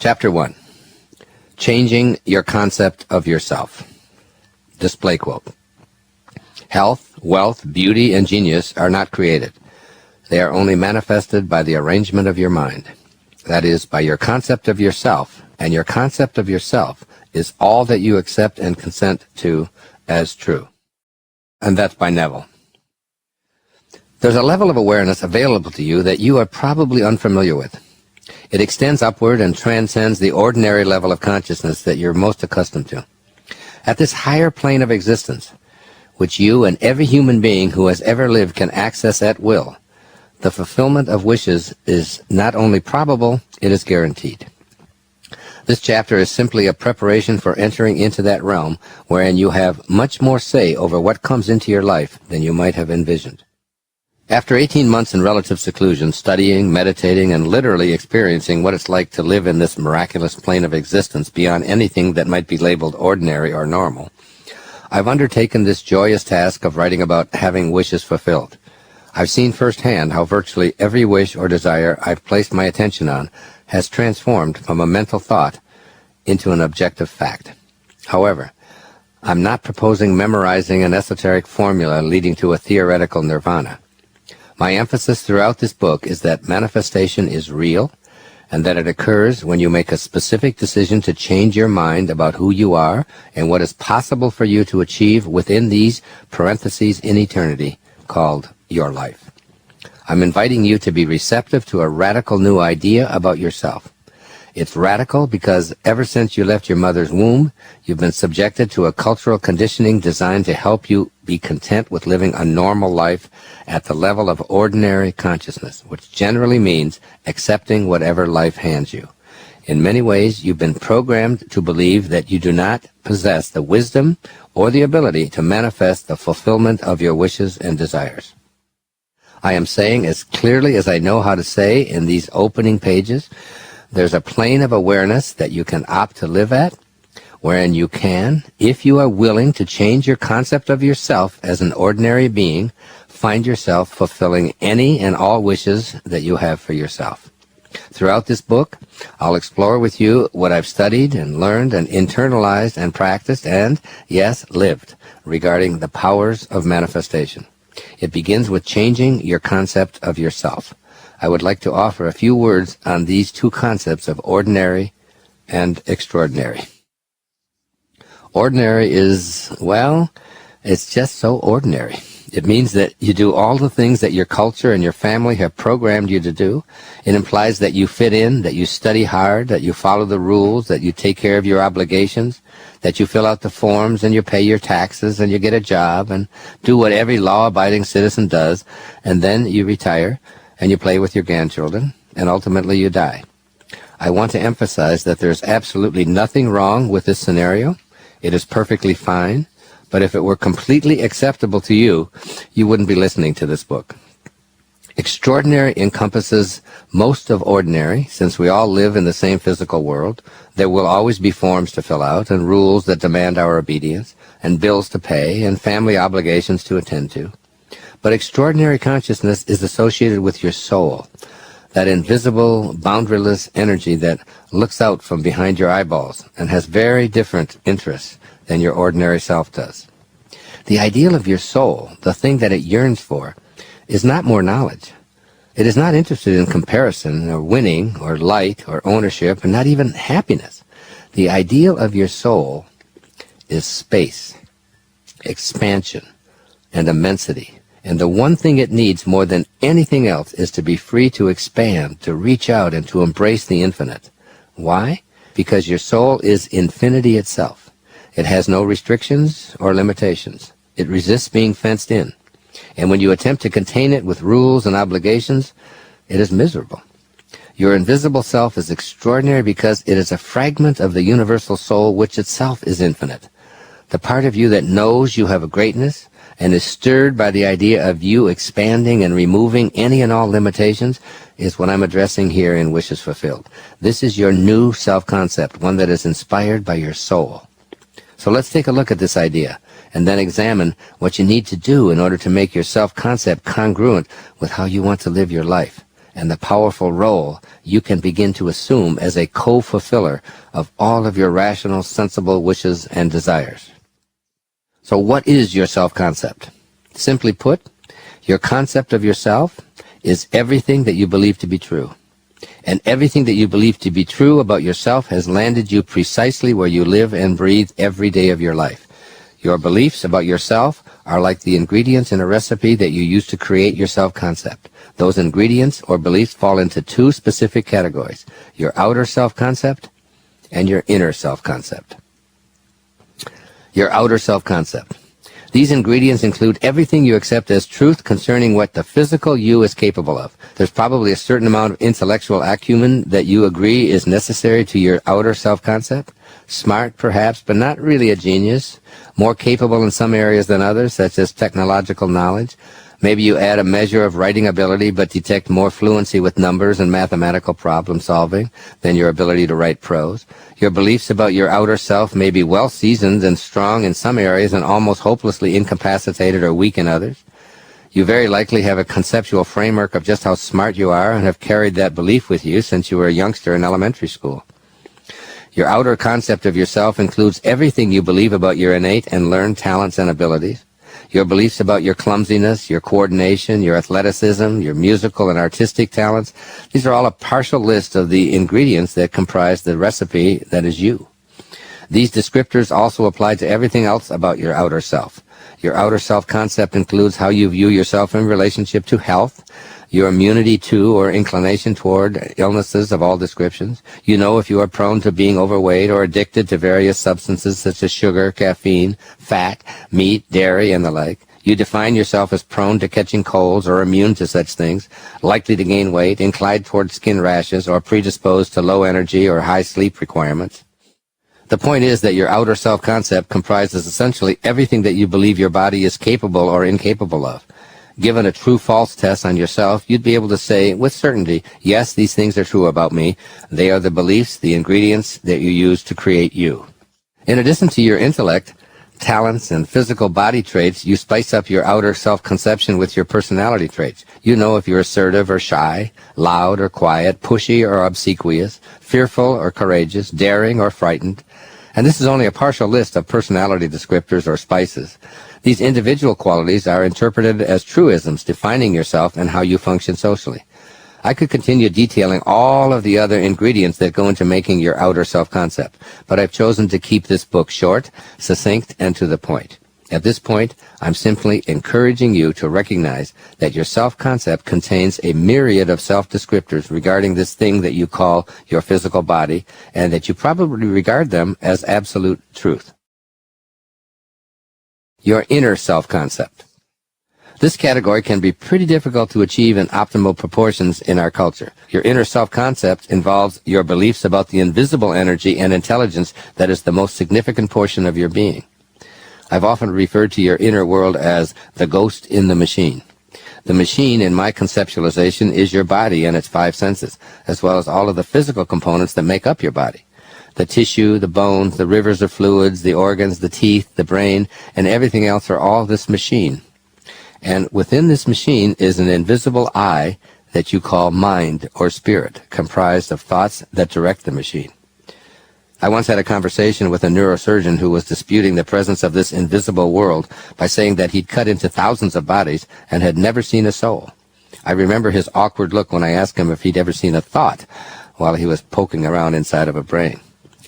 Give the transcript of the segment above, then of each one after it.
Chapter 1. Changing Your Concept of Yourself. Display quote. Health, wealth, beauty, and genius are not created. They are only manifested by the arrangement of your mind. That is, by your concept of yourself, and your concept of yourself is all that you accept and consent to as true. And that's by Neville. There's a level of awareness available to you that you are probably unfamiliar with. It extends upward and transcends the ordinary level of consciousness that you're most accustomed to. At this higher plane of existence, which you and every human being who has ever lived can access at will, the fulfillment of wishes is not only probable, it is guaranteed. This chapter is simply a preparation for entering into that realm wherein you have much more say over what comes into your life than you might have envisioned. After 18 months in relative seclusion, studying, meditating, and literally experiencing what it's like to live in this miraculous plane of existence beyond anything that might be labeled ordinary or normal, I've undertaken this joyous task of writing about having wishes fulfilled. I've seen firsthand how virtually every wish or desire I've placed my attention on has transformed from a mental thought into an objective fact. However, I'm not proposing memorizing an esoteric formula leading to a theoretical nirvana. My emphasis throughout this book is that manifestation is real and that it occurs when you make a specific decision to change your mind about who you are and what is possible for you to achieve within these parentheses in eternity called your life. I'm inviting you to be receptive to a radical new idea about yourself. It's radical because ever since you left your mother's womb, you've been subjected to a cultural conditioning designed to help you be content with living a normal life at the level of ordinary consciousness, which generally means accepting whatever life hands you. In many ways, you've been programmed to believe that you do not possess the wisdom or the ability to manifest the fulfillment of your wishes and desires. I am saying as clearly as I know how to say in these opening pages, there's a plane of awareness that you can opt to live at, wherein you can, if you are willing to change your concept of yourself as an ordinary being, find yourself fulfilling any and all wishes that you have for yourself. Throughout this book, I'll explore with you what I've studied and learned and internalized and practiced and, yes, lived regarding the powers of manifestation. It begins with changing your concept of yourself. I would like to offer a few words on these two concepts of ordinary and extraordinary. Ordinary is, well, it's just so ordinary. It means that you do all the things that your culture and your family have programmed you to do. It implies that you fit in, that you study hard, that you follow the rules, that you take care of your obligations, that you fill out the forms and you pay your taxes and you get a job and do what every law-abiding citizen does, and then you retire and you play with your grandchildren, and ultimately you die. I want to emphasize that there's absolutely nothing wrong with this scenario. It is perfectly fine, but if it were completely acceptable to you, you wouldn't be listening to this book. Extraordinary encompasses most of ordinary. Since we all live in the same physical world, there will always be forms to fill out and rules that demand our obedience and bills to pay and family obligations to attend to. But extraordinary consciousness is associated with your soul, that invisible, boundaryless energy that looks out from behind your eyeballs and has very different interests than your ordinary self does. The ideal of your soul, the thing that it yearns for, is not more knowledge. It is not interested in comparison or winning or light or ownership and not even happiness. The ideal of your soul is space, expansion, and immensity. And the one thing it needs more than anything else is to be free to expand, to reach out, and to embrace the infinite. Why? Because your soul is infinity itself. It has no restrictions or limitations. It resists being fenced in. And when you attempt to contain it with rules and obligations, it is miserable. Your invisible self is extraordinary because it is a fragment of the universal soul which itself is infinite. The part of you that knows you have a greatness and is stirred by the idea of you expanding and removing any and all limitations is what I'm addressing here in Wishes Fulfilled. This is your new self-concept, one that is inspired by your soul. So let's take a look at this idea and then examine what you need to do in order to make your self-concept congruent with how you want to live your life. and the powerful role you can begin to assume as a co-fulfiller of all of your rational, sensible wishes and desires. So what is your self-concept? Simply put, your concept of yourself is everything that you believe to be true. And everything that you believe to be true about yourself has landed you precisely where you live and breathe every day of your life. Your beliefs about yourself are like the ingredients in a recipe that you use to create your self-concept. Those ingredients or beliefs fall into two specific categories: your outer self-concept and your inner self-concept. Your outer self-concept. These ingredients include everything you accept as truth concerning what the physical you is capable of. There's probably a certain amount of intellectual acumen that you agree is necessary to your outer self-concept. Smart, perhaps, but not really a genius. More capable in some areas than others, such as technological knowledge. Maybe you add a measure of writing ability, but detect more fluency with numbers and mathematical problem solving than your ability to write prose. Your beliefs about your outer self may be well seasoned and strong in some areas and almost hopelessly incapacitated or weak in others. You very likely have a conceptual framework of just how smart you are and have carried that belief with you since you were a youngster in elementary school. Your outer concept of yourself includes everything you believe about your innate and learned talents and abilities. Your beliefs about your clumsiness, your coordination, your athleticism, your musical and artistic talents, these are all a partial list of the ingredients that comprise the recipe that is you. These descriptors also apply to everything else about your outer self. Your outer self-concept includes how you view yourself in relationship to health, your immunity to or inclination toward illnesses of all descriptions. You know if you are prone to being overweight or addicted to various substances such as sugar, caffeine, fat, meat, dairy, and the like. You define yourself as prone to catching colds or immune to such things, likely to gain weight, inclined toward skin rashes, or predisposed to low energy or high sleep requirements. The point is that your outer self-concept comprises essentially everything that you believe your body is capable or incapable of. Given a true-false test on yourself, you'd be able to say with certainty, yes, these things are true about me. They are the beliefs, the ingredients that you use to create you. In addition to your intellect, talents, and physical body traits, you spice up your outer self-conception with your personality traits. You know if you're assertive or shy, loud or quiet, pushy or obsequious, fearful or courageous, daring or frightened. And this is only a partial list of personality descriptors or spices. These individual qualities are interpreted as truisms defining yourself and how you function socially. I could continue detailing all of the other ingredients that go into making your outer self-concept, but I've chosen to keep this book short, succinct, and to the point. At this point, I'm simply encouraging you to recognize that your self-concept contains a myriad of self-descriptors regarding this thing that you call your physical body, and that you probably regard them as absolute truth. Your inner self-concept. This category can be pretty difficult to achieve in optimal proportions in our culture. Your inner self-concept involves your beliefs about the invisible energy and intelligence that is the most significant portion of your being. I've often referred to your inner world as the ghost in the machine. The machine, in my conceptualization, is your body and its five senses, as well as all of the physical components that make up your body. The tissue, the bones, the rivers of fluids, the organs, the teeth, the brain, and everything else are all this machine. And within this machine is an invisible I that you call mind or spirit, comprised of thoughts that direct the machine. I once had a conversation with a neurosurgeon who was disputing the presence of this invisible world by saying that he'd cut into thousands of bodies and had never seen a soul. I remember his awkward look when I asked him if he'd ever seen a thought while he was poking around inside of a brain.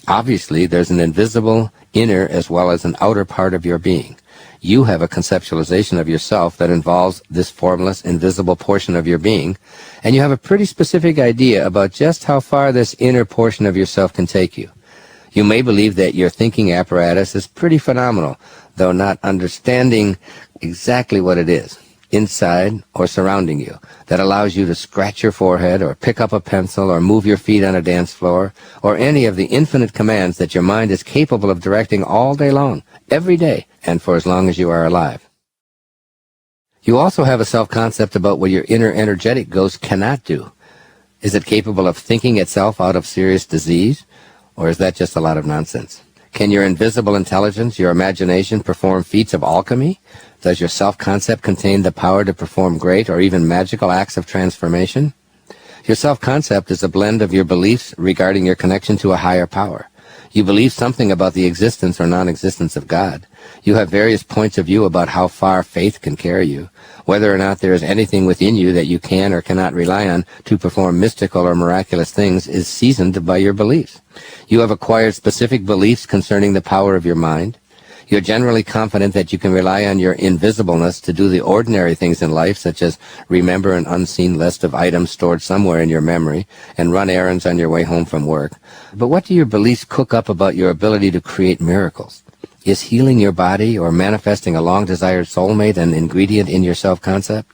Obviously, there's an invisible inner as well as an outer part of your being. You have a conceptualization of yourself that involves this formless, invisible portion of your being, and you have a pretty specific idea about just how far this inner portion of yourself can take you. You may believe that your thinking apparatus is pretty phenomenal, though not understanding exactly what it is, inside or surrounding you, that allows you to scratch your forehead or pick up a pencil or move your feet on a dance floor, or any of the infinite commands that your mind is capable of directing all day long, every day, and for as long as you are alive. You also have a self-concept about what your inner energetic ghost cannot do. Is it capable of thinking itself out of serious disease? Or is that just a lot of nonsense? Can your invisible intelligence, your imagination, perform feats of alchemy? Does your self-concept contain the power to perform great or even magical acts of transformation? Your self-concept is a blend of your beliefs regarding your connection to a higher power. You believe something about the existence or non-existence of God. You have various points of view about how far faith can carry you, whether or not there is anything within you that you can or cannot rely on to perform mystical or miraculous things is seasoned by your beliefs. You have acquired specific beliefs concerning the power of your mind. You're generally confident that you can rely on your invisibleness to do the ordinary things in life, such as remember an unseen list of items stored somewhere in your memory and run errands on your way home from work. But what do your beliefs cook up about your ability to create miracles? Is healing your body or manifesting a long-desired soulmate an ingredient in your self-concept?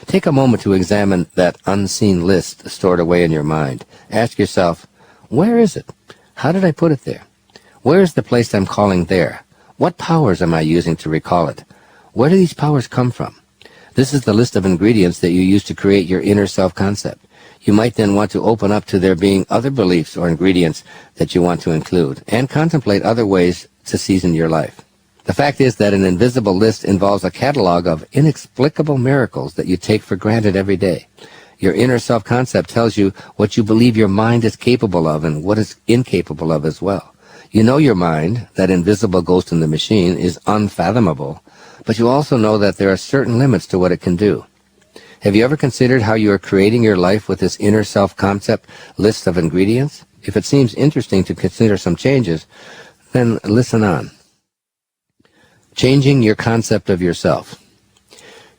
Take a moment to examine that unseen list stored away in your mind. Ask yourself, where is it? How did I put it there? Where is the place I'm calling there? What powers am I using to recall it? Where do these powers come from? This is the list of ingredients that you use to create your inner self-concept. You might then want to open up to there being other beliefs or ingredients that you want to include, and contemplate other ways to season your life. The fact is that an invisible list involves a catalog of inexplicable miracles that you take for granted every day. Your inner self-concept tells you what you believe your mind is capable of and what it's incapable of as well. You know your mind, that invisible ghost in the machine, is unfathomable, but you also know that there are certain limits to what it can do. Have you ever considered how you are creating your life with this inner self-concept list of ingredients? If it seems interesting to consider some changes, then listen on. Changing your concept of yourself.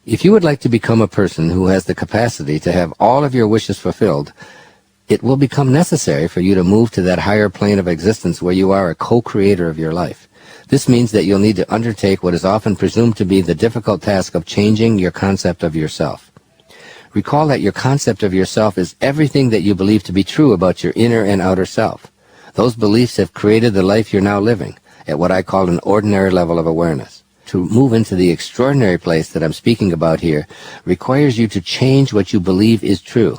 If you would like to become a person who has the capacity to have all of your wishes fulfilled, it will become necessary for you to move to that higher plane of existence where you are a co-creator of your life. This means that you'll need to undertake what is often presumed to be the difficult task of changing your concept of yourself. Recall that your concept of yourself is everything that you believe to be true about your inner and outer self. Those beliefs have created the life you're now living at what I call an ordinary level of awareness. To move into the extraordinary place that I'm speaking about here requires you to change what you believe is true.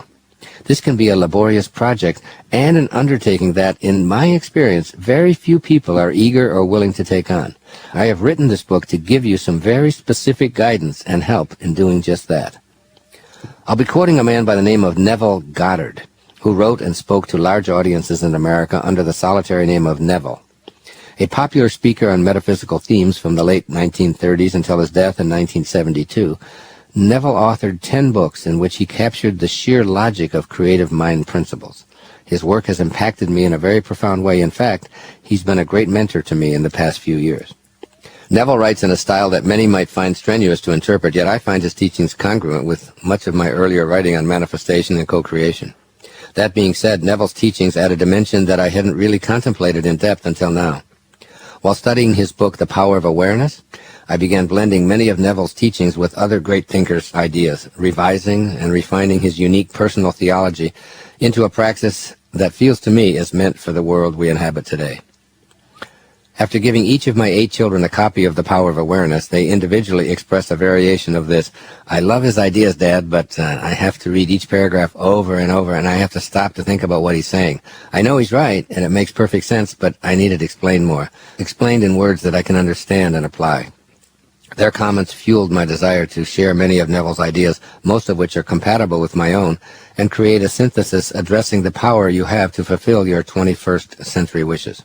This can be a laborious project and an undertaking that, in my experience, very few people are eager or willing to take on. I have written this book to give you some very specific guidance and help in doing just that. I'll be quoting a man by the name of Neville Goddard, who wrote and spoke to large audiences in America under the solitary name of Neville. A popular speaker on metaphysical themes from the late 1930s until his death in 1972, Neville authored 10 books in which he captured the sheer logic of creative mind principles. His work has impacted me in a very profound way. In fact, he's been a great mentor to me in the past few years. Neville writes in a style that many might find strenuous to interpret, yet I find his teachings congruent with much of my earlier writing on manifestation and co-creation. That being said, Neville's teachings add a dimension that I hadn't really contemplated in depth until now. While studying his book, The Power of Awareness, I began blending many of Neville's teachings with other great thinkers' ideas, revising and refining his unique personal theology into a praxis that feels to me as meant for the world we inhabit today. After giving each of my 8 children a copy of The Power of Awareness, they individually expressed a variation of this. I love his ideas, Dad, but I have to read each paragraph over and over, and I have to stop to think about what he's saying. I know he's right, and it makes perfect sense, but I need it explained more, explained in words that I can understand and apply. Their comments fueled my desire to share many of Neville's ideas, most of which are compatible with my own, and create a synthesis addressing the power you have to fulfill your 21st century wishes.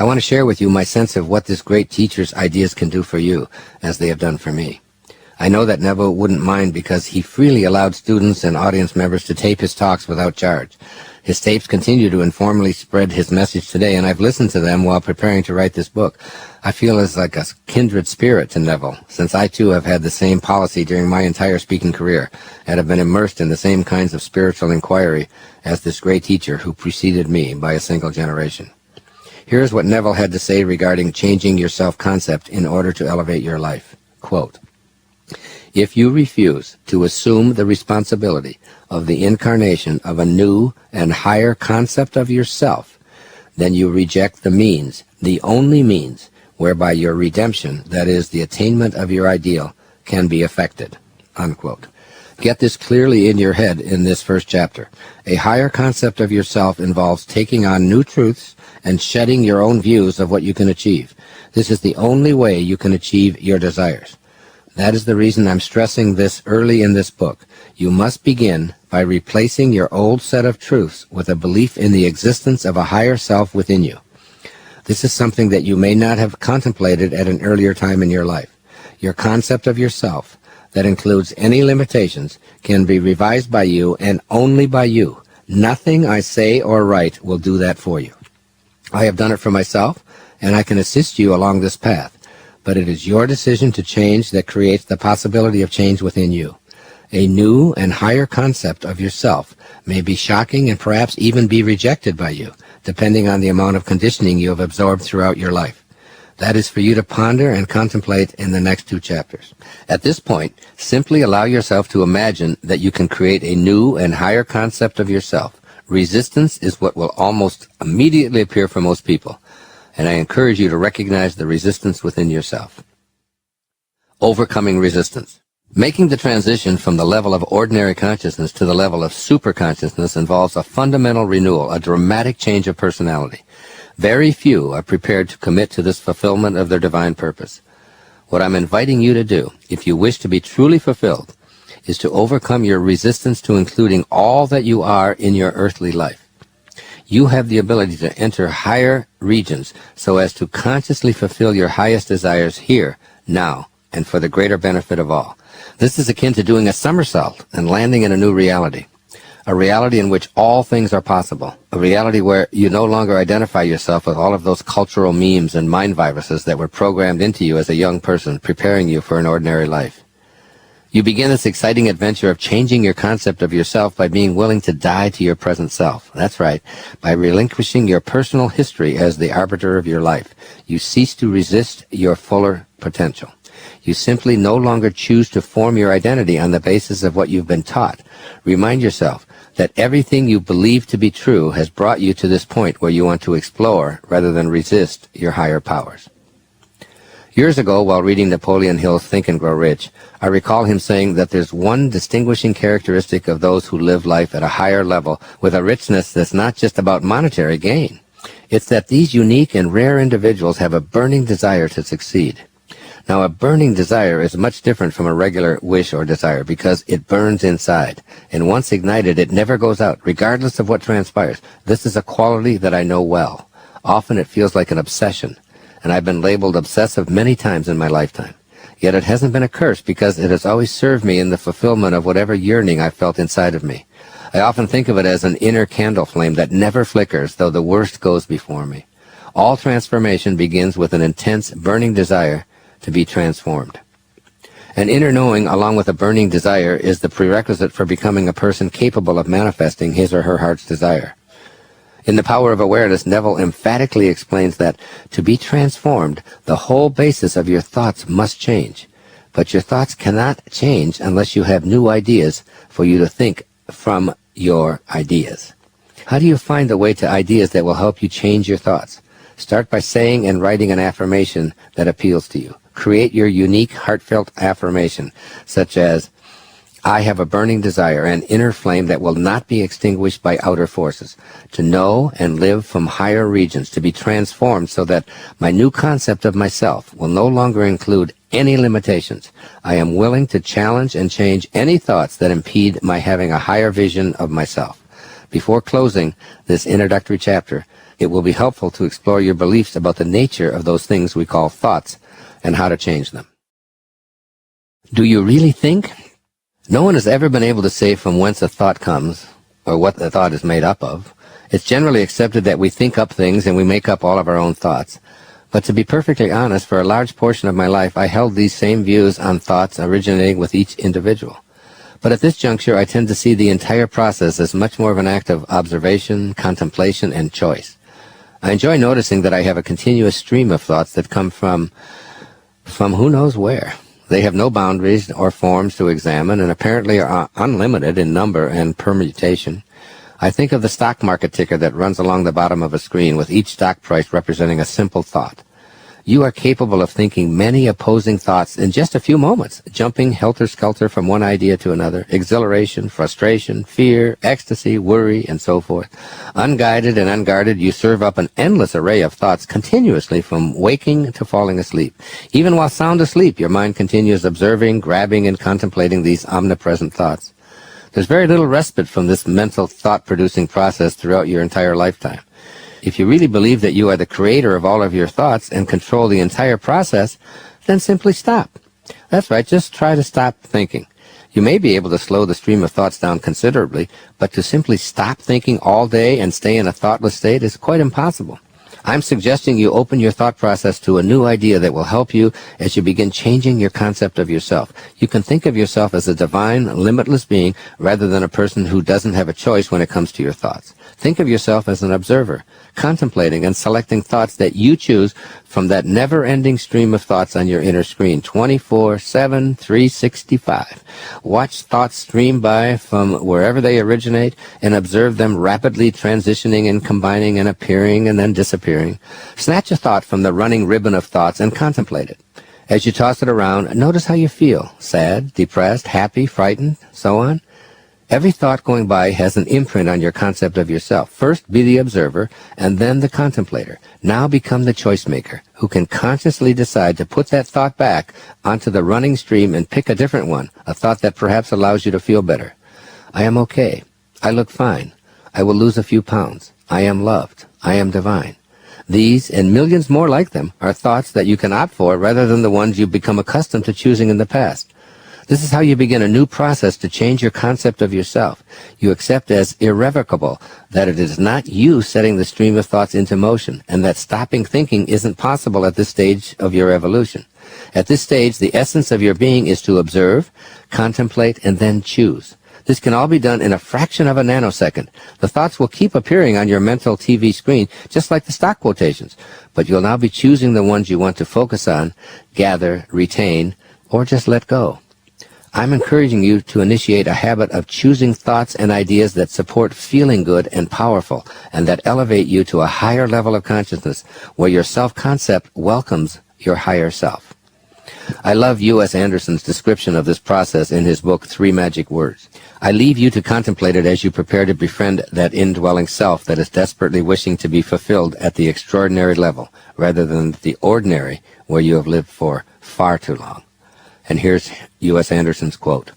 I want to share with you my sense of what this great teacher's ideas can do for you, as they have done for me. I know that Neville wouldn't mind because he freely allowed students and audience members to tape his talks without charge. His tapes continue to informally spread his message today, and I've listened to them while preparing to write this book. I feel as like a kindred spirit to Neville, since I too have had the same policy during my entire speaking career, and have been immersed in the same kinds of spiritual inquiry as this great teacher who preceded me by a single generation. Here's what Neville had to say regarding changing your self-concept in order to elevate your life. Quote, "If you refuse to assume the responsibility of the incarnation of a new and higher concept of yourself, then you reject the means, the only means, whereby your redemption, that is, the attainment of your ideal, can be effected." Unquote. Get this clearly in your head in this first chapter. A higher concept of yourself involves taking on new truths and shedding your own views of what you can achieve. This is the only way you can achieve your desires. That is the reason I'm stressing this early in this book. You must begin by replacing your old set of truths with a belief in the existence of a higher self within you. This is something that you may not have contemplated at an earlier time in your life. Your concept of yourself, that includes any limitations, can be revised by you and only by you. Nothing I say or write will do that for you. I have done it for myself, and I can assist you along this path. But it is your decision to change that creates the possibility of change within you. A new and higher concept of yourself may be shocking and perhaps even be rejected by you, depending on the amount of conditioning you have absorbed throughout your life. That is for you to ponder and contemplate in the next 2 chapters. At this point, simply allow yourself to imagine that you can create a new and higher concept of yourself. Resistance is what will almost immediately appear for most people, and I encourage you to recognize the resistance within yourself. Overcoming resistance. Making the transition from the level of ordinary consciousness to the level of superconsciousness involves a fundamental renewal, a dramatic change of personality. Very few are prepared to commit to this fulfillment of their divine purpose. What I'm inviting you to do, if you wish to be truly fulfilled, is to overcome your resistance to including all that you are in your earthly life. You have the ability to enter higher regions so as to consciously fulfill your highest desires here, now, and for the greater benefit of all. This is akin to doing a somersault and landing in a new reality. A reality in which all things are possible. A reality where you no longer identify yourself with all of those cultural memes and mind viruses that were programmed into you as a young person, preparing you for an ordinary life. You begin this exciting adventure of changing your concept of yourself by being willing to die to your present self. That's right, by relinquishing your personal history as the arbiter of your life. You cease to resist your fuller potential. You simply no longer choose to form your identity on the basis of what you've been taught. Remind yourself that everything you believe to be true has brought you to this point where you want to explore rather than resist your higher powers. Years ago, while reading Napoleon Hill's Think and Grow Rich, I recall him saying that there's one distinguishing characteristic of those who live life at a higher level with a richness that's not just about monetary gain. It's that these unique and rare individuals have a burning desire to succeed. Now, a burning desire is much different from a regular wish or desire because it burns inside, and once ignited, it never goes out, regardless of what transpires. This is a quality that I know well. Often it feels like an obsession, and I've been labeled obsessive many times in my lifetime. Yet it hasn't been a curse because it has always served me in the fulfillment of whatever yearning I felt inside of me. I often think of it as an inner candle flame that never flickers, though the worst goes before me. All transformation begins with an intense, burning desire to be transformed. An inner knowing, along with a burning desire, is the prerequisite for becoming a person capable of manifesting his or her heart's desire. In The Power of Awareness, Neville emphatically explains that to be transformed, the whole basis of your thoughts must change. But your thoughts cannot change unless you have new ideas for you to think from your ideas. How do you find the way to ideas that will help you change your thoughts? Start by saying and writing an affirmation that appeals to you. Create your unique, heartfelt affirmation, such as, I have a burning desire, an inner flame that will not be extinguished by outer forces, to know and live from higher regions, to be transformed so that my new concept of myself will no longer include any limitations. I am willing to challenge and change any thoughts that impede my having a higher vision of myself. Before closing this introductory chapter, it will be helpful to explore your beliefs about the nature of those things we call thoughts and how to change them. Do you really think? No one has ever been able to say from whence a thought comes, or what the thought is made up of. It's generally accepted that we think up things and we make up all of our own thoughts. But to be perfectly honest, for a large portion of my life, I held these same views on thoughts originating with each individual. But at this juncture, I tend to see the entire process as much more of an act of observation, contemplation, and choice. I enjoy noticing that I have a continuous stream of thoughts that come from who knows where. They have no boundaries or forms to examine and apparently are unlimited in number and permutation. I think of the stock market ticker that runs along the bottom of a screen with each stock price representing a simple thought. You are capable of thinking many opposing thoughts in just a few moments, jumping helter-skelter from one idea to another, exhilaration, frustration, fear, ecstasy, worry, and so forth. Unguided and unguarded, you serve up an endless array of thoughts continuously from waking to falling asleep. Even while sound asleep, your mind continues observing, grabbing, and contemplating these omnipresent thoughts. There's very little respite from this mental thought-producing process throughout your entire lifetime. If you really believe that you are the creator of all of your thoughts and control the entire process, then simply stop. That's right, just try to stop thinking. You may be able to slow the stream of thoughts down considerably, but to simply stop thinking all day and stay in a thoughtless state is quite impossible. I'm suggesting you open your thought process to a new idea that will help you as you begin changing your concept of yourself. You can think of yourself as a divine, limitless being rather than a person who doesn't have a choice when it comes to your thoughts. Think of yourself as an observer, contemplating and selecting thoughts that you choose from that never-ending stream of thoughts on your inner screen, 24/7, 365. Watch thoughts stream by from wherever they originate and observe them rapidly transitioning and combining and appearing and then disappearing. Snatch a thought from the running ribbon of thoughts and contemplate it. As you toss it around, notice how you feel, sad, depressed, happy, frightened, so on. Every thought going by has an imprint on your concept of yourself. First be the observer, and then the contemplator. Now become the choice maker, who can consciously decide to put that thought back onto the running stream and pick a different one, a thought that perhaps allows you to feel better. I am okay. I look fine. I will lose a few pounds. I am loved. I am divine. These, and millions more like them, are thoughts that you can opt for rather than the ones you've become accustomed to choosing in the past. This is how you begin a new process to change your concept of yourself. You accept as irrevocable that it is not you setting the stream of thoughts into motion, and that stopping thinking isn't possible at this stage of your evolution. At this stage, the essence of your being is to observe, contemplate, and then choose. This can all be done in a fraction of a nanosecond. The thoughts will keep appearing on your mental TV screen, just like the stock quotations, but you'll now be choosing the ones you want to focus on, gather, retain, or just let go. I'm encouraging you to initiate a habit of choosing thoughts and ideas that support feeling good and powerful, and that elevate you to a higher level of consciousness, where your self-concept welcomes your higher self. I love U.S. Anderson's description of this process in his book, 3 Magic Words. I leave you to contemplate it as you prepare to befriend that indwelling self that is desperately wishing to be fulfilled at the extraordinary level, rather than the ordinary where you have lived for far too long. And here's U.S. Anderson's quote.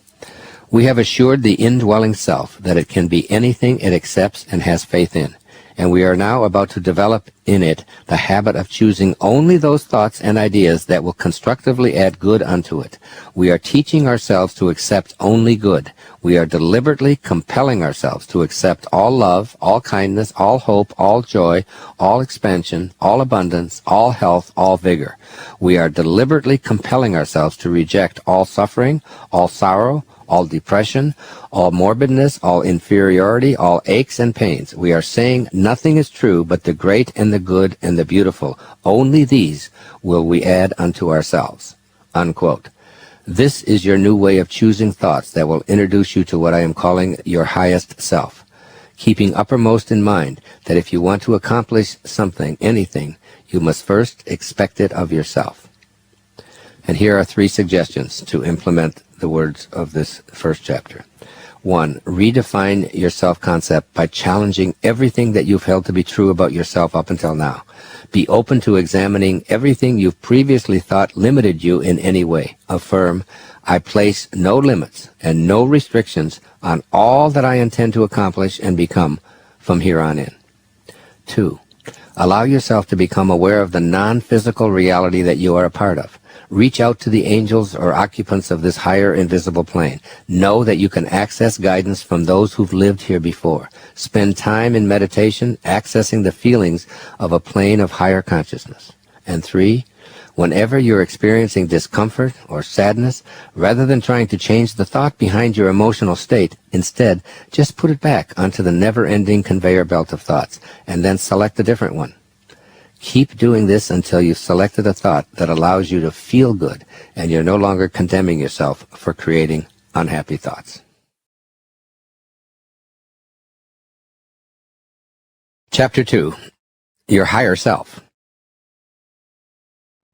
We have assured the indwelling self that it can be anything it accepts and has faith in, and we are now about to develop in it the habit of choosing only those thoughts and ideas that will constructively add good unto it. We are teaching ourselves to accept only good. We are deliberately compelling ourselves to accept all love, all kindness, all hope, all joy, all expansion, all abundance, all health, all vigor. We are deliberately compelling ourselves to reject all suffering, all sorrow, all depression, all morbidness, all inferiority, all aches and pains. We are saying nothing is true but the great and the good and the beautiful. Only these will we add unto ourselves. Unquote. This is your new way of choosing thoughts that will introduce you to what I am calling your highest self, keeping uppermost in mind that if you want to accomplish something, anything, you must first expect it of yourself. And here are 3 suggestions to implement the words of this first chapter. 1. Redefine your self-concept by challenging everything that you've held to be true about yourself up until now. Be open to examining everything you've previously thought limited you in any way. Affirm, I place no limits and no restrictions on all that I intend to accomplish and become from here on in. 2. Allow yourself to become aware of the non-physical reality that you are a part of. Reach out to the angels or occupants of this higher invisible plane. Know that you can access guidance from those who've lived here before. Spend time in meditation, accessing the feelings of a plane of higher consciousness. And 3, whenever you're experiencing discomfort or sadness, rather than trying to change the thought behind your emotional state, instead, just put it back onto the never-ending conveyor belt of thoughts, and then select a different one. Keep doing this until you've selected a thought that allows you to feel good, and you're no longer condemning yourself for creating unhappy thoughts. Chapter 2. Your Higher Self.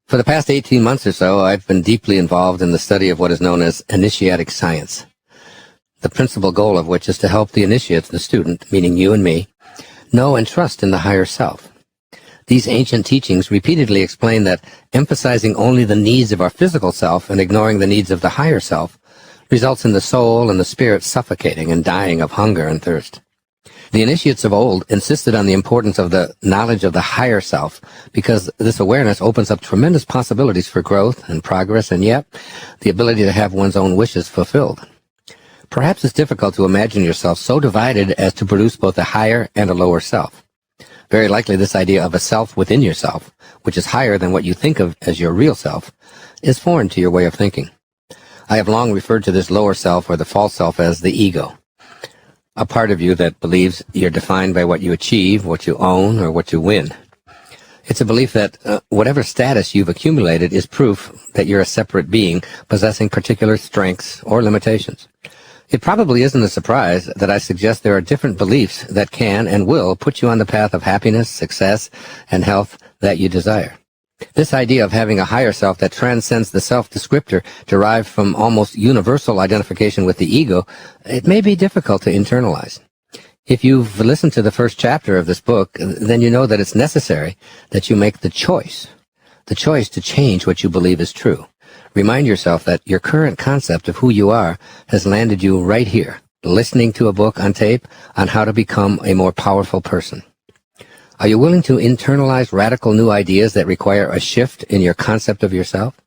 For the past 18 months or so, I've been deeply involved in the study of what is known as initiatic science, the principal goal of which is to help the initiate, the student, meaning you and me, know and trust in the higher self. These ancient teachings repeatedly explain that emphasizing only the needs of our physical self and ignoring the needs of the higher self results in the soul and the spirit suffocating and dying of hunger and thirst. The initiates of old insisted on the importance of the knowledge of the higher self because this awareness opens up tremendous possibilities for growth and progress and yet the ability to have one's own wishes fulfilled. Perhaps it's difficult to imagine yourself so divided as to produce both a higher and a lower self. Very likely this idea of a self within yourself, which is higher than what you think of as your real self, is foreign to your way of thinking. I have long referred to this lower self or the false self as the ego, a part of you that believes you're defined by what you achieve, what you own, or what you win. It's a belief that whatever status you've accumulated is proof that you're a separate being possessing particular strengths or limitations. It probably isn't a surprise that I suggest there are different beliefs that can and will put you on the path of happiness, success, and health that you desire. This idea of having a higher self that transcends the self-descriptor derived from almost universal identification with the ego, it may be difficult to internalize. If you've listened to the first chapter of this book, then you know that it's necessary that you make the choice to change what you believe is true. Remind yourself that your current concept of who you are has landed you right here, listening to a book on tape on how to become a more powerful person. Are you willing to internalize radical new ideas that require a shift in your concept of yourself?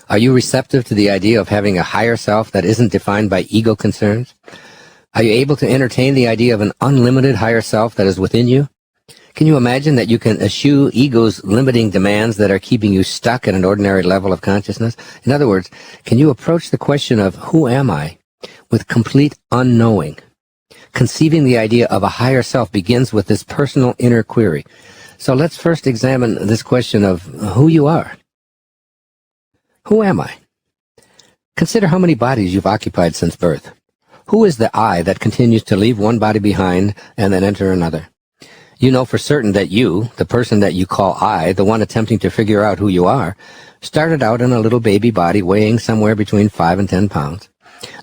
Are you receptive to the idea of having a higher self that isn't defined by ego concerns? Are you able to entertain the idea of an unlimited higher self that is within you? Can you imagine that you can eschew ego's limiting demands that are keeping you stuck at an ordinary level of consciousness? In other words, can you approach the question of who am I with complete unknowing? Conceiving the idea of a higher self begins with this personal inner query. So let's first examine this question of who you are. Who am I? Consider how many bodies you've occupied since birth. Who is the I that continues to leave one body behind and then enter another? You know for certain that you, the person that you call I, the one attempting to figure out who you are, started out in a little baby body weighing somewhere between 5 and 10 pounds.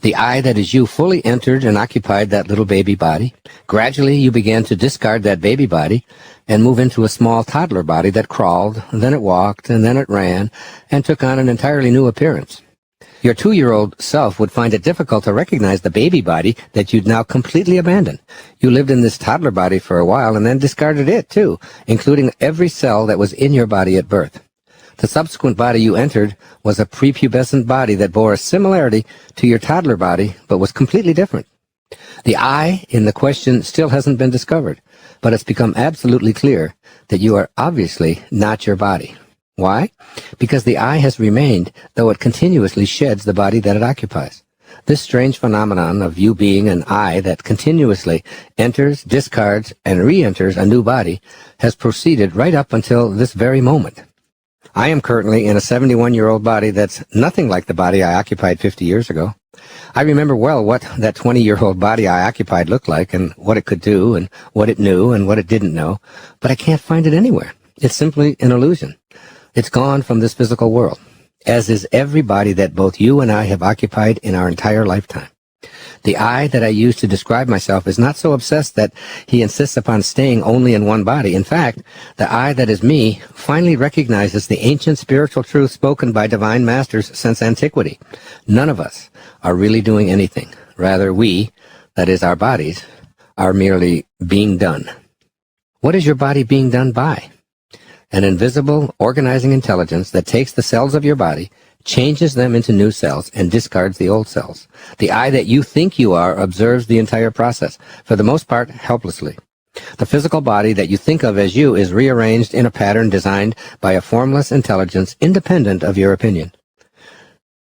The I that is you fully entered and occupied that little baby body. Gradually, you began to discard that baby body and move into a small toddler body that crawled, and then it walked, and then it ran, and took on an entirely new appearance. Your 2-year-old self would find it difficult to recognize the baby body that you'd now completely abandoned. You lived in this toddler body for a while and then discarded it, too, including every cell that was in your body at birth. The subsequent body you entered was a prepubescent body that bore a similarity to your toddler body, but was completely different. The I in the question still hasn't been discovered, but it's become absolutely clear that you are obviously not your body. Why? Because the I has remained, though it continuously sheds the body that it occupies. This strange phenomenon of you being an I that continuously enters, discards, and re-enters a new body has proceeded right up until this very moment. I am currently in a 71-year-old body that's nothing like the body I occupied 50 years ago. I remember well what that 20-year-old body I occupied looked like and what it could do and what it knew and what it didn't know, but I can't find it anywhere. It's simply an illusion. It's gone from this physical world, as is every body that both you and I have occupied in our entire lifetime. The I that I use to describe myself is not so obsessed that he insists upon staying only in one body. In fact, the I that is me finally recognizes the ancient spiritual truth spoken by divine masters since antiquity. None of us are really doing anything. Rather, we, that is our bodies, are merely being done. What is your body being done by? An invisible, organizing intelligence that takes the cells of your body, changes them into new cells, and discards the old cells. The I that you think you are observes the entire process, for the most part, helplessly. The physical body that you think of as you is rearranged in a pattern designed by a formless intelligence independent of your opinion.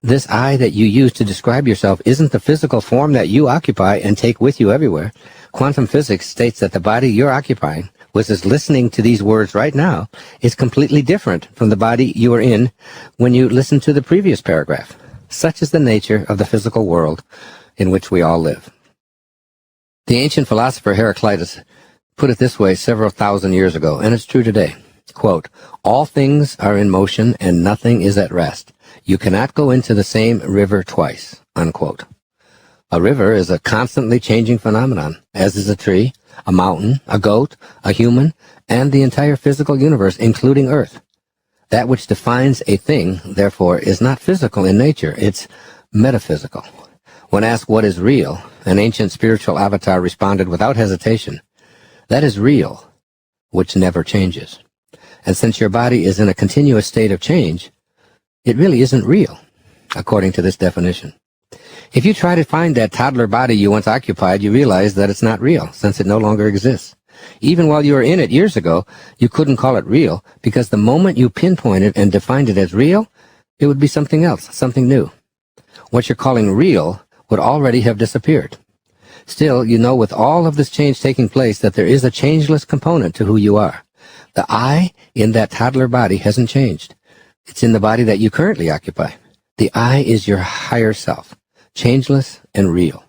This I that you use to describe yourself isn't the physical form that you occupy and take with you everywhere. Quantum physics states that the body you're occupying, which is listening to these words right now, is completely different from the body you were in when you listened to the previous paragraph. Such is the nature of the physical world in which we all live. The ancient philosopher Heraclitus put it this way several thousand years ago, and it's true today. Quote, "All things are in motion and nothing is at rest. You cannot go into the same river twice." Unquote. A river is a constantly changing phenomenon, as is a tree, a mountain, a goat, a human, and the entire physical universe, including Earth. That which defines a thing, therefore, is not physical in nature, it's metaphysical. When asked what is real, an ancient spiritual avatar responded without hesitation, "That is real, which never changes." And since your body is in a continuous state of change, it really isn't real, according to this definition. If you try to find that toddler body you once occupied, you realize that it's not real, since it no longer exists. Even while you were in it years ago, you couldn't call it real, because the moment you pinpointed and defined it as real, it would be something else, something new. What you're calling real would already have disappeared. Still, you know with all of this change taking place that there is a changeless component to who you are. The I in that toddler body hasn't changed. It's in the body that you currently occupy. The I is your higher self, changeless and real.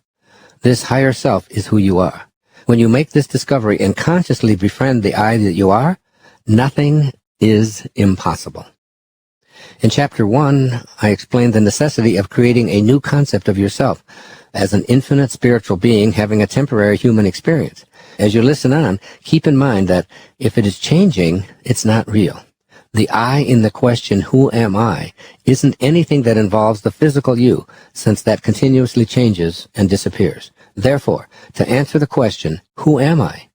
This higher self is who you are. When you make this discovery and consciously befriend the I that you are, nothing is impossible. In Chapter 1, I explained the necessity of creating a new concept of yourself as an infinite spiritual being having a temporary human experience. As you listen on, keep in mind that if it is changing, it's not real. The I in the question, who am I, isn't anything that involves the physical you, since that continuously changes and disappears. Therefore, to answer the question, who am I,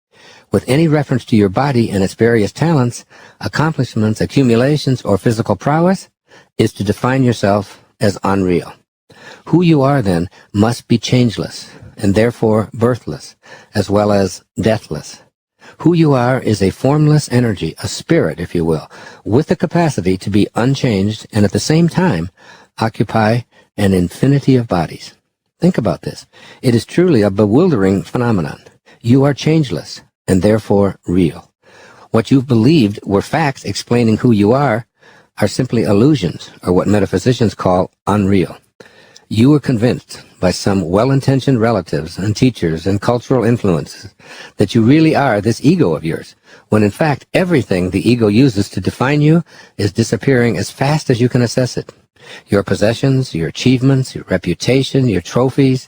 with any reference to your body and its various talents, accomplishments, accumulations, or physical prowess, is to define yourself as unreal. Who you are, then, must be changeless, and therefore birthless, as well as deathless. Who you are is a formless energy, a spirit, if you will, with the capacity to be unchanged and at the same time occupy an infinity of bodies. Think about this. It is truly a bewildering phenomenon. You are changeless and therefore real. What you've believed were facts explaining who you are simply illusions, or what metaphysicians call unreal. You were convinced by some well-intentioned relatives and teachers and cultural influences that you really are this ego of yours, when in fact everything the ego uses to define you is disappearing as fast as you can assess it. Your possessions, your achievements, your reputation, your trophies,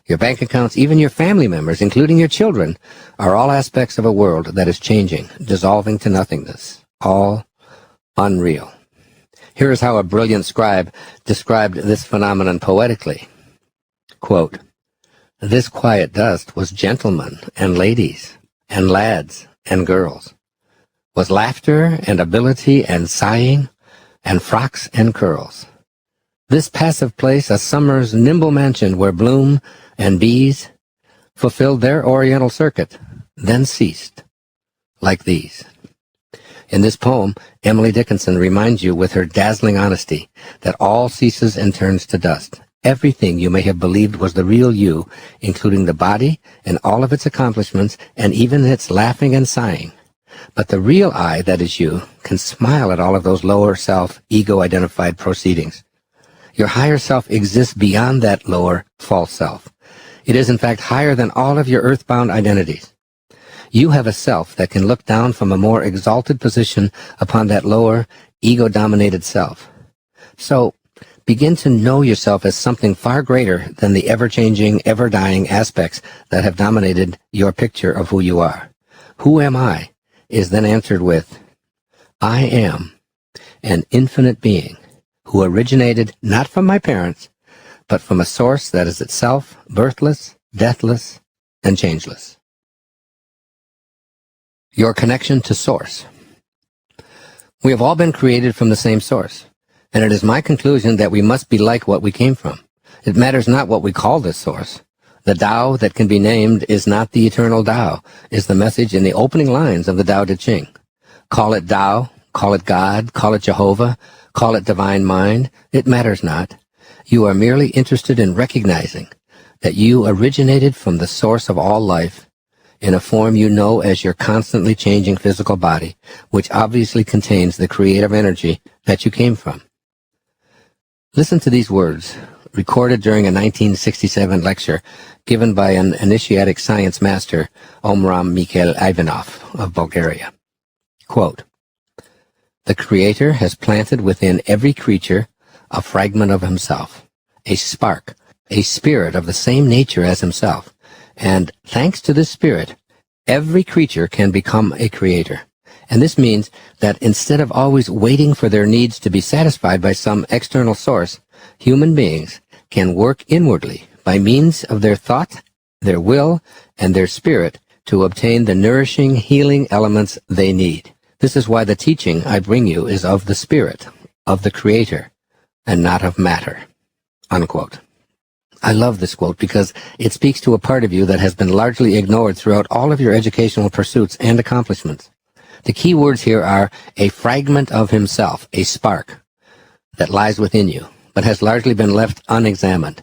your bank accounts, even your family members, including your children, are all aspects of a world that is changing, dissolving to nothingness, all unreal. Here is how a brilliant scribe described this phenomenon poetically. Quote, "This quiet dust was gentlemen and ladies and lads and girls, was laughter and ability and sighing and frocks and curls. This passive place a summer's nimble mansion where bloom and bees fulfilled their oriental circuit, then ceased, like these." In this poem, Emily Dickinson reminds you with her dazzling honesty that all ceases and turns to dust. Everything you may have believed was the real you, including the body and all of its accomplishments and even its laughing and sighing. But the real I that is you can smile at all of those lower self, ego-identified proceedings. Your higher self exists beyond that lower, false self. It is in fact higher than all of your earthbound identities. You have a self that can look down from a more exalted position upon that lower, ego-dominated self. So, begin to know yourself as something far greater than the ever-changing, ever-dying aspects that have dominated your picture of who you are. Who am I is then answered with, I am an infinite being who originated not from my parents, but from a source that is itself birthless, deathless, and changeless. Your connection to Source. We have all been created from the same source, and it is my conclusion that we must be like what we came from. It matters not what we call this source. The Tao that can be named is not the eternal Tao, is the message in the opening lines of the Tao Te Ching. Call it Tao, call it God, call it Jehovah, call it Divine Mind, it matters not. You are merely interested in recognizing that you originated from the source of all life, in a form you know as your constantly changing physical body, which obviously contains the creative energy that you came from. Listen to these words, recorded during a 1967 lecture given by an initiatic science master, Omram Mikhail Ivanov of Bulgaria. Quote, "The Creator has planted within every creature a fragment of himself, a spark, a spirit of the same nature as himself. And thanks to this spirit, every creature can become a creator. And this means that instead of always waiting for their needs to be satisfied by some external source, human beings can work inwardly, by means of their thought, their will, and their spirit to obtain the nourishing, healing elements they need. This is why the teaching I bring you is of the Spirit, of the Creator, and not of matter." Unquote. I love this quote because it speaks to a part of you that has been largely ignored throughout all of your educational pursuits and accomplishments. The key words here are a fragment of himself, a spark, that lies within you, but has largely been left unexamined.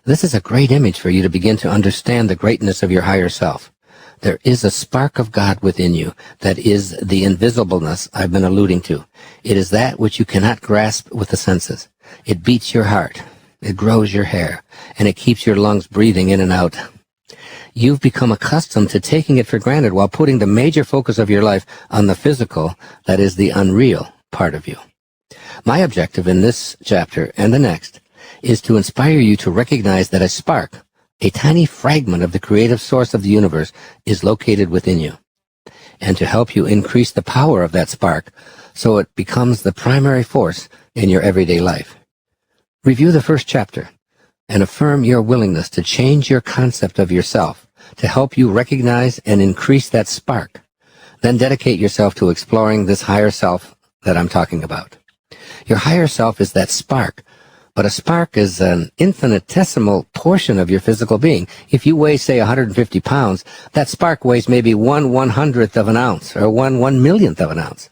This is a great image for you to begin to understand the greatness of your higher self. There is a spark of God within you that is the invisibleness I've been alluding to. It is that which you cannot grasp with the senses. It beats your heart, it grows your hair, and it keeps your lungs breathing in and out. You've become accustomed to taking it for granted while putting the major focus of your life on the physical, that is the unreal part of you. My objective in this chapter and the next is to inspire you to recognize that a spark, a tiny fragment of the creative source of the universe, is located within you, and to help you increase the power of that spark so it becomes the primary force in your everyday life. Review the first chapter and affirm your willingness to change your concept of yourself to help you recognize and increase that spark. Then dedicate yourself to exploring this higher self that I'm talking about. Your higher self is that spark, but a spark is an infinitesimal portion of your physical being. If you weigh, say, 150 pounds, that spark weighs maybe 1/100th of an ounce or 1/1,000,000th of an ounce.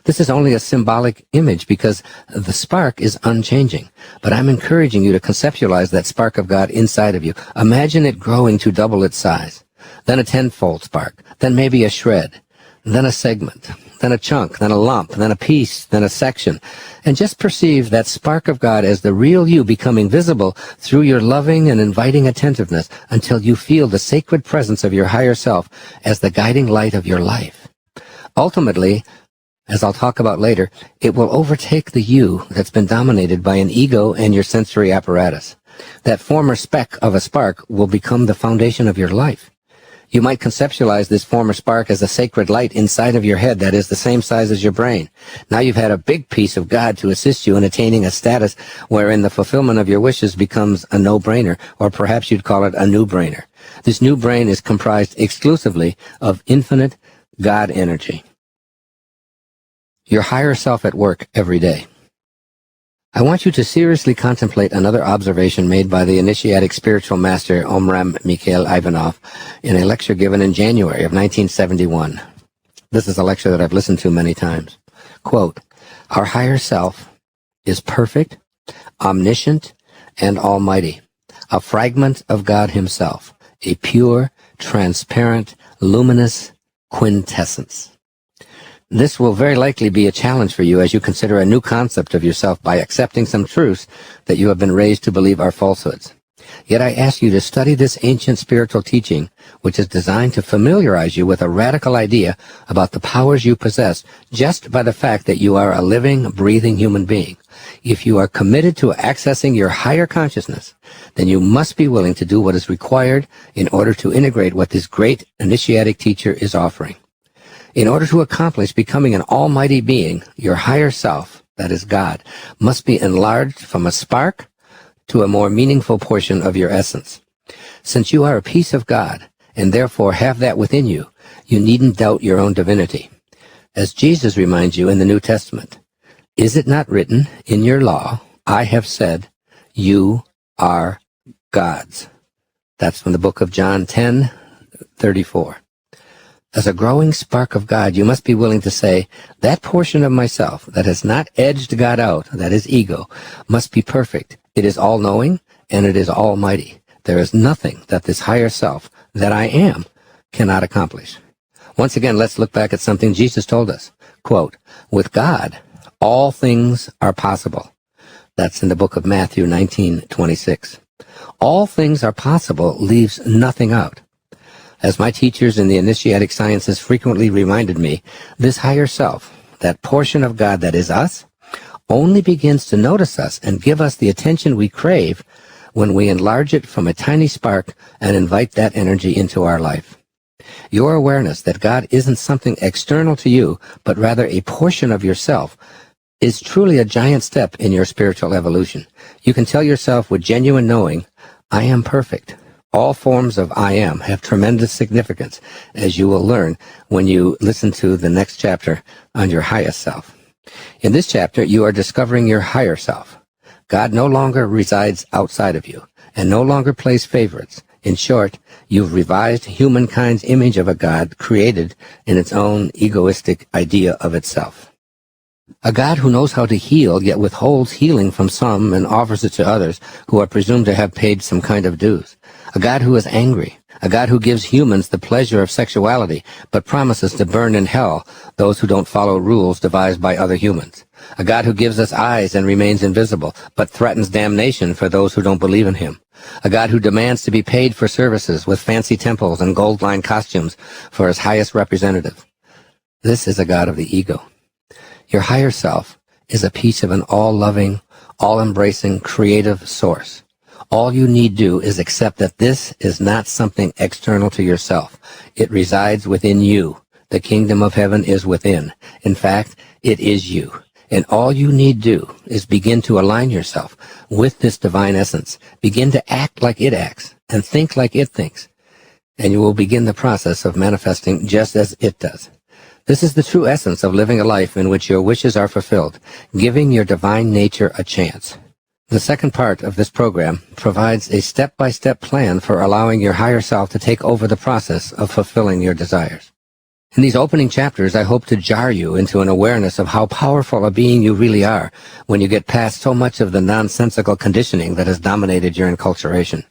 This is only a symbolic image because the spark is unchanging. But I'm encouraging you to conceptualize that spark of God inside of you. Imagine it growing to double its size, then a tenfold spark, then maybe a shred, then a segment, then a chunk, then a lump, then a piece, then a section. And just perceive that spark of God as the real you becoming visible through your loving and inviting attentiveness until you feel the sacred presence of your higher self as the guiding light of your life. Ultimately, as I'll talk about later, it will overtake the you that's been dominated by an ego and your sensory apparatus. That former speck of a spark will become the foundation of your life. You might conceptualize this former spark as a sacred light inside of your head that is the same size as your brain. Now you've had a big piece of God to assist you in attaining a status wherein the fulfillment of your wishes becomes a no-brainer, or perhaps you'd call it a new-brainer. This new brain is comprised exclusively of infinite God energy. Your higher self at work every day. I want you to seriously contemplate another observation made by the initiatic spiritual master Omram Mikhail Ivanov in a lecture given in January of 1971. This is a lecture that I've listened to many times. Quote, "Our higher self is perfect, omniscient, and almighty, a fragment of God himself, a pure, transparent, luminous quintessence." This will very likely be a challenge for you as you consider a new concept of yourself by accepting some truths that you have been raised to believe are falsehoods. Yet I ask you to study this ancient spiritual teaching, which is designed to familiarize you with a radical idea about the powers you possess just by the fact that you are a living, breathing human being. If you are committed to accessing your higher consciousness, then you must be willing to do what is required in order to integrate what this great initiatic teacher is offering. In order to accomplish becoming an almighty being, your higher self, that is God, must be enlarged from a spark to a more meaningful portion of your essence. Since you are a piece of God, and therefore have that within you, you needn't doubt your own divinity. As Jesus reminds you in the New Testament, "Is it not written in your law, I have said, you are gods?" That's from the book of John 10:34. As a growing spark of God, you must be willing to say, that portion of myself that has not edged God out, that is ego, must be perfect. It is all-knowing, and it is almighty. There is nothing that this higher self, that I am, cannot accomplish. Once again, let's look back at something Jesus told us. Quote, "With God, all things are possible." That's in the book of Matthew 19:26. All things are possible leaves nothing out. As my teachers in the initiatic sciences frequently reminded me, this higher self, that portion of God that is us, only begins to notice us and give us the attention we crave when we enlarge it from a tiny spark and invite that energy into our life. Your awareness that God isn't something external to you, but rather a portion of yourself, is truly a giant step in your spiritual evolution. You can tell yourself with genuine knowing, I am perfect. All forms of I am have tremendous significance, as you will learn when you listen to the next chapter on your highest self. In this chapter, you are discovering your higher self. God no longer resides outside of you and no longer plays favorites. In short, you've revised humankind's image of a God created in its own egoistic idea of itself. A God who knows how to heal, yet withholds healing from some and offers it to others who are presumed to have paid some kind of dues. A God who is angry. A God who gives humans the pleasure of sexuality, but promises to burn in hell those who don't follow rules devised by other humans. A God who gives us eyes and remains invisible, but threatens damnation for those who don't believe in him. A God who demands to be paid for services with fancy temples and gold-lined costumes for his highest representative. This is a God of the ego. Your higher self is a piece of an all-loving, all-embracing, creative source. All you need do is accept that this is not something external to yourself. It resides within you. The kingdom of heaven is within. In fact, it is you. And all you need do is begin to align yourself with this divine essence. Begin to act like it acts and think like it thinks. And you will begin the process of manifesting just as it does. This is the true essence of living a life in which your wishes are fulfilled, giving your divine nature a chance. The second part of this program provides a step-by-step plan for allowing your higher self to take over the process of fulfilling your desires. In these opening chapters, I hope to jar you into an awareness of how powerful a being you really are when you get past so much of the nonsensical conditioning that has dominated your enculturation.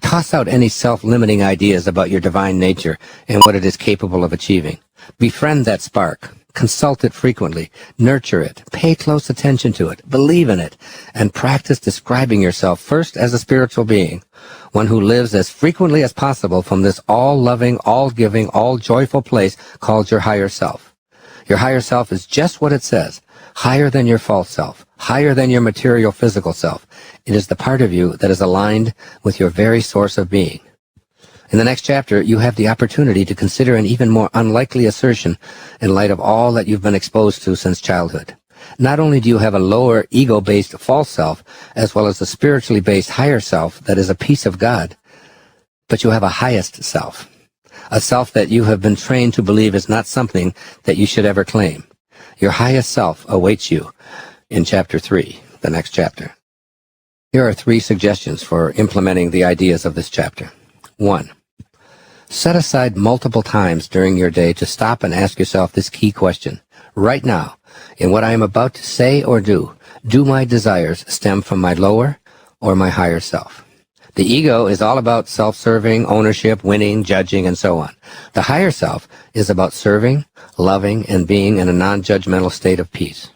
Toss out any self-limiting ideas about your divine nature and what it is capable of achieving. Befriend that spark. Consult it frequently. Nurture it. Pay close attention to it. Believe in it. And practice describing yourself first as a spiritual being, one who lives as frequently as possible from this all-loving, all-giving, all-joyful place called your higher self. Your higher self is just what it says, higher than your false self, higher than your material physical self. It is the part of you that is aligned with your very source of being. In the next chapter, you have the opportunity to consider an even more unlikely assertion in light of all that you've been exposed to since childhood. Not only do you have a lower ego-based false self, as well as a spiritually based higher self that is a piece of God, but you have a highest self, a self that you have been trained to believe is not something that you should ever claim. Your highest self awaits you in Chapter 3, the next chapter. Here are 3 suggestions for implementing the ideas of this chapter. 1. Set aside multiple times during your day to stop and ask yourself this key question. Right now, in what I am about to say or do my desires stem from my lower or my higher self? The ego is all about self-serving, ownership, winning, judging, and so on. The higher self is about serving, loving, and being in a non-judgmental state of peace.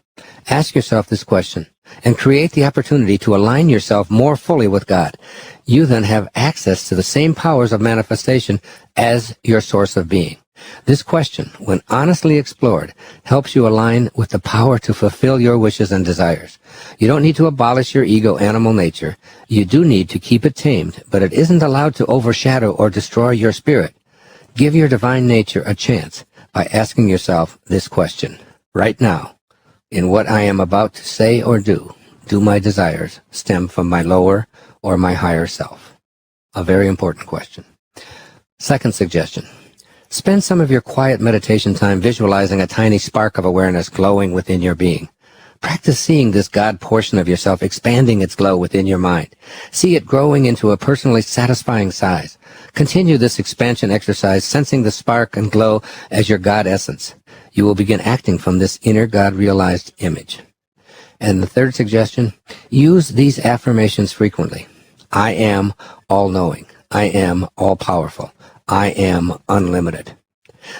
Ask yourself this question and create the opportunity to align yourself more fully with God. You then have access to the same powers of manifestation as your source of being. This question, when honestly explored, helps you align with the power to fulfill your wishes and desires. You don't need to abolish your ego animal nature. You do need to keep it tamed, but it isn't allowed to overshadow or destroy your spirit. Give your divine nature a chance by asking yourself this question. Right now, in what I am about to say or do my desires stem from my lower or my higher self? A very important question. Second suggestion. Spend some of your quiet meditation time visualizing a tiny spark of awareness glowing within your being. Practice seeing this God portion of yourself expanding its glow within your mind. See it growing into a personally satisfying size. Continue this expansion exercise, sensing the spark and glow as your God essence. You will begin acting from this inner God-realized image. And the third suggestion, use these affirmations frequently. I am all-knowing. I am all-powerful. I am unlimited.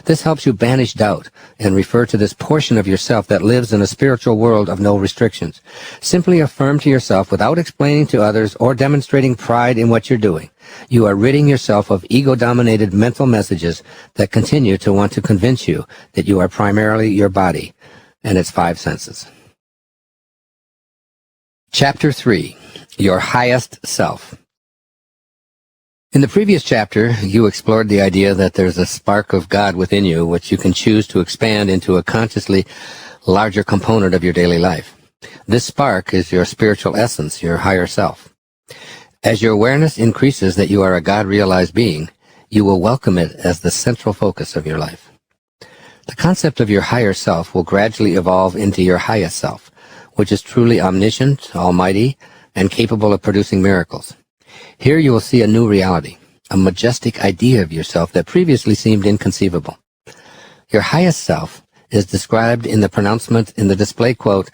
This helps you banish doubt and refer to this portion of yourself that lives in a spiritual world of no restrictions. Simply affirm to yourself without explaining to others or demonstrating pride in what you're doing. You are ridding yourself of ego-dominated mental messages that continue to want to convince you that you are primarily your body and its 5 senses. Chapter 3, Your Highest Self. In the previous chapter, you explored the idea that there's a spark of God within you which you can choose to expand into a consciously larger component of your daily life. This spark is your spiritual essence, your higher self. As your awareness increases that you are a God-realized being, you will welcome it as the central focus of your life. The concept of your higher self will gradually evolve into your highest self, which is truly omniscient, almighty, and capable of producing miracles. Here you will see a new reality, a majestic idea of yourself that previously seemed inconceivable. Your highest self is described in the pronouncement in the display quote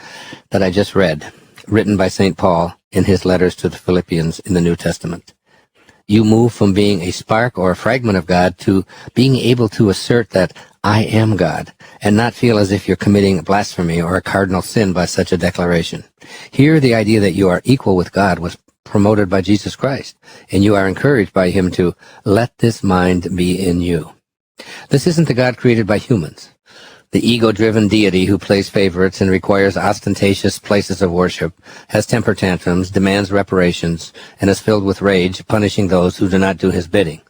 that I just read, written by St. Paul in his letters to the Philippians in the New Testament. You move from being a spark or a fragment of God to being able to assert that I am God, and not feel as if you're committing blasphemy or a cardinal sin by such a declaration. Here, the idea that you are equal with God was promoted by Jesus Christ, and you are encouraged by him to let this mind be in you. This isn't the God created by humans, the ego-driven deity who plays favorites and requires ostentatious places of worship, has temper tantrums, demands reparations, and is filled with rage, punishing those who do not do his bidding.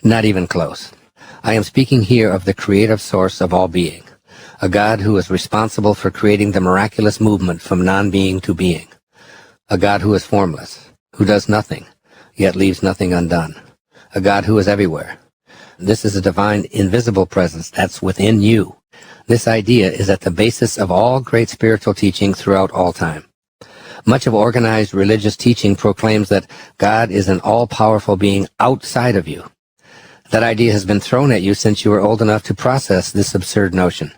Not even close. I am speaking here of the creative source of all being, a God who is responsible for creating the miraculous movement from non-being to being, a God who is formless, who does nothing, yet leaves nothing undone, a God who is everywhere. This is a divine invisible presence that's within you. This idea is at the basis of all great spiritual teaching throughout all time. Much of organized religious teaching proclaims that God is an all-powerful being outside of you. That idea has been thrown at you since you were old enough to process this absurd notion.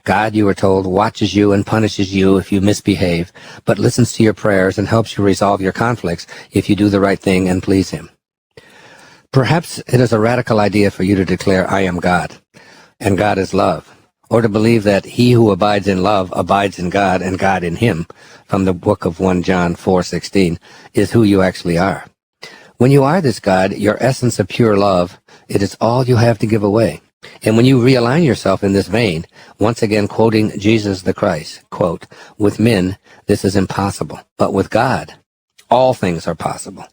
God, you were told, watches you and punishes you if you misbehave, but listens to your prayers and helps you resolve your conflicts if you do the right thing and please him. Perhaps it is a radical idea for you to declare, I am God, and God is love, or to believe that he who abides in love abides in God and God in him, from the book of 1 John 4:16, is who you actually are. When you are this God, your essence of pure love, it is all you have to give away. And when you realign yourself in this vein, once again quoting Jesus the Christ, quote, with men, this is impossible, but with God, all things are possible.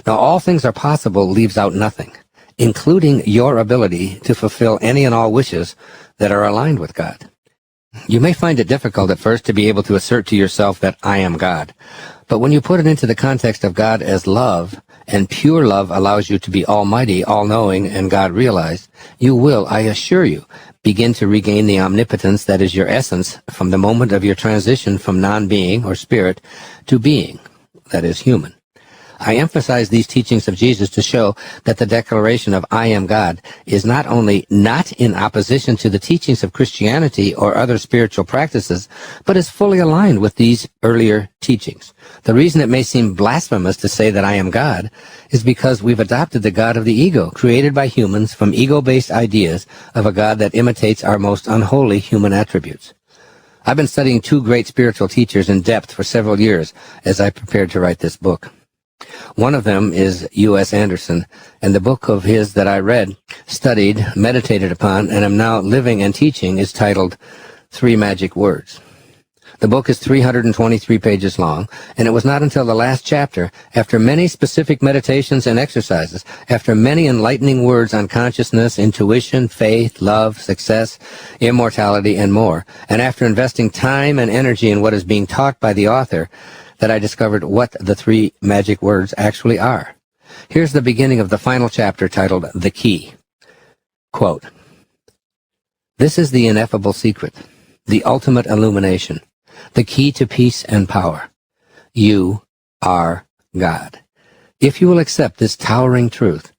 Now, all things are possible leaves out nothing, including your ability to fulfill any and all wishes that are aligned with God. You may find it difficult at first to be able to assert to yourself that I am God, but when you put it into the context of God as love, and pure love allows you to be almighty, all-knowing, and God-realized, you will, I assure you, begin to regain the omnipotence that is your essence from the moment of your transition from non-being or spirit to being, that is human. I emphasize these teachings of Jesus to show that the declaration of I am God is not only not in opposition to the teachings of Christianity or other spiritual practices, but is fully aligned with these earlier teachings. The reason it may seem blasphemous to say that I am God is because we've adopted the God of the ego, created by humans from ego-based ideas of a God that imitates our most unholy human attributes. I've been studying two great spiritual teachers in depth for several years as I prepared to write this book. One of them is U.S. Anderson, and the book of his that I read, studied, meditated upon, and am now living and teaching is titled 3 Magic Words. The book is 323 pages long, and it was not until the last chapter, after many specific meditations and exercises, after many enlightening words on consciousness, intuition, faith, love, success, immortality, and more, and after investing time and energy in what is being taught by the author, that I discovered what the 3 magic words actually are. Here's the beginning of the final chapter titled The Key. Quote, this is the ineffable secret, the ultimate illumination, the key to peace and power. You are God. If you will accept this towering truth,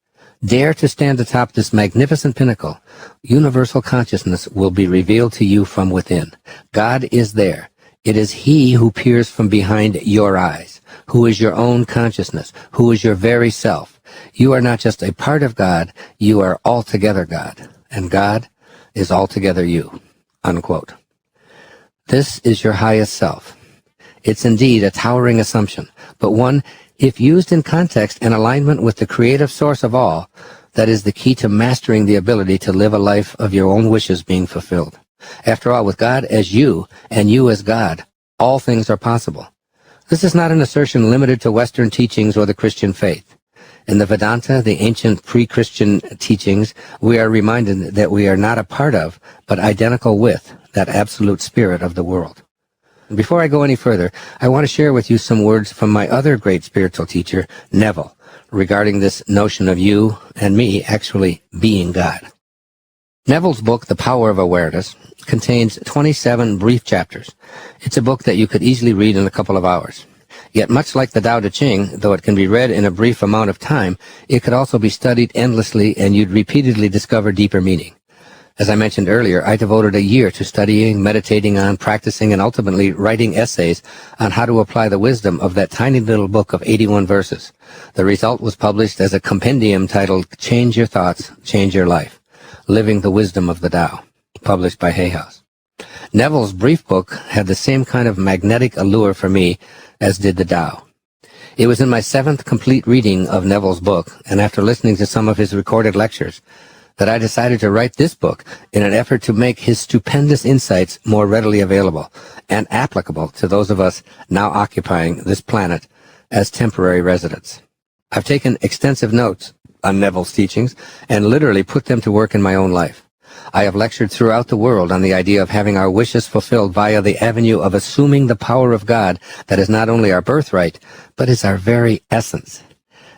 dare to stand atop this magnificent pinnacle, universal consciousness will be revealed to you from within. God is there. It is he who peers from behind your eyes, who is your own consciousness, who is your very self. You are not just a part of God, you are altogether God, and God is altogether you. Unquote. This is your highest self. It's indeed a towering assumption, but one, if used in context and alignment with the creative source of all, that is the key to mastering the ability to live a life of your own wishes being fulfilled. After all, with God as you, and you as God, all things are possible. This is not an assertion limited to Western teachings or the Christian faith. In the Vedanta, the ancient pre-Christian teachings, we are reminded that we are not a part of, but identical with, that absolute spirit of the world. Before I go any further, I want to share with you some words from my other great spiritual teacher, Neville, regarding this notion of you and me actually being God. Neville's book, The Power of Awareness, contains 27 brief chapters. It's a book that you could easily read in a couple of hours. Yet much like the Tao Te Ching, though it can be read in a brief amount of time, it could also be studied endlessly and you'd repeatedly discover deeper meaning. As I mentioned earlier, I devoted a year to studying, meditating on, practicing, and ultimately writing essays on how to apply the wisdom of that tiny little book of 81 verses. The result was published as a compendium titled Change Your Thoughts, Change Your Life, Living the Wisdom of the Tao, published by Hay House. Neville's brief book had the same kind of magnetic allure for me as did the Tao. It was in my 7th complete reading of Neville's book, and after listening to some of his recorded lectures, that I decided to write this book in an effort to make his stupendous insights more readily available and applicable to those of us now occupying this planet as temporary residents. I've taken extensive notes on Neville's teachings and literally put them to work in my own life. I have lectured throughout the world on the idea of having our wishes fulfilled via the avenue of assuming the power of God that is not only our birthright, but is our very essence.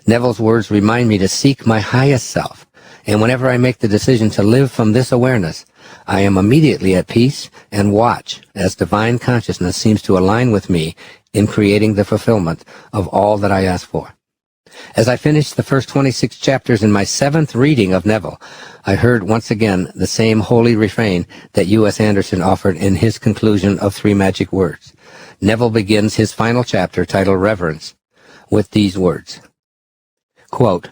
Neville's words remind me to seek my highest self, and whenever I make the decision to live from this awareness, I am immediately at peace and watch as divine consciousness seems to align with me in creating the fulfillment of all that I ask for. As I finished the first 26 chapters in my 7th reading of Neville, I heard once again the same holy refrain that U.S. Anderson offered in his conclusion of 3 magic words. Neville begins his final chapter, titled Reverence, with these words, quote,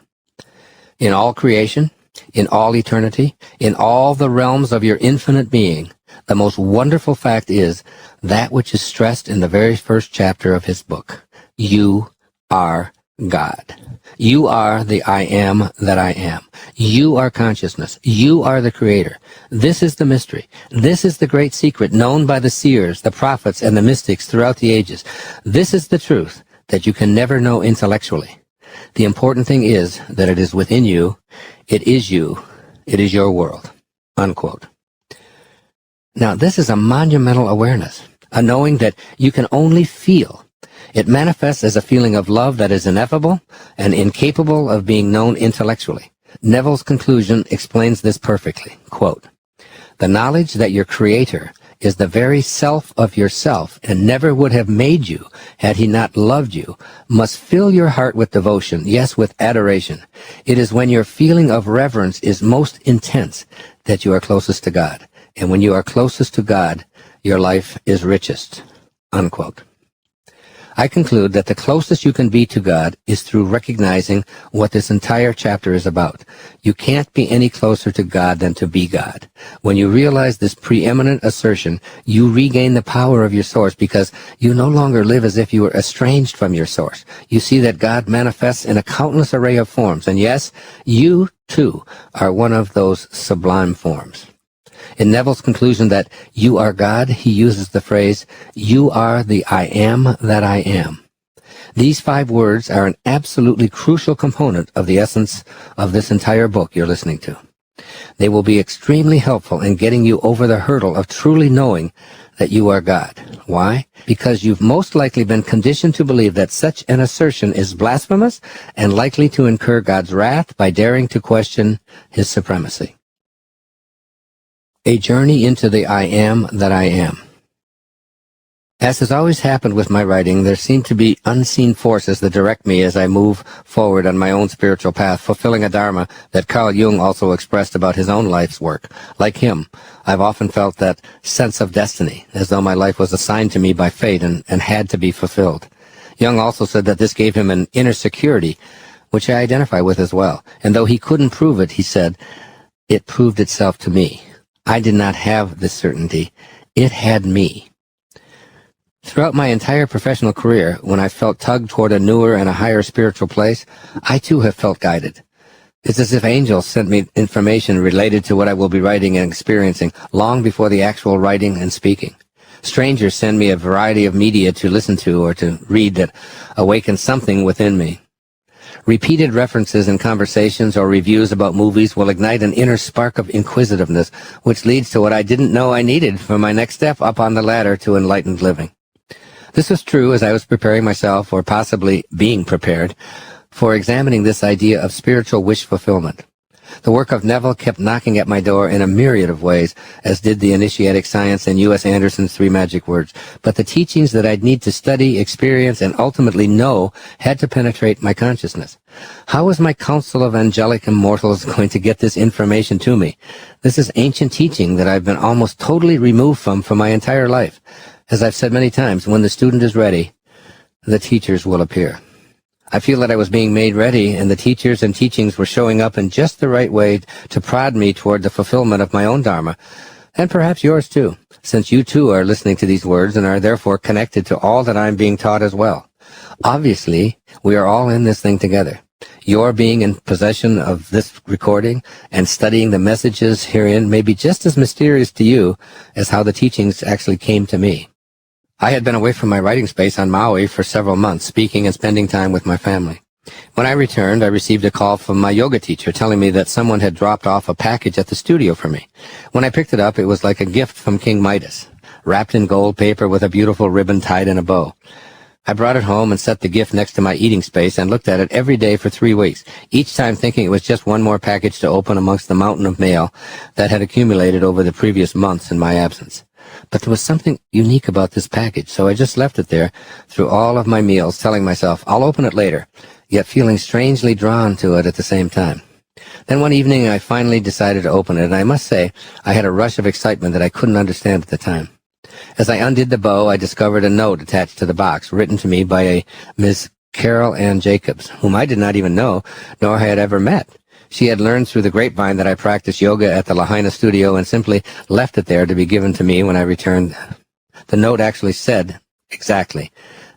"In all creation, in all eternity, in all the realms of your infinite being, the most wonderful fact is that which is stressed in the very first chapter of his book. You are God. You are the I am that I am. You are consciousness. You are the creator. This is the mystery. This is the great secret known by the seers, the prophets, and the mystics throughout the ages. This is the truth that you can never know intellectually. The important thing is that it is within you. It is you. It is your world." Unquote. Now, this is a monumental awareness, a knowing that you can only feel. It manifests as a feeling of love that is ineffable and incapable of being known intellectually. Neville's conclusion explains this perfectly. Quote, "The knowledge that your Creator is the very self of yourself and never would have made you had he not loved you must fill your heart with devotion, yes, with adoration. It is when your feeling of reverence is most intense that you are closest to God. And when you are closest to God, your life is richest." Unquote. I conclude that the closest you can be to God is through recognizing what this entire chapter is about. You can't be any closer to God than to be God. When you realize this preeminent assertion, you regain the power of your source because you no longer live as if you were estranged from your source. You see that God manifests in a countless array of forms, and yes, you too are one of those sublime forms. In Neville's conclusion that you are God, he uses the phrase, "You are the I am that I am." These 5 words are an absolutely crucial component of the essence of this entire book you're listening to. They will be extremely helpful in getting you over the hurdle of truly knowing that you are God. Why? Because you've most likely been conditioned to believe that such an assertion is blasphemous and likely to incur God's wrath by daring to question his supremacy. A journey into the I am that I am. As has always happened with my writing, there seem to be unseen forces that direct me as I move forward on my own spiritual path, fulfilling a dharma that Carl Jung also expressed about his own life's work. Like him, I've often felt that sense of destiny, as though my life was assigned to me by fate and had to be fulfilled. Jung also said that this gave him an inner security, which I identify with as well. And though he couldn't prove it, he said, it proved itself to me. I did not have this certainty. It had me. Throughout my entire professional career, when I felt tugged toward a newer and a higher spiritual place, I too have felt guided. It's as if angels sent me information related to what I will be writing and experiencing long before the actual writing and speaking. Strangers send me a variety of media to listen to or to read that awaken something within me. Repeated references in conversations or reviews about movies will ignite an inner spark of inquisitiveness, which leads to what I didn't know I needed for my next step up on the ladder to enlightened living. This was true as I was preparing myself, or possibly being prepared, for examining this idea of spiritual wish fulfillment. The work of Neville kept knocking at my door in a myriad of ways, as did the initiatic science and U.S. Anderson's 3 magic words. But the teachings that I'd need to study, experience, and ultimately know had to penetrate my consciousness. How was my council of angelic immortals going to get this information to me? This is ancient teaching that I've been almost totally removed from for my entire life. As I've said many times, when the student is ready, the teachers will appear. I feel that I was being made ready, and the teachers and teachings were showing up in just the right way to prod me toward the fulfillment of my own Dharma, and perhaps yours too, since you too are listening to these words and are therefore connected to all that I'm being taught as well. Obviously, we are all in this thing together. Your being in possession of this recording and studying the messages herein may be just as mysterious to you as how the teachings actually came to me. I had been away from my writing space on Maui for several months, speaking and spending time with my family. When I returned, I received a call from my yoga teacher telling me that someone had dropped off a package at the studio for me. When I picked it up, it was like a gift from King Midas, wrapped in gold paper with a beautiful ribbon tied in a bow. I brought it home and set the gift next to my eating space and looked at it every day for 3 weeks, each time thinking it was just one more package to open amongst the mountain of mail that had accumulated over the previous months in my absence. But there was something unique about this package, so I just left it there through all of my meals, telling myself, I'll open it later, yet feeling strangely drawn to it at the same time. Then one evening I finally decided to open it, and I must say I had a rush of excitement that I couldn't understand at the time. As I undid the bow, I discovered a note attached to the box, written to me by a Miss Carol Ann Jacobs, whom I did not even know, nor had ever met. She had learned through the grapevine that I practiced yoga at the Lahaina studio and simply left it there to be given to me when I returned. The note actually said, exactly,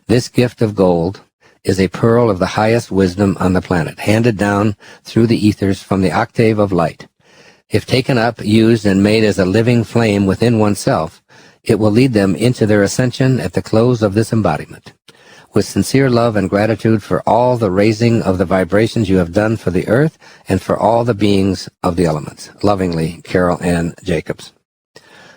"This gift of gold is a pearl of the highest wisdom on the planet, handed down through the ethers from the octave of light. If taken up, used, and made as a living flame within oneself, it will lead them into their ascension at the close of this embodiment. With sincere love and gratitude for all the raising of the vibrations you have done for the earth and for all the beings of the elements. Lovingly, Carol Ann Jacobs."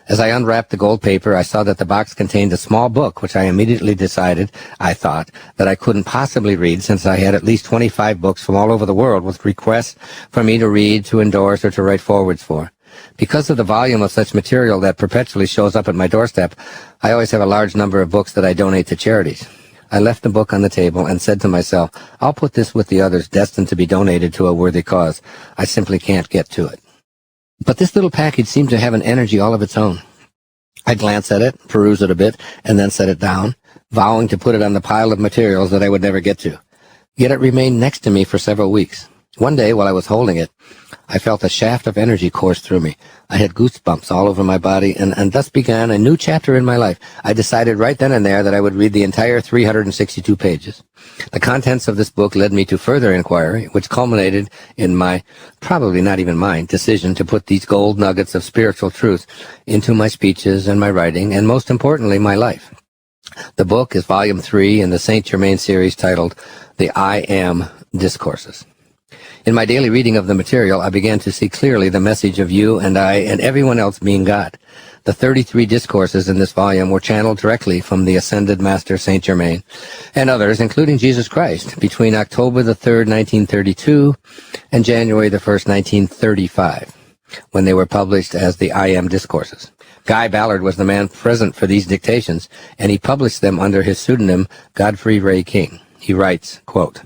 As I unwrapped the gold paper, I saw that the box contained a small book, which I immediately decided, I thought, that I couldn't possibly read since I had at least 25 books from all over the world with requests for me to read, to endorse, or to write forwards for. Because of the volume of such material that perpetually shows up at my doorstep, I always have a large number of books that I donate to charities. I left the book on the table and said to myself, I'll put this with the others destined to be donated to a worthy cause. I simply can't get to it. But this little package seemed to have an energy all of its own. I glanced at it, perused it a bit, and then set it down, vowing to put it on the pile of materials that I would never get to. Yet it remained next to me for several weeks. One day, while I was holding it, I felt a shaft of energy course through me. I had goosebumps all over my body, and thus began a new chapter in my life. I decided right then and there that I would read the entire 362 pages. The contents of this book led me to further inquiry, which culminated in my, probably not even mine, decision to put these gold nuggets of spiritual truth into my speeches and my writing, and most importantly, my life. The book is Volume 3 in the Saint Germain series titled The I Am Discourses. In my daily reading of the material, I began to see clearly the message of you and I and everyone else being God. The 33 discourses in this volume were channeled directly from the Ascended Master Saint Germain and others, including Jesus Christ, between October the 3rd, 1932 and January the 1st, 1935, when they were published as the I Am Discourses. Guy Ballard was the man present for these dictations, and he published them under his pseudonym Godfrey Ray King. He writes, quote,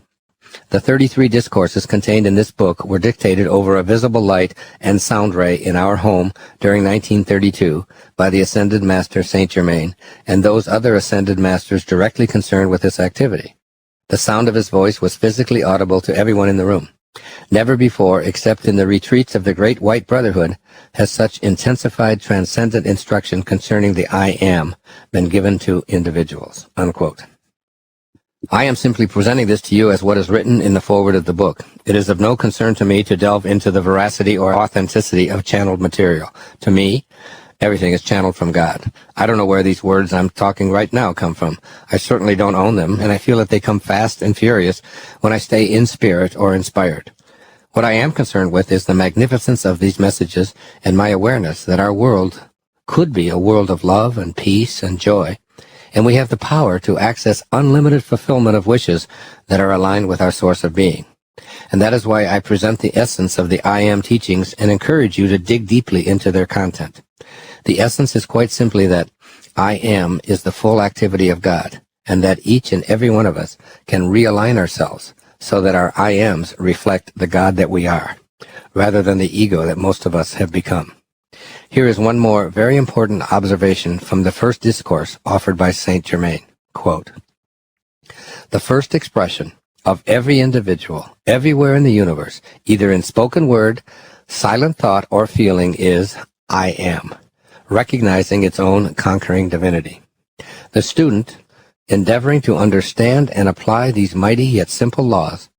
"The 33 discourses contained in this book were dictated over a visible light and sound ray in our home during 1932 by the Ascended Master Saint Germain and those other Ascended Masters directly concerned with this activity. The sound of his voice was physically audible to everyone in the room. Never before, except in the retreats of the Great White Brotherhood, has such intensified transcendent instruction concerning the I Am been given to individuals." Unquote. I am simply presenting this to you as what is written in the foreword of the book. It is of no concern to me to delve into the veracity or authenticity of channeled material. To me, everything is channeled from God. I don't know where these words I'm talking right now come from. I certainly don't own them, and I feel that they come fast and furious when I stay in spirit or inspired. What I am concerned with is the magnificence of these messages and my awareness that our world could be a world of love and peace and joy, and we have the power to access unlimited fulfillment of wishes that are aligned with our source of being. And that is why I present the essence of the I Am teachings and encourage you to dig deeply into their content. The essence is quite simply that I Am is the full activity of God, and that each and every one of us can realign ourselves so that our I Ams reflect the God that we are, rather than the ego that most of us have become. Here is one more very important observation from the first discourse offered by Saint Germain. Quote, "The first expression of every individual, everywhere in the universe, either in spoken word, silent thought, or feeling, is I am, recognizing its own conquering divinity. The student, endeavoring to understand and apply these mighty yet simple laws,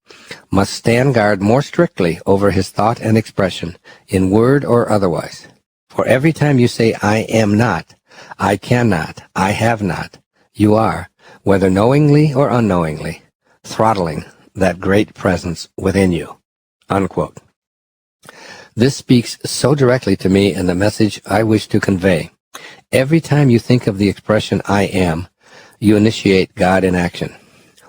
must stand guard more strictly over his thought and expression, in word or otherwise. For every time you say, I am not, I cannot, I have not, you are, whether knowingly or unknowingly, throttling that great presence within you." Unquote. This speaks so directly to me and the message I wish to convey. Every time you think of the expression I am, you initiate God in action.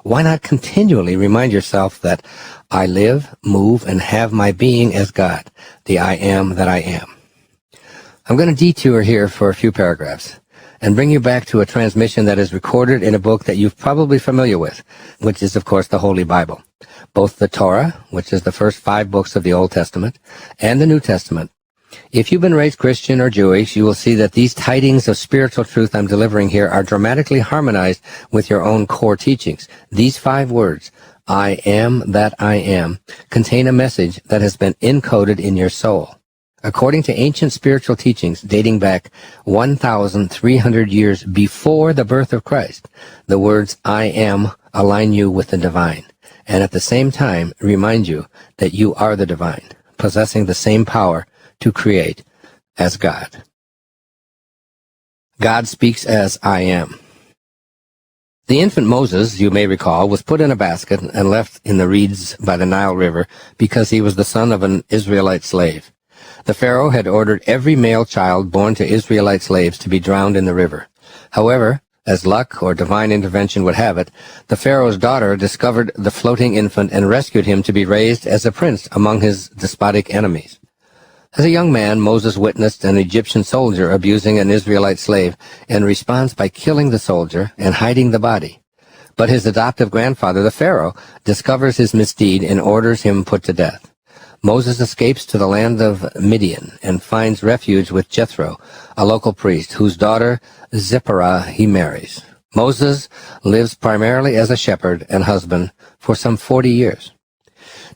Why not continually remind yourself that I live, move, and have my being as God, the I am that I am? I'm going to detour here for a few paragraphs and bring you back to a transmission that is recorded in a book that you're probably familiar with, which is, of course, the Holy Bible. Both the Torah, which is the first 5 books of the Old Testament, and the New Testament. If you've been raised Christian or Jewish, you will see that these tidings of spiritual truth I'm delivering here are dramatically harmonized with your own core teachings. These 5 words, I am that I am, contain a message that has been encoded in your soul. According to ancient spiritual teachings dating back 1,300 years before the birth of Christ, the words I am align you with the divine, and at the same time remind you that you are the divine, possessing the same power to create as God. God speaks as I am. The infant Moses, you may recall, was put in a basket and left in the reeds by the Nile River because he was the son of an Israelite slave. The Pharaoh had ordered every male child born to Israelite slaves to be drowned in the river. However, as luck or divine intervention would have it, the Pharaoh's daughter discovered the floating infant and rescued him to be raised as a prince among his despotic enemies. As a young man, Moses witnessed an Egyptian soldier abusing an Israelite slave and responds by killing the soldier and hiding the body. But his adoptive grandfather, the Pharaoh, discovers his misdeed and orders him put to death. Moses escapes to the land of Midian and finds refuge with Jethro, a local priest, whose daughter Zipporah he marries. Moses lives primarily as a shepherd and husband for some 40 years.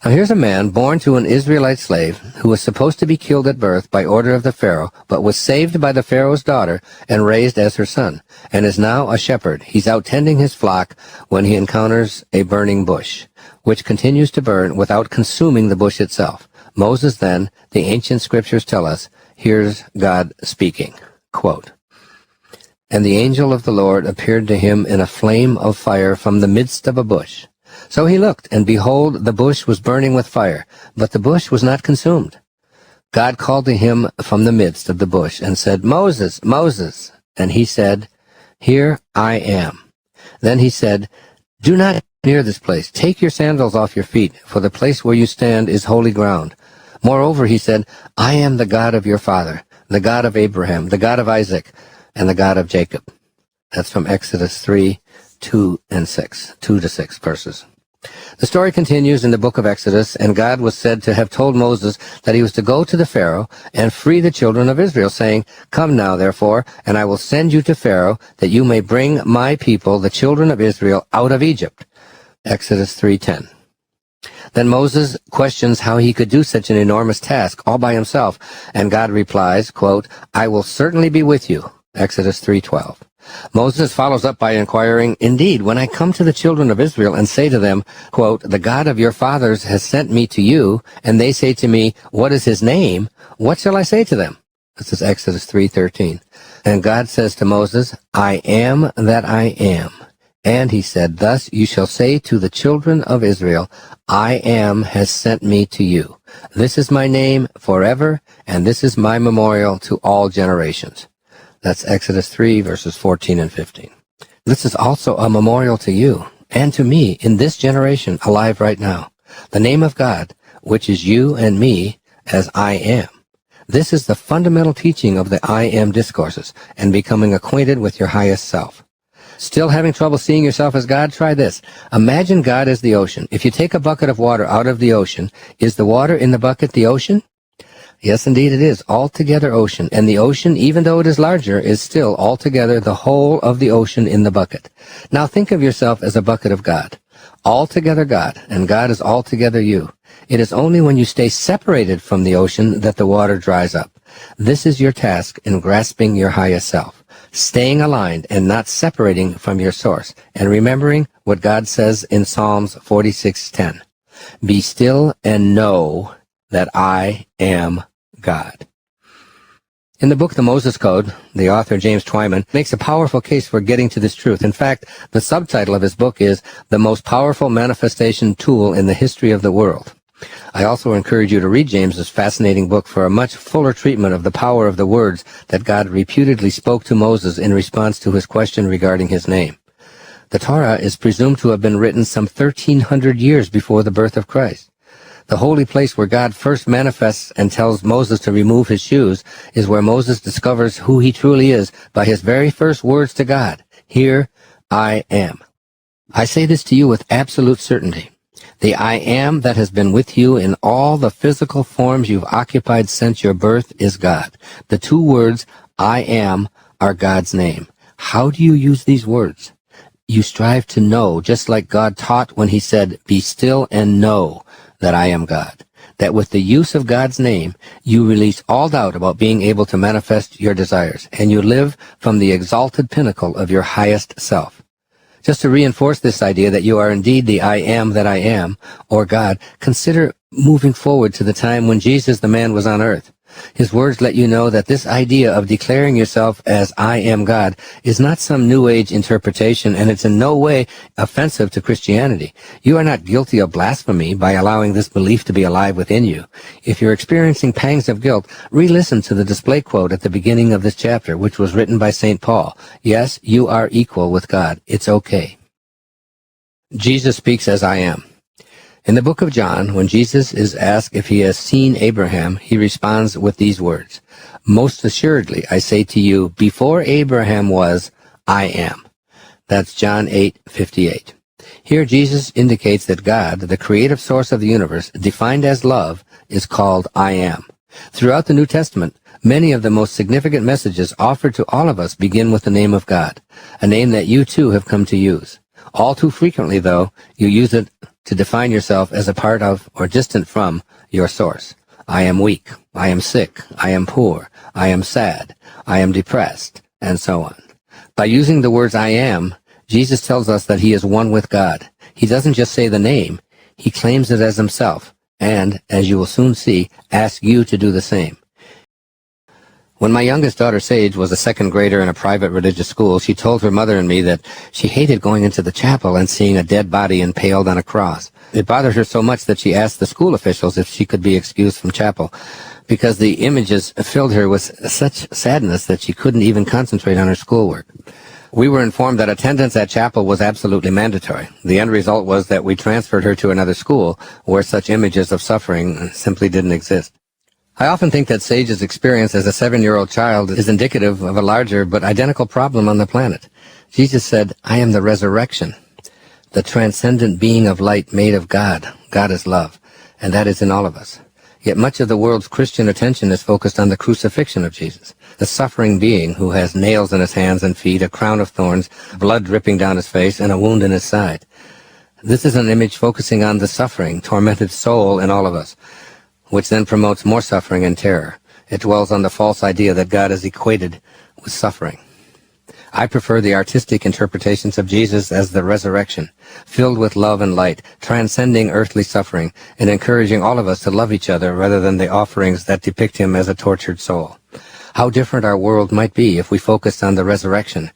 Now here's a man born to an Israelite slave who was supposed to be killed at birth by order of the Pharaoh, but was saved by the Pharaoh's daughter and raised as her son, and is now a shepherd. He's out tending his flock when he encounters a burning bush, which continues to burn without consuming the bush itself. Moses then, the ancient scriptures tell us, hears God speaking. Quote, "And the angel of the Lord appeared to him in a flame of fire from the midst of a bush. So he looked, and behold, the bush was burning with fire, but the bush was not consumed. God called to him from the midst of the bush and said, Moses, Moses. And he said, Here I am. Then he said, Do not near this place. Take your sandals off your feet, for the place where you stand is holy ground. Moreover, he said, I am the God of your father, the God of Abraham, the God of Isaac, and the God of Jacob." That's from Exodus 3, 2 to 6 verses. The story continues in the book of Exodus, and God was said to have told Moses that he was to go to the Pharaoh and free the children of Israel, saying, Come now, therefore, and I will send you to Pharaoh, that you may bring my people, the children of Israel, out of Egypt. Exodus 3:10. Then Moses questions how he could do such an enormous task all by himself, and God replies, quote, I will certainly be with you. Exodus 3:12. Moses follows up by inquiring, Indeed, when I come to the children of Israel and say to them, quote, The God of your fathers has sent me to you, and they say to me, What is his name? What shall I say to them? This is Exodus 3:13. And God says to Moses, I am that I am. And he said, Thus you shall say to the children of Israel, I am has sent me to you. This is my name forever, and this is my memorial to all generations. That's Exodus 3, verses 14 and 15. This is also a memorial to you and to me in this generation alive right now. The name of God, which is you and me as I am. This is the fundamental teaching of the I am discourses and becoming acquainted with your highest self. Still having trouble seeing yourself as God? Try this. Imagine God as the ocean. If you take a bucket of water out of the ocean, is the water in the bucket the ocean? Yes, indeed it is, altogether ocean, and the ocean, even though it is larger, is still altogether the whole of the ocean in the bucket. Now think of yourself as a bucket of God. Altogether God, and God is altogether you. It is only when you stay separated from the ocean that the water dries up. This is your task in grasping your highest self, staying aligned and not separating from your source, and remembering what God says in Psalms 46:10. Be still and know that I am God. In the book The Moses Code, the author James Twyman makes a powerful case for getting to this truth. In fact, the subtitle of his book is The Most Powerful Manifestation Tool in the History of the World. I also encourage you to read James's fascinating book for a much fuller treatment of the power of the words that God reputedly spoke to Moses in response to his question regarding his name. The Torah is presumed to have been written some 1,300 years before the birth of Christ. The holy place where God first manifests and tells Moses to remove his shoes is where Moses discovers who he truly is by his very first words to God. Here I am. I say this to you with absolute certainty. The I am that has been with you in all the physical forms you've occupied since your birth is God. The two words I am are God's name. How do you use these words? You strive to know, just like God taught when he said, be still and know that I am God. That with the use of God's name, you release all doubt about being able to manifest your desires, and you live from the exalted pinnacle of your highest self. Just to reinforce this idea that you are indeed the I am that I am, or God, consider moving forward to the time when Jesus the man was on earth. His words let you know that this idea of declaring yourself as I am God is not some New Age interpretation, and it's in no way offensive to Christianity. You are not guilty of blasphemy by allowing this belief to be alive within you. If you're experiencing pangs of guilt, re-listen to the display quote at the beginning of this chapter, which was written by St. Paul. Yes, you are equal with God. It's okay. Jesus speaks as I am. In the book of John, when Jesus is asked if he has seen Abraham, he responds with these words, Most assuredly, I say to you, before Abraham was, I am. That's John 8:58. Here Jesus indicates that God, the creative source of the universe, defined as love, is called I am. Throughout the New Testament, many of the most significant messages offered to all of us begin with the name of God, a name that you too have come to use. All too frequently, though, you use it to define yourself as a part of or distant from your source. I am weak, I am sick, I am poor, I am sad, I am depressed, and so on. By using the words I am, Jesus tells us that he is one with God. He doesn't just say the name, he claims it as himself, and, as you will soon see, asks you to do the same. When my youngest daughter, Sage, was a second grader in a private religious school, she told her mother and me that she hated going into the chapel and seeing a dead body impaled on a cross. It bothered her so much that she asked the school officials if she could be excused from chapel, because the images filled her with such sadness that she couldn't even concentrate on her schoolwork. We were informed that attendance at chapel was absolutely mandatory. The end result was that we transferred her to another school where such images of suffering simply didn't exist. I often think that Sage's experience as a 7-year-old child is indicative of a larger but identical problem on the planet. Jesus said, I am the resurrection, the transcendent being of light made of God. God is love, and that is in all of us. Yet much of the world's Christian attention is focused on the crucifixion of Jesus, the suffering being who has nails in his hands and feet, a crown of thorns, blood dripping down his face, and a wound in his side. This is an image focusing on the suffering, tormented soul in all of us, which then promotes more suffering and terror. It dwells on the false idea that God is equated with suffering. I prefer the artistic interpretations of Jesus as the resurrection, filled with love and light, transcending earthly suffering, and encouraging all of us to love each other rather than the offerings that depict him as a tortured soul. How different our world might be if we focused on the resurrection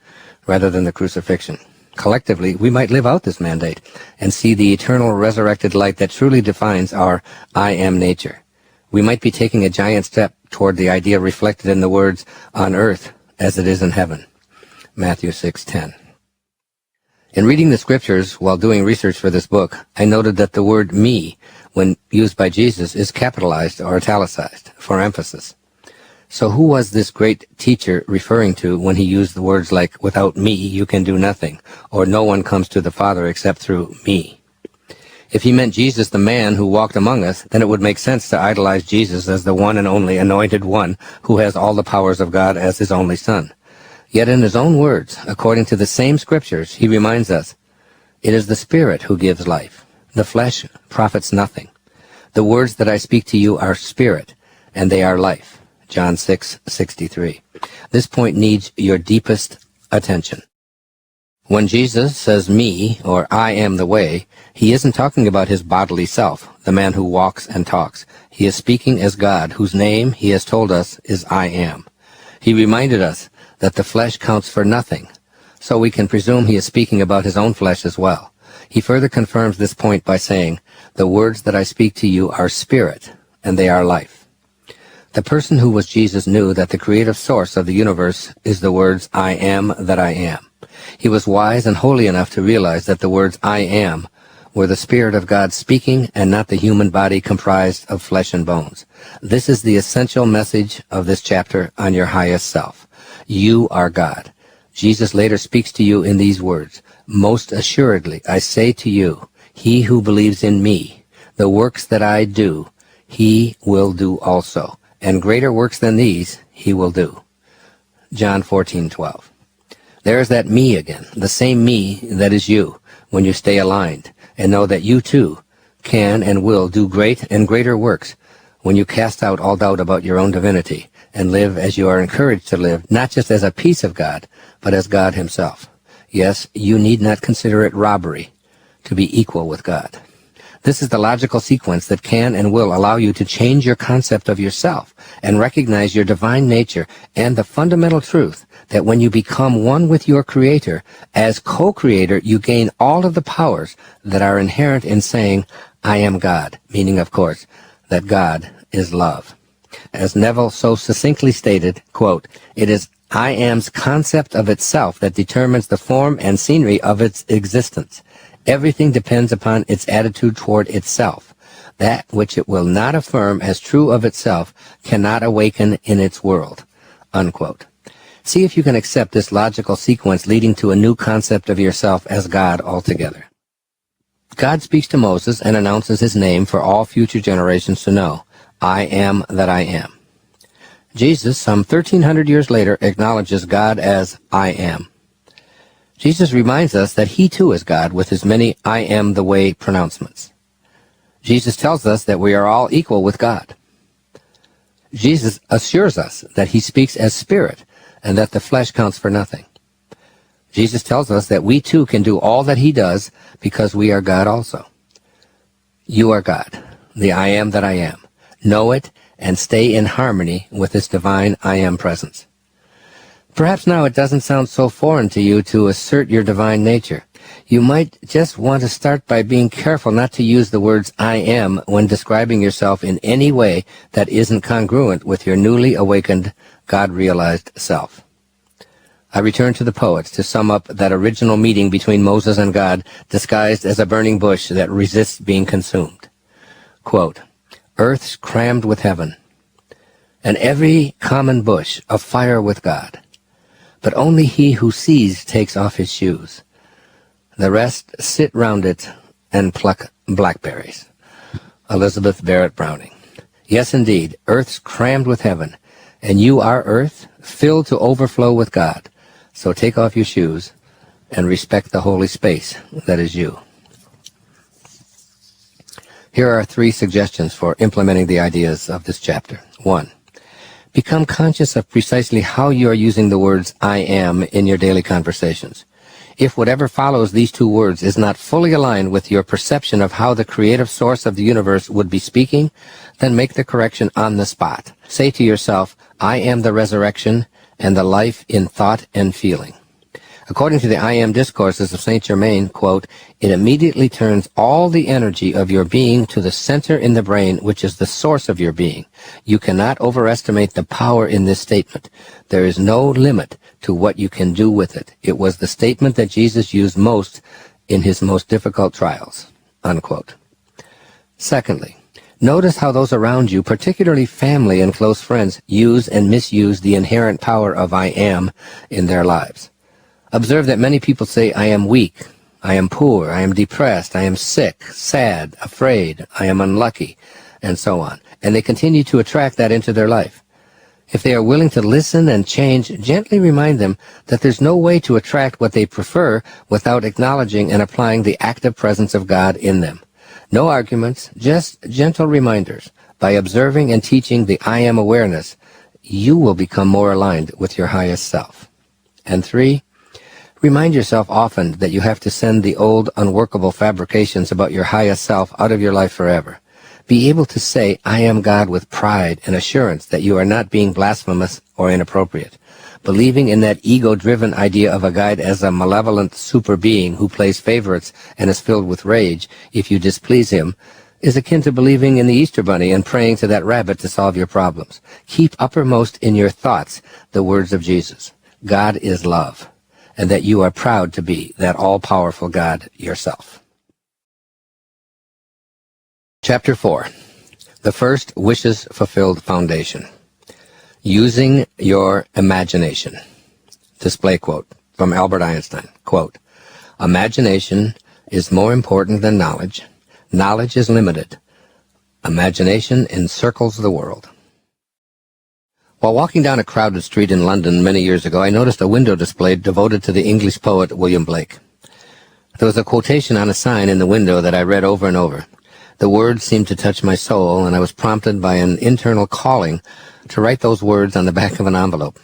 rather than the crucifixion. Collectively, we might live out this mandate and see the eternal resurrected light that truly defines our I am nature. We might be taking a giant step toward the idea reflected in the words, on earth as it is in heaven. Matthew 6:10. In reading the scriptures while doing research for this book, I noted that the word me, when used by Jesus, is capitalized or italicized for emphasis. So who was this great teacher referring to when he used the words like, without me you can do nothing, or no one comes to the Father except through me? If he meant Jesus, the man who walked among us, then it would make sense to idolize Jesus as the one and only anointed one who has all the powers of God as his only Son. Yet in his own words, according to the same scriptures, he reminds us, it is the Spirit who gives life. The flesh profits nothing. The words that I speak to you are spirit, and they are life. John 6:63. This point needs your deepest attention. When Jesus says me, or I am the way, he isn't talking about his bodily self, the man who walks and talks. He is speaking as God, whose name, he has told us, is I am. He reminded us that the flesh counts for nothing, so we can presume he is speaking about his own flesh as well. He further confirms this point by saying, the words that I speak to you are spirit, and they are life. The person who was Jesus knew that the creative source of the universe is the words I am that I am. He was wise and holy enough to realize that the words I am were the Spirit of God speaking and not the human body comprised of flesh and bones. This is the essential message of this chapter on your highest self. You are God. Jesus later speaks to you in these words, most assuredly I say to you, he who believes in me, the works that I do, he will do also, and greater works than these he will do. John 14:12. There is that me again, the same me that is you, when you stay aligned, and know that you too can and will do great and greater works when you cast out all doubt about your own divinity and live as you are encouraged to live, not just as a piece of God, but as God himself. Yes, you need not consider it robbery to be equal with God. This is the logical sequence that can and will allow you to change your concept of yourself and recognize your divine nature and the fundamental truth that when you become one with your Creator, as co-creator, you gain all of the powers that are inherent in saying, I am God, meaning, of course, that God is love. As Neville so succinctly stated, quote, it is I am's concept of itself that determines the form and scenery of its existence. Everything depends upon its attitude toward itself. That which it will not affirm as true of itself cannot awaken in its world. Unquote. See if you can accept this logical sequence leading to a new concept of yourself as God altogether. God speaks to Moses and announces his name for all future generations to know. I am that I am. Jesus, some 1,300 years later, acknowledges God as I am. Jesus reminds us that he too is God with his many I am the way pronouncements. Jesus tells us that we are all equal with God. Jesus assures us that he speaks as spirit and that the flesh counts for nothing. Jesus tells us that we too can do all that he does because we are God also. You are God, the I am that I am. Know it and stay in harmony with this divine I am presence. Perhaps now it doesn't sound so foreign to you to assert your divine nature. You might just want to start by being careful not to use the words I am when describing yourself in any way that isn't congruent with your newly awakened, God-realized self. I return to the poets to sum up that original meeting between Moses and God disguised as a burning bush that resists being consumed. Quote, earth's crammed with heaven, and every common bush afire with God. But only he who sees takes off his shoes. The rest sit round it and pluck blackberries. Elizabeth Barrett Browning. Yes, indeed, earth's crammed with heaven, and you are earth, filled to overflow with God. So take off your shoes and respect the holy space that is you. Here are 3 suggestions for implementing the ideas of this chapter. 1. Become conscious of precisely how you are using the words I am in your daily conversations. If whatever follows these 2 words is not fully aligned with your perception of how the creative source of the universe would be speaking, then make the correction on the spot. Say to yourself, I am the resurrection and the life in thought and feeling. According to the I Am Discourses of Saint Germain, quote, it immediately turns all the energy of your being to the center in the brain, which is the source of your being. You cannot overestimate the power in this statement. There is no limit to what you can do with it. It was the statement that Jesus used most in his most difficult trials, unquote. Secondly, notice how those around you, particularly family and close friends, use and misuse the inherent power of I Am in their lives. Observe that many people say, I am weak, I am poor, I am depressed, I am sick, sad, afraid, I am unlucky, and so on. And they continue to attract that into their life. If they are willing to listen and change, gently remind them that there's no way to attract what they prefer without acknowledging and applying the active presence of God in them. No arguments, just gentle reminders. By observing and teaching the I Am awareness, you will become more aligned with your highest self. And 3, remind yourself often that you have to send the old, unworkable fabrications about your highest self out of your life forever. Be able to say, I am God with pride and assurance that you are not being blasphemous or inappropriate. Believing in that ego-driven idea of a guide as a malevolent super being who plays favorites and is filled with rage if you displease him is akin to believing in the Easter Bunny and praying to that rabbit to solve your problems. Keep uppermost in your thoughts the words of Jesus. God is love, and that you are proud to be that all-powerful God yourself. Chapter 4. The First Wishes Fulfilled Foundation. Using your imagination. Display quote from Albert Einstein. Quote, imagination is more important than knowledge. Knowledge is limited. Imagination encircles the world. While walking down a crowded street in London many years ago, I noticed a window display devoted to the English poet William Blake. There was a quotation on a sign in the window that I read over and over. The words seemed to touch my soul, and I was prompted by an internal calling to write those words on the back of an envelope.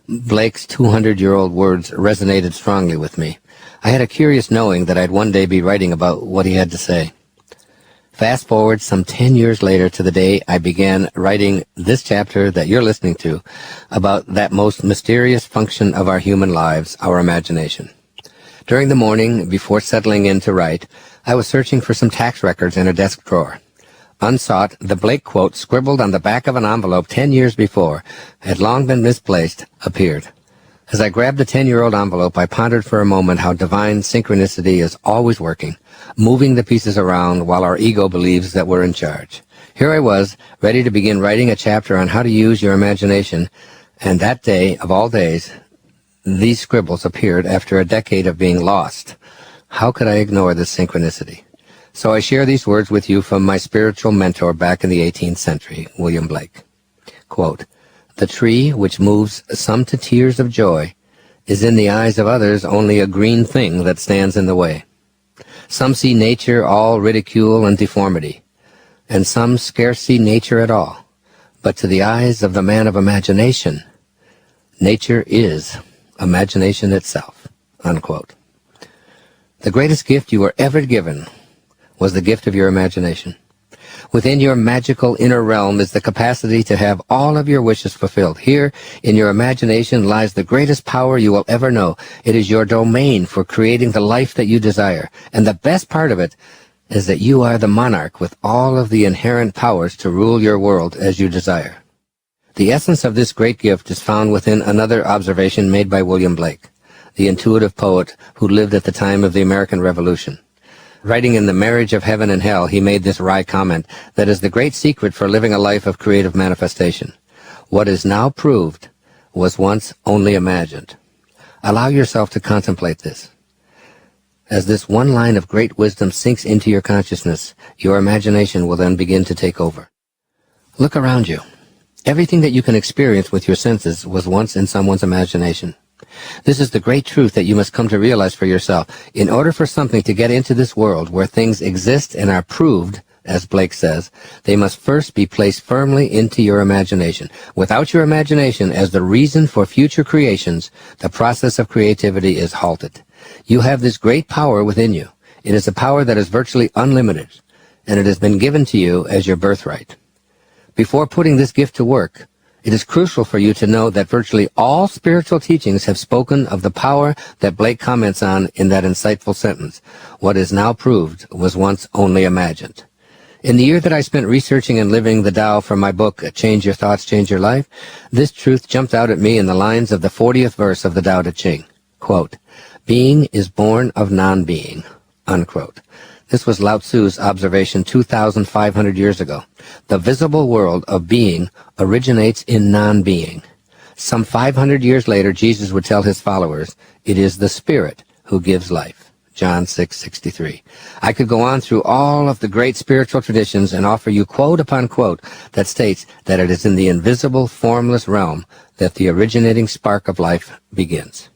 Blake's 200-year-old words resonated strongly with me. I had a curious knowing that I'd one day be writing about what he had to say. Fast forward some 10 years later to the day I began writing this chapter that you're listening to about that most mysterious function of our human lives, our imagination. During the morning, before settling in to write, I was searching for some tax records in a desk drawer. Unsought, the Blake quote, scribbled on the back of an envelope 10 years before, had long been misplaced, appeared. As I grabbed the 10-year-old envelope, I pondered for a moment how divine synchronicity is always working, moving the pieces around while our ego believes that we're in charge. Here I was, ready to begin writing a chapter on how to use your imagination, and that day, of all days, these scribbles appeared after a decade of being lost. How could I ignore this synchronicity? So I share these words with you from my spiritual mentor back in the 18th century, William Blake. Quote, the tree which moves some to tears of joy is in the eyes of others only a green thing that stands in the way. Some see nature all ridicule and deformity, and some scarce see nature at all. But to the eyes of the man of imagination, nature is imagination itself. Unquote. The greatest gift you were ever given was the gift of your imagination. Within your magical inner realm is the capacity to have all of your wishes fulfilled. Here, in your imagination, lies the greatest power you will ever know. It is your domain for creating the life that you desire. And the best part of it is that you are the monarch with all of the inherent powers to rule your world as you desire. The essence of this great gift is found within another observation made by William Blake, the intuitive poet who lived at the time of the American Revolution. Writing in The Marriage of Heaven and Hell, he made this wry comment that is the great secret for living a life of creative manifestation. What is now proved was once only imagined. Allow yourself to contemplate this. As this one line of great wisdom sinks into your consciousness, your imagination will then begin to take over. Look around you. Everything that you can experience with your senses was once in someone's imagination. This is the great truth that you must come to realize for yourself. In order for something to get into this world where things exist and are proved, as Blake says, they must first be placed firmly into your imagination. Without your imagination as the reason for future creations, the process of creativity is halted. You have this great power within you. It is a power that is virtually unlimited, and it has been given to you as your birthright. Before putting this gift to work, It is crucial for you to know that virtually all spiritual teachings have spoken of the power that Blake comments on in that insightful sentence. What is now proved was once only imagined. In the year that I spent researching and living the Tao for my book, Change Your Thoughts, Change Your Life, this truth jumped out at me in the lines of the 40th verse of the Tao Te Ching. Quote, "Being is born of non-being," unquote. This was Lao Tzu's observation 2,500 years ago. The visible world of being originates in non-being. Some 500 years later, Jesus would tell his followers, "It is the Spirit who gives life." John 6:63. I could go on through all of the great spiritual traditions and offer you quote upon quote that states that it is in the invisible, formless realm that the originating spark of life begins.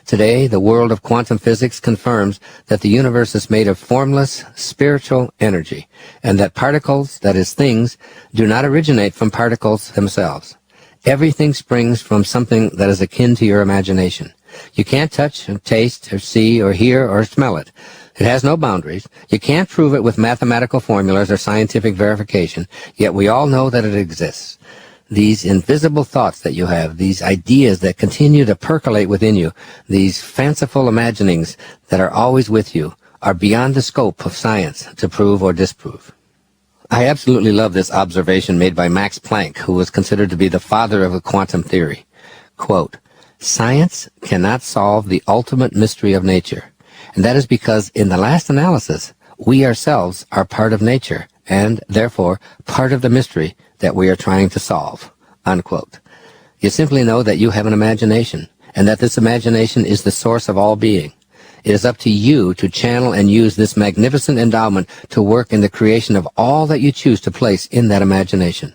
Today, the world of quantum physics confirms that the universe is made of formless, spiritual energy, and that particles, that is things, do not originate from particles themselves. Everything springs from something that is akin to your imagination. You can't touch or taste or see or hear or smell it. It has no boundaries. You can't prove it with mathematical formulas or scientific verification, yet we all know that it exists. These invisible thoughts that you have, these ideas that continue to percolate within you, these fanciful imaginings that are always with you, are beyond the scope of science to prove or disprove. I absolutely love this observation made by Max Planck, who was considered to be the father of the quantum theory. Quote, "Science cannot solve the ultimate mystery of nature, and that is because, in the last analysis, we ourselves are part of nature, and, therefore, part of the mystery that we are trying to solve." Unquote. You simply know that you have an imagination, and that this imagination is the source of all being. It is up to you to channel and use this magnificent endowment to work in the creation of all that you choose to place in that imagination.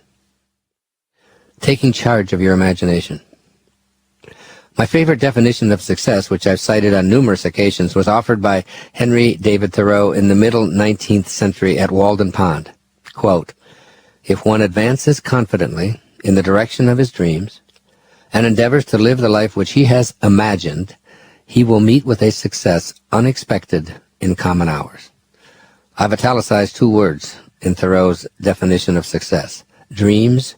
Taking charge of your imagination. My favorite definition of success, which I've cited on numerous occasions, was offered by Henry David Thoreau in the middle 19th century at Walden Pond. Quote, "If one advances confidently in the direction of his dreams and endeavors to live the life which he has imagined, he will meet with a success unexpected in common hours." I've italicized two words in Thoreau's definition of success: dreams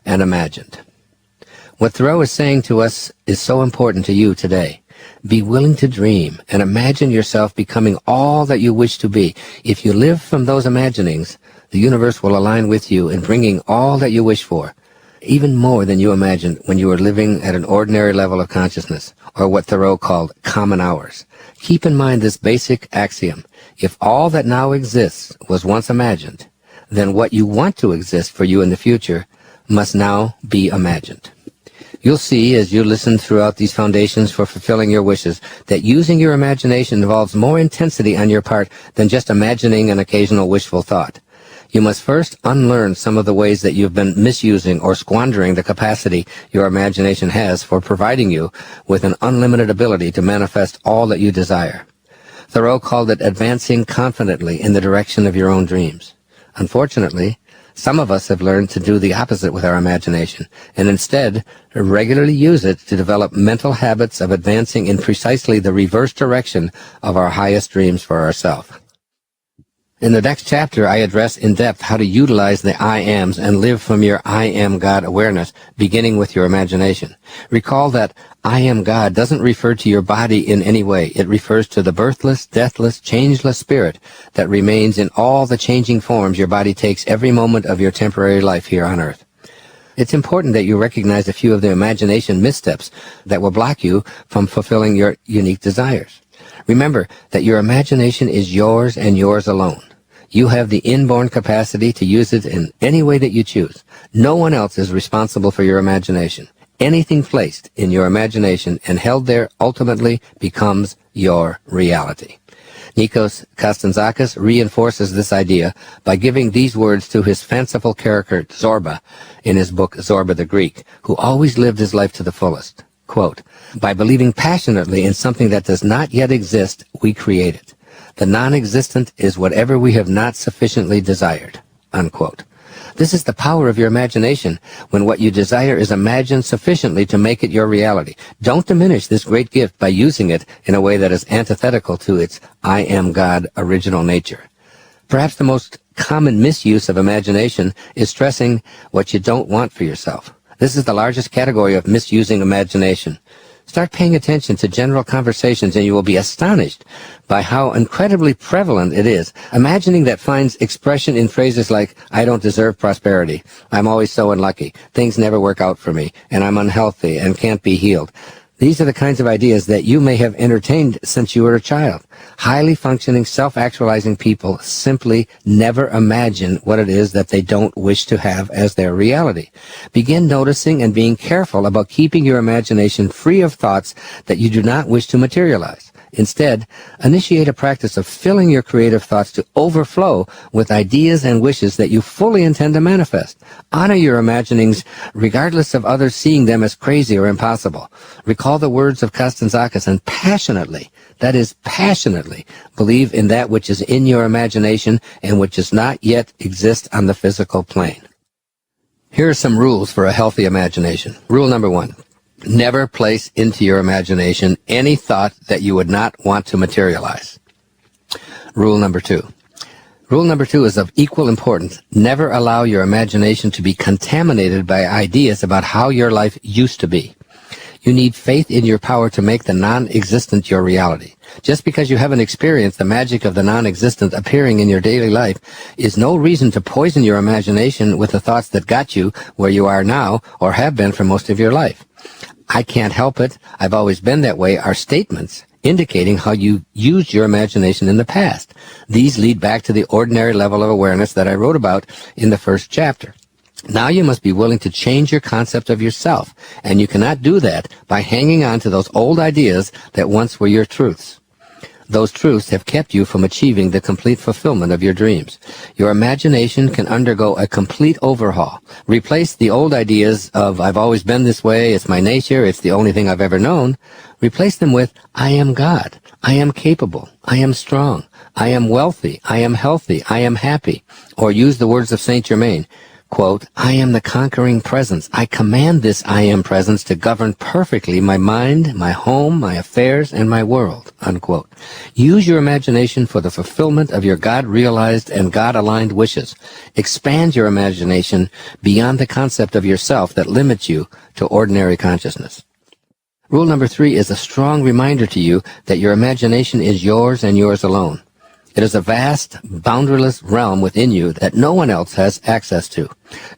and imagined. What Thoreau is saying to us is so important to you today. Be willing to dream and imagine yourself becoming all that you wish to be. If you live from those imaginings, the universe will align with you in bringing all that you wish for, even more than you imagined when you were living at an ordinary level of consciousness, or what Thoreau called common hours. Keep in mind this basic axiom: if all that now exists was once imagined, then what you want to exist for you in the future must now be imagined. You'll see, as you listen throughout these foundations for fulfilling your wishes, that using your imagination involves more intensity on your part than just imagining an occasional wishful thought. You must first unlearn some of the ways that you've been misusing or squandering the capacity your imagination has for providing you with an unlimited ability to manifest all that you desire. Thoreau called it advancing confidently in the direction of your own dreams. Unfortunately, some of us have learned to do the opposite with our imagination, and instead regularly use it to develop mental habits of advancing in precisely the reverse direction of our highest dreams for ourselves. In the next chapter, I address in depth how to utilize the I Ams and live from your I Am God awareness, beginning with your imagination. Recall that I Am God doesn't refer to your body in any way. It refers to the birthless, deathless, changeless spirit that remains in all the changing forms your body takes every moment of your temporary life here on earth. It's important that you recognize a few of the imagination missteps that will block you from fulfilling your unique desires. Remember that your imagination is yours and yours alone. You have the inborn capacity to use it in any way that you choose. No one else is responsible for your imagination. Anything placed in your imagination and held there ultimately becomes your reality. Nikos Kazantzakis reinforces this idea by giving these words to his fanciful character Zorba in his book Zorba the Greek, who always lived his life to the fullest. Quote, "By believing passionately in something that does not yet exist, we create it. The non-existent is whatever we have not sufficiently desired." Unquote. This is the power of your imagination, when what you desire is imagined sufficiently to make it your reality. Don't diminish this great gift by using it in a way that is antithetical to its I Am God original nature. Perhaps the most common misuse of imagination is stressing what you don't want for yourself. This is the largest category of misusing imagination. Start paying attention to general conversations and you will be astonished by how incredibly prevalent it is. Imagining that finds expression in phrases like, I don't deserve prosperity, I'm always so unlucky, things never work out for me, and I'm unhealthy and can't be healed. These are the kinds of ideas that you may have entertained since you were a child. Highly functioning, self-actualizing people simply never imagine what it is that they don't wish to have as their reality. Begin noticing and being careful about keeping your imagination free of thoughts that you do not wish to materialize. Instead, initiate a practice of filling your creative thoughts to overflow with ideas and wishes that you fully intend to manifest. Honor your imaginings regardless of others seeing them as crazy or impossible. Recall the words of Kazantzakis and passionately, that is passionately, believe in that which is in your imagination and which does not yet exist on the physical plane. Here are some rules for a healthy imagination. Rule number 1. Never place into your imagination any thought that you would not want to materialize. Rule number 2. Rule number 2 is of equal importance. Never allow your imagination to be contaminated by ideas about how your life used to be. You need faith in your power to make the non-existent your reality. Just because you haven't experienced the magic of the non-existent appearing in your daily life is no reason to poison your imagination with the thoughts that got you where you are now or have been for most of your life. I can't help it, I've always been that way are statements indicating how you used your imagination in the past. These lead back to the ordinary level of awareness that I wrote about in the first chapter. Now you must be willing to change your concept of yourself, and you cannot do that by hanging on to those old ideas that once were your truths. Those truths have kept you from achieving the complete fulfillment of your dreams. Your imagination can undergo a complete overhaul. Replace the old ideas of, I've always been this way, it's my nature, it's the only thing I've ever known. Replace them with, I am God, I am capable, I am strong, I am wealthy, I am healthy, I am happy. Or use the words of Saint Germain, quote, I am the conquering presence. I command this I am presence to govern perfectly my mind, my home, my affairs, and my world, unquote. Use your imagination for the fulfillment of your God-realized and God-aligned wishes. Expand your imagination beyond the concept of yourself that limits you to ordinary consciousness. Rule number 3 is a strong reminder to you that your imagination is yours and yours alone. It is a vast, boundaryless realm within you that no one else has access to.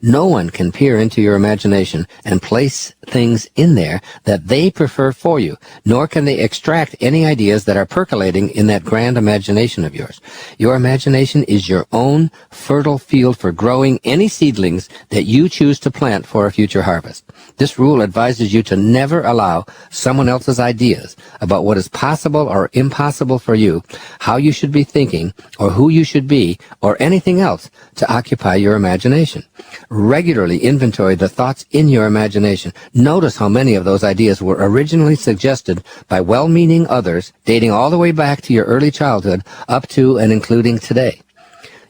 No one can peer into your imagination and place things in there that they prefer for you, nor can they extract any ideas that are percolating in that grand imagination of yours. Your imagination is your own fertile field for growing any seedlings that you choose to plant for a future harvest. This rule advises you to never allow someone else's ideas about what is possible or impossible for you, how you should be thinking, or who you should be, or anything else to occupy your imagination. Regularly inventory the thoughts in your imagination. Notice how many of those ideas were originally suggested by well-meaning others, dating all the way back to your early childhood up to and including today.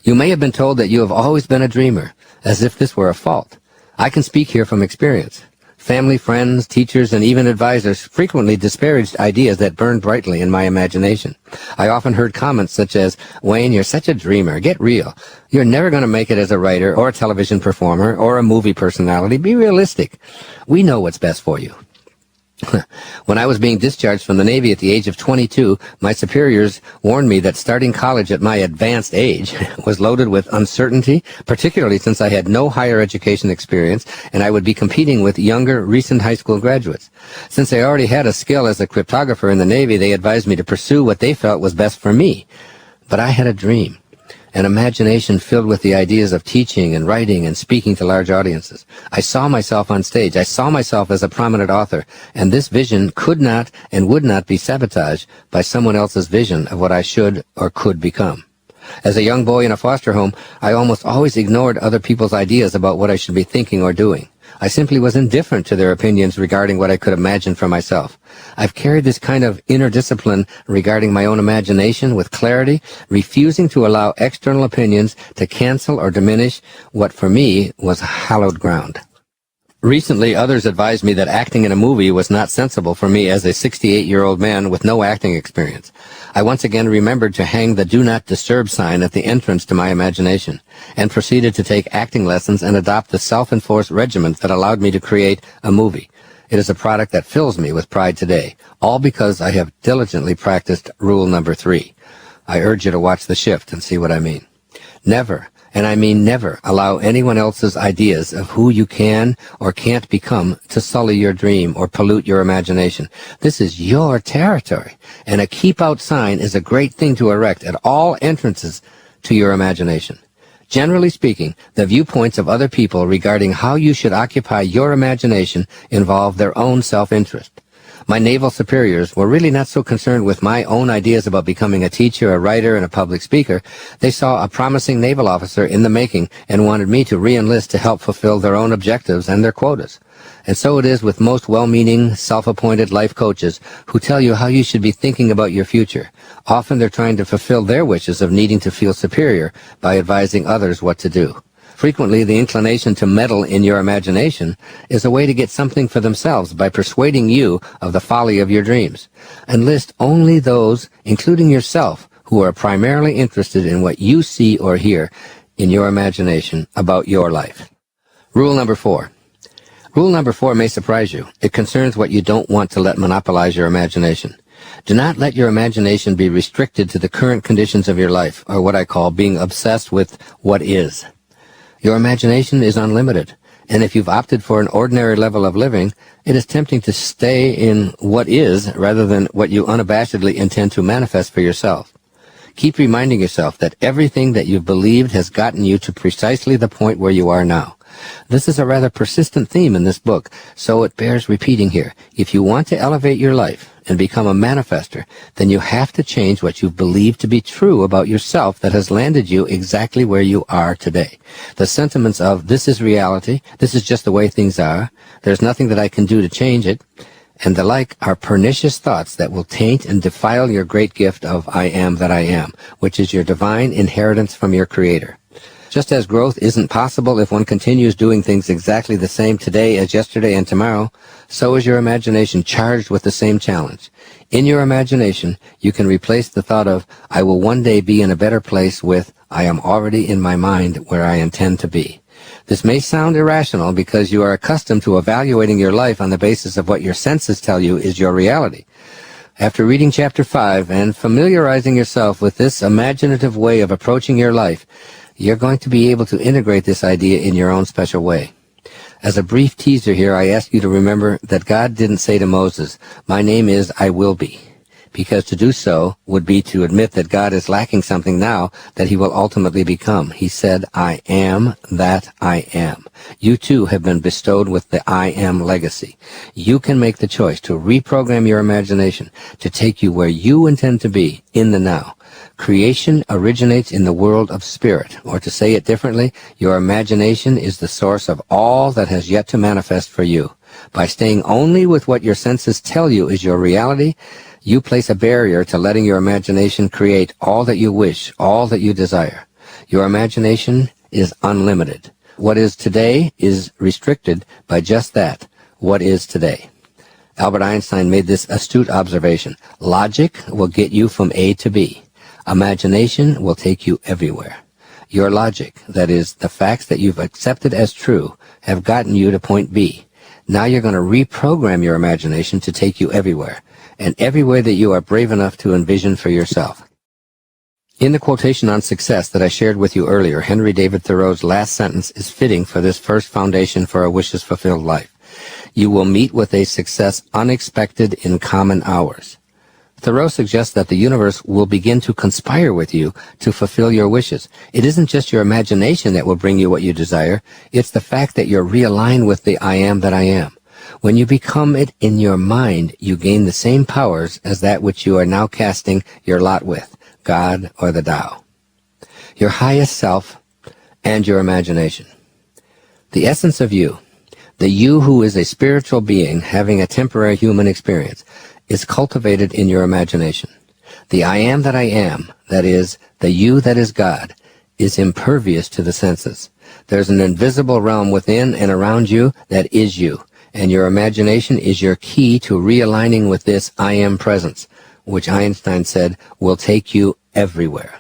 You may have been told that you have always been a dreamer, as if this were a fault. I can speak here from experience. Family, friends, teachers, and even advisors frequently disparaged ideas that burned brightly in my imagination. I often heard comments such as, Wayne, you're such a dreamer. Get real. You're never going to make it as a writer or a television performer or a movie personality. Be realistic. We know what's best for you. When I was being discharged from the Navy at the age of 22, my superiors warned me that starting college at my advanced age was loaded with uncertainty, particularly since I had no higher education experience and I would be competing with younger, recent high school graduates. Since I already had a skill as a cryptographer in the Navy, they advised me to pursue what they felt was best for me. But I had a dream. An imagination filled with the ideas of teaching and writing and speaking to large audiences. I saw myself on stage. I saw myself as a prominent author, and this vision could not and would not be sabotaged by someone else's vision of what I should or could become. As a young boy in a foster home, I almost always ignored other people's ideas about what I should be thinking or doing. I simply was indifferent to their opinions regarding what I could imagine for myself. I've carried this kind of inner discipline regarding my own imagination with clarity, refusing to allow external opinions to cancel or diminish what for me was hallowed ground. Recently, others advised me that acting in a movie was not sensible for me as a 68-year-old man with no acting experience. I once again remembered to hang the Do Not Disturb sign at the entrance to my imagination, and proceeded to take acting lessons and adopt the self-enforced regimen that allowed me to create a movie. It is a product that fills me with pride today, all because I have diligently practiced rule number 3. I urge you to watch The Shift and see what I mean. Never, and I mean never, allow anyone else's ideas of who you can or can't become to sully your dream or pollute your imagination. This is your territory, and a keep out sign is a great thing to erect at all entrances to your imagination. Generally speaking, the viewpoints of other people regarding how you should occupy your imagination involve their own self-interest. My naval superiors were really not so concerned with my own ideas about becoming a teacher, a writer, and a public speaker. They saw a promising naval officer in the making and wanted me to re-enlist to help fulfill their own objectives and their quotas. And so it is with most well-meaning, self-appointed life coaches who tell you how you should be thinking about your future. Often they're trying to fulfill their wishes of needing to feel superior by advising others what to do. Frequently, the inclination to meddle in your imagination is a way to get something for themselves by persuading you of the folly of your dreams. Enlist only those, including yourself, who are primarily interested in what you see or hear in your imagination about your life. Rule number 4. Rule number 4 may surprise you. It concerns what you don't want to let monopolize your imagination. Do not let your imagination be restricted to the current conditions of your life, or what I call being obsessed with what is. Your imagination is unlimited, and if you've opted for an ordinary level of living, it is tempting to stay in what is rather than what you unabashedly intend to manifest for yourself. Keep reminding yourself that everything that you've believed has gotten you to precisely the point where you are now. This is a rather persistent theme in this book, so it bears repeating here. If you want to elevate your life and become a manifester, then you have to change what you believe to be true about yourself that has landed you exactly where you are today. The sentiments of, this is reality, this is just the way things are, there's nothing that I can do to change it, and the like are pernicious thoughts that will taint and defile your great gift of I am that I am, which is your divine inheritance from your Creator. Just as growth isn't possible if one continues doing things exactly the same today as yesterday and tomorrow, so is your imagination charged with the same challenge. In your imagination, you can replace the thought of, I will one day be in a better place with, I am already in my mind where I intend to be. This may sound irrational because you are accustomed to evaluating your life on the basis of what your senses tell you is your reality. After reading Chapter 5 and familiarizing yourself with this imaginative way of approaching your life, you're going to be able to integrate this idea in your own special way. As a brief teaser here, I ask you to remember that God didn't say to Moses, my name is I will be, because to do so would be to admit that God is lacking something now that he will ultimately become. He said, I am that I am. You too have been bestowed with the I am legacy. You can make the choice to reprogram your imagination to take you where you intend to be in the now. Creation originates in the world of spirit, or to say it differently, your imagination is the source of all that has yet to manifest for you. By staying only with what your senses tell you is your reality, you place a barrier to letting your imagination create all that you wish, all that you desire. Your imagination is unlimited. What is today is restricted by just that, what is today. Albert Einstein made this astute observation. Logic will get you from A to B. Imagination will take you everywhere. Your logic, that is, the facts that you've accepted as true, have gotten you to point B. Now you're going to reprogram your imagination to take you everywhere, and everywhere that you are brave enough to envision for yourself. In the quotation on success that I shared with you earlier, Henry David Thoreau's last sentence is fitting for this first foundation for a wishes-fulfilled life. You will meet with a success unexpected in common hours. Thoreau suggests that the universe will begin to conspire with you to fulfill your wishes. It isn't just your imagination that will bring you what you desire. It's the fact that you're realigned with the I am that I am. When you become it in your mind, you gain the same powers as that which you are now casting your lot with, God or the Tao. Your highest self and your imagination. The essence of you, the you who is a spiritual being having a temporary human experience, is cultivated in your imagination. The I am that I am, that is, the you that is God, is impervious to the senses. There's an invisible realm within and around you that is you, and your imagination is your key to realigning with this I am presence, which Einstein said will take you everywhere.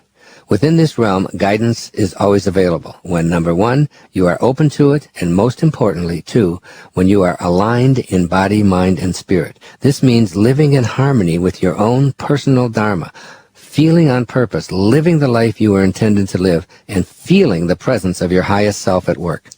Within this realm, guidance is always available when, number one, you are open to it, and most importantly, two, when you are aligned in body, mind, and spirit. This means living in harmony with your own personal dharma, feeling on purpose, living the life you were intended to live, and feeling the presence of your highest self at work.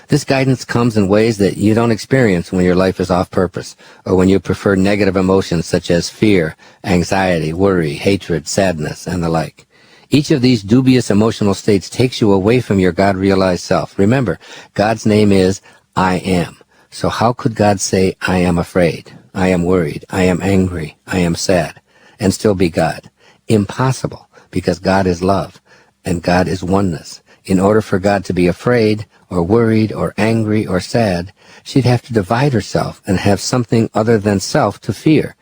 This guidance comes in ways that you don't experience when your life is off purpose, or when you prefer negative emotions such as fear, anxiety, worry, hatred, sadness, and the like. Each of these dubious emotional states takes you away from your God-realized self. Remember, God's name is I Am. So how could God say, I am afraid, I am worried, I am angry, I am sad, and still be God? Impossible, because God is love, and God is oneness. In order for God to be afraid, or worried, or angry, or sad, she'd have to divide herself and have something other than self to fear,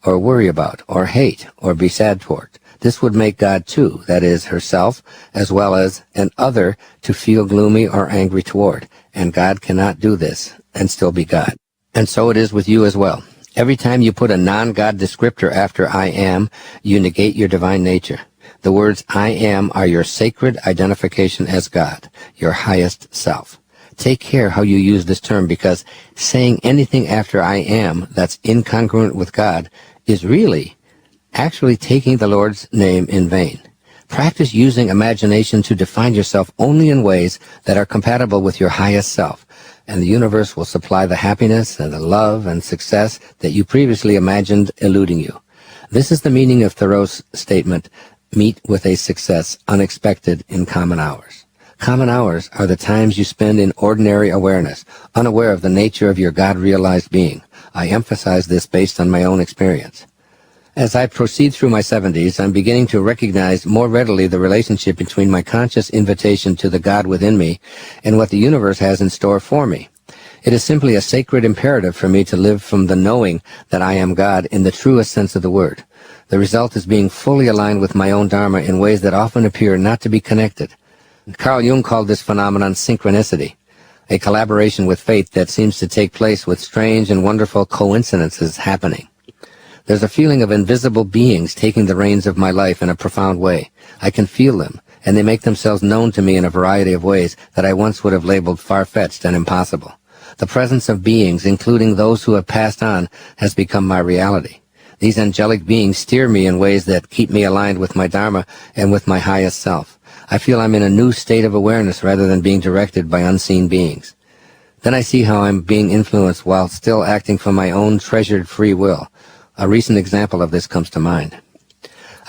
or worry about, or hate, or be sad toward. This would make God two, that is, herself, as well as an other to feel gloomy or angry toward. And God cannot do this and still be God. And so it is with you as well. Every time you put a non-God descriptor after I am, you negate your divine nature. The words I am are your sacred identification as God, your highest self. Take care how you use this term, because saying anything after I am that's incongruent with God is really actually taking the Lord's name in vain. Practice using imagination to define yourself only in ways that are compatible with your highest self, and the universe will supply the happiness and the love and success that you previously imagined eluding you. This is the meaning of Thoreau's statement, meet with a success unexpected in common hours. Common hours are the times you spend in ordinary awareness, unaware of the nature of your God-realized being. I emphasize this based on my own experience. As I proceed through my 70s, I'm beginning to recognize more readily the relationship between my conscious invitation to the God within me and what the universe has in store for me. It is simply a sacred imperative for me to live from the knowing that I am God in the truest sense of the word. The result is being fully aligned with my own dharma in ways that often appear not to be connected. Carl Jung called this phenomenon synchronicity, a collaboration with fate that seems to take place with strange and wonderful coincidences happening. There's a feeling of invisible beings taking the reins of my life in a profound way. I can feel them, and they make themselves known to me in a variety of ways that I once would have labeled far-fetched and impossible. The presence of beings, including those who have passed on, has become my reality. These angelic beings steer me in ways that keep me aligned with my Dharma and with my highest self. I feel I'm in a new state of awareness rather than being directed by unseen beings. Then I see how I'm being influenced while still acting from my own treasured free will. A recent example of this comes to mind.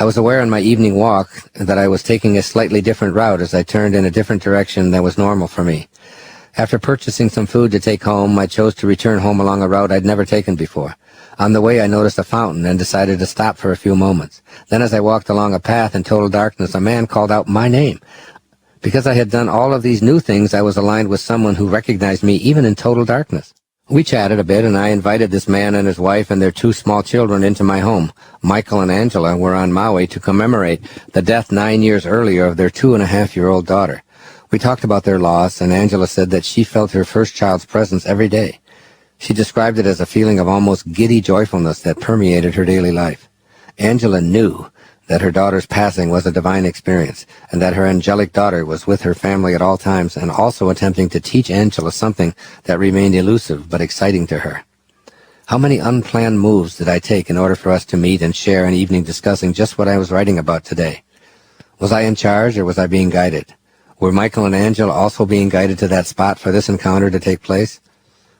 I was aware on my evening walk that I was taking a slightly different route as I turned in a different direction than was normal for me. After purchasing some food to take home, I chose to return home along a route I'd never taken before. On the way, I noticed a fountain and decided to stop for a few moments. Then as I walked along a path in total darkness, a man called out my name. Because I had done all of these new things, I was aligned with someone who recognized me even in total darkness. We chatted a bit, and I invited this man and his wife and their 2 small children into my home. Michael and Angela were on Maui to commemorate the death 9 years earlier of their 2.5-year-old daughter. We talked about their loss, and Angela said that she felt her first child's presence every day. She described it as a feeling of almost giddy joyfulness that permeated her daily life. Angela knew that her daughter's passing was a divine experience, and that her angelic daughter was with her family at all times and also attempting to teach Angela something that remained elusive but exciting to her. How many unplanned moves did I take in order for us to meet and share an evening discussing just what I was writing about today? Was I in charge, or was I being guided? Were Michael and Angela also being guided to that spot for this encounter to take place?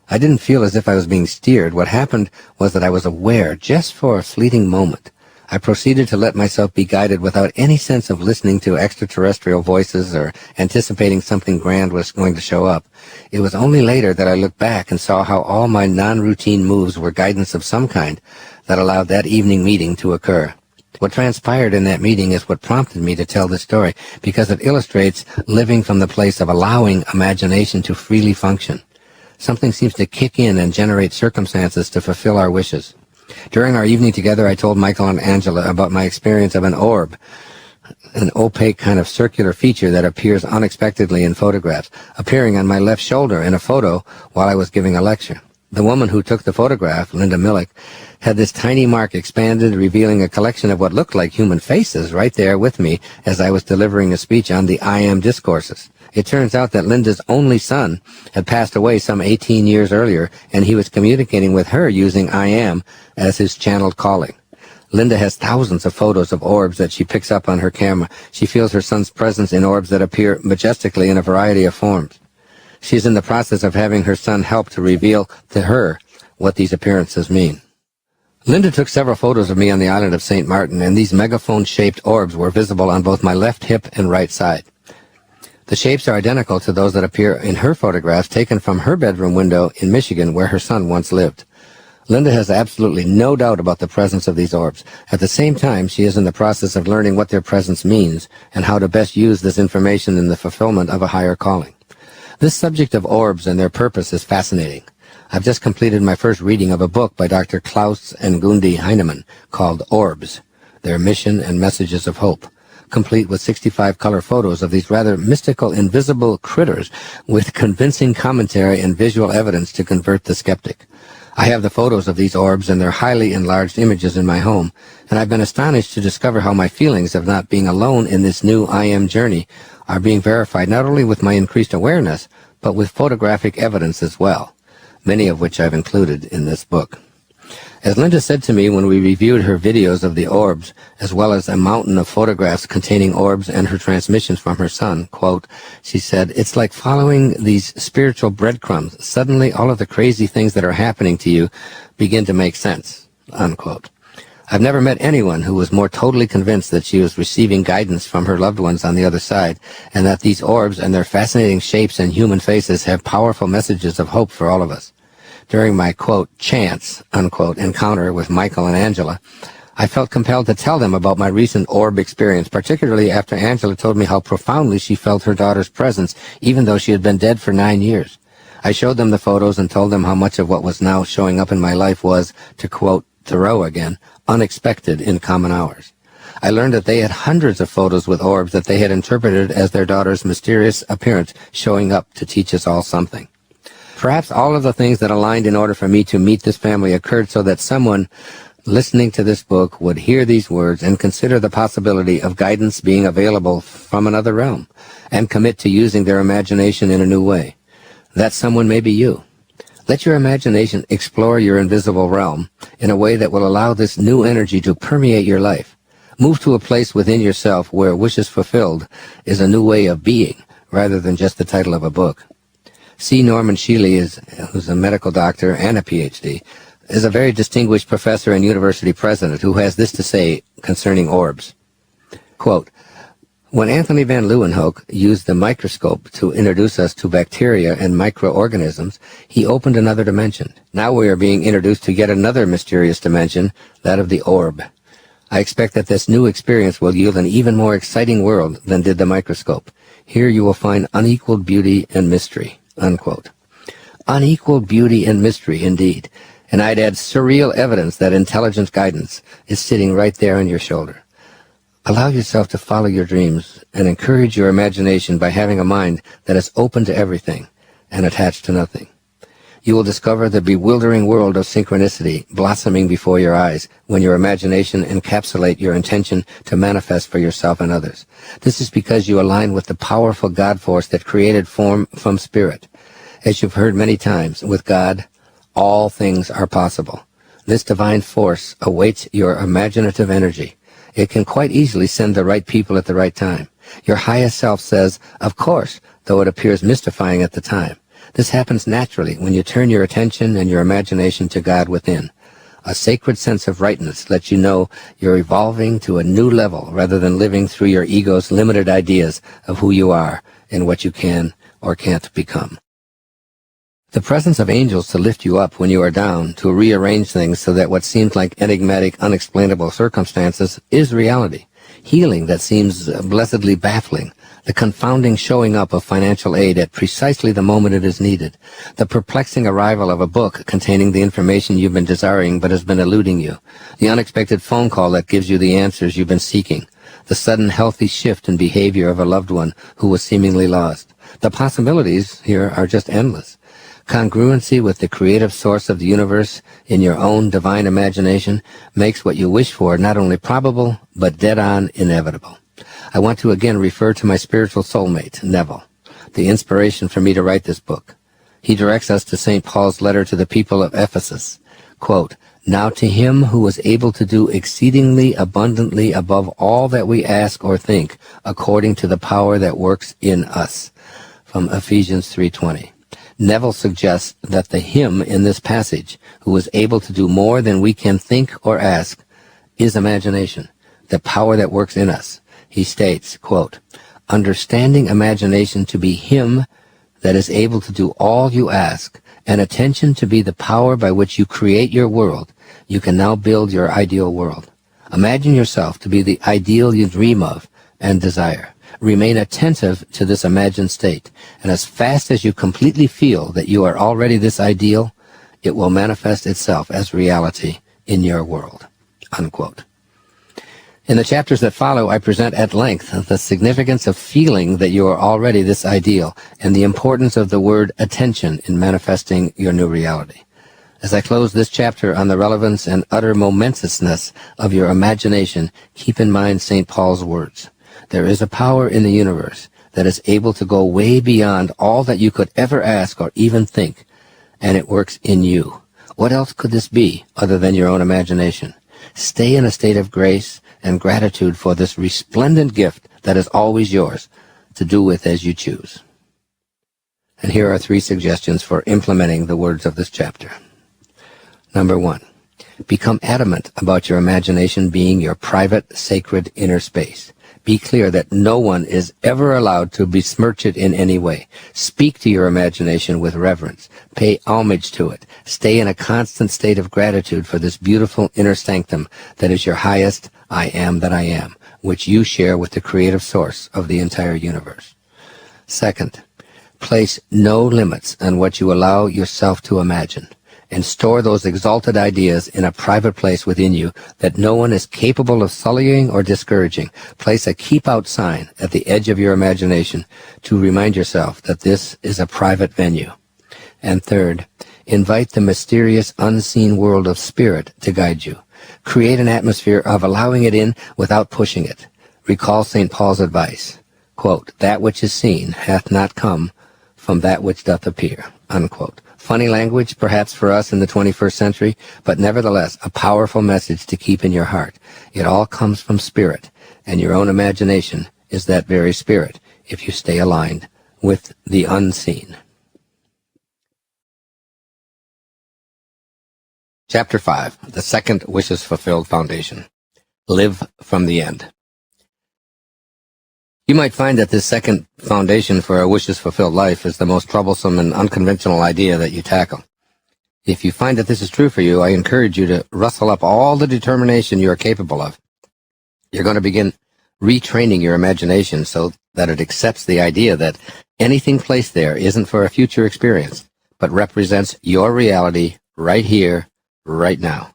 I didn't feel as if I was being steered. What happened was that I was aware, just for a fleeting moment. I proceeded to let myself be guided without any sense of listening to extraterrestrial voices or anticipating something grand was going to show up. It was only later that I looked back and saw how all my non-routine moves were guidance of some kind that allowed that evening meeting to occur. What transpired in that meeting is what prompted me to tell this story, because it illustrates living from the place of allowing imagination to freely function. Something seems to kick in and generate circumstances to fulfill our wishes. During our evening together, I told Michael and Angela about my experience of an orb. an opaque kind of circular feature that appears unexpectedly in photographs, appearing on my left shoulder in a photo while I was giving a lecture. The woman who took the photograph, Linda Millick, had this tiny mark expanded, revealing a collection of what looked like human faces right there with me as I was delivering a speech on the I Am discourses. It turns out that Linda's only son had passed away some 18 years earlier, and he was communicating with her using I Am as his channeled calling. Linda has thousands of photos of orbs that she picks up on her camera. She feels her son's presence in orbs that appear majestically in a variety of forms. She is in the process of having her son help to reveal to her what these appearances mean. Linda took several photos of me on the island of St. Martin, and these megaphone-shaped orbs were visible on both my left hip and right side. The shapes are identical to those that appear in her photographs taken from her bedroom window in Michigan, where her son once lived. Linda has absolutely no doubt about the presence of these orbs. At the same time, she is in the process of learning what their presence means and how to best use this information in the fulfillment of a higher calling. This subject of orbs and their purpose is fascinating. I've just completed my first reading of a book by Dr. Klaus and Gundi Heinemann called Orbs, Their Mission and Messages of Hope, complete with 65 color photos of these rather mystical, invisible critters with convincing commentary and visual evidence to convert the skeptic. I have the photos of these orbs and their highly enlarged images in my home, and I've been astonished to discover how my feelings of not being alone in this new I Am journey are being verified not only with my increased awareness, but with photographic evidence as well, many of which I've included in this book. As Linda said to me when we reviewed her videos of the orbs, as well as a mountain of photographs containing orbs and her transmissions from her son, quote, she said, "It's like following these spiritual breadcrumbs. Suddenly all of the crazy things that are happening to you begin to make sense," unquote. I've never met anyone who was more totally convinced that she was receiving guidance from her loved ones on the other side, and that these orbs and their fascinating shapes and human faces have powerful messages of hope for all of us. During my, quote, chance, unquote, encounter with Michael and Angela, I felt compelled to tell them about my recent orb experience, particularly after Angela told me how profoundly she felt her daughter's presence, even though she had been dead for 9 years. I showed them the photos and told them how much of what was now showing up in my life was, to quote Thoreau again, unexpected in common hours. I learned that they had hundreds of photos with orbs that they had interpreted as their daughter's mysterious appearance showing up to teach us all something. Perhaps all of the things that aligned in order for me to meet this family occurred so that someone listening to this book would hear these words and consider the possibility of guidance being available from another realm and commit to using their imagination in a new way. That someone may be you. Let your imagination explore your invisible realm in a way that will allow this new energy to permeate your life. Move to a place within yourself where wishes fulfilled is a new way of being rather than just the title of a book. C. Norman Shealy, who's a medical doctor and a PhD, is a very distinguished professor and university president who has this to say concerning orbs. Quote, "When Anthony van Leeuwenhoek used the microscope to introduce us to bacteria and microorganisms, he opened another dimension. Now we are being introduced to yet another mysterious dimension, that of the orb. I expect that this new experience will yield an even more exciting world than did the microscope. Here you will find unequaled beauty and mystery," unquote. Unequaled beauty and mystery, indeed. And I'd add surreal evidence that intelligent guidance is sitting right there on your shoulder. Allow yourself to follow your dreams and encourage your imagination by having a mind that is open to everything and attached to nothing. You will discover the bewildering world of synchronicity blossoming before your eyes when your imagination encapsulates your intention to manifest for yourself and others. This is because you align with the powerful God force that created form from spirit. As you've heard many times, with God, all things are possible. This divine force awaits your imaginative energy. It can quite easily send the right people at the right time. Your highest self says, of course, though it appears mystifying at the time. This happens naturally when you turn your attention and your imagination to God within. A sacred sense of rightness lets you know you're evolving to a new level rather than living through your ego's limited ideas of who you are and what you can or can't become. The presence of angels to lift you up when you are down, to rearrange things so that what seems like enigmatic, unexplainable circumstances is reality. Healing that seems blessedly baffling. The confounding showing up of financial aid at precisely the moment it is needed. The perplexing arrival of a book containing the information you've been desiring but has been eluding you. The unexpected phone call that gives you the answers you've been seeking. the sudden healthy shift in behavior of a loved one who was seemingly lost. The possibilities here are just endless. Congruency with the creative source of the universe in your own divine imagination makes what you wish for not only probable, but dead-on inevitable. I want to again refer to my spiritual soulmate, Neville, the inspiration for me to write this book. He directs us to St. Paul's letter to the people of Ephesus. Quote, "Now to him who is able to do exceedingly abundantly above all that we ask or think, according to the power that works in us." From Ephesians 3:20. Neville suggests that the him in this passage, who is able to do more than we can think or ask, is imagination, the power that works in us. He states, quote, "Understanding imagination to be him that is able to do all you ask, and attention to be the power by which you create your world, you can now build your ideal world. Imagine yourself to be the ideal you dream of and desire. Remain attentive to this imagined state, and as fast as you completely feel that you are already this ideal, it will manifest itself as reality in your world." Unquote. In the chapters that follow, I present at length the significance of feeling that you are already this ideal and the importance of the word attention in manifesting your new reality. As I close this chapter on the relevance and utter momentousness of your imagination, keep in mind St. Paul's words. There is a power in the universe that is able to go way beyond all that you could ever ask or even think, and it works in you. What else could this be other than your own imagination? Stay in a state of grace and gratitude for this resplendent gift that is always yours to do with as you choose. And here are 3 suggestions for implementing the words of this chapter. Number 1, become adamant about your imagination being your private, sacred inner space. Be clear that no one is ever allowed to besmirch it in any way. Speak to your imagination with reverence. Pay homage to it. Stay in a constant state of gratitude for this beautiful inner sanctum that is your highest I am that I am, which you share with the creative source of the entire universe. Second, place no limits on what you allow yourself to imagine, and store those exalted ideas in a private place within you that no one is capable of sullying or discouraging. Place a keep out sign at the edge of your imagination to remind yourself that this is a private venue. And third, invite the mysterious unseen world of spirit to guide you. Create an atmosphere of allowing it in without pushing it. Recall St. Paul's advice, quote, "That which is seen hath not come from that which doth appear," unquote. Funny language, perhaps for us in the 21st century, but nevertheless a powerful message to keep in your heart. It all comes from spirit, and your own imagination is that very spirit if you stay aligned with the unseen. Chapter 5, the second Wishes Fulfilled Foundation. Live from the end. You might find that this second foundation for a wishes-fulfilled life is the most troublesome and unconventional idea that you tackle. If you find that this is true for you, I encourage you to rustle up all the determination you are capable of. You're going to begin retraining your imagination so that it accepts the idea that anything placed there isn't for a future experience, but represents your reality right here, right now.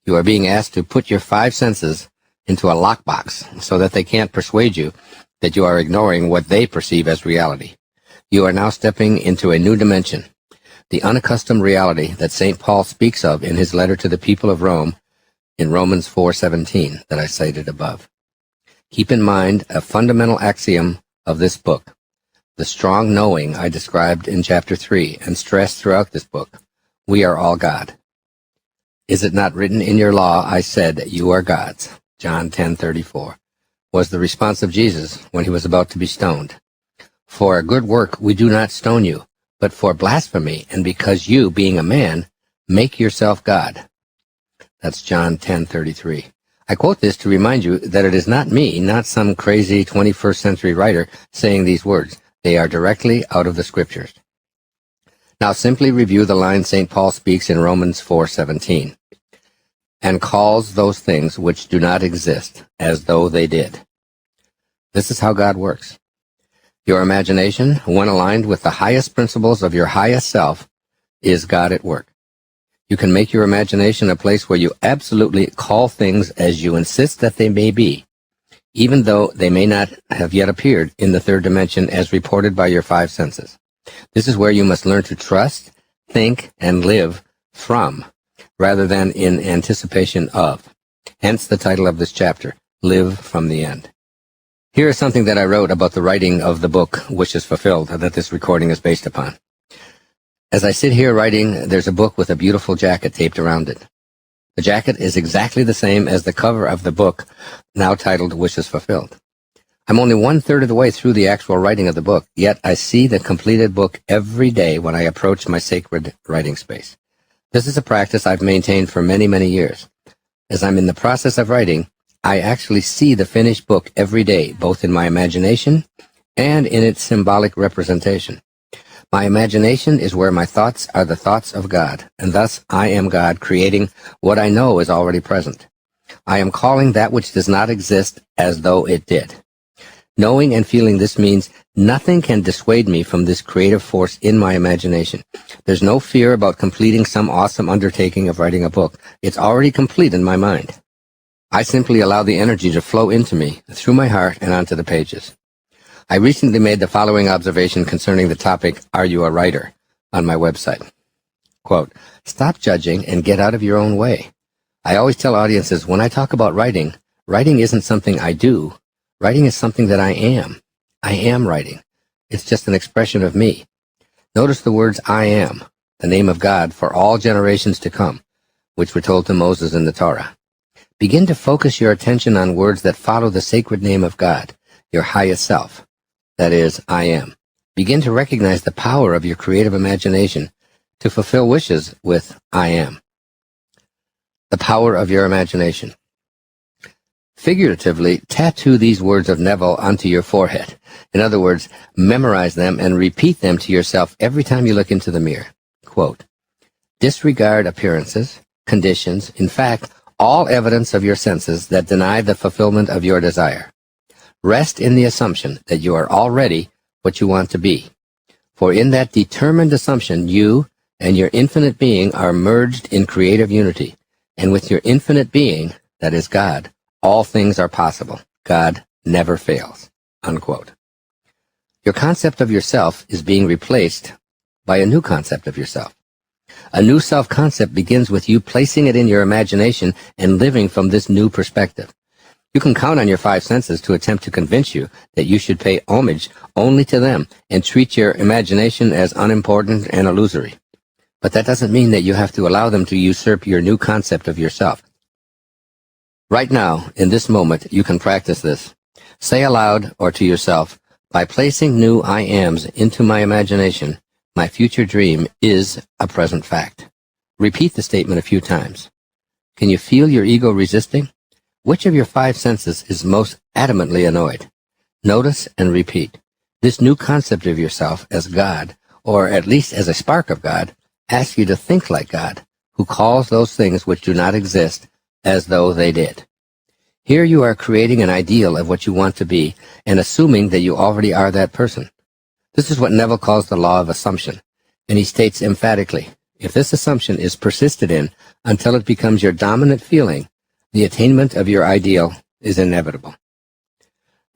You are being asked to put your 5 senses into a lockbox so that they can't persuade you that you are ignoring what they perceive as reality. You are now stepping into a new dimension, the unaccustomed reality that St. Paul speaks of in his letter to the people of Rome in Romans 4:17 that I cited above. Keep in mind a fundamental axiom of this book, the strong knowing I described in chapter 3 and stressed throughout this book. We are all God. Is it not written in your law, I said, you are God's? John 10:34, was the response of Jesus when he was about to be stoned. For a good work we do not stone you, but for blasphemy, and because you, being a man, make yourself God. That's John 10:33. I quote this to remind you that it is not me, not some crazy 21st century writer saying these words. They are directly out of the Scriptures. Now simply review the line St. Paul speaks in Romans 4:17. And calls those things which do not exist as though they did. This is how God works. Your imagination, when aligned with the highest principles of your highest self, is God at work. You can make your imagination a place where you absolutely call things as you insist that they may be. even though they may not have yet appeared in the third dimension as reported by your five senses. This is where you must learn to trust, think, and live from, rather than in anticipation of. Hence the title of this chapter, Live from the End. Here is something that I wrote about the writing of the book, Wishes Fulfilled, that this recording is based upon. As I sit here writing, there's a book with a beautiful jacket taped around it. The jacket is exactly the same as the cover of the book, now titled Wishes Fulfilled. I'm only 1/3 of the way through the actual writing of the book, yet I see the completed book every day when I approach my sacred writing space. This is a practice I've maintained for many, many years. As I'm in the process of writing, I actually see the finished book every day, both in my imagination and in its symbolic representation. My imagination is where my thoughts are the thoughts of God, and thus I am God creating what I know is already present. I am calling that which does not exist as though it did. Knowing and feeling this means nothing can dissuade me from this creative force in my imagination. There's no fear about completing some awesome undertaking of writing a book. It's already complete in my mind. I simply allow the energy to flow into me, through my heart and onto the pages. I recently made the following observation concerning the topic, Are You a Writer?, on my website. Quote, stop judging and get out of your own way. I always tell audiences, when I talk about writing, writing isn't something I do. Writing is something that I am. I am writing. It's just an expression of me. Notice the words I am, the name of God for all generations to come, which were told to Moses in the Torah. Begin to focus your attention on words that follow the sacred name of God, your highest self. That is, I am. Begin to recognize the power of your creative imagination to fulfill wishes with I am. The power of your imagination. Figuratively, tattoo these words of Neville onto your forehead. In other words, memorize them and repeat them to yourself every time you look into the mirror. Quote, disregard appearances, conditions, in fact, all evidence of your senses that deny the fulfillment of your desire. Rest in the assumption that you are already what you want to be. For in that determined assumption, you and your infinite being are merged in creative unity. And with your infinite being, that is God, all things are possible. God never fails. Unquote. Your concept of yourself is being replaced by a new concept of yourself. A new self-concept begins with you placing it in your imagination and living from this new perspective. You can count on your five senses to attempt to convince you that you should pay homage only to them and treat your imagination as unimportant and illusory. But that doesn't mean that you have to allow them to usurp your new concept of yourself. Right now, in this moment, you can practice this. Say aloud or to yourself, by placing new I ams into my imagination, my future dream is a present fact. Repeat the statement a few times. Can you feel your ego resisting? Which of your five senses is most adamantly annoyed? Notice and repeat. This new concept of yourself as God, or at least as a spark of God, asks you to think like God, who calls those things which do not exist as though they did. Here you are creating an ideal of what you want to be and assuming that you already are that person. This is what Neville calls the law of assumption, and he states emphatically, if this assumption is persisted in until it becomes your dominant feeling, the attainment of your ideal is inevitable.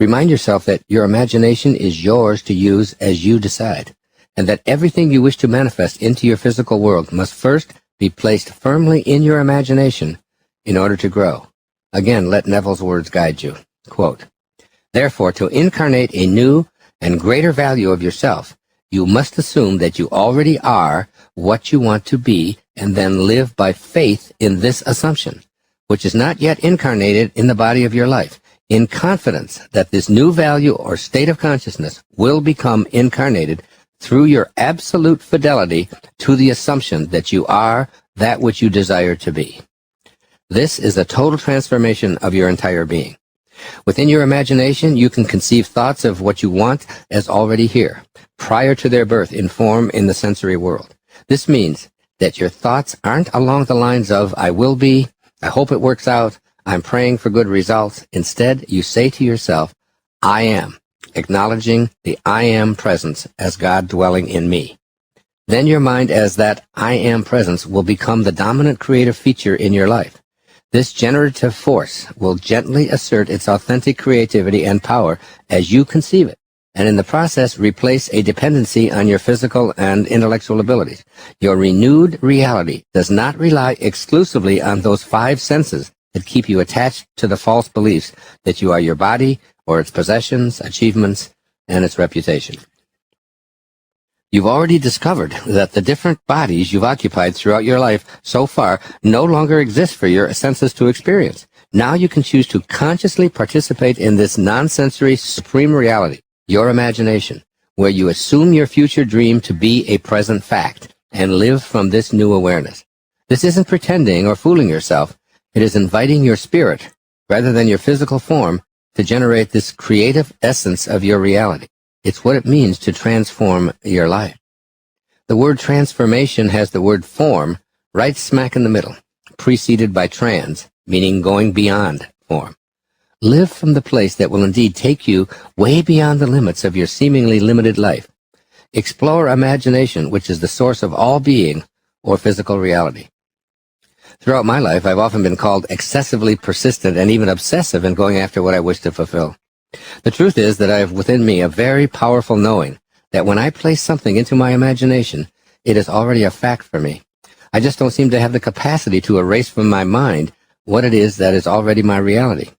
Remind yourself that your imagination is yours to use as you decide, and that everything you wish to manifest into your physical world must first be placed firmly in your imagination in order to grow. Again, let Neville's words guide you. Quote, therefore, to incarnate a new and greater value of yourself, you must assume that you already are what you want to be and then live by faith in this assumption, which is not yet incarnated in the body of your life, in confidence that this new value or state of consciousness will become incarnated through your absolute fidelity to the assumption that you are that which you desire to be. This is a total transformation of your entire being. Within your imagination, you can conceive thoughts of what you want as already here, prior to their birth in form in the sensory world. This means that your thoughts aren't along the lines of, I will be, I hope it works out, I'm praying for good results. Instead, you say to yourself, I am, acknowledging the I am presence as God dwelling in me. Then your mind as that I am presence will become the dominant creative feature in your life. This generative force will gently assert its authentic creativity and power as you conceive it, and in the process replace a dependency on your physical and intellectual abilities. Your renewed reality does not rely exclusively on those five senses that keep you attached to the false beliefs that you are your body or its possessions, achievements, and its reputation. You've already discovered that the different bodies you've occupied throughout your life so far no longer exist for your senses to experience. Now you can choose to consciously participate in this non-sensory supreme reality, your imagination, where you assume your future dream to be a present fact and live from this new awareness. This isn't pretending or fooling yourself. It is inviting your spirit, rather than your physical form, to generate this creative essence of your reality. It's what it means to transform your life. The word transformation has the word form right smack in the middle, preceded by trans, meaning going beyond form. Live from the place that will indeed take you way beyond the limits of your seemingly limited life. Explore imagination, which is the source of all being or physical reality. Throughout my life, I've often been called excessively persistent and even obsessive in going after what I wish to fulfill. The truth is that I have within me a very powerful knowing that when I place something into my imagination, it is already a fact for me. I just don't seem to have the capacity to erase from my mind what it is that is already my reality.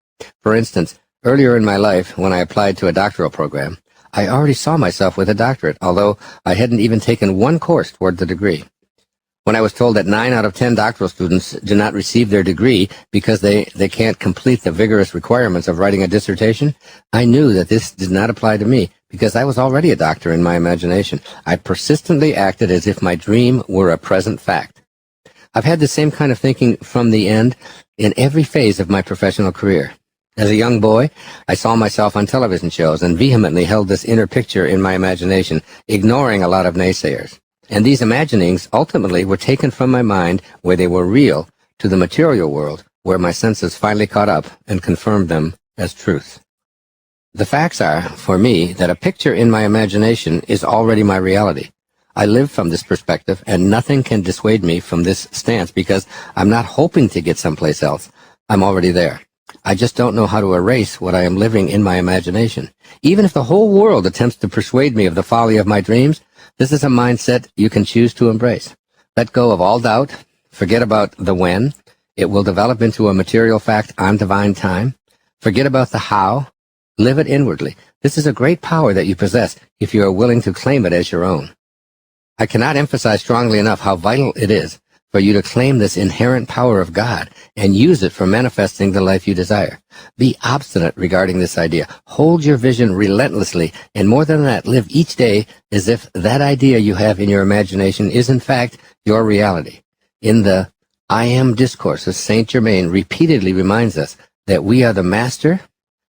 For instance, earlier in my life, when I applied to a doctoral program, I already saw myself with a doctorate, although I hadn't even taken one course toward the degree. When I was told that 9 out of 10 doctoral students do not receive their degree because they can't complete the vigorous requirements of writing a dissertation, I knew that this did not apply to me because I was already a doctor in my imagination. I persistently acted as if my dream were a present fact. I've had the same kind of thinking from the end in every phase of my professional career. As a young boy, I saw myself on television shows and vehemently held this inner picture in my imagination, ignoring a lot of naysayers. And these imaginings ultimately were taken from my mind where they were real to the material world where my senses finally caught up and confirmed them as truth. The facts are, for me, that a picture in my imagination is already my reality. I live from this perspective and nothing can dissuade me from this stance because I'm not hoping to get someplace else. I'm already there. I just don't know how to erase what I am living in my imagination. Even if the whole world attempts to persuade me of the folly of my dreams, this is a mindset you can choose to embrace. Let go of all doubt. Forget about the when. It will develop into a material fact on divine time. Forget about the how. Live it inwardly. This is a great power that you possess if you are willing to claim it as your own. I cannot emphasize strongly enough how vital it is for you to claim this inherent power of God and use it for manifesting the life you desire. Be obstinate regarding this idea. Hold your vision relentlessly, and more than that, live each day as if that idea you have in your imagination is in fact your reality. In the I Am discourses, Saint Germain repeatedly reminds us that we are the master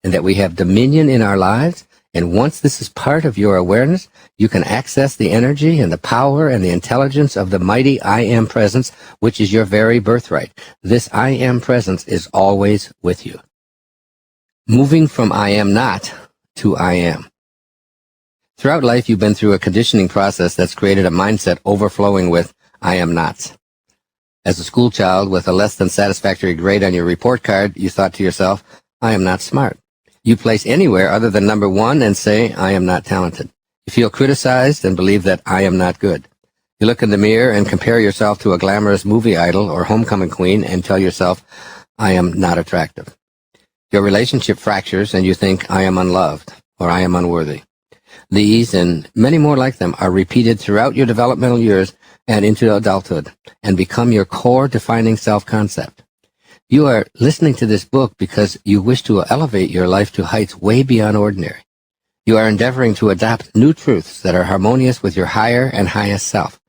and that we have dominion in our lives. And once this is part of your awareness, you can access the energy and the power and the intelligence of the mighty I Am presence, which is your very birthright. This I Am presence is always with you. Moving from I am not to I am. Throughout life, you've been through a conditioning process that's created a mindset overflowing with I am nots. As a school child with a less than satisfactory grade on your report card, you thought to yourself, I am not smart. You place anywhere other than number 1 and say, I am not talented. You feel criticized and believe that I am not good. You look in the mirror and compare yourself to a glamorous movie idol or homecoming queen and tell yourself, I am not attractive. Your relationship fractures and you think, I am unloved or I am unworthy. These and many more like them are repeated throughout your developmental years and into adulthood and become your core defining self-concept. You are listening to this book because you wish to elevate your life to heights way beyond ordinary. You are endeavoring to adopt new truths that are harmonious with your higher and highest self.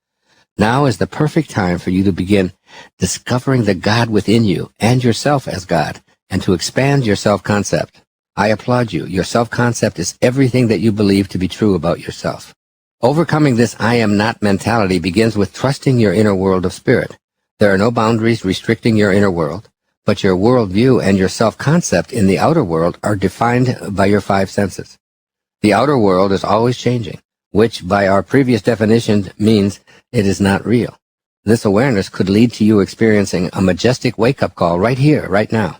Now is the perfect time for you to begin discovering the God within you and yourself as God, and to expand your self-concept. I applaud you. Your self-concept is everything that you believe to be true about yourself. Overcoming this I am not mentality begins with trusting your inner world of spirit. There are no boundaries restricting your inner world, but your worldview and your self-concept in the outer world are defined by your 5 senses. The outer world is always changing, which by our previous definition means it is not real. This awareness could lead to you experiencing a majestic wake-up call right here, right now.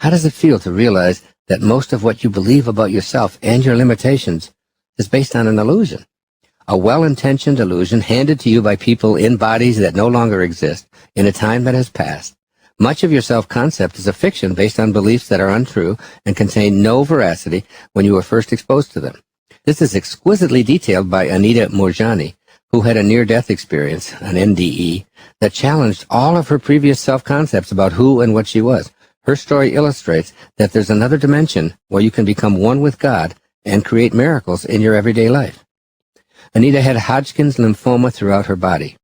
How does it feel to realize that most of what you believe about yourself and your limitations is based on an illusion? A well-intentioned illusion handed to you by people in bodies that no longer exist in a time that has passed. Much of your self-concept is a fiction based on beliefs that are untrue and contain no veracity when you were first exposed to them. This is exquisitely detailed by Anita Moorjani, who had a near-death experience, an NDE, that challenged all of her previous self-concepts about who and what she was. Her story illustrates that there's another dimension where you can become one with God and create miracles in your everyday life. Anita had Hodgkin's lymphoma throughout her body.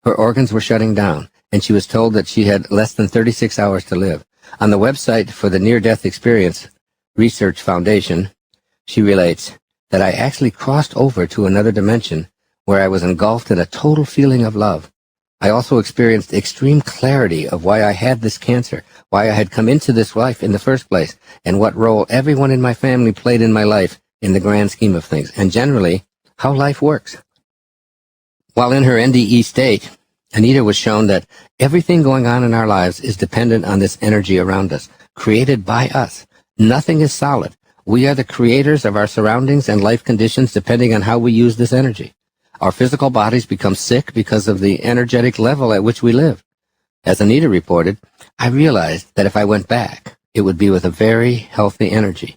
Her organs were shutting down, and she was told that she had less than 36 hours to live. On the website for the Near-Death Experience Research Foundation, she relates that I actually crossed over to another dimension where I was engulfed in a total feeling of love. I also experienced extreme clarity of why I had this cancer, why I had come into this life in the first place, and what role everyone in my family played in my life in the grand scheme of things, and generally, how life works. While in her NDE state, Anita was shown that everything going on in our lives is dependent on this energy around us, created by us. Nothing is solid. We are the creators of our surroundings and life conditions depending on how we use this energy. Our physical bodies become sick because of the energetic level at which we live. As Anita reported, I realized that if I went back, it would be with a very healthy energy.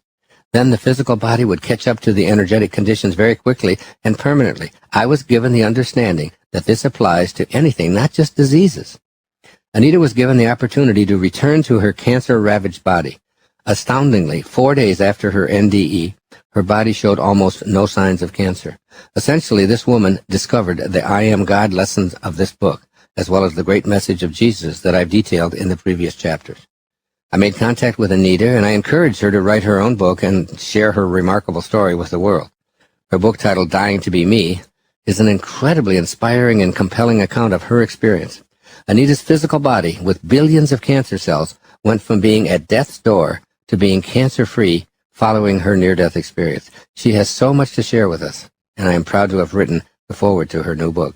Then the physical body would catch up to the energetic conditions very quickly and permanently. I was given the understanding that this applies to anything, not just diseases. Anita was given the opportunity to return to her cancer-ravaged body. Astoundingly, 4 days after her NDE, her body showed almost no signs of cancer. Essentially, this woman discovered the I Am God lessons of this book, as well as the great message of Jesus that I've detailed in the previous chapters. I made contact with Anita, and I encouraged her to write her own book and share her remarkable story with the world. Her book, titled Dying to Be Me, is an incredibly inspiring and compelling account of her experience. Anita's physical body, with billions of cancer cells, went from being at death's door to being cancer-free following her near-death experience. She has so much to share with us, and I am proud to have written the foreword to her new book.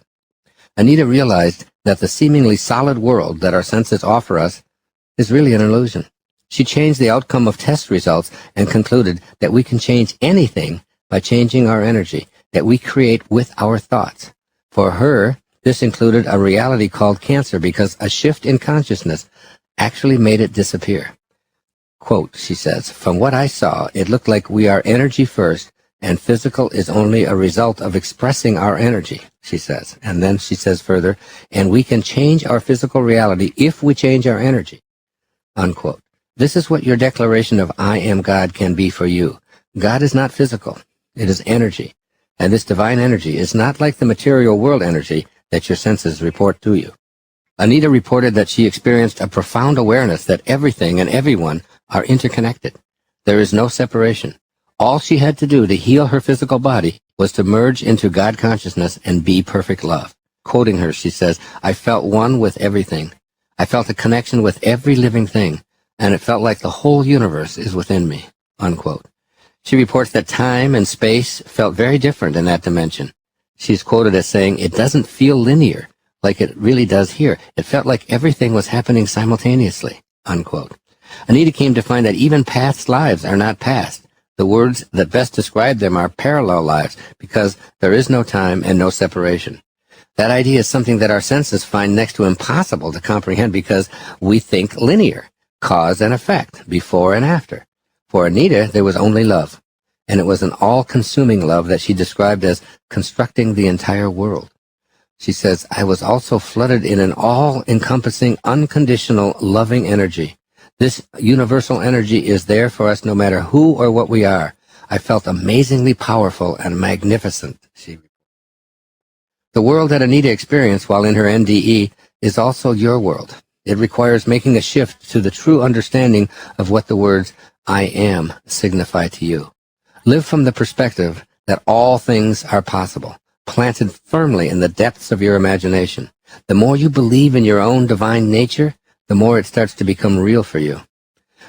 Anita realized that the seemingly solid world that our senses offer us is really an illusion. She changed the outcome of test results and concluded that we can change anything by changing our energy that we create with our thoughts. For her, this included a reality called cancer because a shift in consciousness actually made it disappear. Quote, she says, "From what I saw, it looked like we are energy first, and physical is only a result of expressing our energy," she says. And then she says further, "And we can change our physical reality if we change our energy." Unquote. This is what your declaration of I am God can be for you. God is not physical. It is energy. And this divine energy is not like the material world energy that your senses report to you. Anita reported that she experienced a profound awareness that everything and everyone are interconnected. There is no separation. All she had to do to heal her physical body was to merge into God consciousness and be perfect love. Quoting her, she says, "I felt one with everything. I felt a connection with every living thing, and it felt like the whole universe is within me." Unquote. She reports that time and space felt very different in that dimension. She's quoted as saying, "It doesn't feel linear like it really does here. It felt like everything was happening simultaneously." Unquote. Anita came to find that even past lives are not past. The words that best describe them are parallel lives, because there is no time and no separation. That idea is something that our senses find next to impossible to comprehend because we think linear, cause and effect, before and after. For Anita, there was only love, and it was an all-consuming love that she described as constructing the entire world. She says, "I was also flooded in an all-encompassing, unconditional, loving energy. This universal energy is there for us no matter who or what we are. I felt amazingly powerful and magnificent." The world that Anita experienced while in her NDE is also your world. It requires making a shift to the true understanding of what the words I am signify to you. Live from the perspective that all things are possible, planted firmly in the depths of your imagination. The more you believe in your own divine nature, the more it starts to become real for you.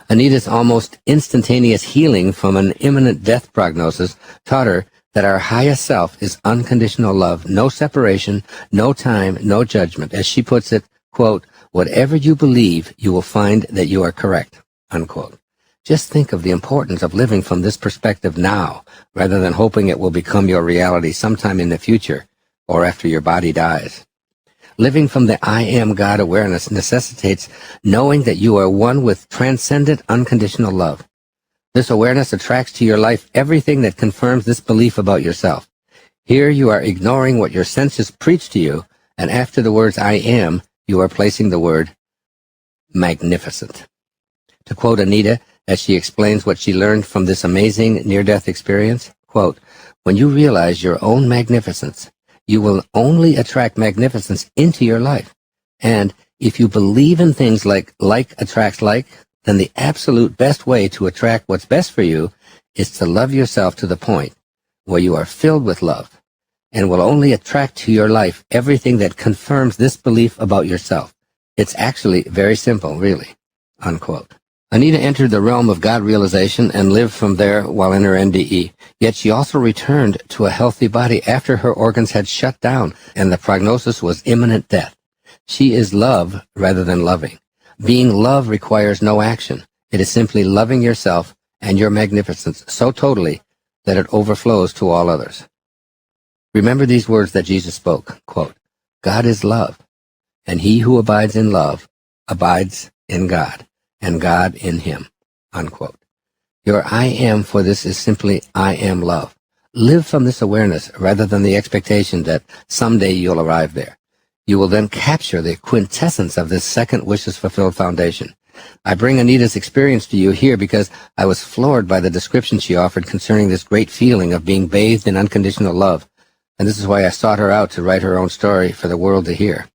Anita's almost instantaneous healing from an imminent death prognosis taught her that our highest self is unconditional love, no separation, no time, no judgment. As she puts it, quote, whatever you believe, you will find that you are correct, unquote. Just think of the importance of living from this perspective now, rather than hoping it will become your reality sometime in the future or after your body dies. Living from the I am God awareness necessitates knowing that you are one with transcendent unconditional love. This awareness attracts to your life everything that confirms this belief about yourself. Here you are ignoring what your senses preach to you, and after the words I am, you are placing the word magnificent. To quote Anita, as she explains what she learned from this amazing near-death experience, quote, when you realize your own magnificence, you will only attract magnificence into your life. And if you believe in things like attracts like, then the absolute best way to attract what's best for you is to love yourself to the point where you are filled with love and will only attract to your life everything that confirms this belief about yourself. It's actually very simple, really, unquote. Anita entered the realm of God realization and lived from there while in her NDE. Yet she also returned to a healthy body after her organs had shut down and the prognosis was imminent death. She is love rather than loving. Being love requires no action. It is simply loving yourself and your magnificence so totally that it overflows to all others. Remember these words that Jesus spoke, quote, God is love, and he who abides in love abides in God, and God in him, unquote. Your I am for this is simply I am love. Live from this awareness rather than the expectation that someday you'll arrive there. You will then capture the quintessence of this second wishes fulfilled foundation. I bring Anita's experience to you here because I was floored by the description she offered concerning this great feeling of being bathed in unconditional love, and this is why I sought her out to write her own story for the world to hear.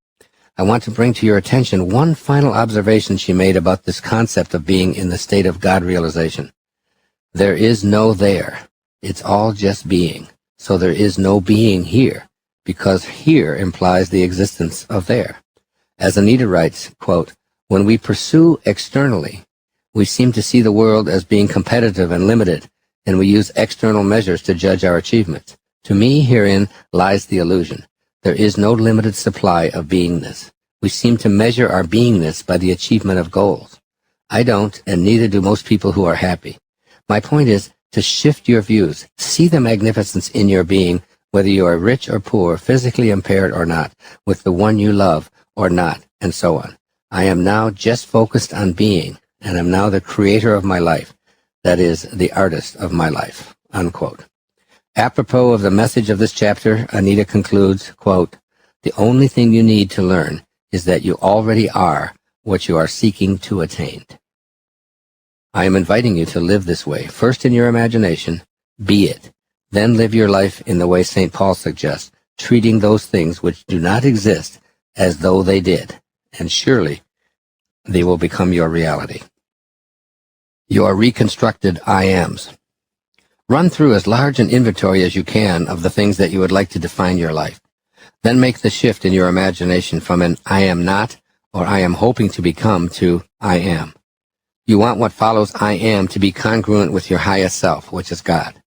I want to bring to your attention one final observation she made about this concept of being in the state of God realization. There is no there. It's all just being. So there is no being here, because here implies the existence of there. As Anita writes, quote, when we pursue externally, we seem to see the world as being competitive and limited, and we use external measures to judge our achievements. To me, herein lies the illusion. There is no limited supply of beingness. We seem to measure our beingness by the achievement of goals. I don't, and neither do most people who are happy. My point is to shift your views. See the magnificence in your being, whether you are rich or poor, physically impaired or not, with the one you love or not, and so on. I am now just focused on being, and am now the creator of my life. That is, the artist of my life, unquote. Apropos of the message of this chapter, Anita concludes, quote, the only thing you need to learn is that you already are what you are seeking to attain. I am inviting you to live this way, first in your imagination, be it. Then live your life in the way St. Paul suggests, treating those things which do not exist as though they did, and surely they will become your reality. Your reconstructed I ams. Run through as large an inventory as you can of the things that you would like to define your life. Then make the shift in your imagination from an I am not or I am hoping to become to I am. You want what follows I am to be congruent with your highest self, which is God.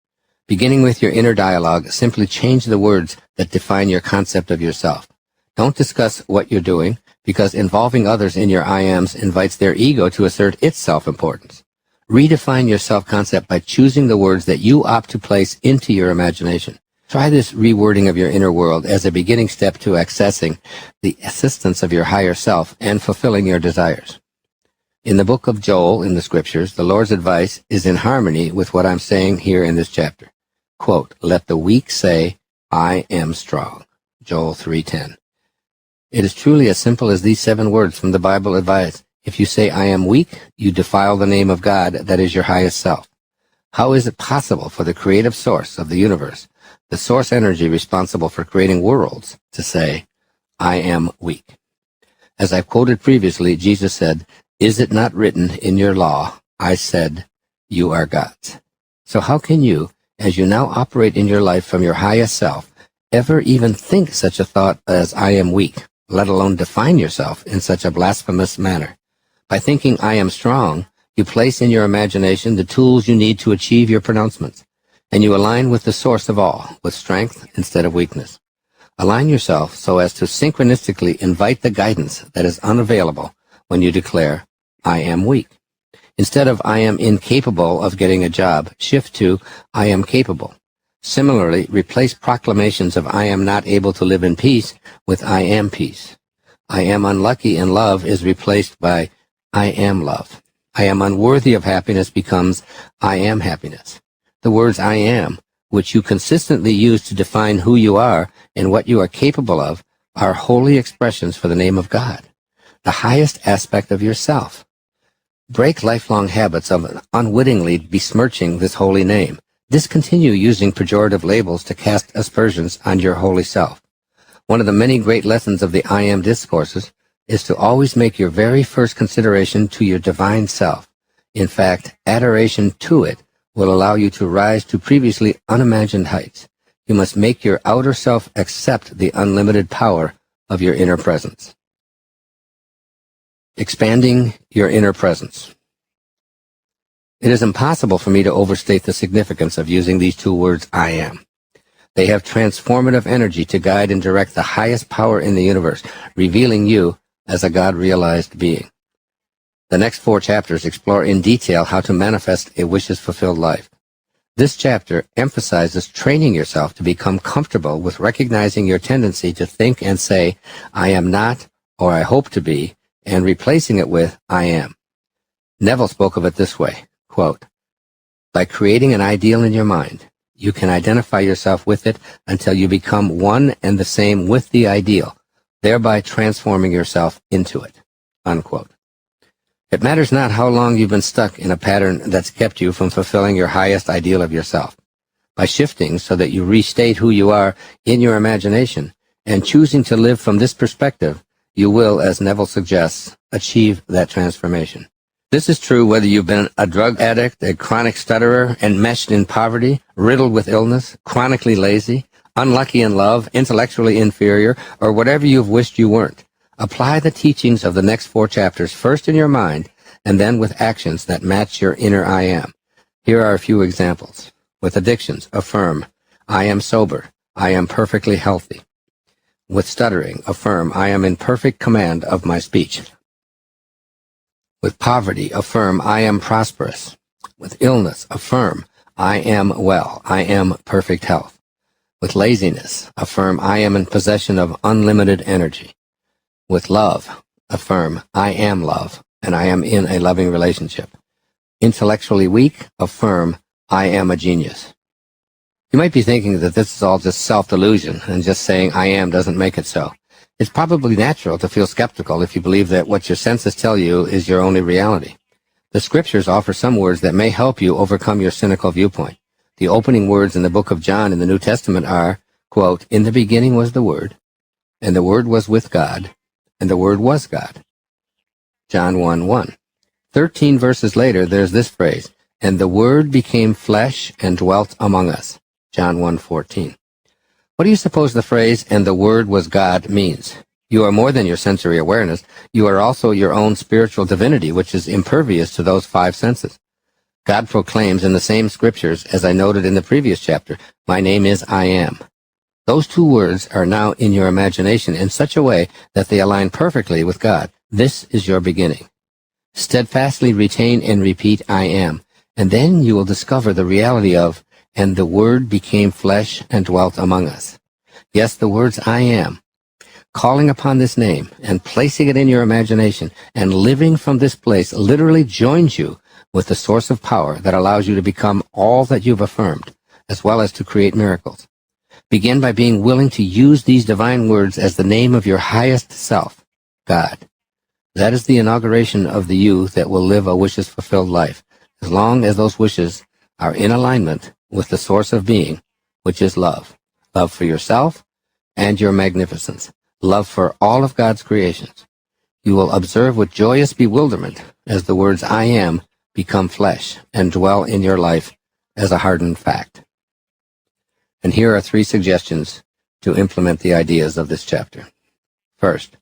Beginning with your inner dialogue, simply change the words that define your concept of yourself. Don't discuss what you're doing, because involving others in your I ams invites their ego to assert its self-importance. Redefine your self-concept by choosing the words that you opt to place into your imagination. Try this rewording of your inner world as a beginning step to accessing the assistance of your higher self and fulfilling your desires. In the book of Joel, in the scriptures, the Lord's advice is in harmony with what I'm saying here in this chapter. Quote, let the weak say, I am strong. Joel 3:10. It is truly as simple as these 7 words from the Bible advise. If you say, I am weak, you defile the name of God, that is your highest self. How is it possible for the creative source of the universe, the source energy responsible for creating worlds, to say, I am weak? As I've quoted previously, Jesus said, is it not written in your law, I said, you are God's? So how can you, as you now operate in your life from your highest self, ever even think such a thought as I am weak, let alone define yourself in such a blasphemous manner? By thinking I am strong, you place in your imagination the tools you need to achieve your pronouncements. and you align with the source of all, with strength instead of weakness. Align yourself so as to synchronistically invite the guidance that is unavailable when you declare, I am weak. Instead of I am incapable of getting a job, shift to I am capable. Similarly, replace proclamations of I am not able to live in peace with I am peace. I am unlucky in love is replaced by I am love. I am unworthy of happiness becomes I am happiness. The words I am, which you consistently use to define who you are and what you are capable of, are holy expressions for the name of God, the highest aspect of yourself. Break lifelong habits of unwittingly besmirching this holy name. Discontinue using pejorative labels to cast aspersions on your holy self. One of the many great lessons of the I Am discourses is to always make your very first consideration to your divine self. In fact, adoration to it will allow you to rise to previously unimagined heights. You must make your outer self accept the unlimited power of your inner presence. Expanding your inner presence. It is impossible for me to overstate the significance of using these two words, I am. They have transformative energy to guide and direct the highest power in the universe, revealing you as a God-realized being. The next 4 chapters explore in detail how to manifest a wishes-fulfilled life. This chapter emphasizes training yourself to become comfortable with recognizing your tendency to think and say, I am not, or I hope to be, and replacing it with, I am. Neville spoke of it this way, quote, by creating an ideal in your mind, you can identify yourself with it until you become one and the same with the ideal, thereby transforming yourself into it, unquote. It matters not how long you've been stuck in a pattern that's kept you from fulfilling your highest ideal of yourself. By shifting so that you restate who you are in your imagination and choosing to live from this perspective, you will, as Neville suggests, achieve that transformation. This is true whether you've been a drug addict, a chronic stutterer, enmeshed in poverty, riddled with illness, chronically lazy, unlucky in love, intellectually inferior, or whatever you've wished you weren't. Apply the teachings of the next 4 chapters first in your mind and then with actions that match your inner I am. Here are a few examples. With addictions, affirm, I am sober, I am perfectly healthy. With stuttering, affirm, I am in perfect command of my speech. With poverty, affirm, I am prosperous. With illness, affirm, I am well, I am perfect health. With laziness, affirm, I am in possession of unlimited energy. With love, affirm, I am love, and I am in a loving relationship. Intellectually weak, affirm, I am a genius. You might be thinking that this is all just self-delusion, and just saying I am doesn't make it so. It's probably natural to feel skeptical if you believe that what your senses tell you is your only reality. The scriptures offer some words that may help you overcome your cynical viewpoint. The opening words in the book of John in the New Testament are, quote, in the beginning was the Word, and the Word was with God, and the Word was God. John 1:1. 13 verses later, there's this phrase, and the Word became flesh and dwelt among us. John 1:14. What do you suppose the phrase, and the Word was God, means? You are more than your sensory awareness. You are also your own spiritual divinity, which is impervious to those 5 senses. God proclaims in the same scriptures, as I noted in the previous chapter, my name is I am. Those 2 words are now in your imagination in such a way that they align perfectly with God. This is your beginning. Steadfastly retain and repeat I am, and then you will discover the reality of, and the Word became flesh and dwelt among us. Yes, the words I am. Calling upon this name and placing it in your imagination and living from this place literally joins you with the source of power that allows you to become all that you've affirmed, as well as to create miracles. Begin by being willing to use these divine words as the name of your highest self, God. That is the inauguration of the you that will live a wishes-fulfilled life, as long as those wishes are in alignment with the source of being, which is love. Love for yourself and your magnificence. Love for all of God's creations. You will observe with joyous bewilderment as the words I am become flesh and dwell in your life as a hardened fact. And here are 3 suggestions to implement the ideas of this chapter. First,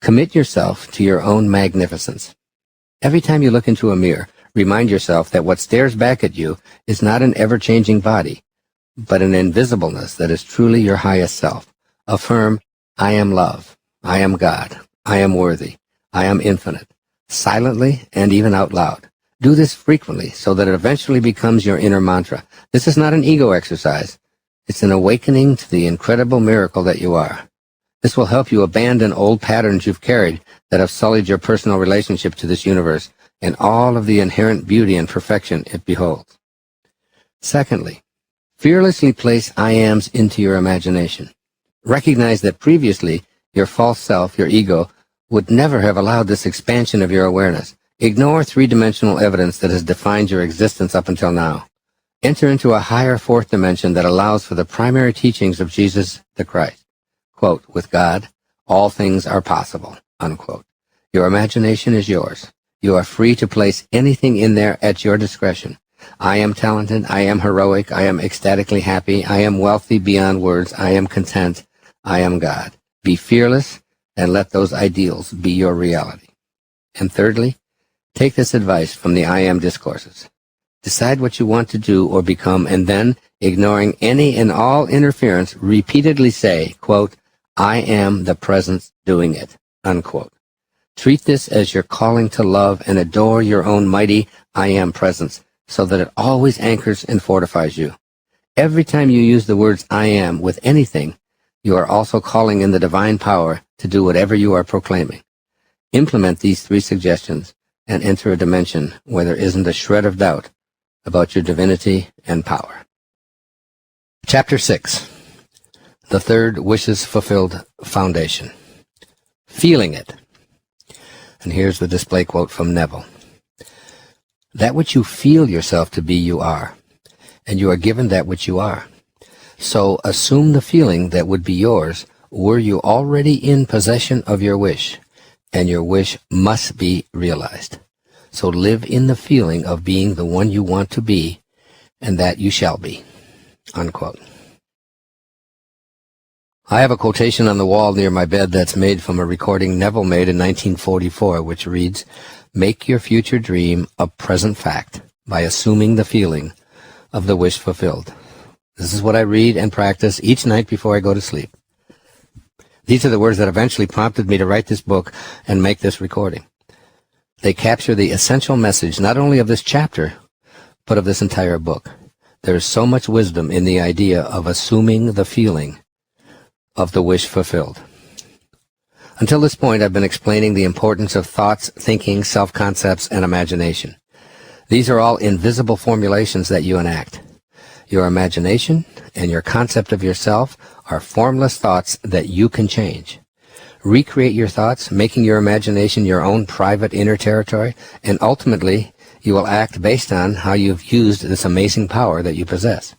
commit yourself to your own magnificence. Every time you look into a mirror, Remind yourself that what stares back at you is not an ever-changing body, but an invisibleness that is truly your highest self. Affirm, I am love, I am God, I am worthy, I am infinite, silently and even out loud. Do this frequently so that it eventually becomes your inner mantra. This is not an ego exercise. It's an awakening to the incredible miracle that you are. This will help you abandon old patterns you've carried that have sullied your personal relationship to this universe and all of the inherent beauty and perfection it beholds. Secondly, fearlessly place I ams into your imagination. Recognize that previously your false self, your ego, would never have allowed this expansion of your awareness. Ignore three-dimensional evidence that has defined your existence up until now. Enter into a higher fourth dimension that allows for the primary teachings of Jesus the Christ. Quote, with God, all things are possible, unquote. Your imagination is yours. You are free to place anything in there at your discretion. I am talented, I am heroic, I am ecstatically happy, I am wealthy beyond words, I am content, I am God. Be fearless and let those ideals be your reality. And thirdly, take this advice from the I am discourses. Decide what you want to do or become, and then, ignoring any and all interference, repeatedly say, quote, I am the presence doing it, unquote. Treat this as your calling to love and adore your own mighty I am presence, so that it always anchors and fortifies you. Every time you use the words I am with anything, you are also calling in the divine power to do whatever you are proclaiming. Implement these three suggestions and enter a dimension where there isn't a shred of doubt about your divinity and power. Chapter 6. The Third Wishes Fulfilled Foundation. Feeling it. And here's the display quote from Neville. That which you feel yourself to be, you are, and you are given that which you are. So assume the feeling that would be yours were you already in possession of your wish, and your wish must be realized. So live in the feeling of being the one you want to be, and that you shall be. Unquote. I have a quotation on the wall near my bed that's made from a recording Neville made in 1944, which reads, make your future dream a present fact by assuming the feeling of the wish fulfilled. This is what I read and practice each night before I go to sleep. These are the words that eventually prompted me to write this book and make this recording. They capture the essential message not only of this chapter, but of this entire book. There is so much wisdom in the idea of assuming the feeling of the wish fulfilled. Until this point, I've been explaining the importance of thoughts, thinking, self-concepts, and imagination. These are all invisible formulations that you enact. Your imagination and your concept of yourself are formless thoughts that you can change. Recreate your thoughts, making your imagination your own private inner territory, and ultimately, you will act based on how you've used this amazing power that you possess.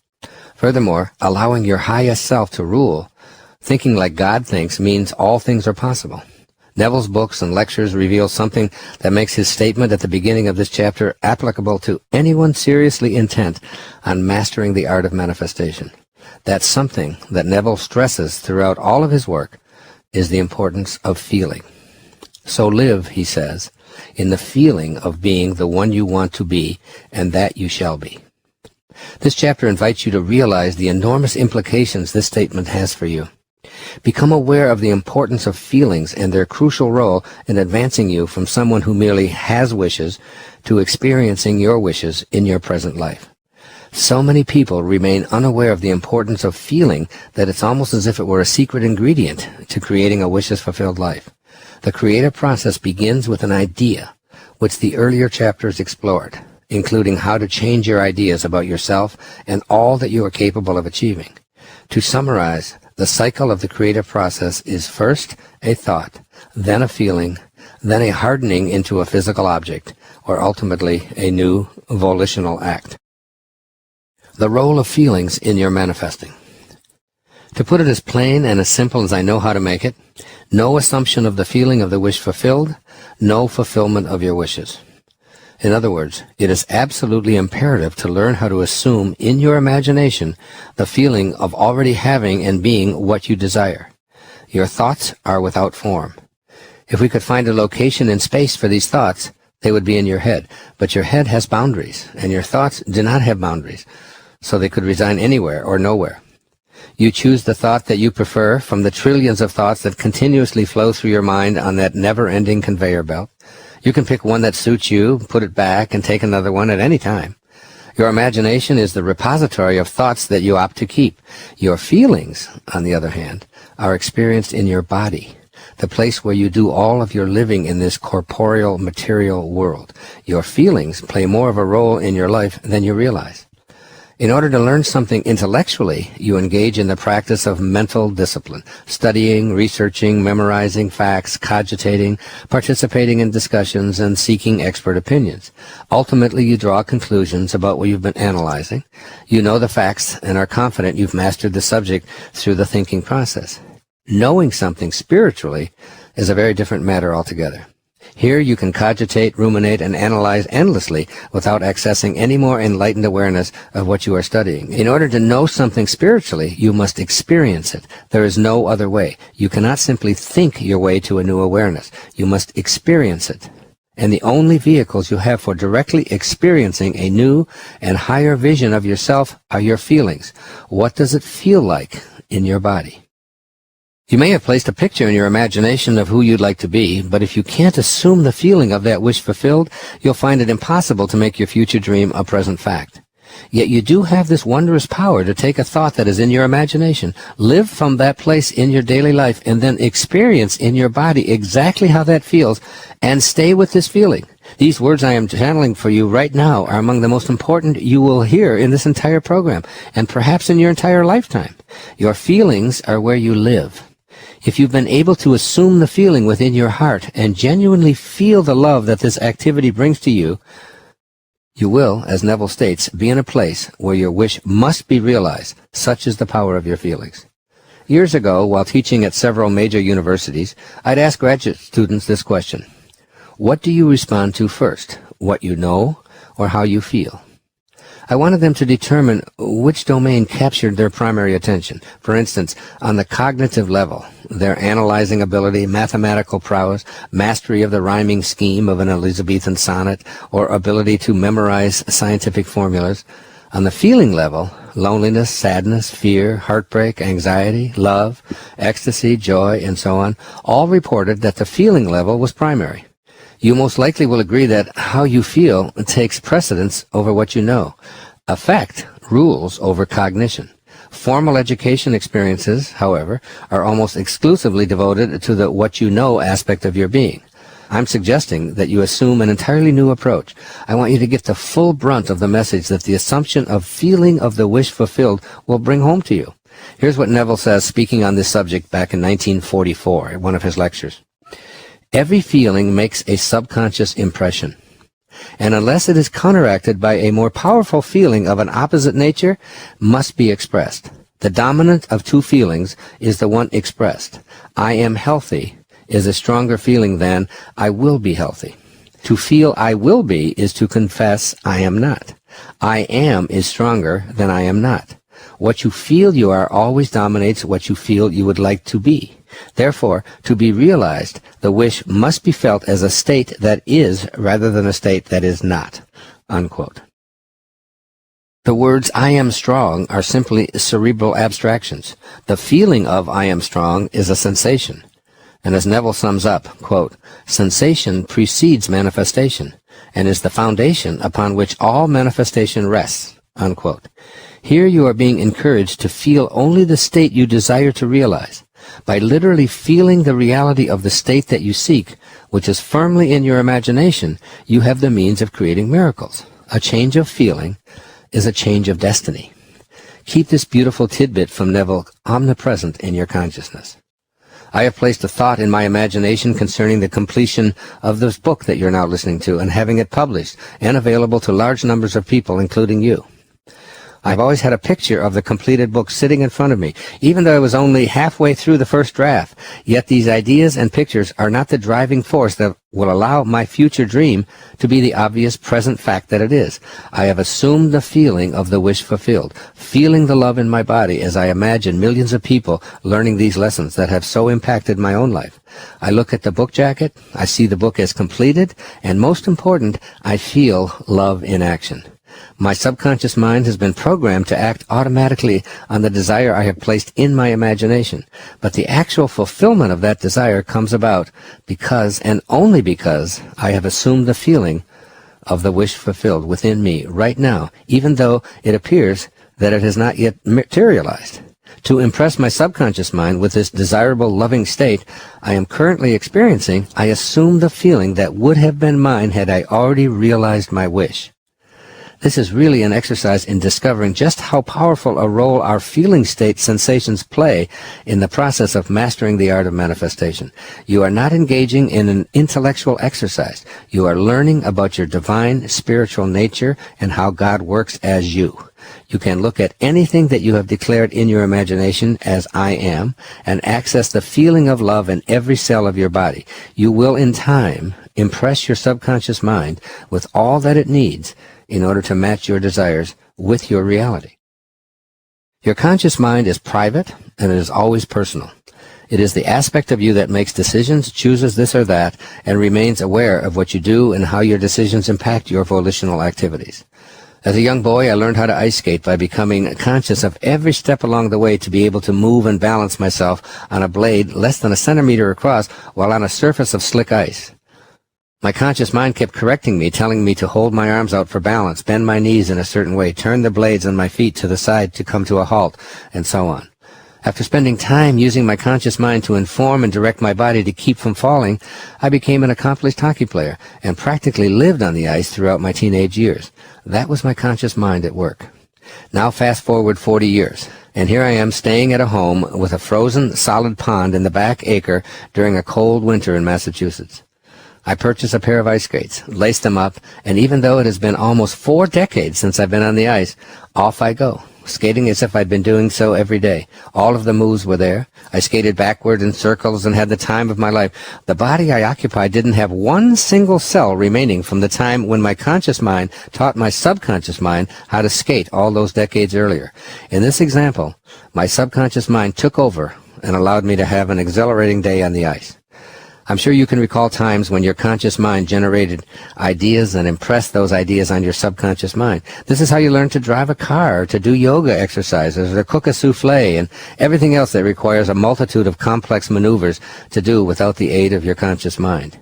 Furthermore, allowing your highest self to rule, thinking like God thinks, means all things are possible. Neville's books and lectures reveal something that makes his statement at the beginning of this chapter applicable to anyone seriously intent on mastering the art of manifestation. That's something that Neville stresses throughout all of his work is the importance of feeling. So live, he says, in the feeling of being the one you want to be, and that you shall be. This chapter invites you to realize the enormous implications this statement has for you. Become aware of the importance of feelings and their crucial role in advancing you from someone who merely has wishes to experiencing your wishes in your present life. So many people remain unaware of the importance of feeling that it's almost as if it were a secret ingredient to creating a wishes-fulfilled life. The creative process begins with an idea, which the earlier chapters explored, including how to change your ideas about yourself and all that you are capable of achieving. To summarize, the cycle of the creative process is first a thought, then a feeling, then a hardening into a physical object, or ultimately a new volitional act. The role of feelings in your manifesting. To put it as plain and as simple as I know how to make it, no assumption of the feeling of the wish fulfilled, no fulfillment of your wishes. In other words, it is absolutely imperative to learn how to assume in your imagination the feeling of already having and being what you desire. Your thoughts are without form. If we could find a location in space for these thoughts, They would be in your head. But your head has boundaries, and your thoughts do not have boundaries, so they could reside anywhere or nowhere. You choose the thought that you prefer from the trillions of thoughts that continuously flow through your mind on that never-ending conveyor belt. You can pick one that suits you, put it back, and take another one at any time. Your imagination is the repository of thoughts that you opt to keep. Your feelings, on the other hand, are experienced in your body, the place where you do all of your living in this corporeal, material world. Your feelings play more of a role in your life than you realize. In order to learn something intellectually, you engage in the practice of mental discipline, studying, researching, memorizing facts, cogitating, participating in discussions, and seeking expert opinions. Ultimately, you draw conclusions about what you've been analyzing. You know the facts and are confident you've mastered the subject through the thinking process. Knowing something spiritually is a very different matter altogether. Here you can cogitate, ruminate, and analyze endlessly without accessing any more enlightened awareness of what you are studying. In order to know something spiritually, you must experience it. There is no other way. You cannot simply think your way to a new awareness. You must experience it. And the only vehicles you have for directly experiencing a new and higher vision of yourself are your feelings. What does it feel like in your body? You may have placed a picture in your imagination of who you'd like to be, but if you can't assume the feeling of that wish fulfilled, you'll find it impossible to make your future dream a present fact. Yet you do have this wondrous power to take a thought that is in your imagination, live from that place in your daily life, and then experience in your body exactly how that feels, and stay with this feeling. These words I am channeling for you right now are among the most important you will hear in this entire program, and perhaps in your entire lifetime. Your feelings are where you live. If you've been able to assume the feeling within your heart and genuinely feel the love that this activity brings to you, you will, as Neville states, be in a place where your wish must be realized. Such is the power of your feelings. Years ago, while teaching at several major universities, I'd ask graduate students this question: what do you respond to first, what you know or how you feel? I wanted them to determine which domain captured their primary attention. For instance, on the cognitive level, their analyzing ability, mathematical prowess, mastery of the rhyming scheme of an Elizabethan sonnet, or ability to memorize scientific formulas. On the feeling level, loneliness, sadness, fear, heartbreak, anxiety, love, ecstasy, joy, and so on, all reported that the feeling level was primary. You most likely will agree that how you feel takes precedence over what you know. Affect rules over cognition. Formal education experiences, however, are almost exclusively devoted to the what you know aspect of your being. I'm suggesting that you assume an entirely new approach. I want you to get the full brunt of the message that the assumption of feeling of the wish fulfilled will bring home to you. Here's what Neville says, speaking on this subject back in 1944 at one of his lectures. Every feeling makes a subconscious impression, and unless it is counteracted by a more powerful feeling of an opposite nature, must be expressed. The dominant of two feelings is the one expressed. I am healthy is a stronger feeling than I will be healthy. To feel I will be is to confess I am not. I am is stronger than I am not. What you feel you are always dominates what you feel you would like to be. Therefore, to be realized, the wish must be felt as a state that is rather than a state that is not." Unquote. The words I am strong are simply cerebral abstractions. The feeling of I am strong is a sensation. And as Neville sums up, quote, "Sensation precedes manifestation and is the foundation upon which all manifestation rests." Unquote. Here you are being encouraged to feel only the state you desire to realize. By literally feeling the reality of the state that you seek, which is firmly in your imagination, you have the means of creating miracles. A change of feeling is a change of destiny. Keep this beautiful tidbit from Neville omnipresent in your consciousness. I have placed a thought in my imagination concerning the completion of this book that you're now listening to and having it published and available to large numbers of people, including you. I've always had a picture of the completed book sitting in front of me, even though I was only halfway through the first draft. Yet these ideas and pictures are not the driving force that will allow my future dream to be the obvious present fact that it is. I have assumed the feeling of the wish fulfilled, feeling the love in my body as I imagine millions of people learning these lessons that have so impacted my own life. I look at the book jacket, I see the book as completed, and most important, I feel love in action. My subconscious mind has been programmed to act automatically on the desire I have placed in my imagination. But the actual fulfillment of that desire comes about because and only because I have assumed the feeling of the wish fulfilled within me right now, even though it appears that it has not yet materialized. To impress my subconscious mind with this desirable, loving state I am currently experiencing, I assume the feeling that would have been mine had I already realized my wish. This is really an exercise in discovering just how powerful a role our feeling state sensations play in the process of mastering the art of manifestation. You are not engaging in an intellectual exercise. You are learning about your divine spiritual nature and how God works as you. You can look at anything that you have declared in your imagination as I am and access the feeling of love in every cell of your body. You will in time impress your subconscious mind with all that it needs in order to match your desires with your reality. Your conscious mind is private and it is always personal. It is the aspect of you that makes decisions, chooses this or that, and remains aware of what you do and how your decisions impact your volitional activities. As a young boy, I learned how to ice skate by becoming conscious of every step along the way to be able to move and balance myself on a blade less than a centimeter across while on a surface of slick ice. My conscious mind kept correcting me, telling me to hold my arms out for balance, bend my knees in a certain way, turn the blades on my feet to the side to come to a halt, and so on. After spending time using my conscious mind to inform and direct my body to keep from falling, I became an accomplished hockey player and practically lived on the ice throughout my teenage years. That was my conscious mind at work. Now fast forward 40 years, and here I am staying at a home with a frozen solid pond in the back acre during a cold winter in Massachusetts. I purchased a pair of ice skates, laced them up, and even though it has been almost 4 decades since I've been on the ice, off I go, skating as if I'd been doing so every day. All of the moves were there. I skated backward in circles and had the time of my life. The body I occupied didn't have one single cell remaining from the time when my conscious mind taught my subconscious mind how to skate all those decades earlier. In this example, my subconscious mind took over and allowed me to have an exhilarating day on the ice. I'm sure you can recall times when your conscious mind generated ideas and impressed those ideas on your subconscious mind. This is how you learn to drive a car, to do yoga exercises, or to cook a souffle, and everything else that requires a multitude of complex maneuvers to do without the aid of your conscious mind.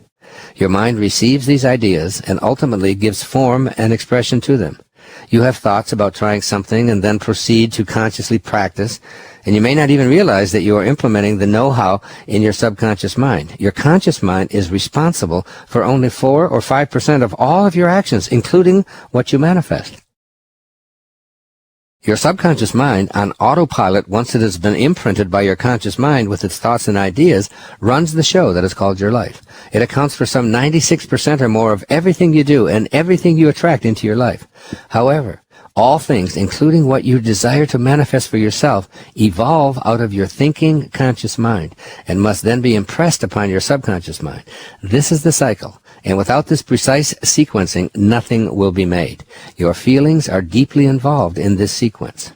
Your mind receives these ideas and ultimately gives form and expression to them. You have thoughts about trying something and then proceed to consciously practice, and you may not even realize that you are implementing the know-how in your subconscious mind. Your conscious mind is responsible for only 4 or 5% of all of your actions, including what you manifest. Your subconscious mind, on autopilot once it has been imprinted by your conscious mind with its thoughts and ideas, runs the show that is called your life. It accounts for some 96% or more of everything you do and everything you attract into your life. However, all things, including what you desire to manifest for yourself, evolve out of your thinking conscious mind and must then be impressed upon your subconscious mind. This is the cycle, and without this precise sequencing, nothing will be made. Your feelings are deeply involved in this sequence.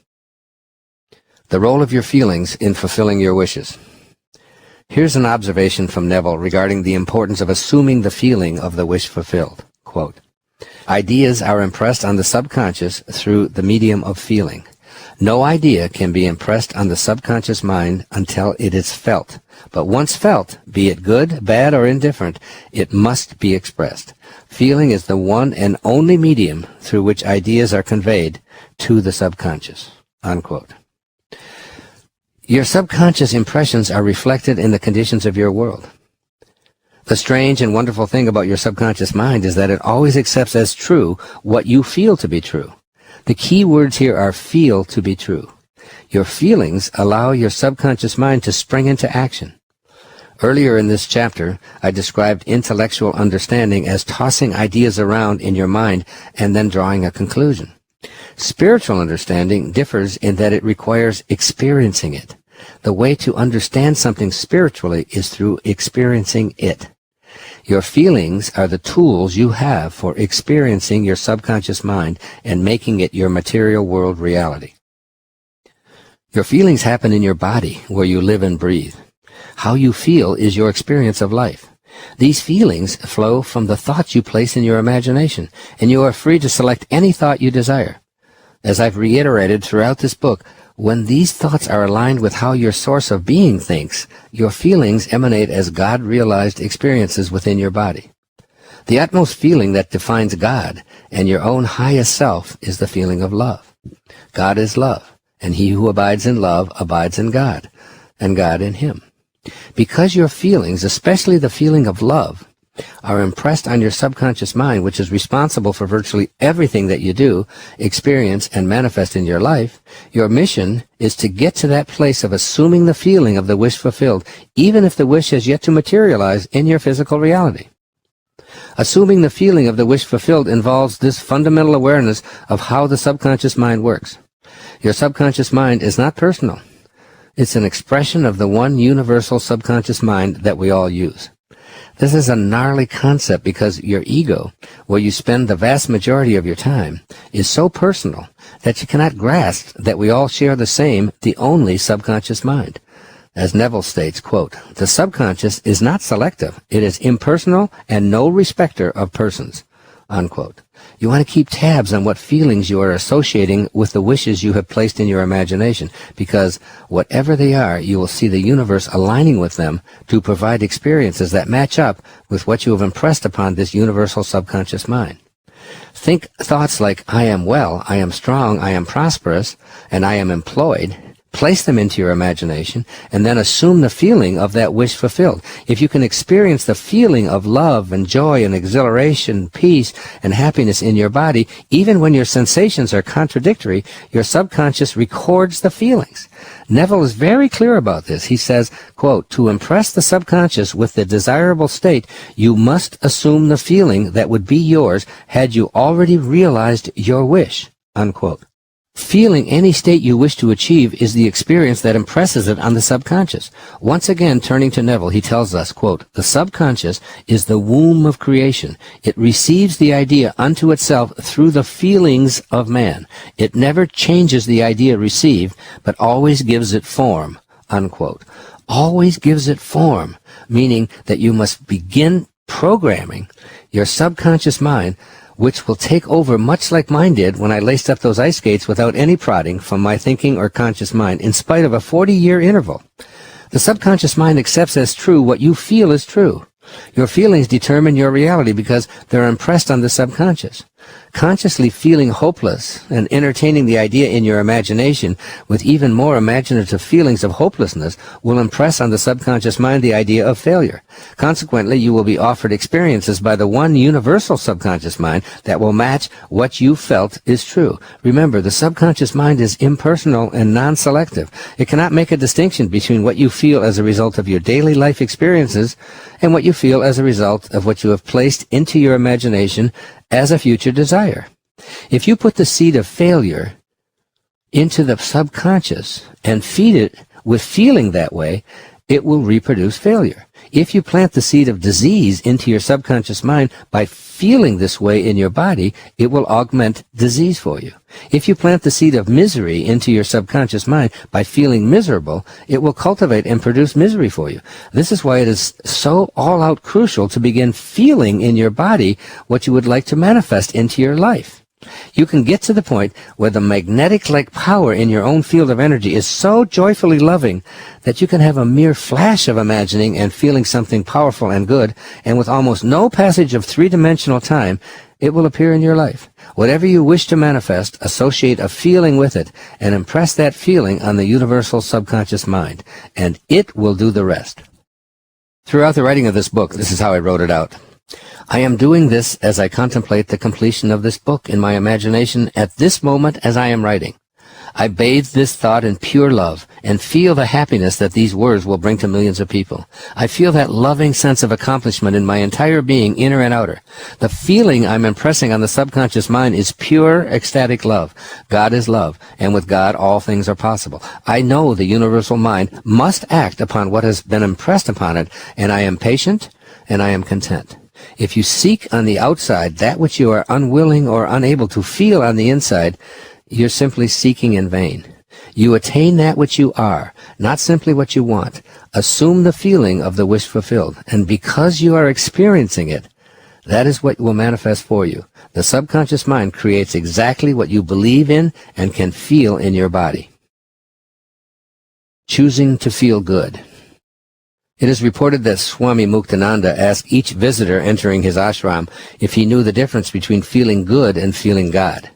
The role of your feelings in fulfilling your wishes. Here's an observation from Neville regarding the importance of assuming the feeling of the wish fulfilled. Quote, "Ideas are impressed on the subconscious through the medium of feeling. No idea can be impressed on the subconscious mind until it is felt. But once felt, be it good, bad, or indifferent, it must be expressed. Feeling is the one and only medium through which ideas are conveyed to the subconscious." Unquote. Your subconscious impressions are reflected in the conditions of your world. The strange and wonderful thing about your subconscious mind is that it always accepts as true what you feel to be true. The key words here are feel to be true. Your feelings allow your subconscious mind to spring into action. Earlier in this chapter, I described intellectual understanding as tossing ideas around in your mind and then drawing a conclusion. Spiritual understanding differs in that it requires experiencing it. The way to understand something spiritually is through experiencing it. Your feelings are the tools you have for experiencing your subconscious mind and making it your material world reality. Your feelings happen in your body, where you live and breathe. How you feel is your experience of life. These feelings flow from the thoughts you place in your imagination, and you are free to select any thought you desire. As I've reiterated throughout this book, when these thoughts are aligned with how your source of being thinks, your feelings emanate as God-realized experiences within your body. The utmost feeling that defines God and your own highest self is the feeling of love. God is love, and he who abides in love abides in God, and God in him. Because your feelings, especially the feeling of love, are impressed on your subconscious mind, which is responsible for virtually everything that you do, experience, and manifest in your life, your mission is to get to that place of assuming the feeling of the wish fulfilled, even if the wish has yet to materialize in your physical reality. Assuming the feeling of the wish fulfilled involves this fundamental awareness of how the subconscious mind works. Your subconscious mind is not personal. It's an expression of the one universal subconscious mind that we all use. This is a gnarly concept because your ego, where you spend the vast majority of your time, is so personal that you cannot grasp that we all share the same, the only subconscious mind. As Neville states, quote, "The subconscious is not selective. It is impersonal and no respecter of persons," unquote. You want to keep tabs on what feelings you are associating with the wishes you have placed in your imagination, because whatever they are, you will see the universe aligning with them to provide experiences that match up with what you have impressed upon this universal subconscious mind. Think thoughts like, "I am well, I am strong, I am prosperous, and I am employed." Place them into your imagination, and then assume the feeling of that wish fulfilled. If you can experience the feeling of love and joy and exhilaration, peace and happiness in your body, even when your sensations are contradictory, your subconscious records the feelings. Neville is very clear about this. He says, quote, "To impress the subconscious with the desirable state, you must assume the feeling that would be yours had you already realized your wish," unquote. Feeling any state you wish to achieve is the experience that impresses it on the subconscious. Once again, turning to Neville, he tells us, quote, "The subconscious is the womb of creation. It receives the idea unto itself through the feelings of man. It never changes the idea received, but always gives it form," unquote. Always gives it form, meaning that you must begin programming your subconscious mind, which will take over much like mine did when I laced up those ice skates without any prodding from my thinking or conscious mind, in spite of a 40-year interval. The subconscious mind accepts as true what you feel is true. Your feelings determine your reality because they're impressed on the subconscious. Consciously feeling hopeless and entertaining the idea in your imagination with even more imaginative feelings of hopelessness will impress on the subconscious mind the idea of failure. Consequently, you will be offered experiences by the one universal subconscious mind that will match what you felt is true. Remember, the subconscious mind is impersonal and non-selective. It cannot make a distinction between what you feel as a result of your daily life experiences and what you feel as a result of what you have placed into your imagination as a future desire. If you put the seed of failure into the subconscious and feed it with feeling that way, it will reproduce failure. If you plant the seed of disease into your subconscious mind by feeling this way in your body, it will augment disease for you. If you plant the seed of misery into your subconscious mind by feeling miserable, it will cultivate and produce misery for you. This is why it is so all-out crucial to begin feeling in your body what you would like to manifest into your life. You can get to the point where the magnetic-like power in your own field of energy is so joyfully loving that you can have a mere flash of imagining and feeling something powerful and good, and with almost no passage of three-dimensional time, it will appear in your life. Whatever you wish to manifest, associate a feeling with it, and impress that feeling on the universal subconscious mind, and it will do the rest. Throughout the writing of this book, this is how I wrote it out. I am doing this as I contemplate the completion of this book in my imagination at this moment as I am writing. I bathe this thought in pure love and feel the happiness that these words will bring to millions of people. I feel that loving sense of accomplishment in my entire being, inner and outer. The feeling I'm impressing on the subconscious mind is pure, ecstatic love. God is love, and with God all things are possible. I know the universal mind must act upon what has been impressed upon it, and I am patient, and I am content. If you seek on the outside that which you are unwilling or unable to feel on the inside, you're simply seeking in vain. You attain that which you are, not simply what you want. Assume the feeling of the wish fulfilled, and because you are experiencing it, that is what will manifest for you. The subconscious mind creates exactly what you believe in and can feel in your body. Choosing to feel good. It is reported that Swami Muktananda asked each visitor entering his ashram if he knew the difference between feeling good and feeling God.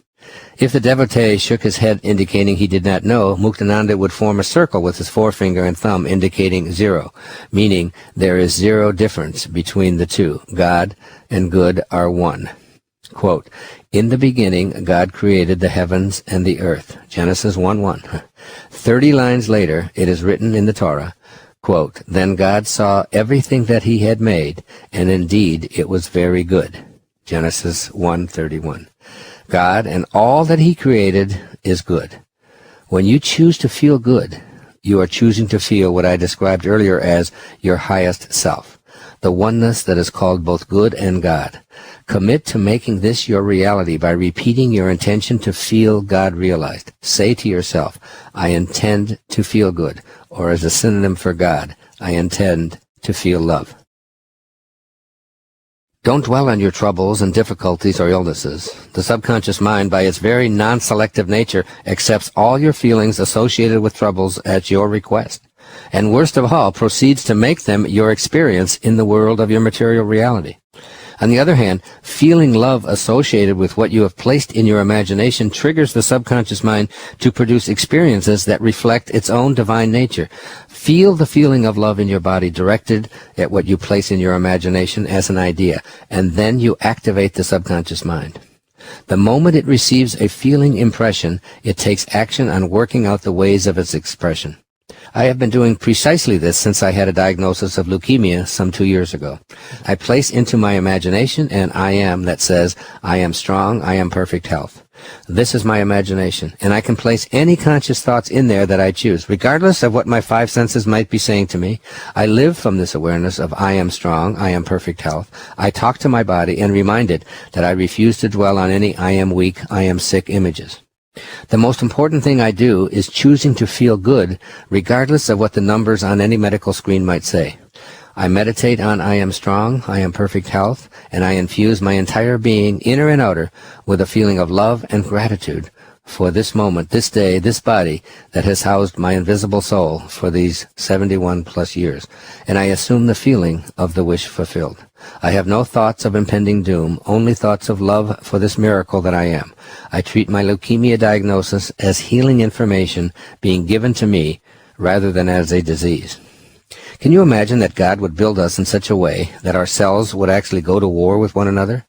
If the devotee shook his head indicating he did not know, Muktananda would form a circle with his forefinger and thumb indicating 0, meaning there is 0 difference between the two. God and good are one. Quote, "In the beginning God created the heavens and the earth." Genesis 1:1. 30 lines later, it is written in the Torah, quote, "Then God saw everything that he had made, and indeed it was very good." Genesis 1:31. God and all that he created is good. When you choose to feel good, you are choosing to feel what I described earlier as your highest self, the oneness that is called both good and God. Commit to making this your reality by repeating your intention to feel God realized. Say to yourself, "I intend to feel good," or as a synonym for God, "I intend to feel love." Don't dwell on your troubles and difficulties or illnesses. The subconscious mind, by its very non-selective nature, accepts all your feelings associated with troubles at your request, and worst of all, proceeds to make them your experience in the world of your material reality. On the other hand, feeling love associated with what you have placed in your imagination triggers the subconscious mind to produce experiences that reflect its own divine nature. Feel the feeling of love in your body directed at what you place in your imagination as an idea, and then you activate the subconscious mind. The moment it receives a feeling impression, it takes action on working out the ways of its expression. I have been doing precisely this since I had a diagnosis of leukemia some 2 years ago. I place into my imagination an I am that says, "I am strong, I am perfect health." This is my imagination, and I can place any conscious thoughts in there that I choose, regardless of what my 5 senses might be saying to me. I live from this awareness of I am strong, I am perfect health. I talk to my body and remind it that I refuse to dwell on any I am weak, I am sick images. The most important thing I do is choosing to feel good, regardless of what the numbers on any medical screen might say. I meditate on I am strong, I am perfect health, and I infuse my entire being, inner and outer, with a feeling of love and gratitude for this moment, this day, this body that has housed my invisible soul for these 71 plus years, and I assume the feeling of the wish fulfilled. I have no thoughts of impending doom, only thoughts of love for this miracle that I am. I treat my leukemia diagnosis as healing information being given to me rather than as a disease. Can you imagine that God would build us in such a way that our cells would actually go to war with one another?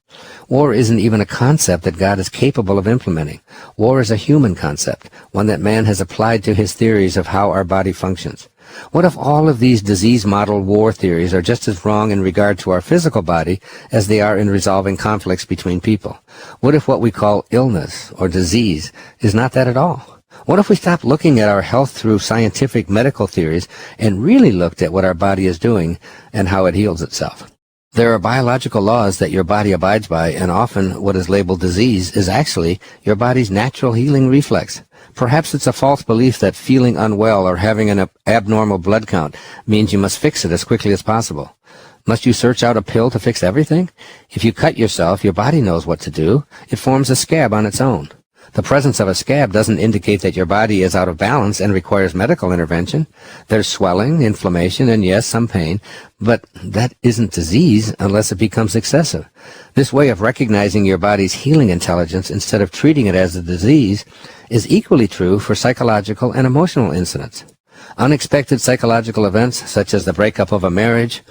War isn't even a concept that God is capable of implementing. War is a human concept, one that man has applied to his theories of how our body functions. What if all of these disease-model war theories are just as wrong in regard to our physical body as they are in resolving conflicts between people? What if what we call illness or disease is not that at all? What if we stopped looking at our health through scientific medical theories and really looked at what our body is doing and how it heals itself? There are biological laws that your body abides by, and often what is labeled disease is actually your body's natural healing reflex. Perhaps it's a false belief that feeling unwell or having an abnormal blood count means you must fix it as quickly as possible. Must you search out a pill to fix everything? If you cut yourself, your body knows what to do. It forms a scab on its own. The presence of a scab doesn't indicate that your body is out of balance and requires medical intervention. There's swelling, inflammation, and yes, some pain, but that isn't disease unless it becomes excessive. This way of recognizing your body's healing intelligence instead of treating it as a disease is equally true for psychological and emotional incidents. Unexpected psychological events, such as the breakup of a marriage,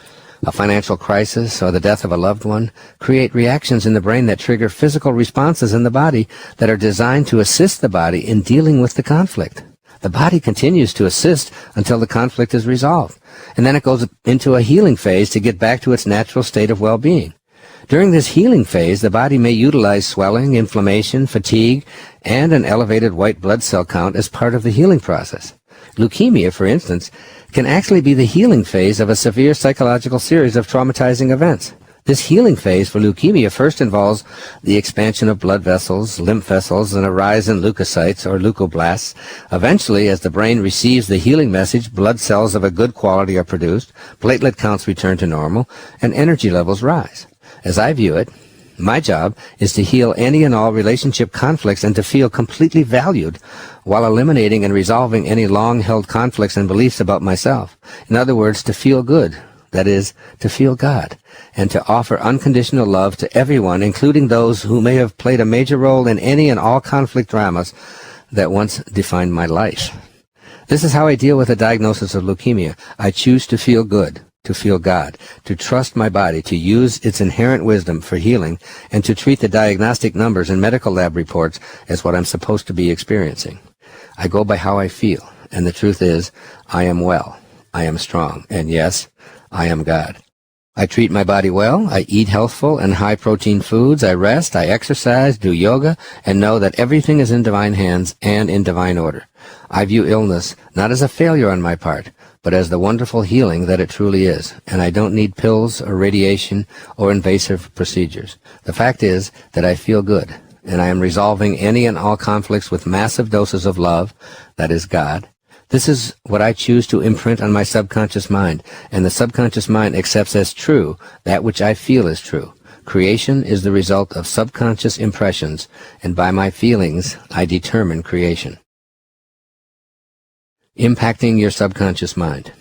a financial crisis, or the death of a loved one, create reactions in the brain that trigger physical responses in the body that are designed to assist the body in dealing with the conflict. The body continues to assist until the conflict is resolved, and then it goes into a healing phase to get back to its natural state of well-being. During this healing phase, the body may utilize swelling, inflammation, fatigue, and an elevated white blood cell count as part of the healing process. Leukemia, for instance, can actually be the healing phase of a severe psychological series of traumatizing events. This healing phase for leukemia first involves the expansion of blood vessels, lymph vessels, and a rise in leukocytes or leukoblasts. Eventually, as the brain receives the healing message, blood cells of a good quality are produced, platelet counts return to normal, and energy levels rise. As I view it, my job is to heal any and all relationship conflicts and to feel completely valued while eliminating and resolving any long-held conflicts and beliefs about myself. In other words, to feel good, that is, to feel God, and to offer unconditional love to everyone, including those who may have played a major role in any and all conflict dramas that once defined my life. This is how I deal with a diagnosis of leukemia. I choose to feel good, to feel God, to trust my body, to use its inherent wisdom for healing, and to treat the diagnostic numbers and medical lab reports as what I'm supposed to be experiencing. I go by how I feel, and the truth is, I am well, I am strong, and yes, I am God. I treat my body well, I eat healthful and high-protein foods, I rest, I exercise, do yoga, and know that everything is in divine hands and in divine order. I view illness not as a failure on my part, but as the wonderful healing that it truly is, and I don't need pills or radiation or invasive procedures. The fact is that I feel good, and I am resolving any and all conflicts with massive doses of love, that is God. This is what I choose to imprint on my subconscious mind, and the subconscious mind accepts as true that which I feel is true. Creation is the result of subconscious impressions, and by my feelings, I determine creation. Impacting your subconscious mind.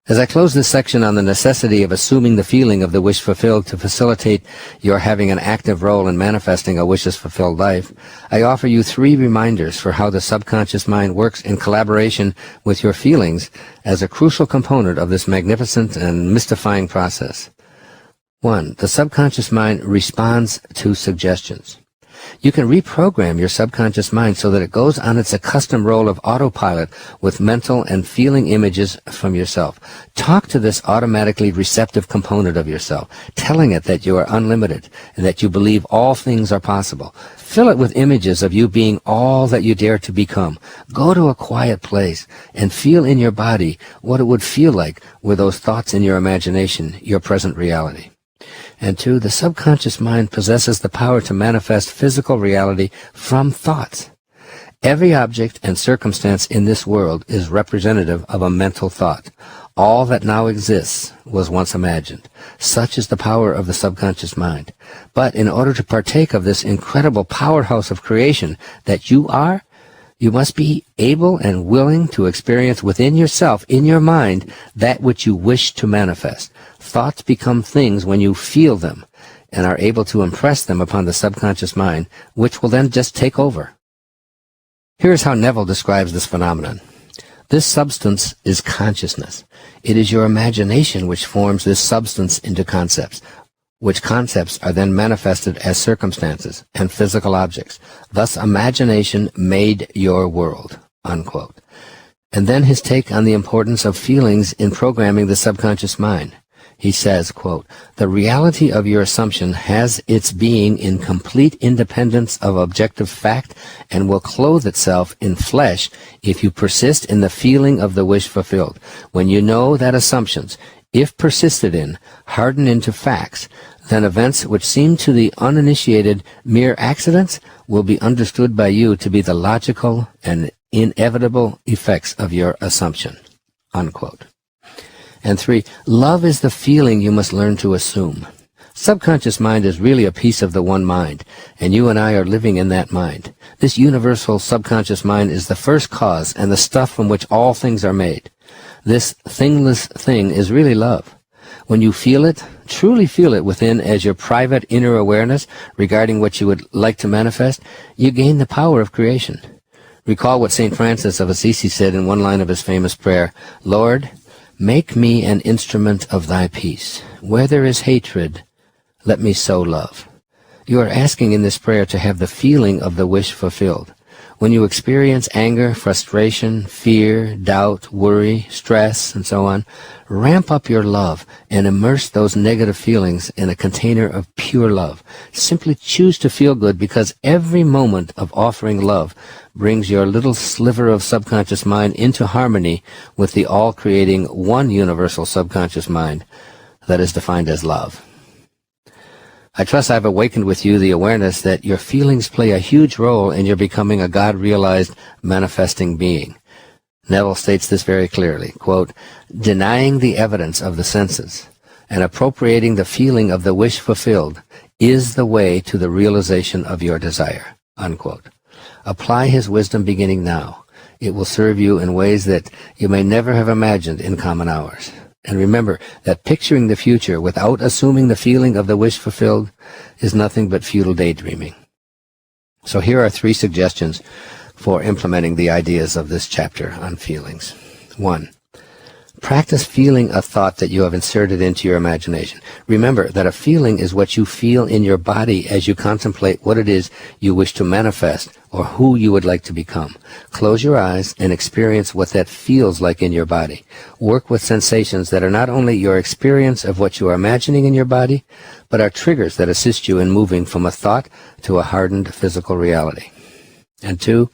As I close this section on the necessity of assuming the feeling of the wish fulfilled to facilitate your having an active role in manifesting a wishes fulfilled life, I offer you 3 reminders for how the subconscious mind works in collaboration with your feelings as a crucial component of this magnificent and mystifying process. 1. The subconscious mind responds to suggestions. You can reprogram your subconscious mind so that it goes on its accustomed role of autopilot with mental and feeling images from yourself. Talk to this automatically receptive component of yourself, telling it that you are unlimited and that you believe all things are possible. Fill it with images of you being all that you dare to become. Go to a quiet place and feel in your body what it would feel like were those thoughts in your imagination your present reality. And 2, the subconscious mind possesses the power to manifest physical reality from thoughts. Every object and circumstance in this world is representative of a mental thought. All that now exists was once imagined. Such is the power of the subconscious mind. But in order to partake of this incredible powerhouse of creation that you are, you must be able and willing to experience within yourself, in your mind, that which you wish to manifest. Thoughts become things when you feel them and are able to impress them upon the subconscious mind, which will then just take over. Here's how Neville describes this phenomenon. This substance is consciousness. It is your imagination which forms this substance into concepts, which concepts are then manifested as circumstances and physical objects. Thus, imagination made your world, unquote. And then his take on the importance of feelings in programming the subconscious mind. He says, quote, "The reality of your assumption has its being in complete independence of objective fact and will clothe itself in flesh if you persist in the feeling of the wish fulfilled. When you know that assumptions, if persisted in, harden into facts, then events which seem to the uninitiated mere accidents will be understood by you to be the logical and inevitable effects of your assumption," unquote. And 3, love is the feeling you must learn to assume. Subconscious mind is really a piece of the one mind, and you and I are living in that mind. This universal subconscious mind is the first cause and the stuff from which all things are made. This thingless thing is really love. When you feel it, truly feel it within as your private inner awareness regarding what you would like to manifest, you gain the power of creation. Recall what St. Francis of Assisi said in one line of his famous prayer, "Lord, make me an instrument of thy peace. Where there is hatred, let me sow love." You are asking in this prayer to have the feeling of the wish fulfilled. When you experience anger, frustration, fear, doubt, worry, stress, and so on, ramp up your love and immerse those negative feelings in a container of pure love. Simply choose to feel good, because every moment of offering love brings your little sliver of subconscious mind into harmony with the all-creating one universal subconscious mind that is defined as love. I trust I've awakened with you the awareness that your feelings play a huge role in your becoming a God-realized, manifesting being. Neville states this very clearly, quote, "Denying the evidence of the senses and appropriating the feeling of the wish fulfilled is the way to the realization of your desire," unquote. Apply his wisdom beginning now. It will serve you in ways that you may never have imagined in common hours. And remember that picturing the future without assuming the feeling of the wish fulfilled is nothing but futile daydreaming. So here are 3 suggestions for implementing the ideas of this chapter on feelings. 1. Practice feeling a thought that you have inserted into your imagination. Remember that a feeling is what you feel in your body as you contemplate what it is you wish to manifest or who you would like to become. Close your eyes and experience what that feels like in your body. Work with sensations that are not only your experience of what you are imagining in your body, but are triggers that assist you in moving from a thought to a hardened physical reality. And 2,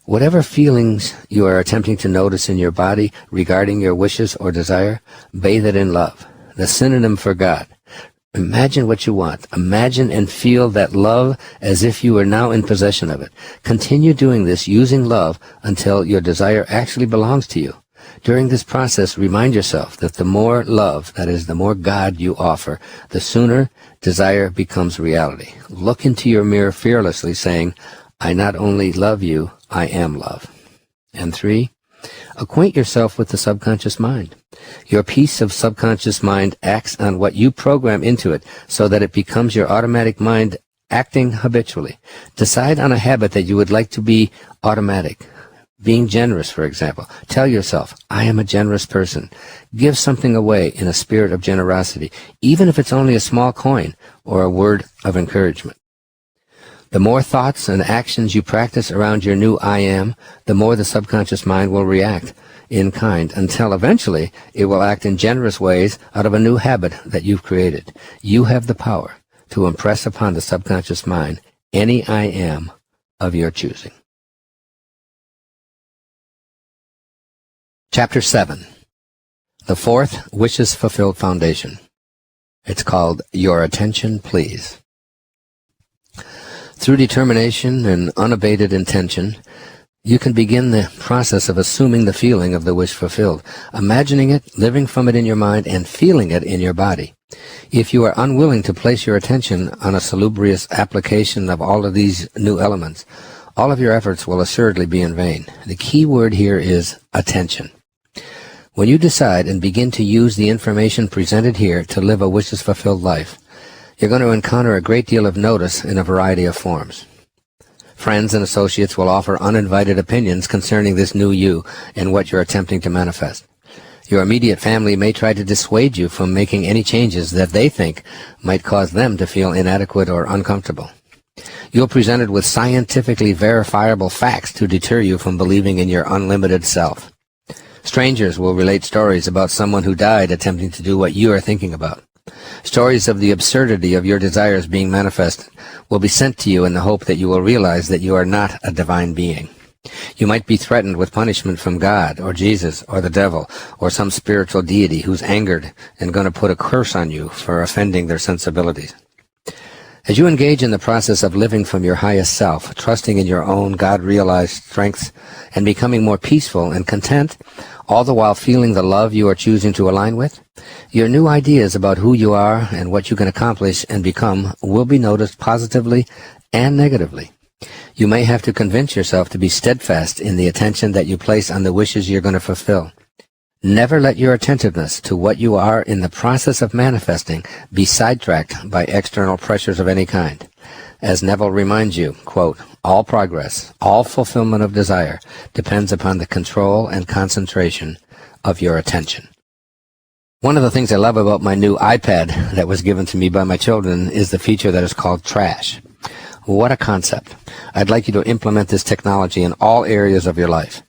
whatever feelings you are attempting to notice in your body regarding your wishes or desire, bathe it in love, the synonym for God. Imagine what you want. Imagine and feel that love as if you were now in possession of it. Continue doing this using love until your desire actually belongs to you. During this process, remind yourself that the more love, that is, the more God you offer, the sooner desire becomes reality. Look into your mirror fearlessly, saying, "I not only love you, I am love." And 3, acquaint yourself with the subconscious mind. Your piece of subconscious mind acts on what you program into it so that it becomes your automatic mind acting habitually. Decide on a habit that you would like to be automatic. Being generous, for example. Tell yourself, "I am a generous person." Give something away in a spirit of generosity, even if it's only a small coin or a word of encouragement. The more thoughts and actions you practice around your new I am, the more the subconscious mind will react in kind, until eventually it will act in generous ways out of a new habit that you've created. You have the power to impress upon the subconscious mind any I am of your choosing. Chapter 7. The 4th Wishes Fulfilled Foundation. It's called Your Attention, Please. Through determination and unabated intention, you can begin the process of assuming the feeling of the wish fulfilled, imagining it, living from it in your mind, and feeling it in your body. If you are unwilling to place your attention on a salubrious application of all of these new elements, all of your efforts will assuredly be in vain. The key word here is attention. When you decide and begin to use the information presented here to live a wishes-fulfilled life, you're going to encounter a great deal of notice in a variety of forms. Friends and associates will offer uninvited opinions concerning this new you and what you're attempting to manifest. Your immediate family may try to dissuade you from making any changes that they think might cause them to feel inadequate or uncomfortable. You're presented with scientifically verifiable facts to deter you from believing in your unlimited self. Strangers will relate stories about someone who died attempting to do what you are thinking about. Stories of the absurdity of your desires being manifested will be sent to you in the hope that you will realize that you are not a divine being. You might be threatened with punishment from God or Jesus or the devil or some spiritual deity who's angered and going to put a curse on you for offending their sensibilities. As you engage in the process of living from your highest self, trusting in your own God-realized strengths and becoming more peaceful and content, all the while feeling the love you are choosing to align with, your new ideas about who you are and what you can accomplish and become will be noticed positively and negatively. You may have to convince yourself to be steadfast in the attention that you place on the wishes you're going to fulfill. Never let your attentiveness to what you are in the process of manifesting be sidetracked by external pressures of any kind. As Neville reminds you, quote, "All progress, all fulfillment of desire depends upon the control and concentration of your attention." One of the things I love about my new iPad that was given to me by my children is the feature that is called Trash. What a concept. I'd like you to implement this technology in all areas of your life.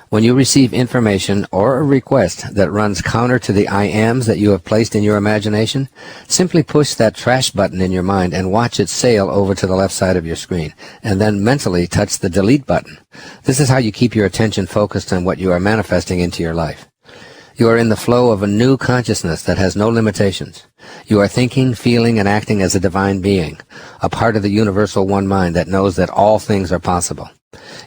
When you receive information or a request that runs counter to the I ams that you have placed in your imagination, simply push that trash button in your mind and watch it sail over to the left side of your screen, and then mentally touch the delete button. This is how you keep your attention focused on what you are manifesting into your life. You are in the flow of a new consciousness that has no limitations. You are thinking, feeling, and acting as a divine being, a part of the universal one mind that knows that all things are possible.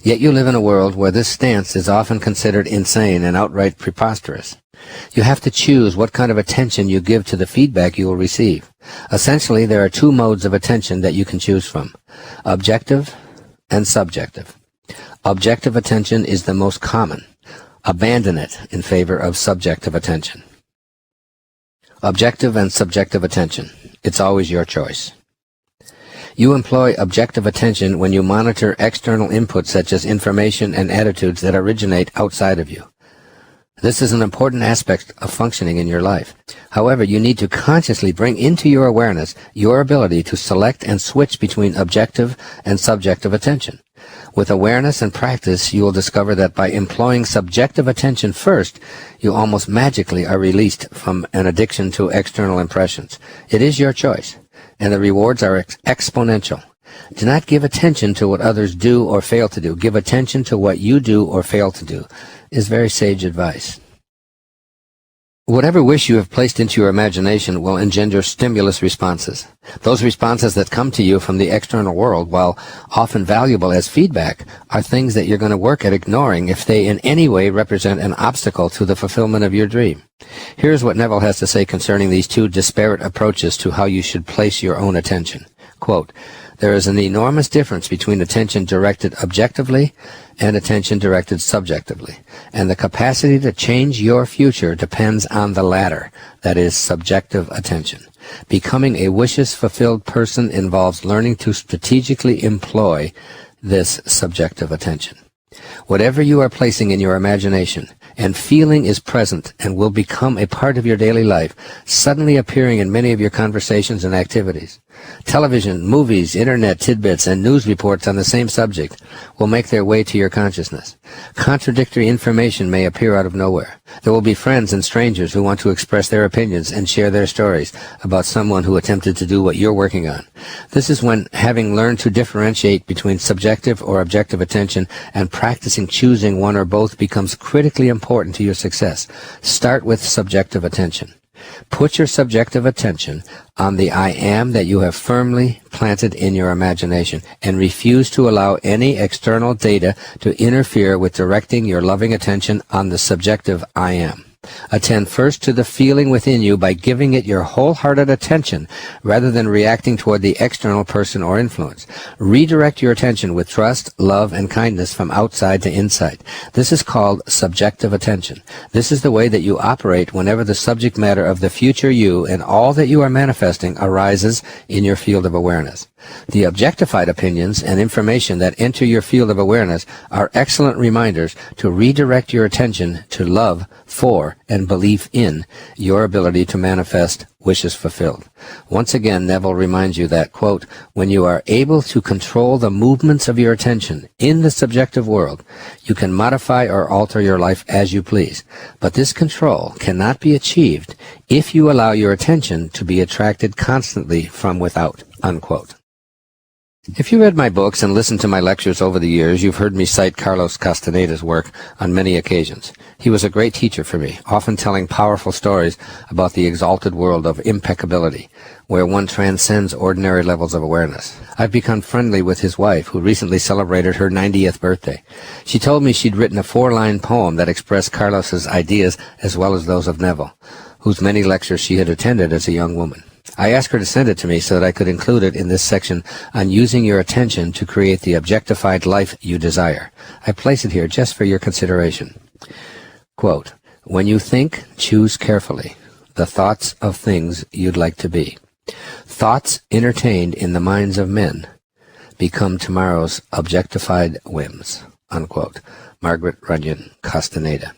Yet you live in a world where this stance is often considered insane and outright preposterous. You have to choose what kind of attention you give to the feedback you will receive. Essentially, there are two modes of attention that you can choose from: objective and subjective. Objective attention is the most common. Abandon it in favor of subjective attention. Objective and subjective attention. It's always your choice. You employ objective attention when you monitor external inputs such as information and attitudes that originate outside of you. This is an important aspect of functioning in your life. However, you need to consciously bring into your awareness your ability to select and switch between objective and subjective attention. With awareness and practice, you will discover that by employing subjective attention first, you almost magically are released from an addiction to external impressions. It is your choice, and the rewards are exponential. Do not give attention to what others do or fail to do. Give attention to what you do or fail to do, is very sage advice. Whatever wish you have placed into your imagination will engender stimulus responses. Those responses that come to you from the external world, while often valuable as feedback, are things that you're going to work at ignoring if they in any way represent an obstacle to the fulfillment of your dream. Here's what Neville has to say concerning these two disparate approaches to how you should place your own attention. Quote, "There is an enormous difference between attention directed objectively and attention directed subjectively, and the capacity to change your future depends on the latter, that is, subjective attention. Becoming a wishes-fulfilled person involves learning to strategically employ this subjective attention. Whatever you are placing in your imagination and feeling is present and will become a part of your daily life, suddenly appearing in many of your conversations and activities. Television, movies, internet tidbits, and news reports on the same subject will make their way to your consciousness. Contradictory information may appear out of nowhere. There will be friends and strangers who want to express their opinions and share their stories about someone who attempted to do what you're working on. This is when, having learned to differentiate between subjective or objective attention and practicing choosing one or both becomes critically important to your success. Start with subjective attention. Put your subjective attention on the I am that you have firmly planted in your imagination, and refuse to allow any external data to interfere with directing your loving attention on the subjective I am. Attend first to the feeling within you by giving it your wholehearted attention rather than reacting toward the external person or influence. Redirect your attention with trust, love, and kindness from outside to inside. This is called subjective attention. This is the way that you operate whenever the subject matter of the future you and all that you are manifesting arises in your field of awareness. The objectified opinions and information that enter your field of awareness are excellent reminders to redirect your attention to love for and belief in your ability to manifest wishes fulfilled. Once again, Neville reminds you that, quote, "When you are able to control the movements of your attention in the subjective world, you can modify or alter your life as you please. But this control cannot be achieved if you allow your attention to be attracted constantly from without," unquote. If you read my books and listened to my lectures over the years, you've heard me cite Carlos Castaneda's work on many occasions. He was a great teacher for me, often telling powerful stories about the exalted world of impeccability, where one transcends ordinary levels of awareness. I've become friendly with his wife, who recently celebrated her 90th birthday. She told me she'd written a 4-line poem that expressed Carlos's ideas as well as those of Neville, whose many lectures she had attended as a young woman. I asked her to send it to me so that I could include it in this section on using your attention to create the objectified life you desire. I place it here just for your consideration. Quote, "When you think, choose carefully the thoughts of things you'd like to be. Thoughts entertained in the minds of men become tomorrow's objectified whims," unquote. Margaret Runyon Castaneda.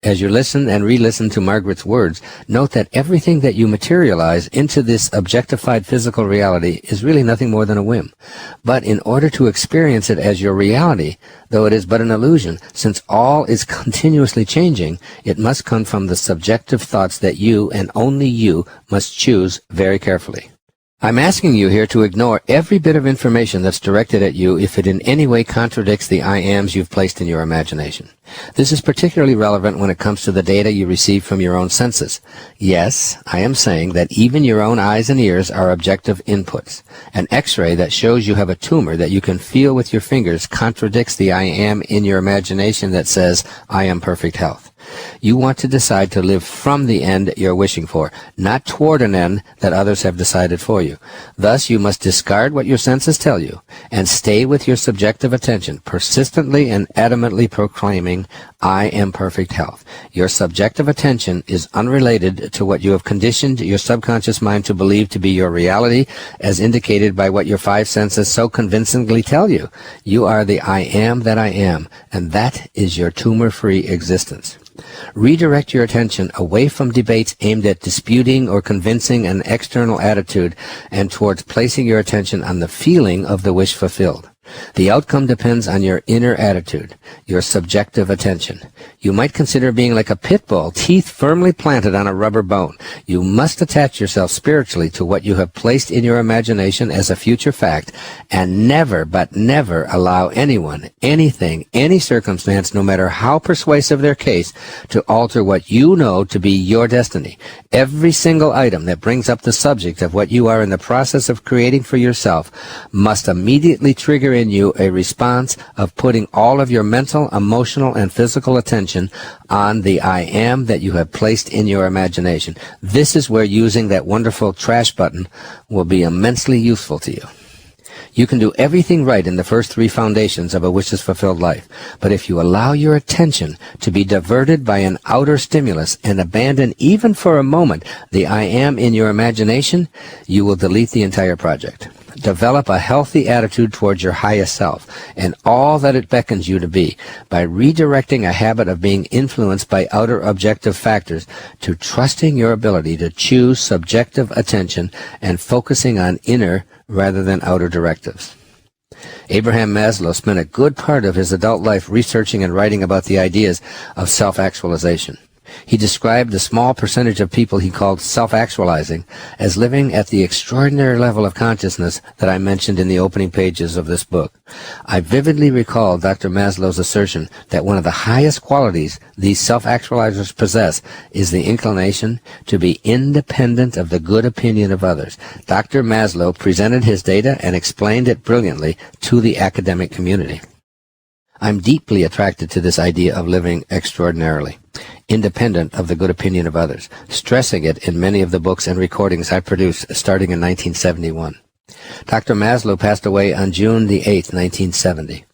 As you listen and re-listen to Margaret's words, note that everything that you materialize into this objectified physical reality is really nothing more than a whim. But in order to experience it as your reality, though it is but an illusion, since all is continuously changing, it must come from the subjective thoughts that you, and only you, must choose very carefully. I'm asking you here to ignore every bit of information that's directed at you if it in any way contradicts the I ams you've placed in your imagination. This is particularly relevant when it comes to the data you receive from your own senses. Yes, I am saying that even your own eyes and ears are objective inputs. An X-ray that shows you have a tumor that you can feel with your fingers contradicts the I am in your imagination that says, I am perfect health. You want to decide to live from the end you're wishing for, not toward an end that others have decided for you. Thus, you must discard what your senses tell you and stay with your subjective attention, persistently and adamantly proclaiming, I am perfect health. Your subjective attention is unrelated to what you have conditioned your subconscious mind to believe to be your reality, as indicated by what your five senses so convincingly tell you. You are the I am that I am, and that is your tumor-free existence. Redirect your attention away from debates aimed at disputing or convincing an external attitude and towards placing your attention on the feeling of the wish fulfilled. The outcome depends on your inner attitude, your subjective attention. You might consider being like a pit bull, teeth firmly planted on a rubber bone. You must attach yourself spiritually to what you have placed in your imagination as a future fact, and never, but never allow anyone, anything, any circumstance, no matter how persuasive their case, to alter what you know to be your destiny. Every single item that brings up the subject of what you are in the process of creating for yourself must immediately trigger in you a response of putting all of your mental, emotional, and physical attention on the I am that you have placed in your imagination. This is where using that wonderful trash button will be immensely useful to you. You can do everything right in the first three foundations of a wishes fulfilled life, but if you allow your attention to be diverted by an outer stimulus and abandon even for a moment the I am in your imagination, you will delete the entire project. Develop a healthy attitude towards your highest self and all that it beckons you to be by redirecting a habit of being influenced by outer objective factors to trusting your ability to choose subjective attention and focusing on inner rather than outer directives. Abraham Maslow spent a good part of his adult life researching and writing about the ideas of self-actualization. He described the small percentage of people he called self-actualizing as living at the extraordinary level of consciousness that I mentioned in the opening pages of this book. I vividly recall Dr. Maslow's assertion that one of the highest qualities these self-actualizers possess is the inclination to be independent of the good opinion of others. Dr. Maslow presented his data and explained it brilliantly to the academic community. I'm deeply attracted to this idea of living extraordinarily, independent of the good opinion of others, stressing it in many of the books and recordings I produced starting in 1971. Dr. Maslow passed away on June the 8th, 1970,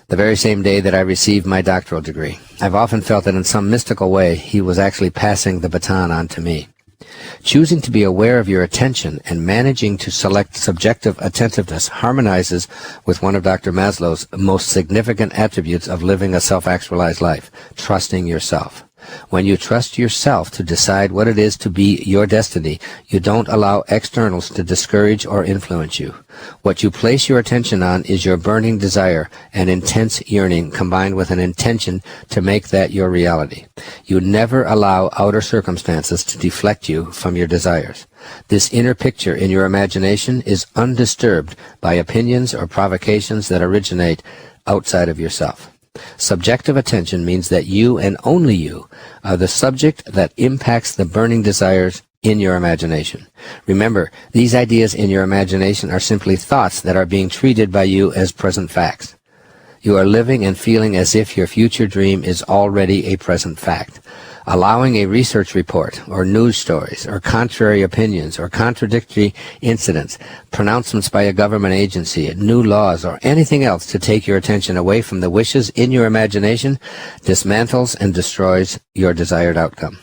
the very same day that I received my doctoral degree. I've often felt that in some mystical way he was actually passing the baton on to me. Choosing to be aware of your attention and managing to select subjective attentiveness harmonizes with one of Dr. Maslow's most significant attributes of living a self-actualized life, trusting yourself. When you trust yourself to decide what it is to be your destiny, you don't allow externals to discourage or influence you. What you place your attention on is your burning desire and intense yearning combined with an intention to make that your reality. You never allow outer circumstances to deflect you from your desires. This inner picture in your imagination is undisturbed by opinions or provocations that originate outside of yourself. Subjective attention means that you and only you are the subject that impacts the burning desires in your imagination. Remember, these ideas in your imagination are simply thoughts that are being treated by you as present facts. You are living and feeling as if your future dream is already a present fact. Allowing a research report or news stories or contrary opinions or contradictory incidents, pronouncements by a government agency, new laws, or anything else to take your attention away from the wishes in your imagination dismantles and destroys your desired outcome.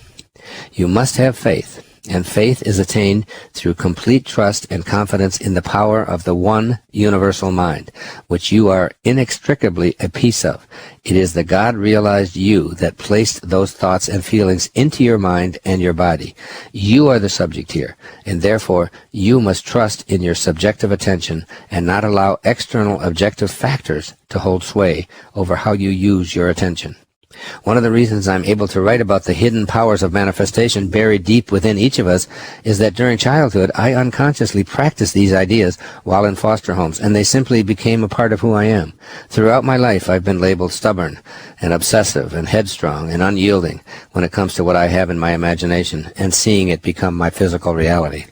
You must have faith and faith is attained through complete trust and confidence in the power of the one universal mind, which you are inextricably a piece of. It is the God-realized you that placed those thoughts and feelings into your mind and your body. You are the subject here, and therefore you must trust in your subjective attention and not allow external objective factors to hold sway over how you use your attention. One of the reasons I'm able to write about the hidden powers of manifestation buried deep within each of us is that during childhood I unconsciously practiced these ideas while in foster homes, and they simply became a part of who I am. Throughout my life I've been labeled stubborn and obsessive and headstrong and unyielding when it comes to what I have in my imagination and seeing it become my physical reality.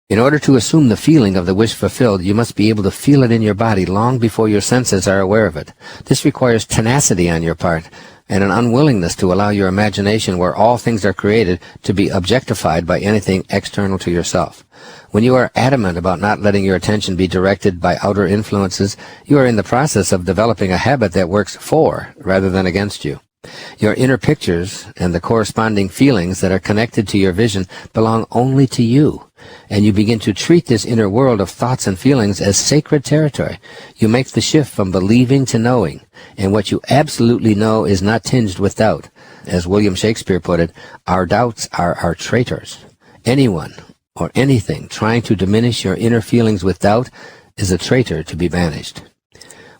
In order to assume the feeling of the wish fulfilled, you must be able to feel it in your body long before your senses are aware of it. This requires tenacity on your part and an unwillingness to allow your imagination, where all things are created, to be objectified by anything external to yourself. When you are adamant about not letting your attention be directed by outer influences, you are in the process of developing a habit that works for rather than against you. Your inner pictures and the corresponding feelings that are connected to your vision belong only to you, and you begin to treat this inner world of thoughts and feelings as sacred territory. You make the shift from believing to knowing, and what you absolutely know is not tinged with doubt. As William Shakespeare put it, our doubts are our traitors. Anyone or anything trying to diminish your inner feelings with doubt is a traitor to be banished.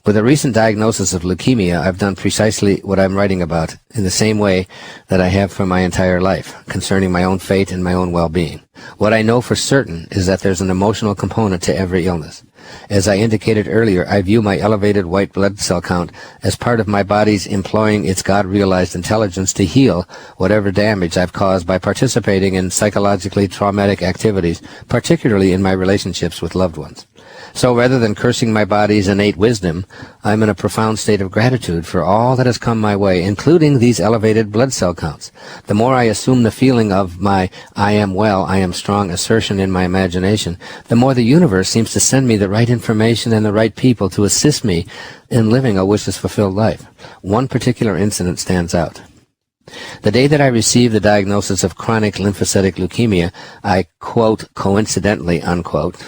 With a recent diagnosis of leukemia, I've done precisely what I'm writing about in the same way that I have for my entire life, concerning my own fate and my own well-being. What I know for certain is that there's an emotional component to every illness. As I indicated earlier, I view my elevated white blood cell count as part of my body's employing its God-realized intelligence to heal whatever damage I've caused by participating in psychologically traumatic activities, particularly in my relationships with loved ones. So rather than cursing my body's innate wisdom, I'm in a profound state of gratitude for all that has come my way, including these elevated blood cell counts. The more I assume the feeling of my I am well, I am strong assertion in my imagination, the more the universe seems to send me the right information and the right people to assist me in living a wishes-fulfilled life. One particular incident stands out. The day that I received the diagnosis of chronic lymphocytic leukemia, I, quote, coincidentally, unquote,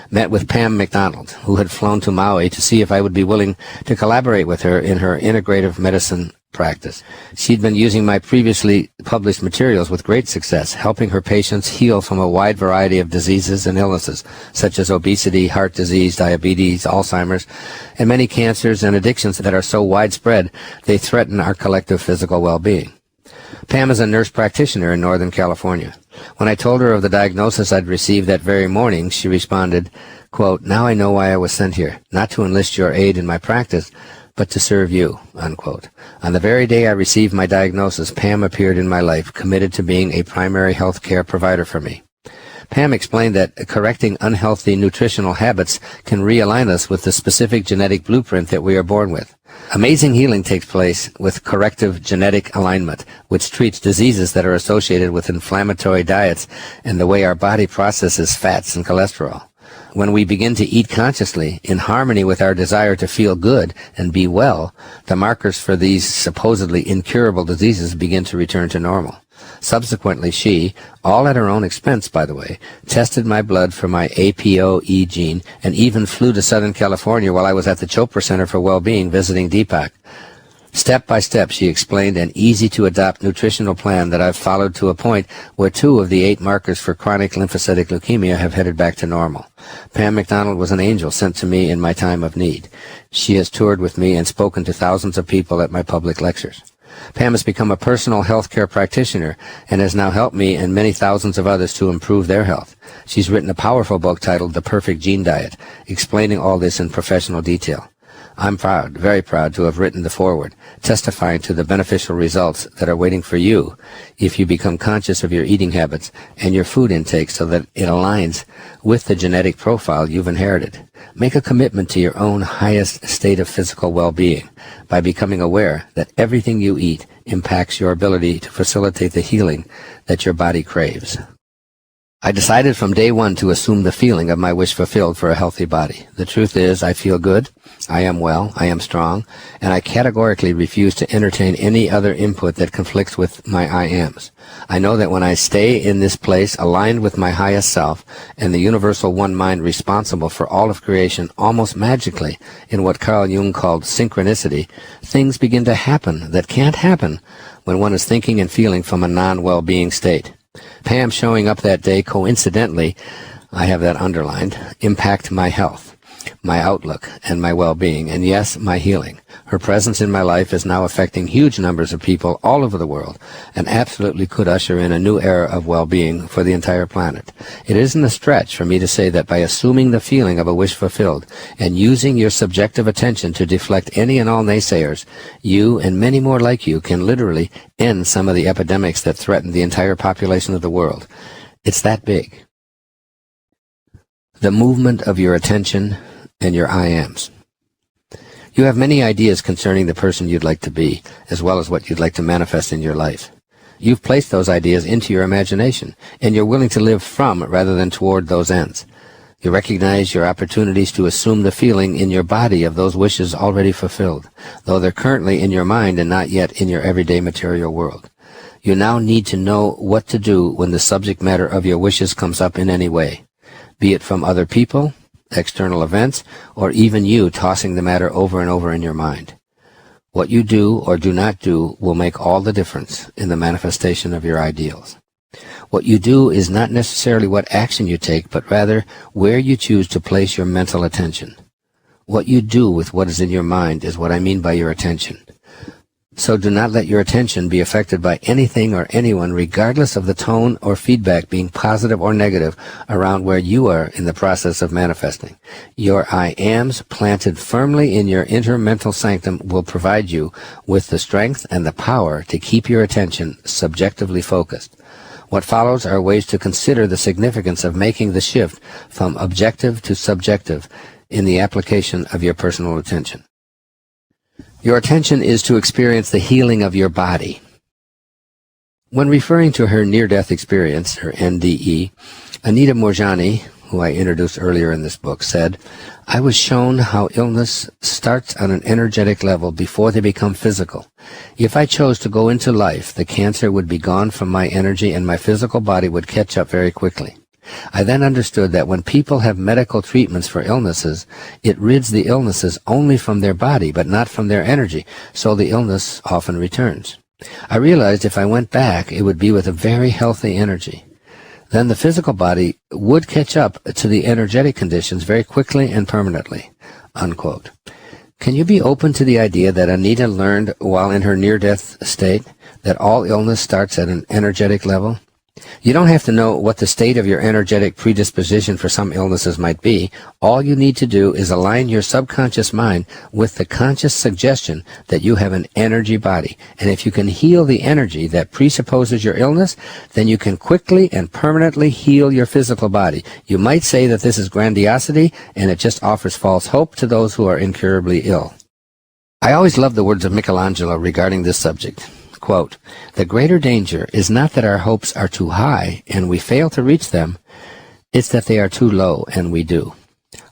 met with Pam McDonald, who had flown to Maui to see if I would be willing to collaborate with her in her integrative medicine practice. She'd been using my previously published materials with great success, helping her patients heal from a wide variety of diseases and illnesses, such as obesity, heart disease, diabetes, Alzheimer's, and many cancers and addictions that are so widespread they threaten our collective physical well-being. Pam is a nurse practitioner in Northern California. When I told her of the diagnosis I'd received that very morning, she responded, quote, now I know why I was sent here, not to enlist your aid in my practice, but to serve you, unquote. On the very day I received my diagnosis, Pam appeared in my life, committed to being a primary health care provider for me. Pam explained that correcting unhealthy nutritional habits can realign us with the specific genetic blueprint that we are born with. Amazing healing takes place with corrective genetic alignment, which treats diseases that are associated with inflammatory diets and the way our body processes fats and cholesterol. When we begin to eat consciously, in harmony with our desire to feel good and be well, the markers for these supposedly incurable diseases begin to return to normal. Subsequently, she, all at her own expense, by the way, tested my blood for my APOE gene and even flew to Southern California while I was at the Chopra Center for Wellbeing visiting Deepak. Step by step, she explained an easy-to-adopt nutritional plan that I've followed to a point where 2 of the 8 markers for chronic lymphocytic leukemia have headed back to normal. Pam McDonald was an angel sent to me in my time of need. She has toured with me and spoken to thousands of people at my public lectures. Pam has become a personal healthcare practitioner and has now helped me and many thousands of others to improve their health. She's written a powerful book titled The Perfect Gene Diet, explaining all this in professional detail. I'm proud, very proud, to have written the foreword, testifying to the beneficial results that are waiting for you if you become conscious of your eating habits and your food intake so that it aligns with the genetic profile you've inherited. Make a commitment to your own highest state of physical well-being by becoming aware that everything you eat impacts your ability to facilitate the healing that your body craves. I decided from day one to assume the feeling of my wish fulfilled for a healthy body. The truth is, I feel good, I am well, I am strong, and I categorically refuse to entertain any other input that conflicts with my I ams. I know that when I stay in this place aligned with my highest self and the universal one mind responsible for all of creation, almost magically, in what Carl Jung called synchronicity, things begin to happen that can't happen when one is thinking and feeling from a non-well-being state. Pam showing up that day coincidentally, I have that underlined, impact my health, my outlook, and my well-being, and yes, my healing. Her presence in my life is now affecting huge numbers of people all over the world, and absolutely could usher in a new era of well-being for the entire planet. It isn't a stretch for me to say that by assuming the feeling of a wish fulfilled, and using your subjective attention to deflect any and all naysayers, you and many more like you can literally end some of the epidemics that threaten the entire population of the world. It's that big. The movement of your attention and your I ams. You have many ideas concerning the person you'd like to be, as well as what you'd like to manifest in your life. You've placed those ideas into your imagination, and you're willing to live from rather than toward those ends. You recognize your opportunities to assume the feeling in your body of those wishes already fulfilled, though they're currently in your mind and not yet in your everyday material world. You now need to know what to do when the subject matter of your wishes comes up in any way, be it from other people, external events, or even you tossing the matter over and over in your mind. What you do or do not do will make all the difference in the manifestation of your ideals. What you do is not necessarily what action you take, but rather where you choose to place your mental attention. What you do with what is in your mind is what I mean by your attention. So do not let your attention be affected by anything or anyone, regardless of the tone or feedback being positive or negative around where you are in the process of manifesting. Your I ams planted firmly in your inner mental sanctum will provide you with the strength and the power to keep your attention subjectively focused. What follows are ways to consider the significance of making the shift from objective to subjective in the application of your personal attention. Your attention is to experience the healing of your body. When referring to her near-death experience, her NDE, Anita Moorjani, who I introduced earlier in this book, said, "I was shown how illness starts on an energetic level before they become physical. If I chose to go into life, the cancer would be gone from my energy and my physical body would catch up very quickly. I then understood that when people have medical treatments for illnesses, it rids the illnesses only from their body, but not from their energy, so the illness often returns. I realized if I went back, it would be with a very healthy energy. Then the physical body would catch up to the energetic conditions very quickly and permanently." Unquote. Can you be open to the idea that Anita learned while in her near-death state that all illness starts at an energetic level? You don't have to know what the state of your energetic predisposition for some illnesses might be. All you need to do is align your subconscious mind with the conscious suggestion that you have an energy body. And if you can heal the energy that presupposes your illness, then you can quickly and permanently heal your physical body. You might say that this is grandiosity, and it just offers false hope to those who are incurably ill. I always love the words of Michelangelo regarding this subject. Quote, "The greater danger is not that our hopes are too high and we fail to reach them, it's that they are too low and we do.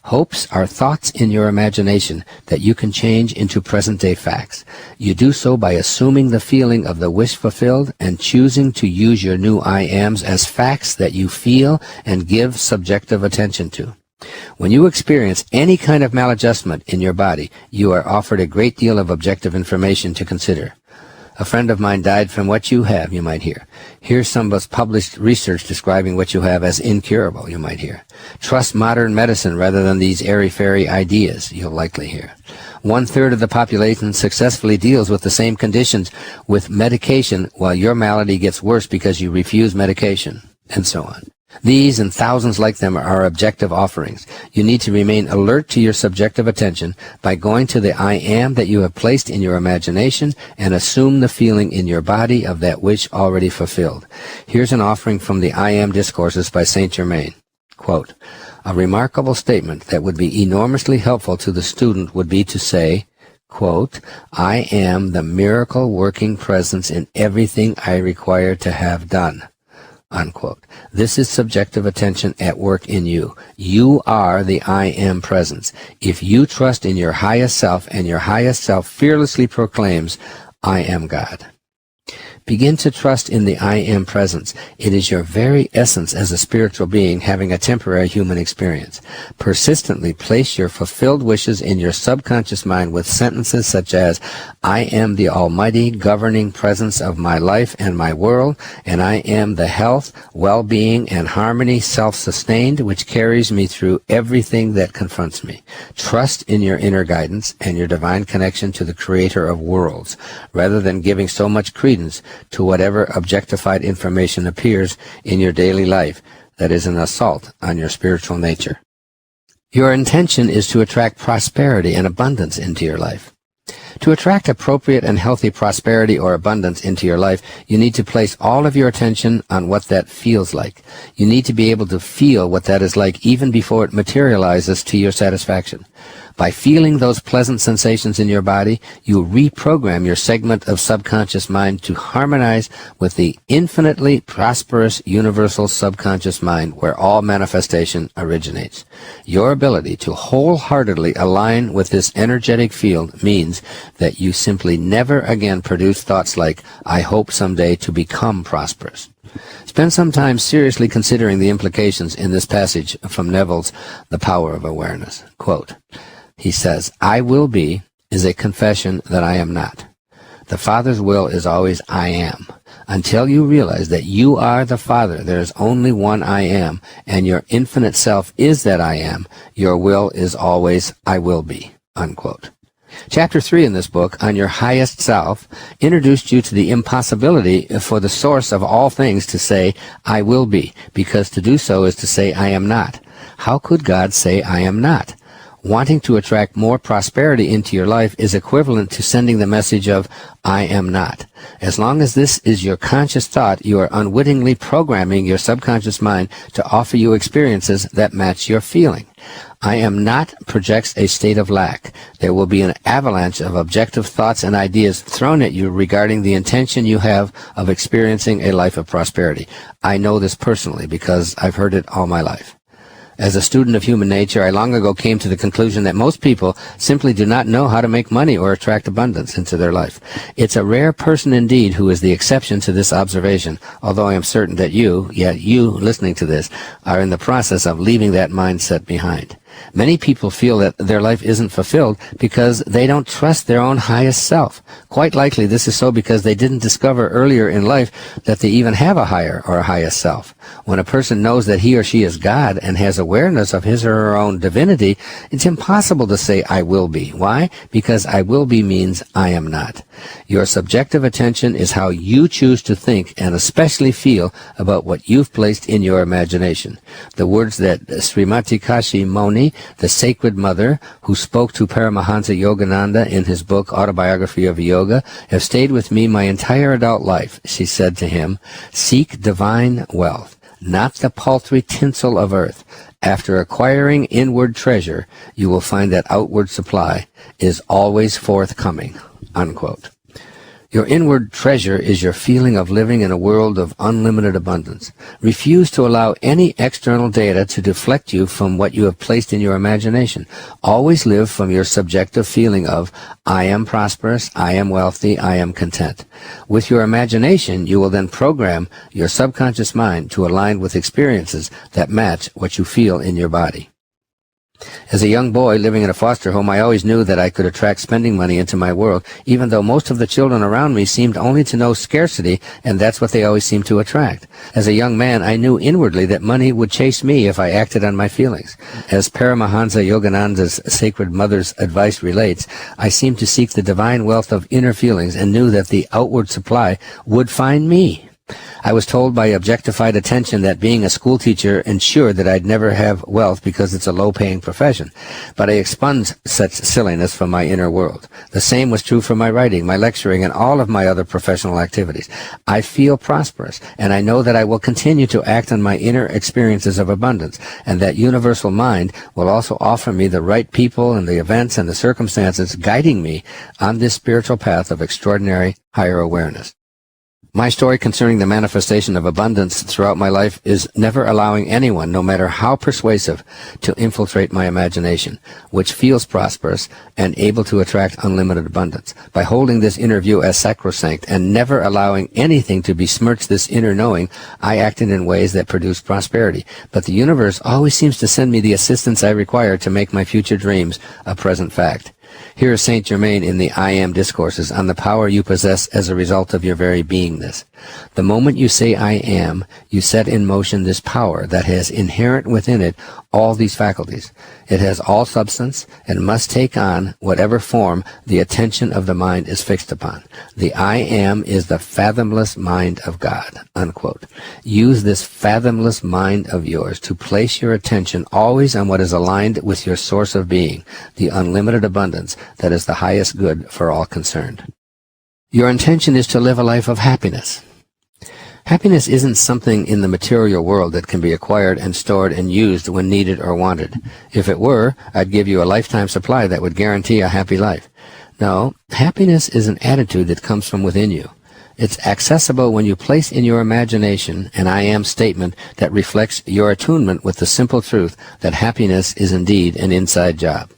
Hopes are thoughts in your imagination that you can change into present-day facts. You do so by assuming the feeling of the wish fulfilled and choosing to use your new I ams as facts that you feel and give subjective attention to. When you experience any kind of maladjustment in your body, you are offered a great deal of objective information to consider. A friend of mine died from what you have, you might hear. Here's some of published research describing what you have as incurable, you might hear. Trust modern medicine rather than these airy-fairy ideas, you'll likely hear. 1/3 of the population successfully deals with the same conditions with medication while your malady gets worse because you refuse medication, and so on. These and thousands like them are objective offerings. You need to remain alert to your subjective attention by going to the I am that you have placed in your imagination and assume the feeling in your body of that wish already fulfilled. Here's an offering from the I am discourses by Saint Germain. Quote, "A remarkable statement that would be enormously helpful to the student would be to say, quote, I am the miracle working presence in everything I require to have done. unquote. This is subjective attention at work in you. You are the I am presence. If you trust in your highest self, and your highest self fearlessly proclaims, I am God. Begin to trust in the I am presence. It is your very essence as a spiritual being having a temporary human experience. Persistently place your fulfilled wishes in your subconscious mind with sentences such as, I am the almighty governing presence of my life and my world, and I am the health, well-being, and harmony self-sustained which carries me through everything that confronts me. Trust in your inner guidance and your divine connection to the creator of worlds, rather than giving so much credence to whatever objectified information appears in your daily life that is an assault on your spiritual nature. Your intention is to attract prosperity and abundance into your life. To attract appropriate and healthy prosperity or abundance into your life, you need to place all of your attention on what that feels like. You need to be able to feel what that is like even before it materializes to your satisfaction. By feeling those pleasant sensations in your body, you reprogram your segment of subconscious mind to harmonize with the infinitely prosperous universal subconscious mind where all manifestation originates. Your ability to wholeheartedly align with this energetic field means that you simply never again produce thoughts like, I hope someday to become prosperous. Spend some time seriously considering the implications in this passage from Neville's The Power of Awareness. Quote, he says, I will be is a confession that I am not. The Father's will is always I am. Until you realize that you are the Father, there is only one I am, and your infinite self is that I am, your will is always I will be. Unquote. Chapter 3 in this book, On Your Highest Self, introduced you to the impossibility for the source of all things to say, I will be, because to do so is to say, I am not. How could God say, I am not? Wanting to attract more prosperity into your life is equivalent to sending the message of, I am not. As long as this is your conscious thought, you are unwittingly programming your subconscious mind to offer you experiences that match your feeling. I am not projects a state of lack. There will be an avalanche of objective thoughts and ideas thrown at you regarding the intention you have of experiencing a life of prosperity. I know this personally because I've heard it all my life. As a student of human nature, I long ago came to the conclusion that most people simply do not know how to make money or attract abundance into their life. It's a rare person indeed who is the exception to this observation, although I am certain that you listening to this, are in the process of leaving that mindset behind. Many people feel that their life isn't fulfilled because they don't trust their own highest self. Quite likely this is so because they didn't discover earlier in life that they even have a higher or a highest self. When a person knows that he or she is God and has awareness of his or her own divinity, it's impossible to say, I will be. Why? Because I will be means I am not. Your subjective attention is how you choose to think and especially feel about what you've placed in your imagination. The words that Srimati Kashi Moni, the sacred mother who spoke to Paramahansa Yogananda in his book Autobiography of Yoga, have stayed with me my entire adult life. She said to him, seek divine wealth, not the paltry tinsel of earth. After acquiring inward treasure, you will find that outward supply is always forthcoming. Unquote. Your inward treasure is your feeling of living in a world of unlimited abundance. Refuse to allow any external data to deflect you from what you have placed in your imagination. Always live from your subjective feeling of, I am prosperous, I am wealthy, I am content. With your imagination, you will then program your subconscious mind to align with experiences that match what you feel in your body. As a young boy living in a foster home, I always knew that I could attract spending money into my world, even though most of the children around me seemed only to know scarcity, and that's what they always seemed to attract. As a young man, I knew inwardly that money would chase me if I acted on my feelings. As Paramahansa Yogananda's sacred mother's advice relates, I seemed to seek the divine wealth of inner feelings and knew that the outward supply would find me. I was told by objectified attention that being a school teacher ensured that I'd never have wealth because it's a low-paying profession. But I expunged such silliness from my inner world. The same was true for my writing, my lecturing, and all of my other professional activities. I feel prosperous, and I know that I will continue to act on my inner experiences of abundance, and that universal mind will also offer me the right people and the events and the circumstances guiding me on this spiritual path of extraordinary higher awareness. My story concerning the manifestation of abundance throughout my life is never allowing anyone, no matter how persuasive, to infiltrate my imagination, which feels prosperous and able to attract unlimited abundance. By holding this inner view as sacrosanct and never allowing anything to besmirch this inner knowing, I acted in ways that produced prosperity. But the universe always seems to send me the assistance I require to make my future dreams a present fact. Here is Saint Germain in the I Am Discourses on the power you possess as a result of your very beingness. The moment you say I am, you set in motion this power that has inherent within it all these faculties. It has all substance and must take on whatever form the attention of the mind is fixed upon. The I am is the fathomless mind of God, unquote. Use this fathomless mind of yours to place your attention always on what is aligned with your source of being, the unlimited abundance that is the highest good for all concerned. Your intention is to live a life of happiness. Happiness isn't something in the material world that can be acquired and stored and used when needed or wanted. If it were, I'd give you a lifetime supply that would guarantee a happy life. No, happiness is an attitude that comes from within you. It's accessible when you place in your imagination an I am statement that reflects your attunement with the simple truth that happiness is indeed an inside job.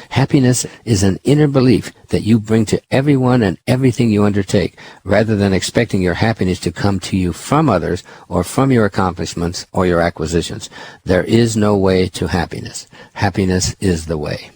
Happiness is an inner belief that you bring to everyone and everything you undertake, rather than expecting your happiness to come to you from others or from your accomplishments or your acquisitions. There is no way to happiness. Happiness is the way.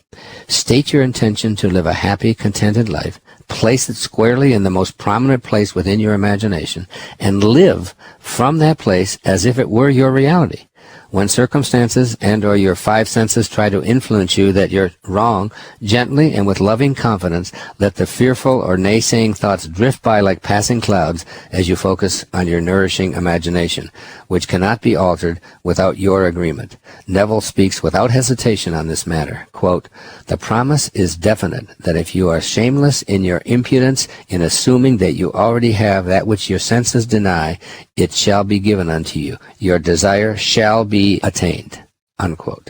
State your intention to live a happy, contented life, place it squarely in the most prominent place within your imagination, and live from that place as if it were your reality. When circumstances and or your five senses try to influence you that you're wrong, gently and with loving confidence, let the fearful or naysaying thoughts drift by like passing clouds as you focus on your nourishing imagination, which cannot be altered without your agreement. Neville speaks without hesitation on this matter. Quote, "The promise is definite that if you are shameless in your impudence in assuming that you already have that which your senses deny, it shall be given unto you. Your desire shall be attained." Unquote.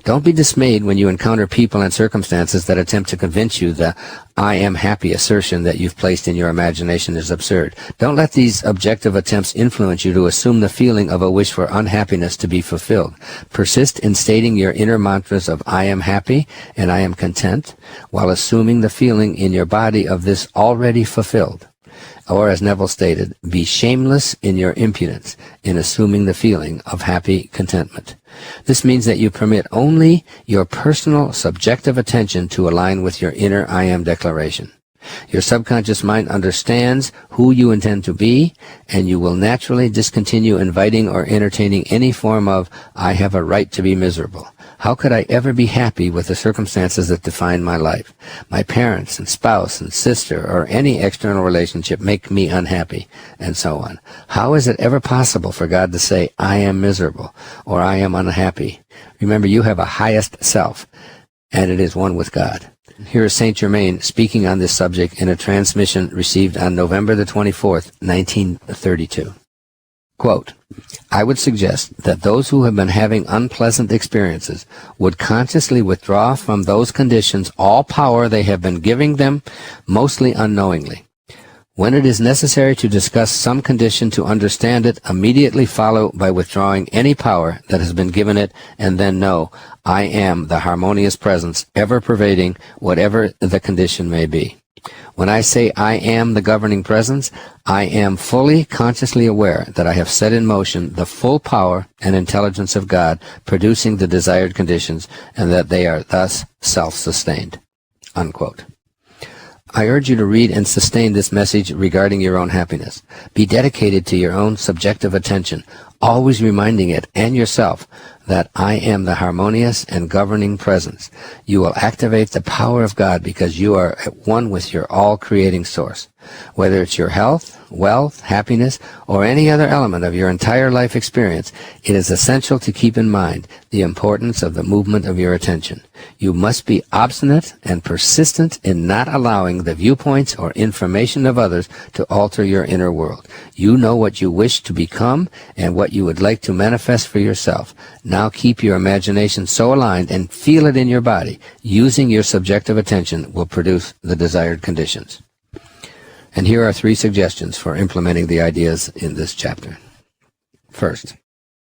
Don't be dismayed when you encounter people and circumstances that attempt to convince you the I am happy assertion that you've placed in your imagination is absurd. Don't let these objective attempts influence you to assume the feeling of a wish for unhappiness to be fulfilled. Persist in stating your inner mantras of I am happy and I am content, while assuming the feeling in your body of this already fulfilled. Or, as Neville stated, be shameless in your impudence in assuming the feeling of happy contentment. This means that you permit only your personal subjective attention to align with your inner I am declaration. Your subconscious mind understands who you intend to be, and you will naturally discontinue inviting or entertaining any form of I have a right to be miserable. How could I ever be happy with the circumstances that define my life? My parents and spouse and sister or any external relationship make me unhappy, and so on. How is it ever possible for God to say, I am miserable, or I am unhappy? Remember, you have a highest self, and it is one with God. Here is Saint Germain speaking on this subject in a transmission received on November the 24th, 1932. Quote, "I would suggest that those who have been having unpleasant experiences would consciously withdraw from those conditions all power they have been giving them, mostly unknowingly. When it is necessary to discuss some condition to understand it, immediately follow by withdrawing any power that has been given it, and then know, I am the harmonious presence, ever pervading whatever the condition may be. When I say I am the governing presence, I am fully consciously aware that I have set in motion the full power and intelligence of God producing the desired conditions, and that they are thus self-sustained." Unquote. I urge you to read and sustain this message regarding your own happiness. Be dedicated to your own subjective attention, always reminding it and yourself that I am the harmonious and governing presence. You will activate the power of God because you are at one with your all-creating source. Whether it's your health, wealth, happiness, or any other element of your entire life experience, it is essential to keep in mind the importance of the movement of your attention. You must be obstinate and persistent in not allowing the viewpoints or information of others to alter your inner world. You know what you wish to become and what you would like to manifest for yourself. Now keep your imagination so aligned and feel it in your body. Using your subjective attention will produce the desired conditions. And here are 3 suggestions for implementing the ideas in this chapter. First,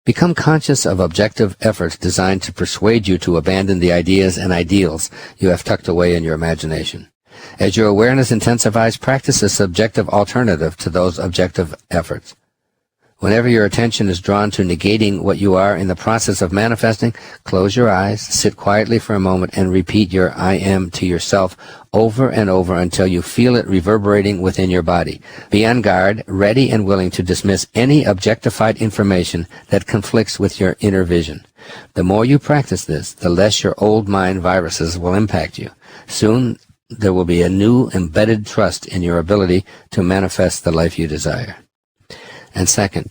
become conscious of objective efforts designed to persuade you to abandon the ideas and ideals you have tucked away in your imagination. As your awareness intensifies, practice a subjective alternative to those objective efforts. Whenever your attention is drawn to negating what you are in the process of manifesting, close your eyes, sit quietly for a moment, and repeat your I am to yourself over and over until you feel it reverberating within your body. Be on guard, ready and willing to dismiss any objectified information that conflicts with your inner vision. The more you practice this, the less your old mind viruses will impact you. Soon, there will be a new embedded trust in your ability to manifest the life you desire. And second,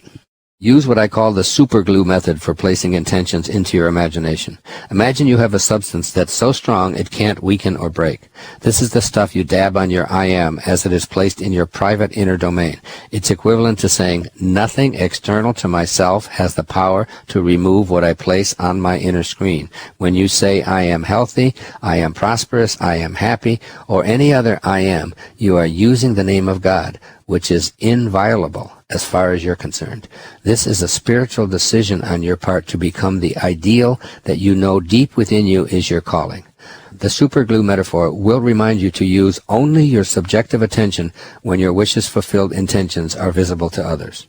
use what I call the superglue method for placing intentions into your imagination. Imagine you have a substance that's so strong it can't weaken or break. This is the stuff you dab on your I am as it is placed in your private inner domain. It's equivalent to saying, nothing external to myself has the power to remove what I place on my inner screen. When you say I am healthy, I am prosperous, I am happy, or any other I am, you are using the name of God, which is inviolable as far as you're concerned. This is a spiritual decision on your part to become the ideal that you know deep within you is your calling. The superglue metaphor will remind you to use only your subjective attention when your wishes fulfilled intentions are visible to others.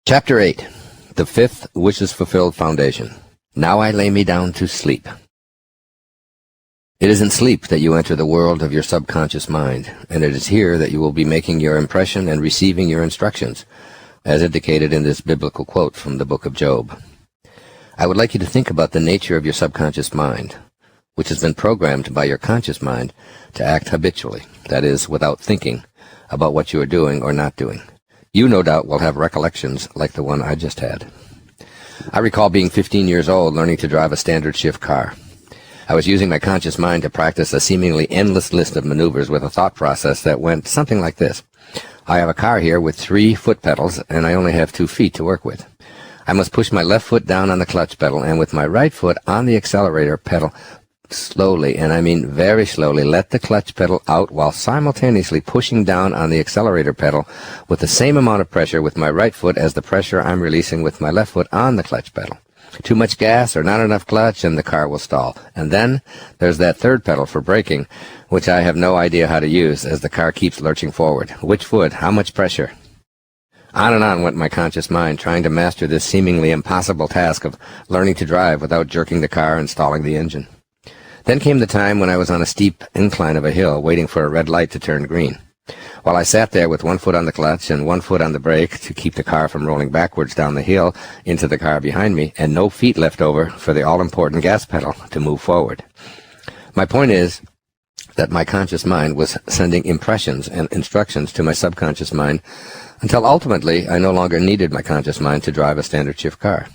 Chapter 8. The 5th Wishes Fulfilled Foundation. Now I lay me down to sleep. It is in sleep that you enter the world of your subconscious mind, and it is here that you will be making your impression and receiving your instructions, as indicated in this biblical quote from the book of Job. I would like you to think about the nature of your subconscious mind, which has been programmed by your conscious mind to act habitually, that is, without thinking about what you are doing or not doing. You, no doubt, will have recollections like the one I just had. I recall being 15 years old, learning to drive a standard shift car. I was using my conscious mind to practice a seemingly endless list of maneuvers with a thought process that went something like this. I have a car here with 3 foot pedals, and I only have 2 feet to work with. I must push my left foot down on the clutch pedal, and with my right foot on the accelerator pedal, slowly, and I mean very slowly, let the clutch pedal out while simultaneously pushing down on the accelerator pedal with the same amount of pressure with my right foot as the pressure I'm releasing with my left foot on the clutch pedal. Too much gas or not enough clutch and the car will stall. And then there's that third pedal for braking, which I have no idea how to use as the car keeps lurching forward. Which foot? How much pressure? On and on went my conscious mind, trying to master this seemingly impossible task of learning to drive without jerking the car and stalling the engine. Then came the time when I was on a steep incline of a hill, waiting for a red light to turn green. While I sat there with 1 foot on the clutch and 1 foot on the brake to keep the car from rolling backwards down the hill into the car behind me, and no feet left over for the all-important gas pedal to move forward. My point is that my conscious mind was sending impressions and instructions to my subconscious mind until ultimately I no longer needed my conscious mind to drive a standard shift car.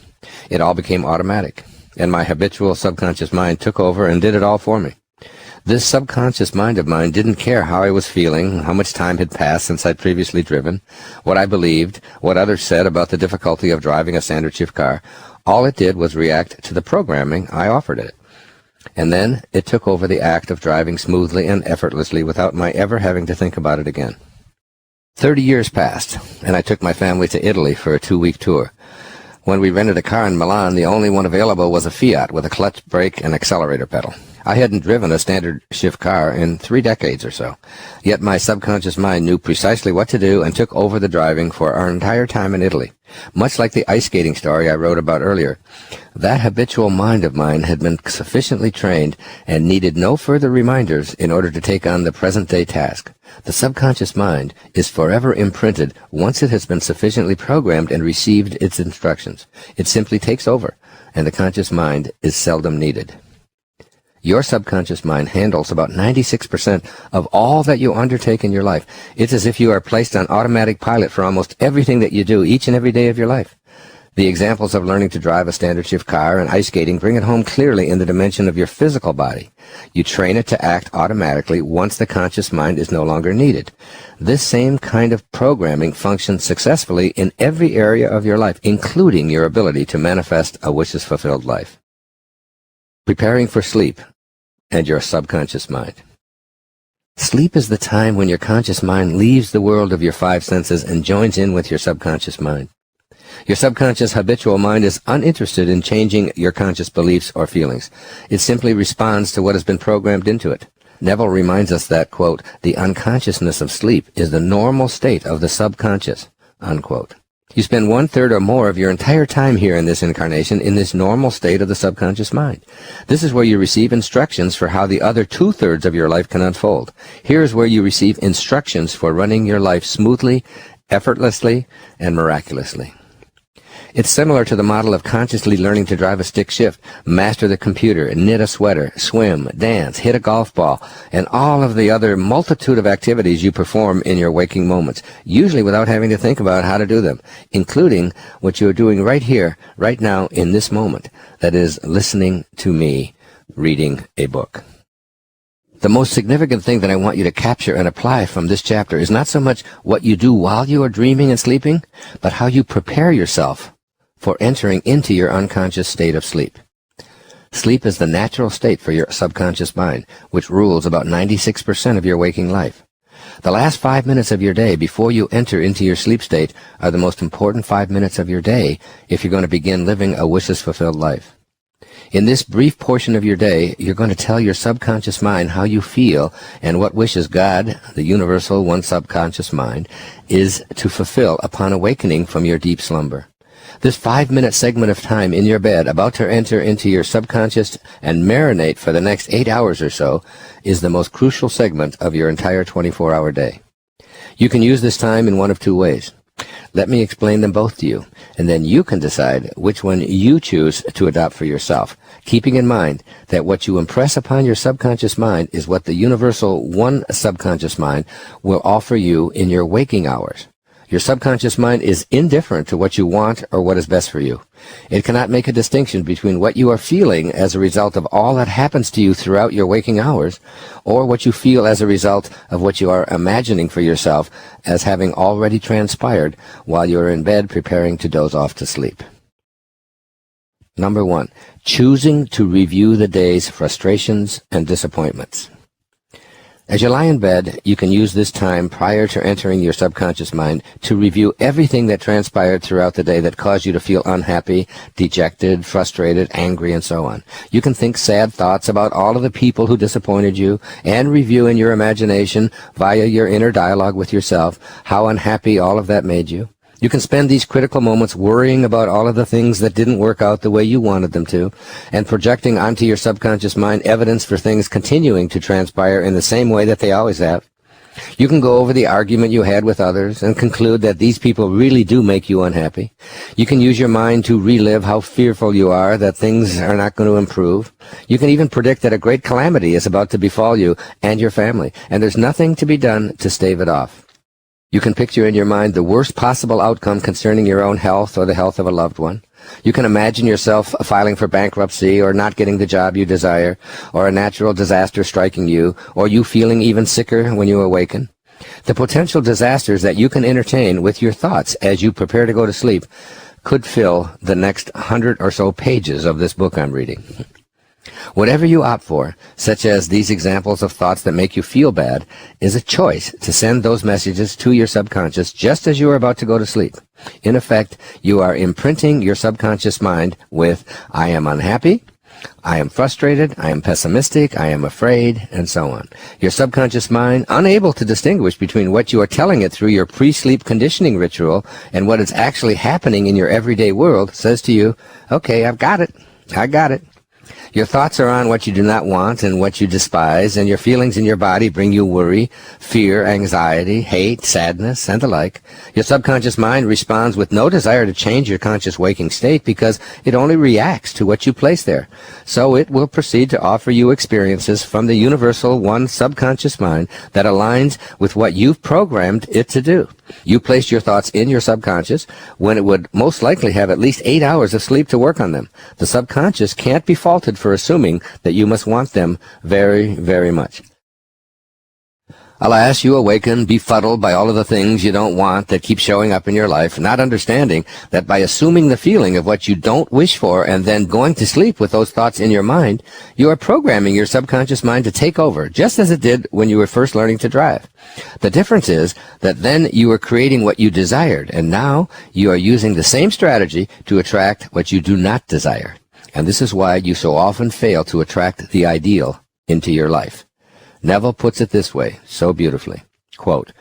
It all became automatic, and my habitual subconscious mind took over and did it all for me. This subconscious mind of mine didn't care how I was feeling, how much time had passed since I'd previously driven, what I believed, what others said about the difficulty of driving a standard shift car. All it did was react to the programming I offered it. And then it took over the act of driving smoothly and effortlessly without my ever having to think about it again. 30 years passed, and I took my family to Italy for a 2-week tour. When we rented a car in Milan, the only one available was a Fiat with a clutch, brake, and accelerator pedal. I hadn't driven a standard shift car in 3 decades or so, yet my subconscious mind knew precisely what to do and took over the driving for our entire time in Italy. Much like the ice skating story I wrote about earlier, that habitual mind of mine had been sufficiently trained and needed no further reminders in order to take on the present-day task. The subconscious mind is forever imprinted once it has been sufficiently programmed and received its instructions. It simply takes over, and the conscious mind is seldom needed. Your subconscious mind handles about 96% of all that you undertake in your life. It's as if you are placed on automatic pilot for almost everything that you do each and every day of your life. The examples of learning to drive a standard shift car and ice skating bring it home clearly in the dimension of your physical body. You train it to act automatically once the conscious mind is no longer needed. This same kind of programming functions successfully in every area of your life, including your ability to manifest a wishes-fulfilled life. Preparing for sleep and your subconscious mind. Sleep is the time when your conscious mind leaves the world of your five senses and joins in with your subconscious mind. Your subconscious habitual mind is uninterested in changing your conscious beliefs or feelings. It simply responds to what has been programmed into it. Neville reminds us that, quote, the unconsciousness of sleep is the normal state of the subconscious, unquote. You spend 1/3 or more of your entire time here in this incarnation in this normal state of the subconscious mind. This is where you receive instructions for how the other 2/3 of your life can unfold. Here is where you receive instructions for running your life smoothly, effortlessly, and miraculously. It's similar to the model of consciously learning to drive a stick shift, master the computer, knit a sweater, swim, dance, hit a golf ball, and all of the other multitude of activities you perform in your waking moments, usually without having to think about how to do them, including what you're doing right here, right now, in this moment, that is, listening to me reading a book. The most significant thing that I want you to capture and apply from this chapter is not so much what you do while you are dreaming and sleeping, but how you prepare yourself for entering into your unconscious state of sleep. Sleep is the natural state for your subconscious mind, which rules about 96% of your waking life. The last 5 minutes of your day before you enter into your sleep state are the most important 5 minutes of your day if you're going to begin living a wishes-fulfilled life. In this brief portion of your day, you're going to tell your subconscious mind how you feel and what wishes God, the universal one subconscious mind, is to fulfill upon awakening from your deep slumber. This 5-minute segment of time in your bed, about to enter into your subconscious and marinate for the next 8 hours or so, is the most crucial segment of your entire 24-hour day. You can use this time in one of two ways. Let me explain them both to you, and then you can decide which one you choose to adopt for yourself, keeping in mind that what you impress upon your subconscious mind is what the universal one subconscious mind will offer you in your waking hours. Your subconscious mind is indifferent to what you want or what is best for you. It cannot make a distinction between what you are feeling as a result of all that happens to you throughout your waking hours, or what you feel as a result of what you are imagining for yourself as having already transpired while you are in bed preparing to doze off to sleep. Number 1, choosing to review the day's frustrations and disappointments. As you lie in bed, you can use this time prior to entering your subconscious mind to review everything that transpired throughout the day that caused you to feel unhappy, dejected, frustrated, angry, and so on. You can think sad thoughts about all of the people who disappointed you and review in your imagination via your inner dialogue with yourself how unhappy all of that made you. You can spend these critical moments worrying about all of the things that didn't work out the way you wanted them to, and projecting onto your subconscious mind evidence for things continuing to transpire in the same way that they always have. You can go over the argument you had with others and conclude that these people really do make you unhappy. You can use your mind to relive how fearful you are that things are not going to improve. You can even predict that a great calamity is about to befall you and your family, and there's nothing to be done to stave it off. You can picture in your mind the worst possible outcome concerning your own health or the health of a loved one. You can imagine yourself filing for bankruptcy or not getting the job you desire, or a natural disaster striking you, or you feeling even sicker when you awaken. The potential disasters that you can entertain with your thoughts as you prepare to go to sleep could fill the next 100 or so pages of this book I'm reading. Whatever you opt for, such as these examples of thoughts that make you feel bad, is a choice to send those messages to your subconscious just as you are about to go to sleep. In effect, you are imprinting your subconscious mind with, I am unhappy, I am frustrated, I am pessimistic, I am afraid, and so on. Your subconscious mind, unable to distinguish between what you are telling it through your pre-sleep conditioning ritual and what is actually happening in your everyday world, says to you, okay, I've got it, I got it. Your thoughts are on what you do not want and what you despise, and your feelings in your body bring you worry, fear, anxiety, hate, sadness, and the like. Your subconscious mind responds with no desire to change your conscious waking state because it only reacts to what you place there. So it will proceed to offer you experiences from the universal one subconscious mind that aligns with what you've programmed it to do. You placed your thoughts in your subconscious when it would most likely have at least 8 hours of sleep to work on them. The subconscious can't be faulted for assuming that you must want them very, very much. Alas, you awaken befuddled by all of the things you don't want that keep showing up in your life, not understanding that by assuming the feeling of what you don't wish for and then going to sleep with those thoughts in your mind, you are programming your subconscious mind to take over, just as it did when you were first learning to drive. The difference is that then you are creating what you desired, and now you are using the same strategy to attract what you do not desire. And this is why you so often fail to attract the ideal into your life. Neville puts it this way, so beautifully, quote,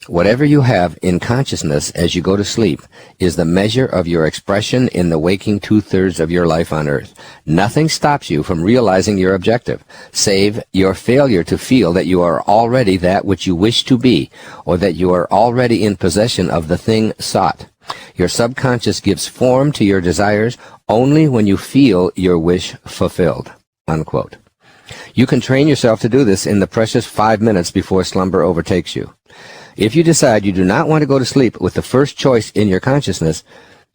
"Whatever you have in consciousness as you go to sleep is the measure of your expression in the waking 2/3 of your life on earth. Nothing stops you from realizing your objective, save your failure to feel that you are already that which you wish to be, or that you are already in possession of the thing sought. Your subconscious gives form to your desires only when you feel your wish fulfilled." Unquote. You can train yourself to do this in the precious 5 minutes before slumber overtakes you. If you decide you do not want to go to sleep with the first choice in your consciousness,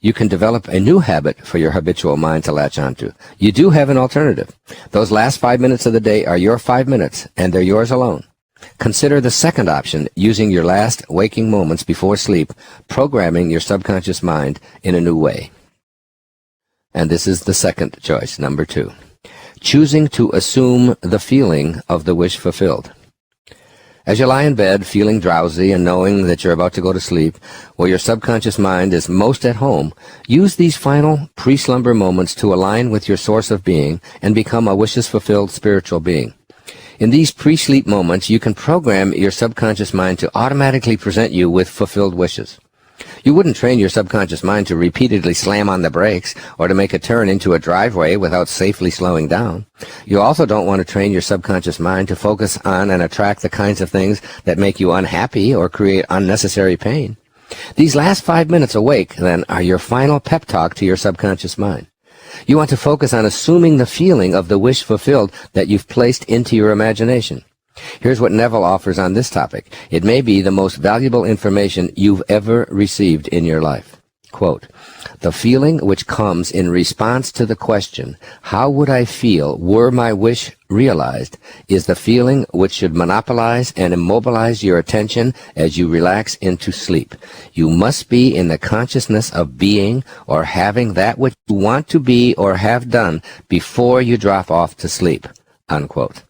you can develop a new habit for your habitual mind to latch onto. You do have an alternative. Those last 5 minutes of the day are your 5 minutes, and they're yours alone. Consider the second option, using your last waking moments before sleep, programming your subconscious mind in a new way. And this is the second choice, number 2. Choosing to assume the feeling of the wish fulfilled. As you lie in bed, feeling drowsy and knowing that you're about to go to sleep, where your subconscious mind is most at home, use these final pre-slumber moments to align with your source of being and become a wishes-fulfilled spiritual being. In these pre-sleep moments, you can program your subconscious mind to automatically present you with fulfilled wishes. You wouldn't train your subconscious mind to repeatedly slam on the brakes or to make a turn into a driveway without safely slowing down. You also don't want to train your subconscious mind to focus on and attract the kinds of things that make you unhappy or create unnecessary pain. These last 5 minutes awake, then, are your final pep talk to your subconscious mind. You want to focus on assuming the feeling of the wish fulfilled that you've placed into your imagination. Here's what Neville offers on this topic. It may be the most valuable information you've ever received in your life. Quote, "The feeling which comes in response to the question, 'How would I feel were my wish realized?' is the feeling which should monopolize and immobilize your attention as you relax into sleep. You must be in the consciousness of being or having that which you want to be or have done before you drop off to sleep." Unquote.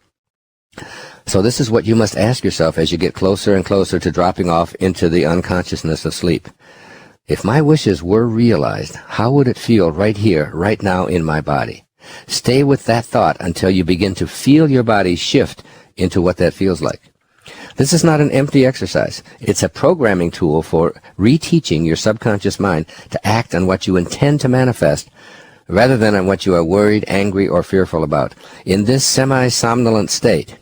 So this is what you must ask yourself as you get closer and closer to dropping off into the unconsciousness of sleep. If my wishes were realized, how would it feel right here, right now in my body? Stay with that thought until you begin to feel your body shift into what that feels like. This is not an empty exercise. It's a programming tool for reteaching your subconscious mind to act on what you intend to manifest rather than on what you are worried, angry, or fearful about. In this semi-somnolent state,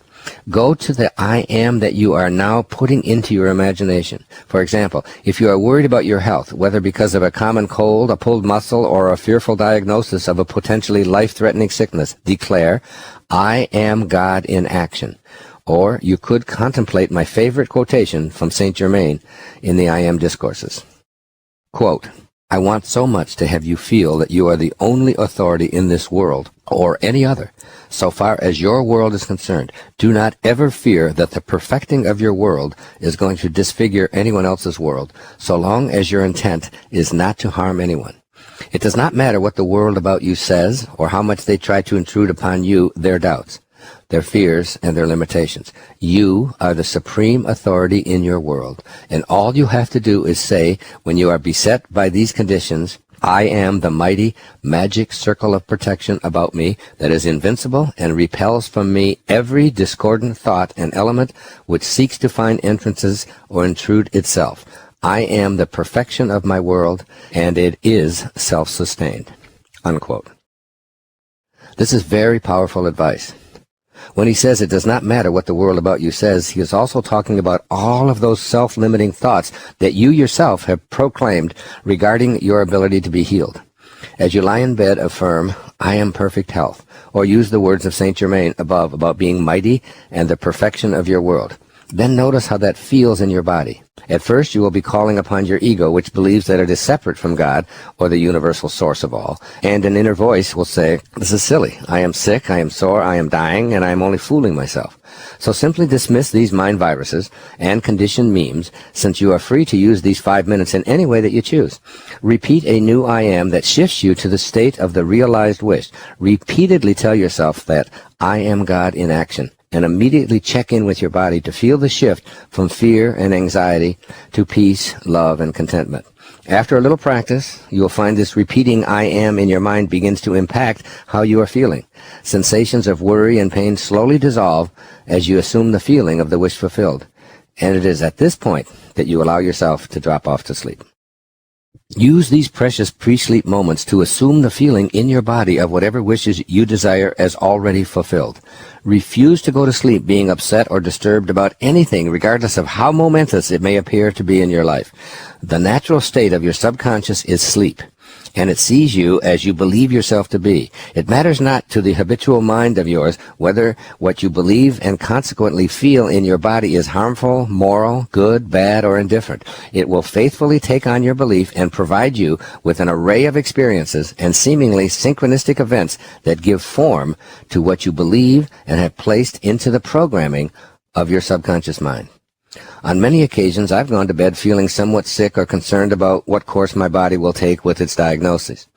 go to the I am that you are now putting into your imagination. For example, if you are worried about your health, whether because of a common cold, a pulled muscle, or a fearful diagnosis of a potentially life-threatening sickness, declare, "I am God in action." Or you could contemplate my favorite quotation from Saint Germain in the I Am Discourses. Quote, "I want so much to have you feel that you are the only authority in this world, or any other. So far as your world is concerned, do not ever fear that the perfecting of your world is going to disfigure anyone else's world, so long as your intent is not to harm anyone. It does not matter what the world about you says, or how much they try to intrude upon you their doubts, their fears, and their limitations. You are the supreme authority in your world, and all you have to do is say, when you are beset by these conditions, 'I am the mighty magic circle of protection about me that is invincible and repels from me every discordant thought and element which seeks to find entrances or intrude itself. I am the perfection of my world, and it is self-sustained.'" Unquote. This is very powerful advice. When he says it does not matter what the world about you says, he is also talking about all of those self-limiting thoughts that you yourself have proclaimed regarding your ability to be healed. As you lie in bed, affirm, "I am perfect health," or use the words of Saint Germain above about being mighty and the perfection of your world. Then notice how that feels in your body. At first, you will be calling upon your ego, which believes that it is separate from God or the universal source of all. And an inner voice will say, "This is silly. I am sick, I am sore, I am dying, and I am only fooling myself." So simply dismiss these mind viruses and conditioned memes, since you are free to use these 5 minutes in any way that you choose. Repeat a new I am that shifts you to the state of the realized wish. Repeatedly tell yourself that I am God in action, and immediately check in with your body to feel the shift from fear and anxiety to peace, love, and contentment. After a little practice, you will find this repeating I am in your mind begins to impact how you are feeling. Sensations of worry and pain slowly dissolve as you assume the feeling of the wish fulfilled. And it is at this point that you allow yourself to drop off to sleep. Use these precious pre-sleep moments to assume the feeling in your body of whatever wishes you desire as already fulfilled. Refuse to go to sleep being upset or disturbed about anything, regardless of how momentous it may appear to be in your life. The natural state of your subconscious is sleep, and it sees you as you believe yourself to be. It matters not to the habitual mind of yours whether what you believe and consequently feel in your body is harmful, moral, good, bad, or indifferent. It will faithfully take on your belief and provide you with an array of experiences and seemingly synchronistic events that give form to what you believe and have placed into the programming of your subconscious mind. On many occasions, I've gone to bed feeling somewhat sick or concerned about what course my body will take with its diagnosis.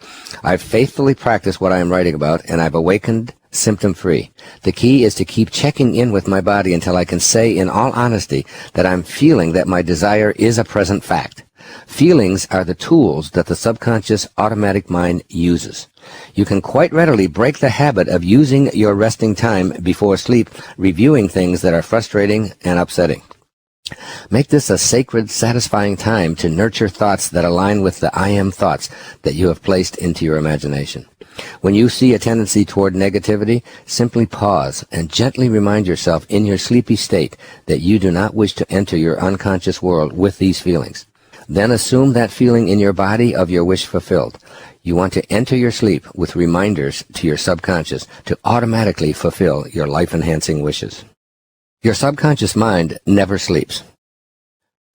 I've faithfully practiced what I am writing about, and I've awakened symptom-free. The key is to keep checking in with my body until I can say in all honesty that I'm feeling that my desire is a present fact. Feelings are the tools that the subconscious automatic mind uses. You can quite readily break the habit of using your resting time before sleep reviewing things that are frustrating and upsetting. Make this a sacred, satisfying time to nurture thoughts that align with the I am thoughts that you have placed into your imagination. When you see a tendency toward negativity, simply pause and gently remind yourself in your sleepy state that you do not wish to enter your unconscious world with these feelings. Then assume that feeling in your body of your wish fulfilled. You want to enter your sleep with reminders to your subconscious to automatically fulfill your life-enhancing wishes. Your subconscious mind never sleeps.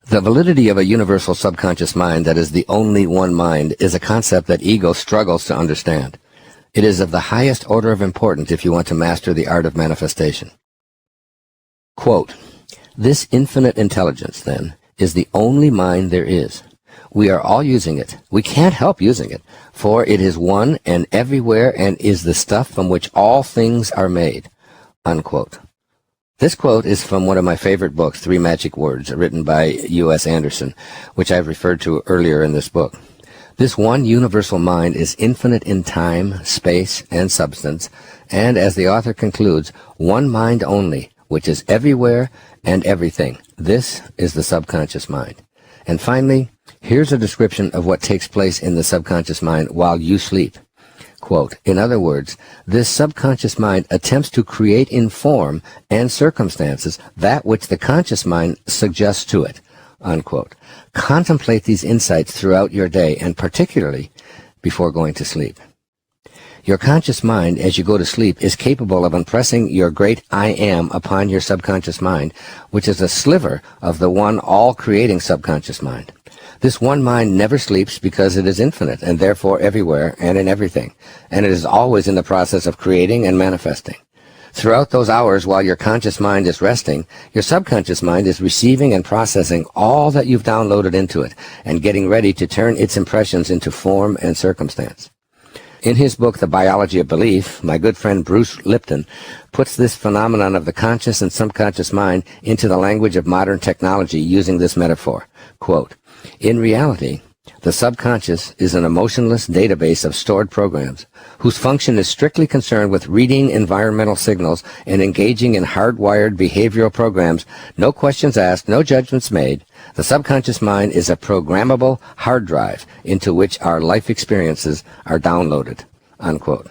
The validity of a universal subconscious mind that is the only one mind is a concept that ego struggles to understand. It is of the highest order of importance if you want to master the art of manifestation. Quote, "This infinite intelligence, then, is the only mind there is. We are all using it. We can't help using it, for it is one and everywhere and is the stuff from which all things are made." Unquote. This quote is from one of my favorite books, Three Magic Words, written by U.S. Anderson, which I've referred to earlier in this book. This one universal mind is infinite in time, space, and substance, and as the author concludes, one mind only, which is everywhere and everything. This is the subconscious mind. And finally, here's a description of what takes place in the subconscious mind while you sleep. Quote, "In other words, this subconscious mind attempts to create in form and circumstances that which the conscious mind suggests to it." Unquote. Contemplate these insights throughout your day, and particularly before going to sleep. Your conscious mind, as you go to sleep, is capable of impressing your great I am upon your subconscious mind, which is a sliver of the one all-creating subconscious mind. This one mind never sleeps because it is infinite and therefore everywhere and in everything, and it is always in the process of creating and manifesting. Throughout those hours while your conscious mind is resting, your subconscious mind is receiving and processing all that you've downloaded into it and getting ready to turn its impressions into form and circumstance. In his book, The Biology of Belief, my good friend Bruce Lipton puts this phenomenon of the conscious and subconscious mind into the language of modern technology using this metaphor. Quote, "In reality, the subconscious is an emotionless database of stored programs whose function is strictly concerned with reading environmental signals and engaging in hardwired behavioral programs, no questions asked, no judgments made. The subconscious mind is a programmable hard drive into which our life experiences are downloaded." Unquote.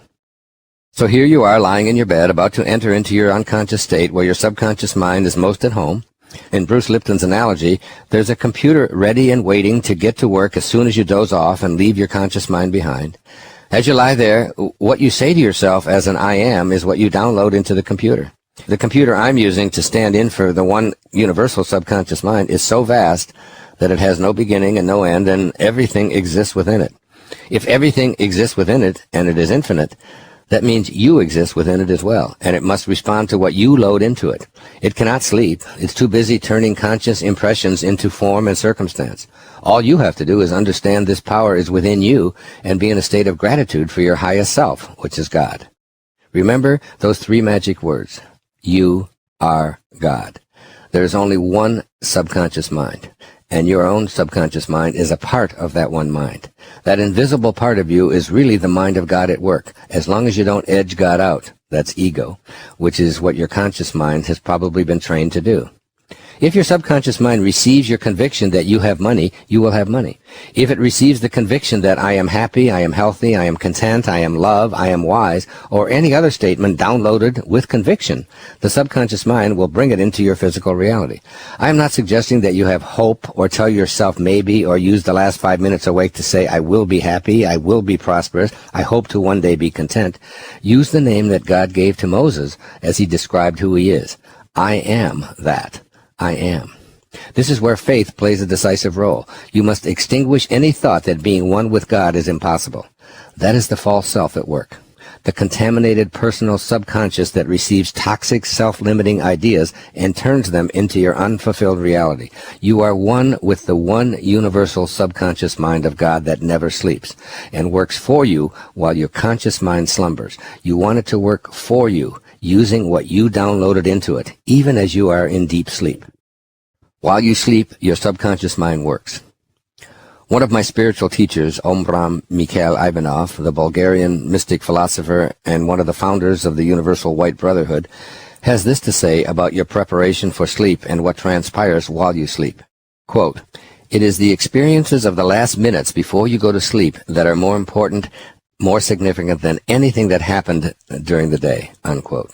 So here you are lying in your bed about to enter into your unconscious state where your subconscious mind is most at home. In Bruce Lipton's analogy, there's a computer ready and waiting to get to work as soon as you doze off and leave your conscious mind behind. As you lie there, what you say to yourself as an I am is what you download into the computer. The computer I'm using to stand in for the one universal subconscious mind is so vast that it has no beginning and no end, and everything exists within it. If everything exists within it, and it is infinite, That means you exist within it as well, and it must respond to what you load into it. It cannot sleep. It's too busy turning conscious impressions into form and circumstance. All you have to do is understand this power is within you and be in a state of gratitude for your highest self, which is God. Remember those 3 magic words. You are God. There is only one subconscious mind, and your own subconscious mind is a part of that one mind. That invisible part of you is really the mind of God at work, as long as you don't edge God out. That's ego, which is what your conscious mind has probably been trained to do. If your subconscious mind receives your conviction that you have money, you will have money. If it receives the conviction that I am happy, I am healthy, I am content, I am love, I am wise, or any other statement downloaded with conviction, the subconscious mind will bring it into your physical reality. I am not suggesting that you have hope or tell yourself maybe or use the last 5 minutes awake to say, I will be happy, I will be prosperous, I hope to one day be content. Use the name that God gave to Moses as he described who he is. I am that. I am. This is where faith plays a decisive role. You must extinguish any thought that being one with God is impossible. That is the false self at work. The contaminated personal subconscious that receives toxic self-limiting ideas and turns them into your unfulfilled reality. You are one with the one universal subconscious mind of God that never sleeps and works for you while your conscious mind slumbers. You want it to work for you, using what you downloaded into it, even as you are in deep sleep. While you sleep, your subconscious mind works. One of my spiritual teachers, Ombram Mikhail Ivanov, the Bulgarian mystic philosopher and one of the founders of the Universal White Brotherhood, has this to say about your preparation for sleep and what transpires while you sleep. Quote, "It is the experiences of the last minutes before you go to sleep that are more important, more significant than anything that happened during the day," unquote.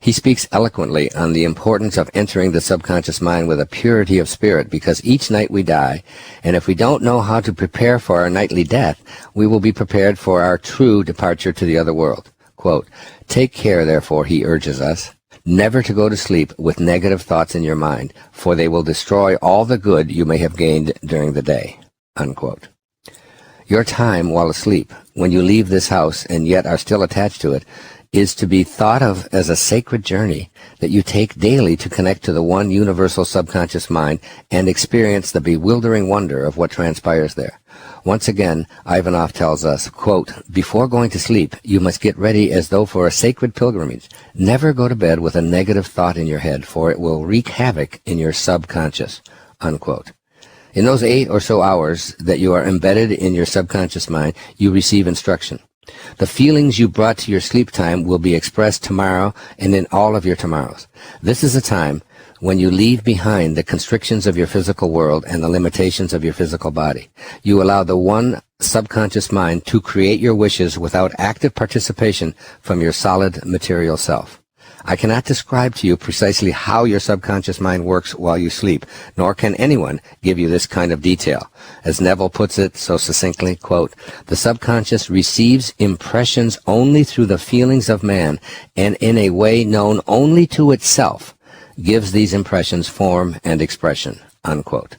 He speaks eloquently on the importance of entering the subconscious mind with a purity of spirit, because each night we die, and if we don't know how to prepare for our nightly death, we will be prepared for our true departure to the other world. Quote, "Take care, therefore," he urges us, "never to go to sleep with negative thoughts in your mind, for they will destroy all the good you may have gained during the day," unquote. Your time while asleep, when you leave this house and yet are still attached to it, is to be thought of as a sacred journey that you take daily to connect to the one universal subconscious mind and experience the bewildering wonder of what transpires there. Once again, Ivanov tells us, quote, "Before going to sleep, you must get ready as though for a sacred pilgrimage. Never go to bed with a negative thought in your head, for it will wreak havoc in your subconscious," unquote. In those 8 or so hours that you are embedded in your subconscious mind, you receive instruction. The feelings you brought to your sleep time will be expressed tomorrow and in all of your tomorrows. This is a time when you leave behind the constrictions of your physical world and the limitations of your physical body. You allow the one subconscious mind to create your wishes without active participation from your solid material self. I cannot describe to you precisely how your subconscious mind works while you sleep, nor can anyone give you this kind of detail. As Neville puts it so succinctly, quote, "The subconscious receives impressions only through the feelings of man, and in a way known only to itself, gives these impressions form and expression," unquote.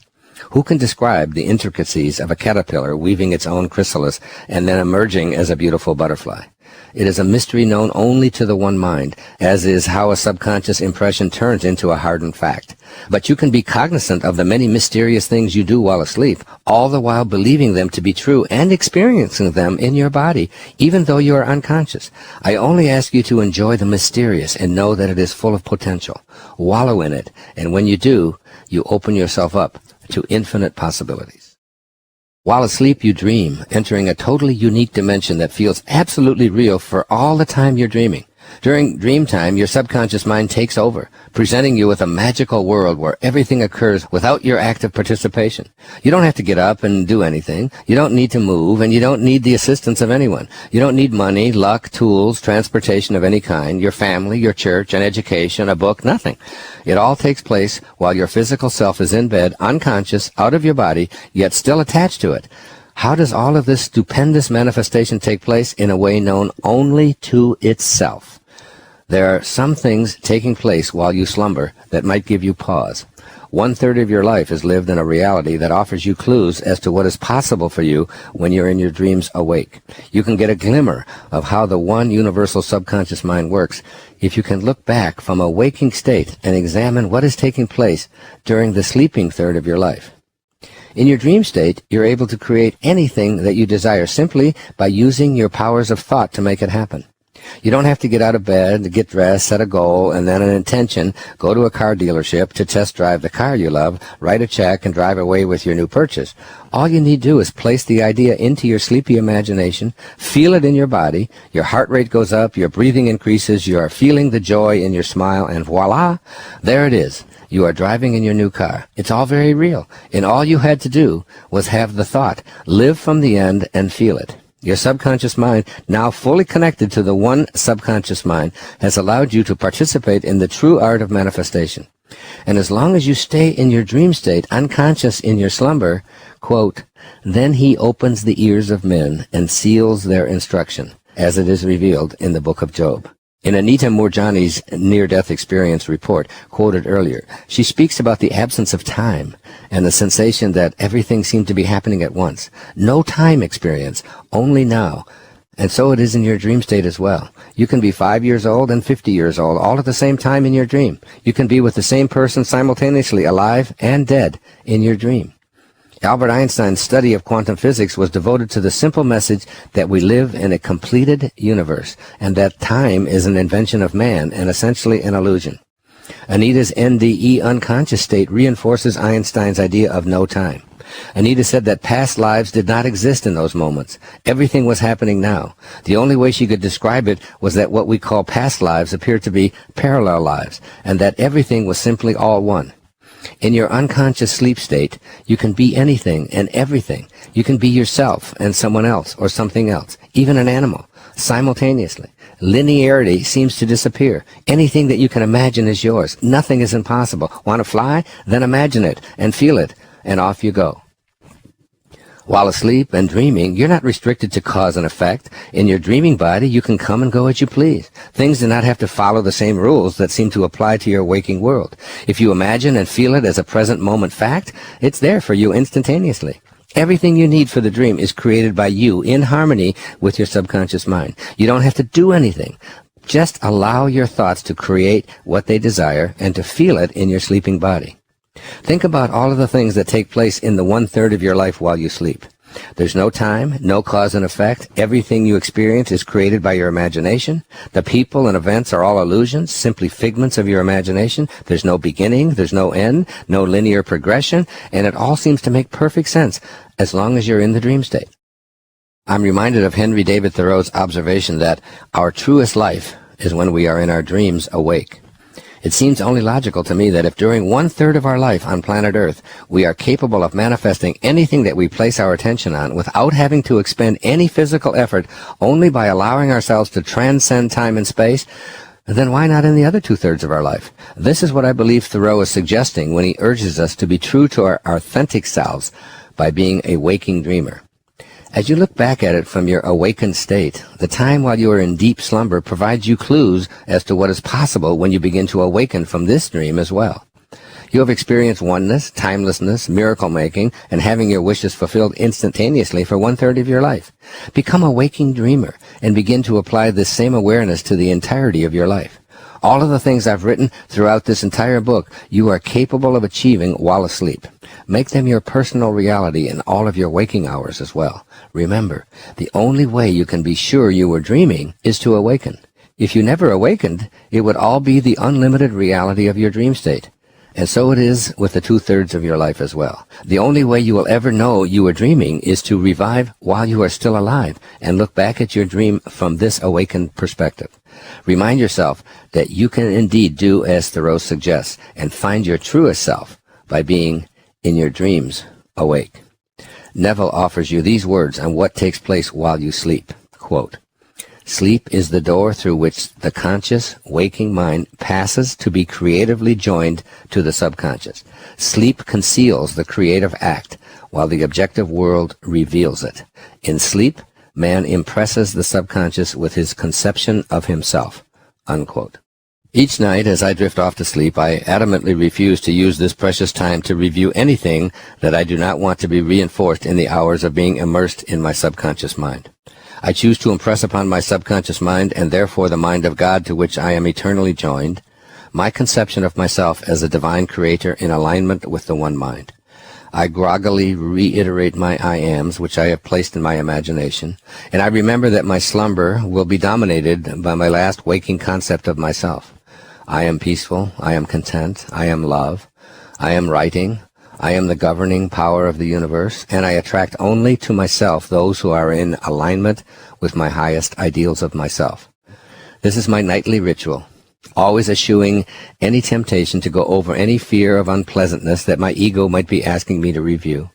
Who can describe the intricacies of a caterpillar weaving its own chrysalis and then emerging as a beautiful butterfly? It is a mystery known only to the one mind, as is how a subconscious impression turns into a hardened fact. But you can be cognizant of the many mysterious things you do while asleep, all the while believing them to be true and experiencing them in your body, even though you are unconscious. I only ask you to enjoy the mysterious and know that it is full of potential. Wallow in it, and when you do, you open yourself up to infinite possibilities. While asleep, you dream, entering a totally unique dimension that feels absolutely real for all the time you're dreaming. During dream time, your subconscious mind takes over, presenting you with a magical world where everything occurs without your active participation. You don't have to get up and do anything. You don't need to move, and you don't need the assistance of anyone. You don't need money, luck, tools, transportation of any kind, your family, your church, an education, a book, nothing. It all takes place while your physical self is in bed, unconscious, out of your body, yet still attached to it. How does all of this stupendous manifestation take place in a way known only to itself? There are some things taking place while you slumber that might give you pause. 1/3 of your life is lived in a reality that offers you clues as to what is possible for you when you're in your dreams awake. You can get a glimmer of how the one universal subconscious mind works if you can look back from a waking state and examine what is taking place during the sleeping third of your life. In your dream state, you're able to create anything that you desire simply by using your powers of thought to make it happen. You don't have to get out of bed, get dressed, set a goal, and then an intention, go to a car dealership to test drive the car you love, write a check, and drive away with your new purchase. All you need to do is place the idea into your sleepy imagination, feel it in your body, your heart rate goes up, your breathing increases, you are feeling the joy in your smile, and voila, there it is. You are driving in your new car. It's all very real, and all you had to do was have the thought, live from the end, and feel it. Your subconscious mind, now fully connected to the one subconscious mind, has allowed you to participate in the true art of manifestation. And as long as you stay in your dream state, unconscious in your slumber, quote, then he opens the ears of men and seals their instruction, as it is revealed in the book of Job. In Anita Moorjani's near-death experience report, quoted earlier, she speaks about the absence of time and the sensation that everything seemed to be happening at once. No time experience, only now. And so it is in your dream state as well. You can be 5 years old and 50 years old, all at the same time in your dream. You can be with the same person simultaneously, alive and dead, in your dream. Albert Einstein's study of quantum physics was devoted to the simple message that we live in a completed universe and that time is an invention of man and essentially an illusion. Anita's NDE unconscious state reinforces Einstein's idea of no time. Anita said that past lives did not exist in those moments. Everything was happening now. The only way she could describe it was that what we call past lives appeared to be parallel lives and that everything was simply all one. In your unconscious sleep state, you can be anything and everything. You can be yourself and someone else or something else, even an animal, simultaneously. Linearity seems to disappear. Anything that you can imagine is yours. Nothing is impossible. Want to fly? Then imagine it and feel it, and off you go. While asleep and dreaming, you're not restricted to cause and effect. In your dreaming body, you can come and go as you please. Things do not have to follow the same rules that seem to apply to your waking world. If you imagine and feel it as a present moment fact, it's there for you instantaneously. Everything you need for the dream is created by you in harmony with your subconscious mind. You don't have to do anything. Just allow your thoughts to create what they desire and to feel it in your sleeping body. Think about all of the things that take place in the 1/3 of your life while you sleep. There's no time, no cause and effect. Everything you experience is created by your imagination. The people and events are all illusions, simply figments of your imagination. There's no beginning, there's no end, no linear progression, and it all seems to make perfect sense as long as you're in the dream state. I'm reminded of Henry David Thoreau's observation that our truest life is when we are in our dreams awake. It seems only logical to me that if during 1/3 of our life on planet Earth we are capable of manifesting anything that we place our attention on without having to expend any physical effort, only by allowing ourselves to transcend time and space, then why not in the other 2/3 of our life? This is what I believe Thoreau is suggesting when he urges us to be true to our authentic selves by being a waking dreamer. As you look back at it from your awakened state, the time while you are in deep slumber provides you clues as to what is possible when you begin to awaken from this dream as well. You have experienced oneness, timelessness, miracle-making, and having your wishes fulfilled instantaneously for 1/3 of your life. Become a waking dreamer and begin to apply this same awareness to the entirety of your life. All of the things I've written throughout this entire book, you are capable of achieving while asleep. Make them your personal reality in all of your waking hours as well. Remember, the only way you can be sure you were dreaming is to awaken. If you never awakened, it would all be the unlimited reality of your dream state. And so it is with the 2/3 of your life as well. The only way you will ever know you were dreaming is to revive while you are still alive and look back at your dream from this awakened perspective. Remind yourself that you can indeed do as Thoreau suggests and find your truest self by being in your dreams awake. Neville offers you these words on what takes place while you sleep. Quote, sleep is the door through which the conscious, waking mind passes to be creatively joined to the subconscious. Sleep conceals the creative act, while the objective world reveals it. In sleep, man impresses the subconscious with his conception of himself. Unquote. Each night, as I drift off to sleep, I adamantly refuse to use this precious time to review anything that I do not want to be reinforced in the hours of being immersed in my subconscious mind. I choose to impress upon my subconscious mind, and therefore the mind of God to which I am eternally joined, my conception of myself as a divine creator in alignment with the one mind. I groggily reiterate my I ams, which I have placed in my imagination, and I remember that my slumber will be dominated by my last waking concept of myself. I am peaceful, I am content, I am love, I am writing, I am the governing power of the universe, and I attract only to myself those who are in alignment with my highest ideals of myself. This is my nightly ritual, always eschewing any temptation to go over any fear of unpleasantness that my ego might be asking me to review.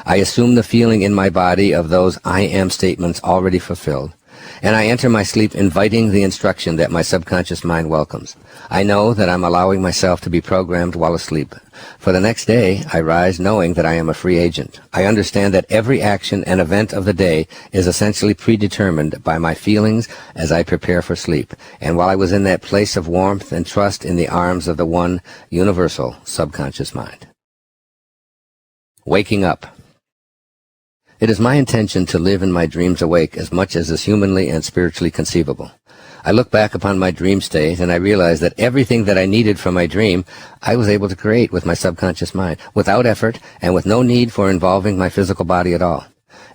I assume the feeling in my body of those I am statements already fulfilled, and I enter my sleep inviting the instruction that my subconscious mind welcomes. I know that I'm allowing myself to be programmed while asleep. For the next day, I rise knowing that I am a free agent. I understand that every action and event of the day is essentially predetermined by my feelings as I prepare for sleep, and while I was in that place of warmth and trust in the arms of the one universal subconscious mind. Waking up. It is my intention to live in my dreams awake as much as is humanly and spiritually conceivable. I look back upon my dream state and I realize that everything that I needed from my dream, I was able to create with my subconscious mind, without effort and with no need for involving my physical body at all.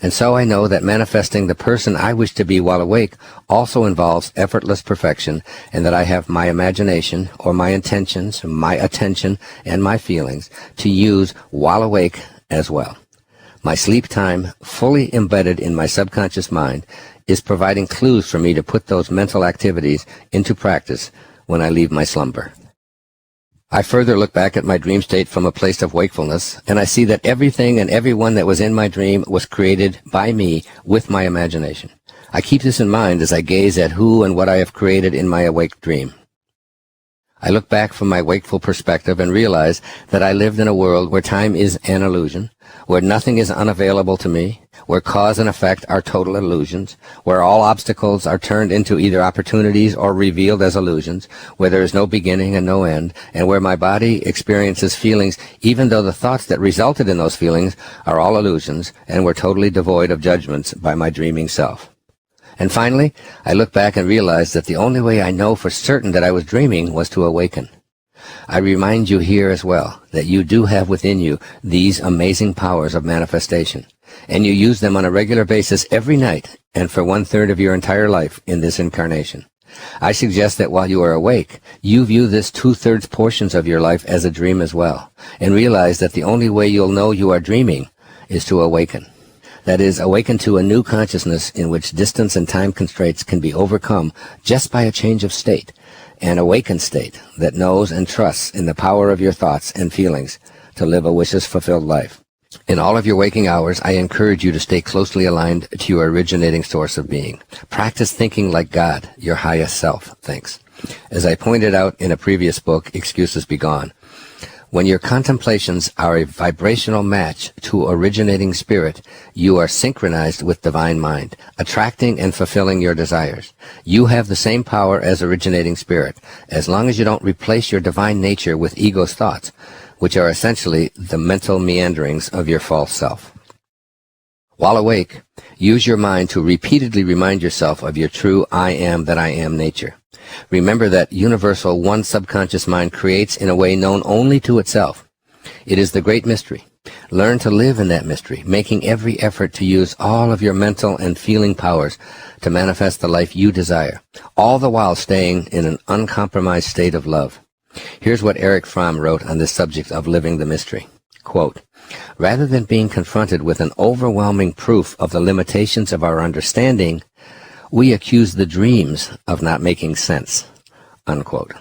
And so I know that manifesting the person I wish to be while awake also involves effortless perfection, and that I have my imagination or my intentions, my attention, and my feelings to use while awake as well. My sleep time, fully embedded in my subconscious mind, is providing clues for me to put those mental activities into practice when I leave my slumber. I further look back at my dream state from a place of wakefulness, and I see that everything and everyone that was in my dream was created by me with my imagination. I keep this in mind as I gaze at who and what I have created in my awake dream. I look back from my wakeful perspective and realize that I lived in a world where time is an illusion, where nothing is unavailable to me, where cause and effect are total illusions, where all obstacles are turned into either opportunities or revealed as illusions, where there is no beginning and no end, and where my body experiences feelings even though the thoughts that resulted in those feelings are all illusions and were totally devoid of judgments by my dreaming self. And finally, I look back and realize that the only way I know for certain that I was dreaming was to awaken. I remind you here as well that you do have within you these amazing powers of manifestation, and you use them on a regular basis every night and for 1/3 of your entire life in this incarnation. I suggest that while you are awake, you view this 2/3 portions of your life as a dream as well, and realize that the only way you'll know you are dreaming is to awaken. That is, awaken to a new consciousness in which distance and time constraints can be overcome just by a change of state, an awakened state that knows and trusts in the power of your thoughts and feelings to live a wishes-fulfilled life. In all of your waking hours, I encourage you to stay closely aligned to your originating source of being. Practice thinking like God, your highest self, thinks. As I pointed out in a previous book, Excuses Be Gone, when your contemplations are a vibrational match to originating spirit, you are synchronized with divine mind, attracting and fulfilling your desires. You have the same power as originating spirit, as long as you don't replace your divine nature with ego's thoughts, which are essentially the mental meanderings of your false self. While awake, use your mind to repeatedly remind yourself of your true I am that I am nature. Remember that universal one subconscious mind creates in a way known only to itself. It is the great mystery. Learn to live in that mystery, making every effort to use all of your mental and feeling powers to manifest the life you desire, all the while staying in an uncompromised state of love. Here's what Erich Fromm wrote on this subject of living the mystery. Quote, "Rather than being confronted with an overwhelming proof of the limitations of our understanding, we accuse the dreams of not making sense." Unquote.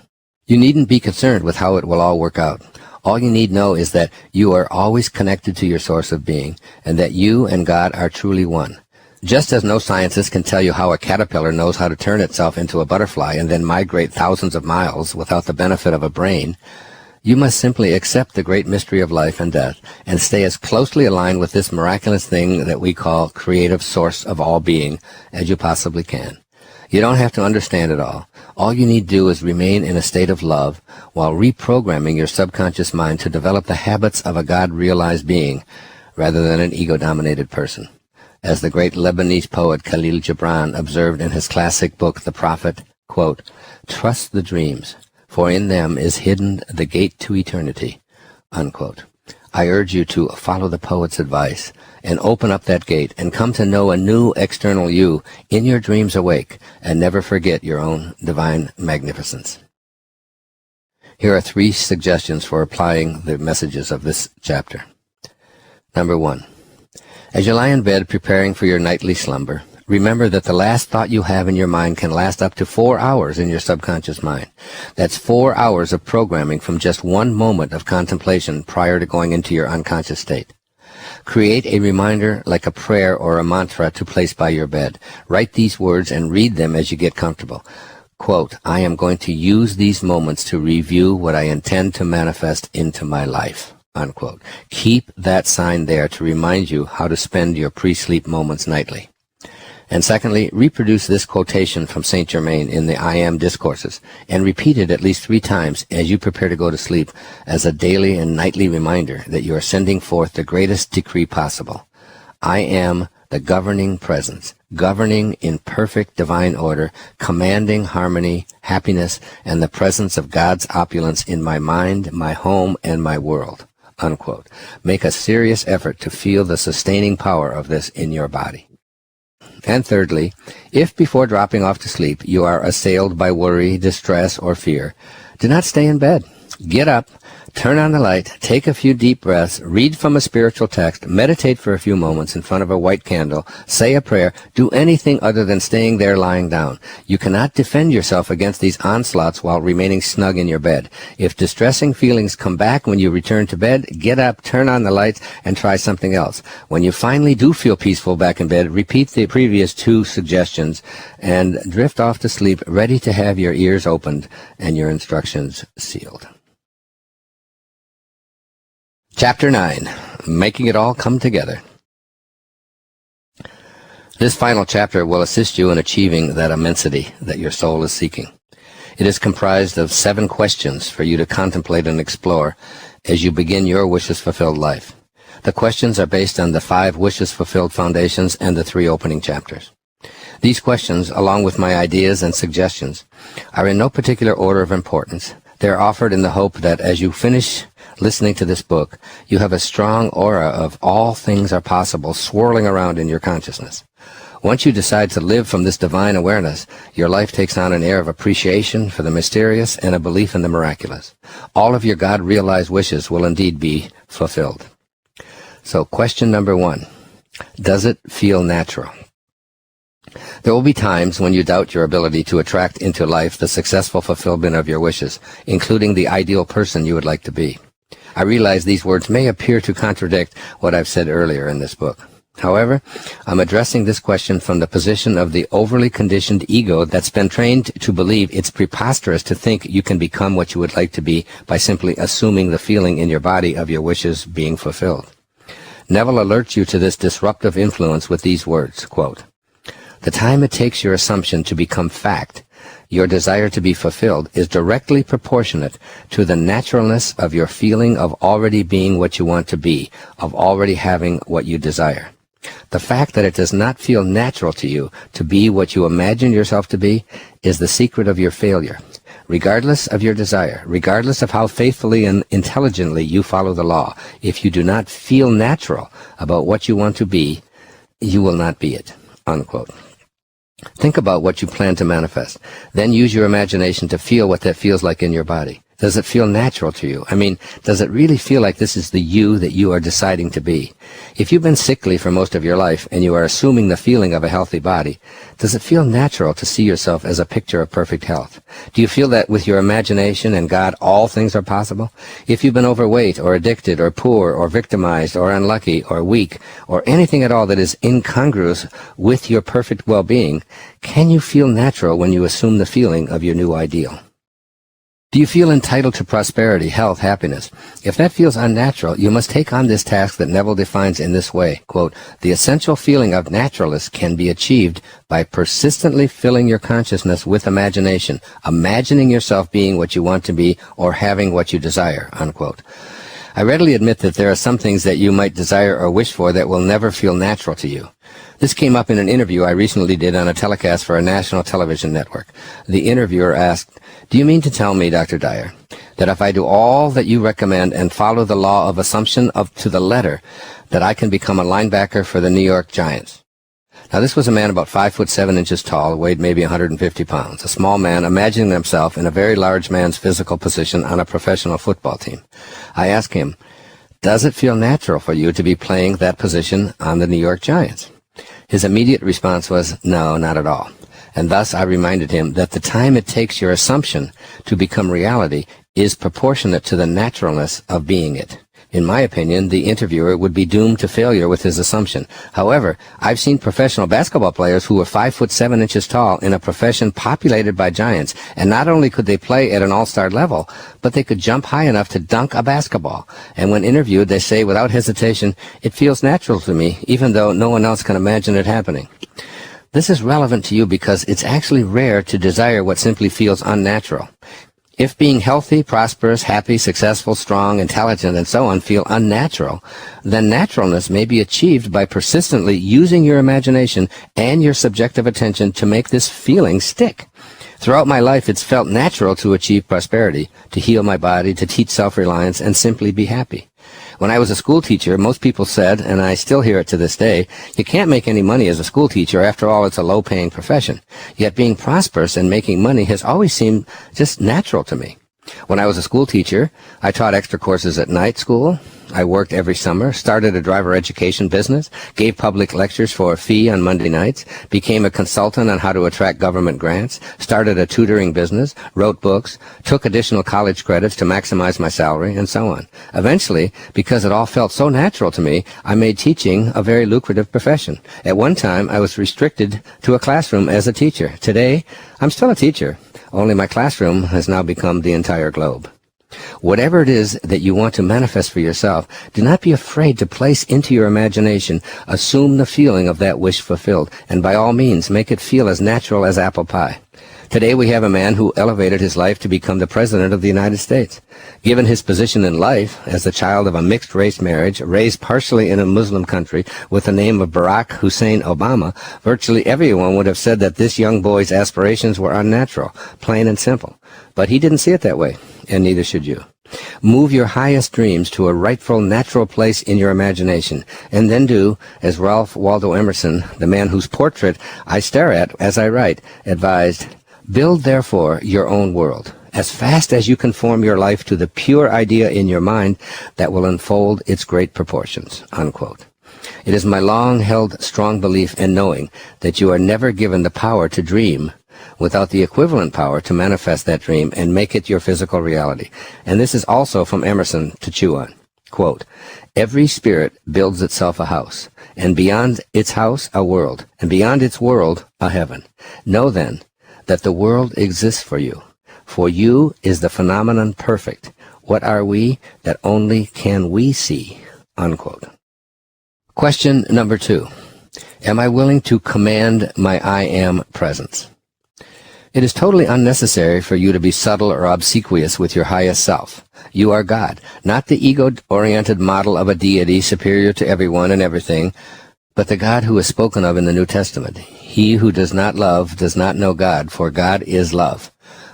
You needn't be concerned with how it will all work out. All you need know is that you are always connected to your source of being, and that you and God are truly one. Just as no scientist can tell you how a caterpillar knows how to turn itself into a butterfly and then migrate thousands of miles without the benefit of a brain, you must simply accept the great mystery of life and death and stay as closely aligned with this miraculous thing that we call creative source of all being as you possibly can. You don't have to understand it all. All you need to do is remain in a state of love while reprogramming your subconscious mind to develop the habits of a God-realized being rather than an ego-dominated person. As the great Lebanese poet Khalil Gibran observed in his classic book, The Prophet, quote, "Trust the dreams, for in them is hidden the gate to eternity," unquote. I urge you to follow the poet's advice and open up that gate and come to know a new external you in your dreams awake, and never forget your own divine magnificence. Here are 3 suggestions for applying the messages of this chapter. Number 1. As you lie in bed preparing for your nightly slumber, remember that the last thought you have in your mind can last up to 4 hours in your subconscious mind. That's 4 hours of programming from just one moment of contemplation prior to going into your unconscious state. Create a reminder like a prayer or a mantra to place by your bed. Write these words and read them as you get comfortable. Quote, "I am going to use these moments to review what I intend to manifest into my life," unquote. Keep that sign there to remind you how to spend your pre-sleep moments nightly. And secondly, reproduce this quotation from Saint Germain in the I Am Discourses, and repeat it at least 3 times as you prepare to go to sleep as a daily and nightly reminder that you are sending forth the greatest decree possible. I am the governing presence, governing in perfect divine order, commanding harmony, happiness, and the presence of God's opulence in my mind, my home, and my world, unquote. Make a serious effort to feel the sustaining power of this in your body. And thirdly, if before dropping off to sleep you are assailed by worry, distress, or fear, do not stay in bed. Get up, turn on the light, take a few deep breaths, read from a spiritual text, meditate for a few moments in front of a white candle, say a prayer, do anything other than staying there lying down. You cannot defend yourself against these onslaughts while remaining snug in your bed. If distressing feelings come back when you return to bed, get up, turn on the lights, and try something else. When you finally do feel peaceful back in bed, repeat the previous 2 suggestions and drift off to sleep, ready to have your ears opened and your instructions sealed. Chapter 9, Making It All Come Together. This final chapter will assist you in achieving that immensity that your soul is seeking. It is comprised of 7 questions for you to contemplate and explore as you begin your wishes-fulfilled life. The questions are based on the 5 wishes-fulfilled foundations and the 3 opening chapters. These questions, along with my ideas and suggestions, are in no particular order of importance. They are offered in the hope that as you finish listening to this book, you have a strong aura of all things are possible swirling around in your consciousness. Once you decide to live from this divine awareness, your life takes on an air of appreciation for the mysterious and a belief in the miraculous. All of your God-realized wishes will indeed be fulfilled. So, question number 1. Does it feel natural? There will be times when you doubt your ability to attract into life the successful fulfillment of your wishes, including the ideal person you would like to be. I realize these words may appear to contradict what I've said earlier in this book. However, I'm addressing this question from the position of the overly conditioned ego that's been trained to believe it's preposterous to think you can become what you would like to be by simply assuming the feeling in your body of your wishes being fulfilled. Neville alerts you to this disruptive influence with these words, quote, "The time it takes your assumption to become fact, your desire to be fulfilled, is directly proportionate to the naturalness of your feeling of already being what you want to be, of already having what you desire. The fact that it does not feel natural to you to be what you imagine yourself to be is the secret of your failure. Regardless of your desire, regardless of how faithfully and intelligently you follow the law, if you do not feel natural about what you want to be, you will not be it," unquote. Think about what you plan to manifest. Then use your imagination to feel what that feels like in your body. Does it feel natural to you? I mean, does it really feel like this is the you that you are deciding to be? If you've been sickly for most of your life and you are assuming the feeling of a healthy body, does it feel natural to see yourself as a picture of perfect health? Do you feel that with your imagination and God, all things are possible? If you've been overweight or addicted or poor or victimized or unlucky or weak or anything at all that is incongruous with your perfect well-being, can you feel natural when you assume the feeling of your new ideal? Do you feel entitled to prosperity, health, happiness? If that feels unnatural, you must take on this task that Neville defines in this way. Quote, the essential feeling of naturalness can be achieved by persistently filling your consciousness with imagination, imagining yourself being what you want to be or having what you desire, unquote. I readily admit that there are some things that you might desire or wish for that will never feel natural to you. This came up in an interview I recently did on a telecast for a national television network. The interviewer asked, do you mean to tell me, Dr. Dyer, that if I do all that you recommend and follow the law of assumption up to the letter, that I can become a linebacker for the New York Giants? Now, this was a man about 5'7" tall, weighed maybe 150 pounds, a small man imagining himself in a very large man's physical position on a professional football team. I asked him, does it feel natural for you to be playing that position on the New York Giants? His immediate response was, no, not at all. And thus I reminded him that the time it takes your assumption to become reality is proportionate to the naturalness of being it. In my opinion, the interviewer would be doomed to failure with his assumption. However, I've seen professional basketball players who were 5'7" tall in a profession populated by giants, and not only could they play at an all-star level, but they could jump high enough to dunk a basketball. And when interviewed, they say without hesitation, it feels natural to me, even though no one else can imagine it happening. This is relevant to you because it's actually rare to desire what simply feels unnatural. If being healthy, prosperous, happy, successful, strong, intelligent, and so on feel unnatural, then naturalness may be achieved by persistently using your imagination and your subjective attention to make this feeling stick. Throughout my life, it's felt natural to achieve prosperity, to heal my body, to teach self-reliance, and simply be happy. When I was a school teacher, most people said, and I still hear it to this day, you can't make any money as a school teacher. After all, it's a low-paying profession. Yet being prosperous and making money has always seemed just natural to me. When I was a school teacher, I taught extra courses at night school. I worked every summer, started a driver education business, gave public lectures for a fee on Monday nights, became a consultant on how to attract government grants, started a tutoring business, wrote books, took additional college credits to maximize my salary, and so on. Eventually, because it all felt so natural to me, I made teaching a very lucrative profession. At one time, I was restricted to a classroom as a teacher. Today, I'm still a teacher, only my classroom has now become the entire globe. Whatever it is that you want to manifest for yourself, do not be afraid to place into your imagination, assume the feeling of that wish fulfilled, and by all means make it feel as natural as apple pie. Today we have a man who elevated his life to become the President of the United States. Given his position in life as the child of a mixed-race marriage, raised partially in a Muslim country with the name of Barack Hussein Obama, virtually everyone would have said that this young boy's aspirations were unnatural, plain and simple. But he didn't see it that way, and neither should you. Move your highest dreams to a rightful, natural place in your imagination, and then do, as Ralph Waldo Emerson, the man whose portrait I stare at as I write, advised, build, therefore, your own world, as fast as you conform your life to the pure idea in your mind that will unfold its great proportions, unquote. It is my long-held strong belief and knowing that you are never given the power to dream without the equivalent power to manifest that dream and make it your physical reality. And this is also from Emerson to chew on. Quote, every spirit builds itself a house, and beyond its house a world, and beyond its world a heaven. Know then that the world exists for you. For you is the phenomenon perfect. What are we that only can we see? Unquote. Question number 2. Am I willing to command my I am presence? It is totally unnecessary for you to be subtle or obsequious with your highest self. You are God, not the ego-oriented model of a deity superior to everyone and everything, but the God who is spoken of in the New Testament. He who does not love does not know God, for God is love.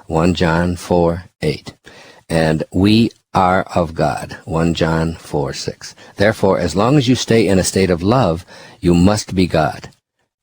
1 John 4:8. And we are of God. 1 John 4:6. Therefore, as long as you stay in a state of love, you must be God.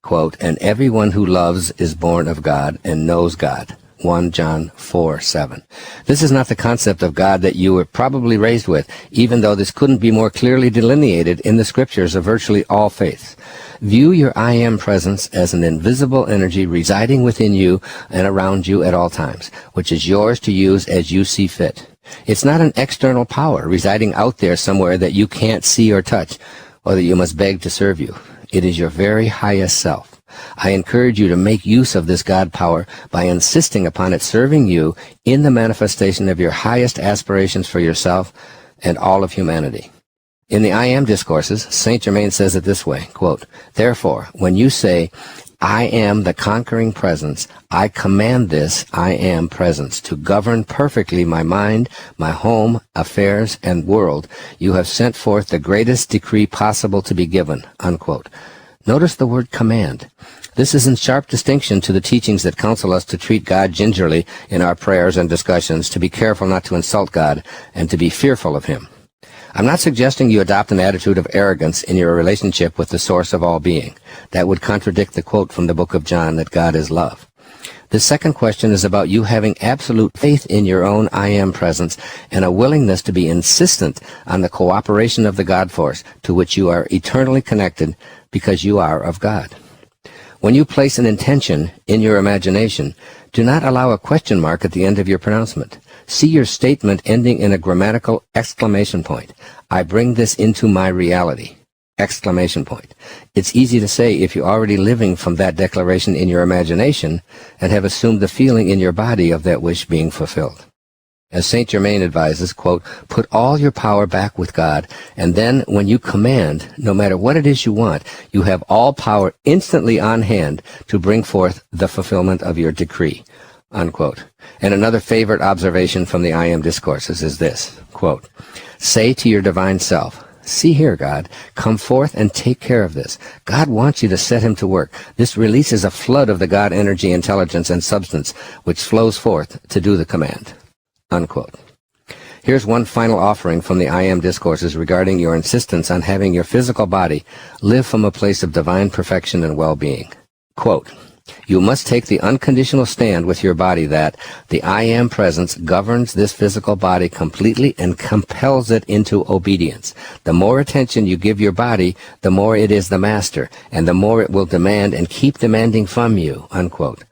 Quote, and everyone who loves is born of God and knows God. 1 John 4:7. This is not the concept of God that you were probably raised with, even though this couldn't be more clearly delineated in the scriptures of virtually all faiths. View your I am presence as an invisible energy residing within you and around you at all times, which is yours to use as you see fit. It's not an external power residing out there somewhere that you can't see or touch, or that you must beg to serve you. It is your very highest self. I encourage you to make use of this God power by insisting upon it serving you in the manifestation of your highest aspirations for yourself and all of humanity. In the I Am Discourses, Saint Germain says it this way, quote, "Therefore, when you say, 'I am the conquering presence,' I command this I am presence to govern perfectly my mind, my home, affairs, and world. You have sent forth the greatest decree possible to be given," unquote. Notice the word command. This is in sharp distinction to the teachings that counsel us to treat God gingerly in our prayers and discussions, to be careful not to insult God, and to be fearful of Him. I'm not suggesting you adopt an attitude of arrogance in your relationship with the source of all being. That would contradict the quote from the book of John that God is love. The second question is about you having absolute faith in your own I Am presence and a willingness to be insistent on the cooperation of the God force to which you are eternally connected because you are of God. When you place an intention in your imagination, do not allow a question mark at the end of your pronouncement. See your statement ending in a grammatical exclamation point. I bring this into my reality. Exclamation point. It's easy to say if you're already living from that declaration in your imagination and have assumed the feeling in your body of that wish being fulfilled. As Saint Germain advises, quote, "Put all your power back with God, and then when you command, no matter what it is you want, you have all power instantly on hand to bring forth the fulfillment of your decree," unquote. And another favorite observation from the I Am Discourses is this, quote, "Say to your divine self, 'See here, God, come forth and take care of this.' God wants you to set him to work. This releases a flood of the God energy, intelligence, and substance which flows forth to do the command," unquote. Here's one final offering from the I Am Discourses regarding your insistence on having your physical body live from a place of divine perfection and well-being. Quote, "You must take the unconditional stand with your body that the I Am presence governs this physical body completely and compels it into obedience. The more attention you give your body, the more it is the master, and the more it will demand and keep demanding from you," unquote.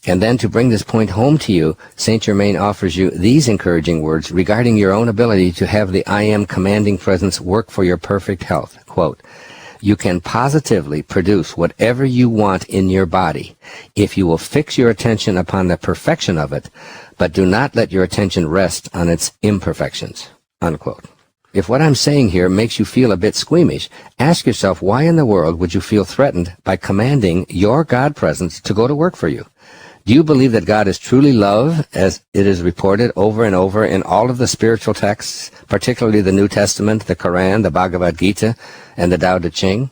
And then to bring this point home to you, Saint Germain offers you these encouraging words regarding your own ability to have the I Am commanding presence work for your perfect health. Quote, "You can positively produce whatever you want in your body if you will fix your attention upon the perfection of it, but do not let your attention rest on its imperfections," unquote. If what I'm saying here makes you feel a bit squeamish, ask yourself why in the world would you feel threatened by commanding your God presence to go to work for you? Do you believe that God is truly love, as it is reported over and over in all of the spiritual texts, particularly the New Testament, the Quran, the Bhagavad Gita, and the Tao Te Ching?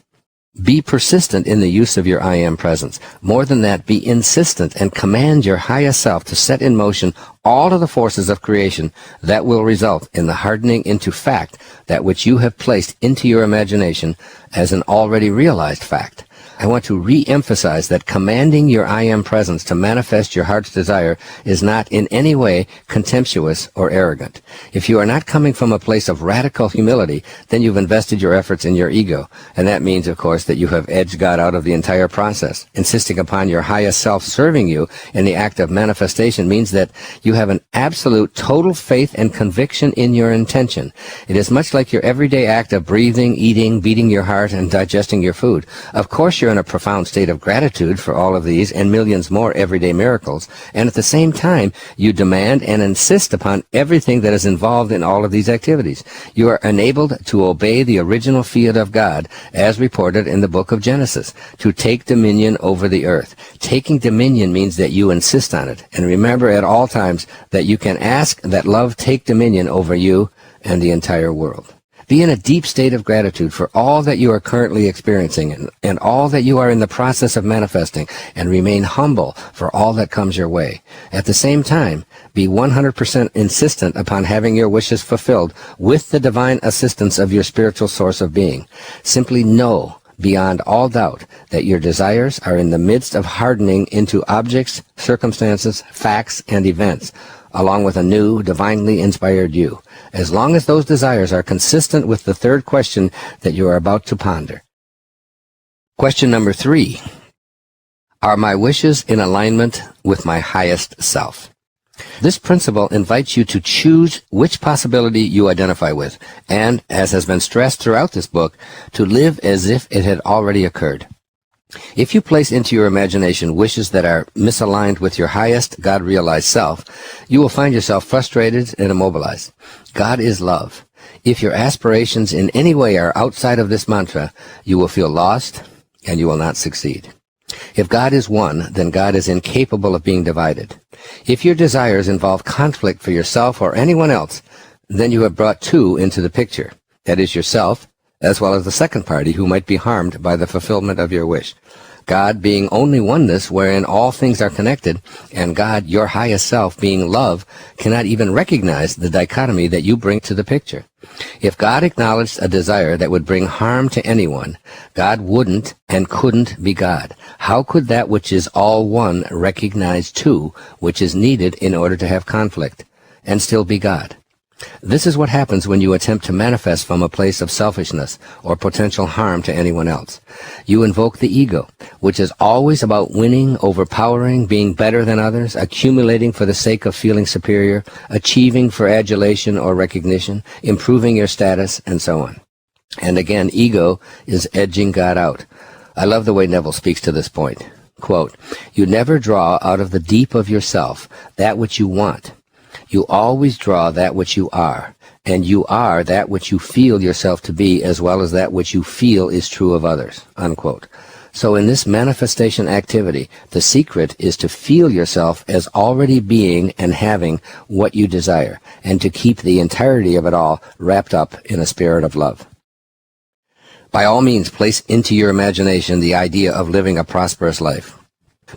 Be persistent in the use of your I Am presence. More than that, be insistent and command your highest self to set in motion all of the forces of creation that will result in the hardening into fact that which you have placed into your imagination as an already realized fact. I want to re-emphasize that commanding your I Am presence to manifest your heart's desire is not in any way contemptuous or arrogant. If you are not coming from a place of radical humility, then you've invested your efforts in your ego. And that means, of course, that you have edged God out of the entire process. Insisting upon your highest self serving you in the act of manifestation means that you have an absolute total faith and conviction in your intention. It is much like your everyday act of breathing, eating, beating your heart, and digesting your food. Of course, you're in a profound state of gratitude for all of these and millions more everyday miracles, and at the same time, you demand and insist upon everything that is involved in all of these activities. You are enabled to obey the original fiat of God, as reported in the book of Genesis, to take dominion over the earth. Taking dominion means that you insist on it, and remember at all times that you can ask that love take dominion over you and the entire world. Be in a deep state of gratitude for all that you are currently experiencing and all that you are in the process of manifesting, and remain humble for all that comes your way. At the same time, be 100% insistent upon having your wishes fulfilled with the divine assistance of your spiritual source of being. Simply know beyond all doubt that your desires are in the midst of hardening into objects, circumstances, facts, and events, along with a new, divinely inspired you, as long as those desires are consistent with the third question that you are about to ponder. Question number 3. Are my wishes in alignment with my highest self? This principle invites you to choose which possibility you identify with, and, as has been stressed throughout this book, to live as if it had already occurred. If you place into your imagination wishes that are misaligned with your highest God-realized self, you will find yourself frustrated and immobilized. God is love. If your aspirations in any way are outside of this mantra, you will feel lost and you will not succeed. If God is one, then God is incapable of being divided. If your desires involve conflict for yourself or anyone else, then you have brought two into the picture. That is yourself, as well as the second party who might be harmed by the fulfillment of your wish. God being only oneness wherein all things are connected, and God, your highest self, being love, cannot even recognize the dichotomy that you bring to the picture. If God acknowledged a desire that would bring harm to anyone, God wouldn't and couldn't be God. How could that which is all one recognize two, which is needed in order to have conflict, and still be God? This is what happens when you attempt to manifest from a place of selfishness or potential harm to anyone else. You invoke the ego, which is always about winning, overpowering, being better than others, accumulating for the sake of feeling superior, achieving for adulation or recognition, improving your status, and so on. And again, ego is edging God out. I love the way Neville speaks to this point. Quote, "You never draw out of the deep of yourself that which you want. You always draw that which you are, and you are that which you feel yourself to be, as well as that which you feel is true of others." Unquote. So in this manifestation activity, the secret is to feel yourself as already being and having what you desire, and to keep the entirety of it all wrapped up in a spirit of love. By all means, place into your imagination the idea of living a prosperous life.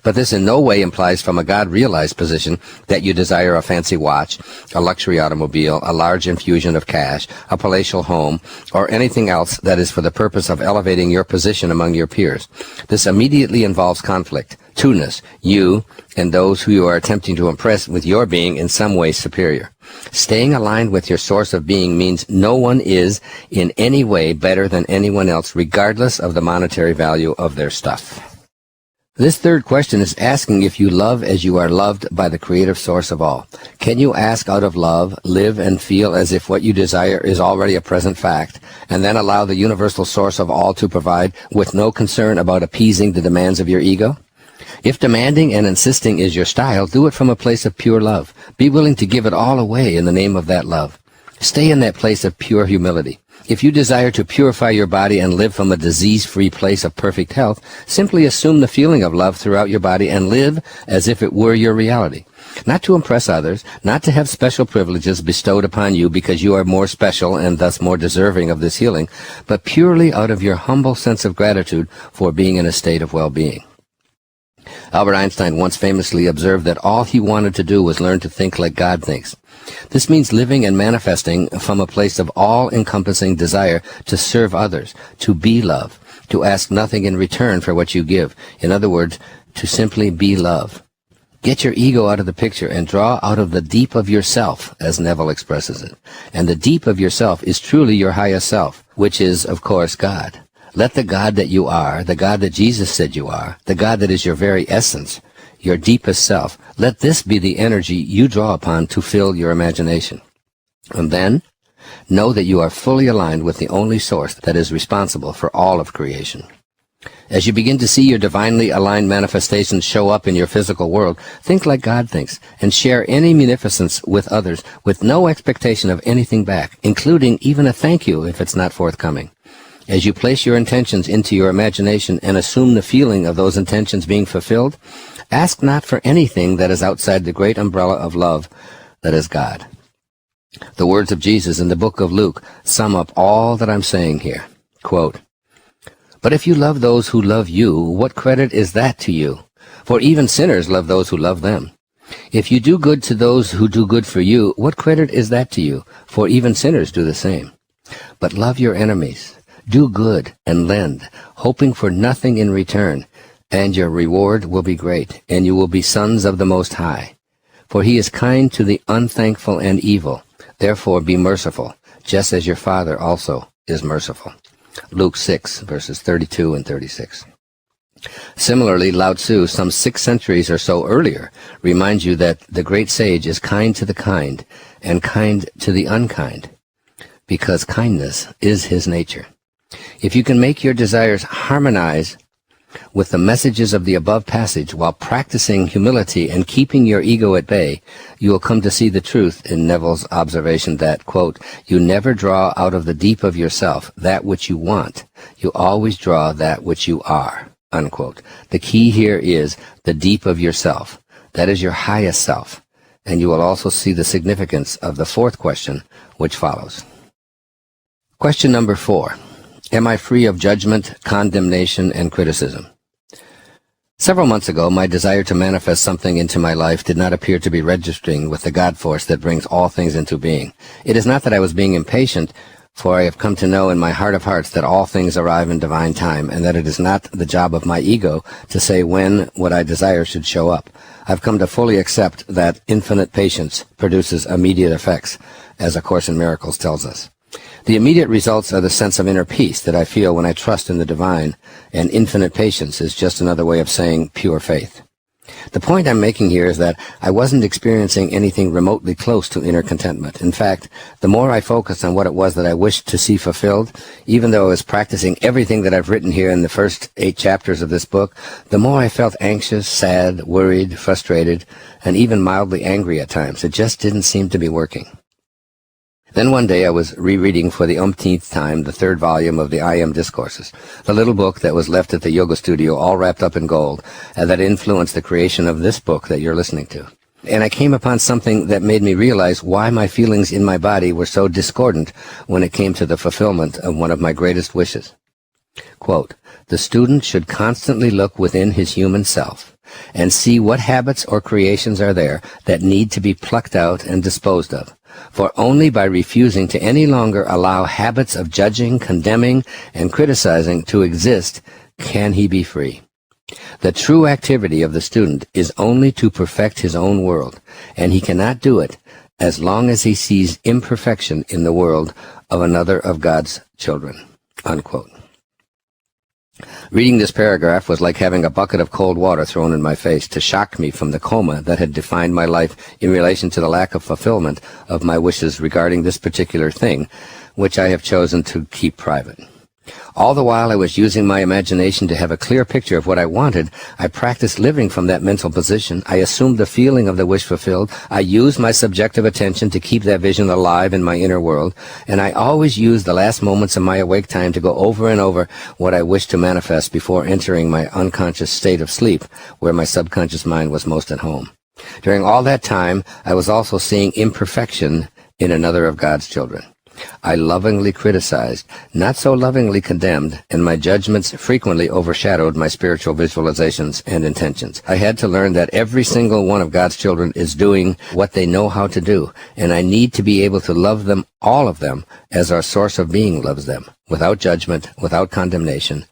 But this in no way implies from a God-realized position that you desire a fancy watch, a luxury automobile, a large infusion of cash, a palatial home, or anything else that is for the purpose of elevating your position among your peers. This immediately involves conflict, two-ness, you and those who you are attempting to impress with your being in some way superior. Staying aligned with your source of being means no one is in any way better than anyone else, regardless of the monetary value of their stuff. This third question is asking if you love as you are loved by the creative source of all. Can you ask out of love, live and feel as if what you desire is already a present fact, and then allow the universal source of all to provide with no concern about appeasing the demands of your ego? If demanding and insisting is your style, do it from a place of pure love. Be willing to give it all away in the name of that love. Stay in that place of pure humility. If you desire to purify your body and live from a disease-free place of perfect health, simply assume the feeling of love throughout your body and live as if it were your reality. Not to impress others, not to have special privileges bestowed upon you because you are more special and thus more deserving of this healing, but purely out of your humble sense of gratitude for being in a state of well-being. Albert Einstein once famously observed that all he wanted to do was learn to think like God thinks. This means living and manifesting from a place of all-encompassing desire to serve others, to be love, to ask nothing in return for what you give. In other words, to simply be love. Get your ego out of the picture and draw out of the deep of yourself, as Neville expresses it. And the deep of yourself is truly your highest self, which is, of course, God. Let the God that you are, the God that Jesus said you are, the God that is your very essence, your deepest self, let this be the energy you draw upon to fill your imagination. And then, know that you are fully aligned with the only source that is responsible for all of creation. As you begin to see your divinely aligned manifestations show up in your physical world, think like God thinks, and share any munificence with others with no expectation of anything back, including even a thank you if it's not forthcoming. As you place your intentions into your imagination and assume the feeling of those intentions being fulfilled, ask not for anything that is outside the great umbrella of love that is God. The words of Jesus in the book of Luke sum up all that I'm saying here. Quote, "But if you love those who love you, what credit is that to you? For even sinners love those who love them. If you do good to those who do good for you, what credit is that to you? For even sinners do the same. But love your enemies. Do good and lend, hoping for nothing in return, and your reward will be great, and you will be sons of the Most High. For he is kind to the unthankful and evil. Therefore be merciful, just as your Father also is merciful." Luke 6, verses 32 and 36. Similarly, Lao Tzu, some 6 centuries or so earlier, reminds you that the great sage is kind to the kind and kind to the unkind, because kindness is his nature. If you can make your desires harmonize With the messages of the above passage, while practicing humility and keeping your ego at bay, you will come to see the truth in Neville's observation that, quote, you never draw out of the deep of yourself that which you want. You always draw that which you are, unquote. The key here is the deep of yourself. That is your highest self. And you will also see the significance of the fourth question, which follows. Question number 4. Am I free of judgment, condemnation, and criticism? Several months ago, my desire to manifest something into my life did not appear to be registering with the God force that brings all things into being. It is not that I was being impatient, for I have come to know in my heart of hearts that all things arrive in divine time, and that it is not the job of my ego to say when what I desire should show up. I've come to fully accept that infinite patience produces immediate effects, as A Course in Miracles tells us. The immediate results are the sense of inner peace that I feel when I trust in the divine, and infinite patience is just another way of saying pure faith. The point I'm making here is that I wasn't experiencing anything remotely close to inner contentment. In fact, the more I focused on what it was that I wished to see fulfilled, even though I was practicing everything that I've written here in the first 8 chapters of this book, the more I felt anxious, sad, worried, frustrated, and even mildly angry at times. It just didn't seem to be working. Then one day I was rereading for the umpteenth time the 3rd volume of the I Am Discourses, the little book that was left at the yoga studio all wrapped up in gold, and that influenced the creation of this book that you're listening to. And I came upon something that made me realize why my feelings in my body were so discordant when it came to the fulfillment of one of my greatest wishes. Quote, the student should constantly look within his human self and see what habits or creations are there that need to be plucked out and disposed of. For only by refusing to any longer allow habits of judging, condemning, and criticizing to exist can he be free. The true activity of the student is only to perfect his own world, and he cannot do it as long as he sees imperfection in the world of another of God's children. Unquote. Reading this paragraph was like having a bucket of cold water thrown in my face to shock me from the coma that had defined my life in relation to the lack of fulfillment of my wishes regarding this particular thing, which I have chosen to keep private. All the while I was using my imagination to have a clear picture of what I wanted, I practiced living from that mental position. I assumed the feeling of the wish fulfilled. I used my subjective attention to keep that vision alive in my inner world. And I always used the last moments of my awake time to go over and over what I wished to manifest before entering my unconscious state of sleep, where my subconscious mind was most at home. During all that time, I was also seeing imperfection in another of God's children. I lovingly criticized, not so lovingly condemned, and my judgments frequently overshadowed my spiritual visualizations and intentions. I had to learn that every single one of God's children is doing what they know how to do, and I need to be able to love them, all of them, as our source of being loves them, without judgment, without condemnation,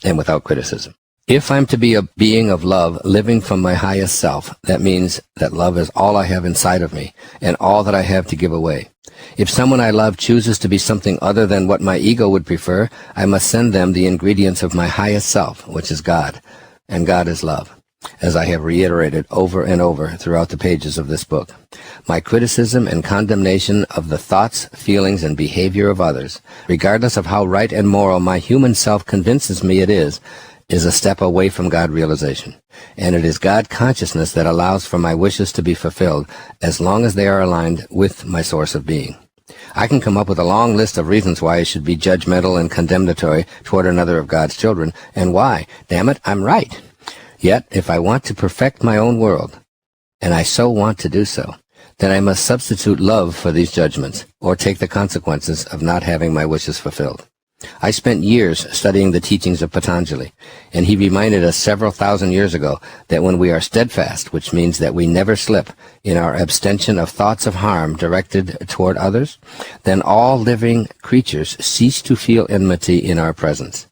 and without criticism. If I'm to be a being of love living from my highest self, that means that love is all I have inside of me and all that I have to give away. If someone I love chooses to be something other than what my ego would prefer, I must send them the ingredients of my highest self, which is God, and God is love, as I have reiterated over and over throughout the pages of this book. My criticism and condemnation of the thoughts, feelings, and behavior of others, regardless of how right and moral my human self convinces me it is a step away from God realization. And it is God consciousness that allows for my wishes to be fulfilled as long as they are aligned with my source of being. I can come up with a long list of reasons why I should be judgmental and condemnatory toward another of God's children, and why. Damn it, I'm right. Yet, if I want to perfect my own world, and I so want to do so, then I must substitute love for these judgments, or take the consequences of not having my wishes fulfilled. I spent years studying the teachings of Patanjali, and he reminded us several thousand years ago that when we are steadfast, which means that we never slip in our abstention of thoughts of harm directed toward others, then all living creatures cease to feel enmity in our presence.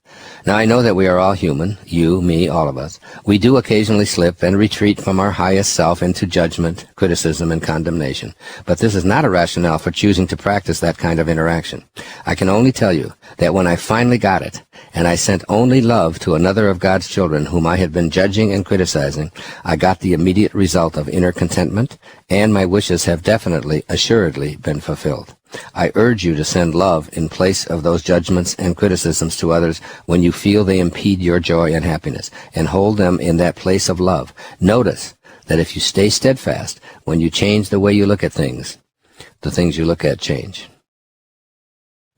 Now, I know that we are all human, you, me, all of us. We do occasionally slip and retreat from our highest self into judgment, criticism, and condemnation. But this is not a rationale for choosing to practice that kind of interaction. I can only tell you that when I finally got it, and I sent only love to another of God's children whom I had been judging and criticizing, I got the immediate result of inner contentment, and my wishes have definitely, assuredly been fulfilled. I urge you to send love in place of those judgments and criticisms to others when you feel they impede your joy and happiness, and hold them in that place of love. Notice that if you stay steadfast, when you change the way you look at things, the things you look at change.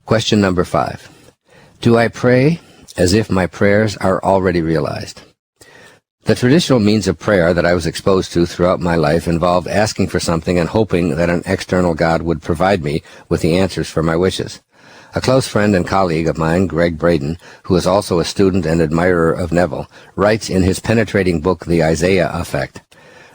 Question number 5. Do I pray as if my prayers are already realized? The traditional means of prayer that I was exposed to throughout my life involved asking for something and hoping that an external God would provide me with the answers for my wishes. A close friend and colleague of mine, Greg Braden, who is also a student and admirer of Neville, writes in his penetrating book, The Isaiah Effect,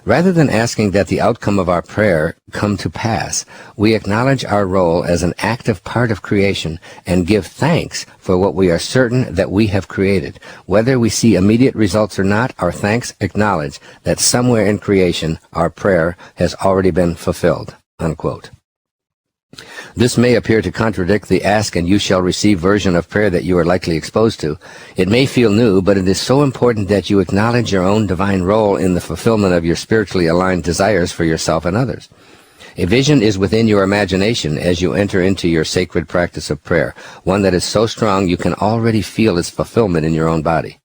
rather than asking that the outcome of our prayer come to pass, we acknowledge our role as an active part of creation and give thanks for what we are certain that we have created. Whether we see immediate results or not, our thanks acknowledge that somewhere in creation our prayer has already been fulfilled." Unquote. This may appear to contradict the ask and you shall receive version of prayer that you are likely exposed to. It may feel new, but it is so important that you acknowledge your own divine role in the fulfillment of your spiritually aligned desires for yourself and others. A vision is within your imagination as you enter into your sacred practice of prayer, one that is so strong you can already feel its fulfillment in your own body.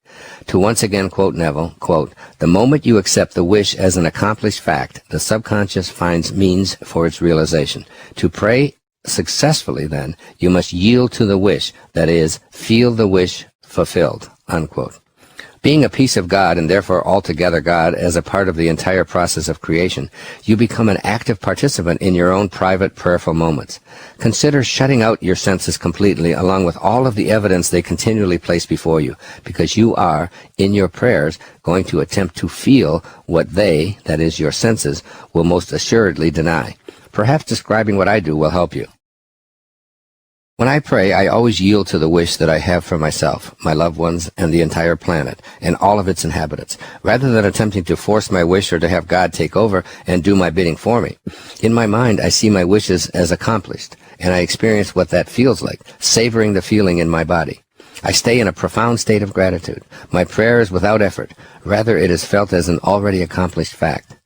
To once again quote Neville, quote, "The moment you accept the wish as an accomplished fact, the subconscious finds means for its realization. To pray successfully, then, you must yield to the wish, that is, feel the wish fulfilled." Unquote. Being a piece of God, and therefore altogether God, as a part of the entire process of creation, you become an active participant in your own private prayerful moments. Consider shutting out your senses completely, along with all of the evidence they continually place before you, because you are, in your prayers, going to attempt to feel what they, that is, your senses, will most assuredly deny. Perhaps describing what I do will help you. When I pray, I always yield to the wish that I have for myself, my loved ones, and the entire planet, and all of its inhabitants, rather than attempting to force my wish or to have God take over and do my bidding for me. In my mind, I see my wishes as accomplished, and I experience what that feels like, savoring the feeling in my body. I stay in a profound state of gratitude. My prayer is without effort. Rather, it is felt as an already accomplished fact.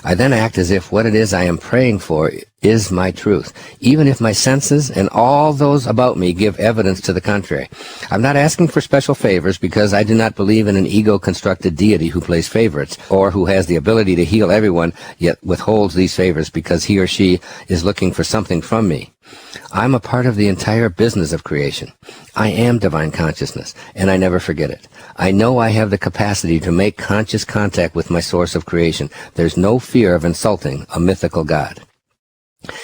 I then act as if what it is I am praying for is my truth, even if my senses and all those about me give evidence to the contrary. I'm not asking for special favors because I do not believe in an ego-constructed deity who plays favorites, or who has the ability to heal everyone, yet withholds these favors because he or she is looking for something from me. I'm a part of the entire business of creation. I am divine consciousness, and I never forget it. I know I have the capacity to make conscious contact with my source of creation. There's no fear of insulting a mythical God.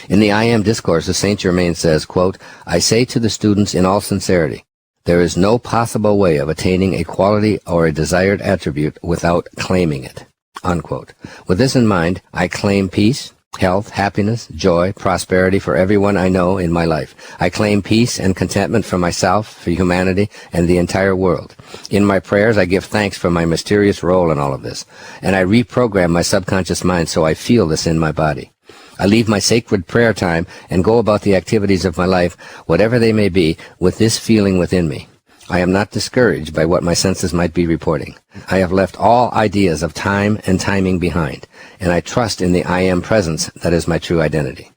In the I Am Discourse, Saint Germain says, quote, "I say to the students in all sincerity, there is no possible way of attaining a quality or a desired attribute without claiming it." Unquote. With this in mind, I claim peace, health, happiness, joy, prosperity for everyone I know in my life. I claim peace and contentment for myself, for humanity, and the entire world. In my prayers, I give thanks for my mysterious role in all of this, and I reprogram my subconscious mind so I feel this in my body. I leave my sacred prayer time and go about the activities of my life, whatever they may be, with this feeling within me. I am not discouraged by what my senses might be reporting. I have left all ideas of time and timing behind, and I trust in the I Am presence that is my true identity.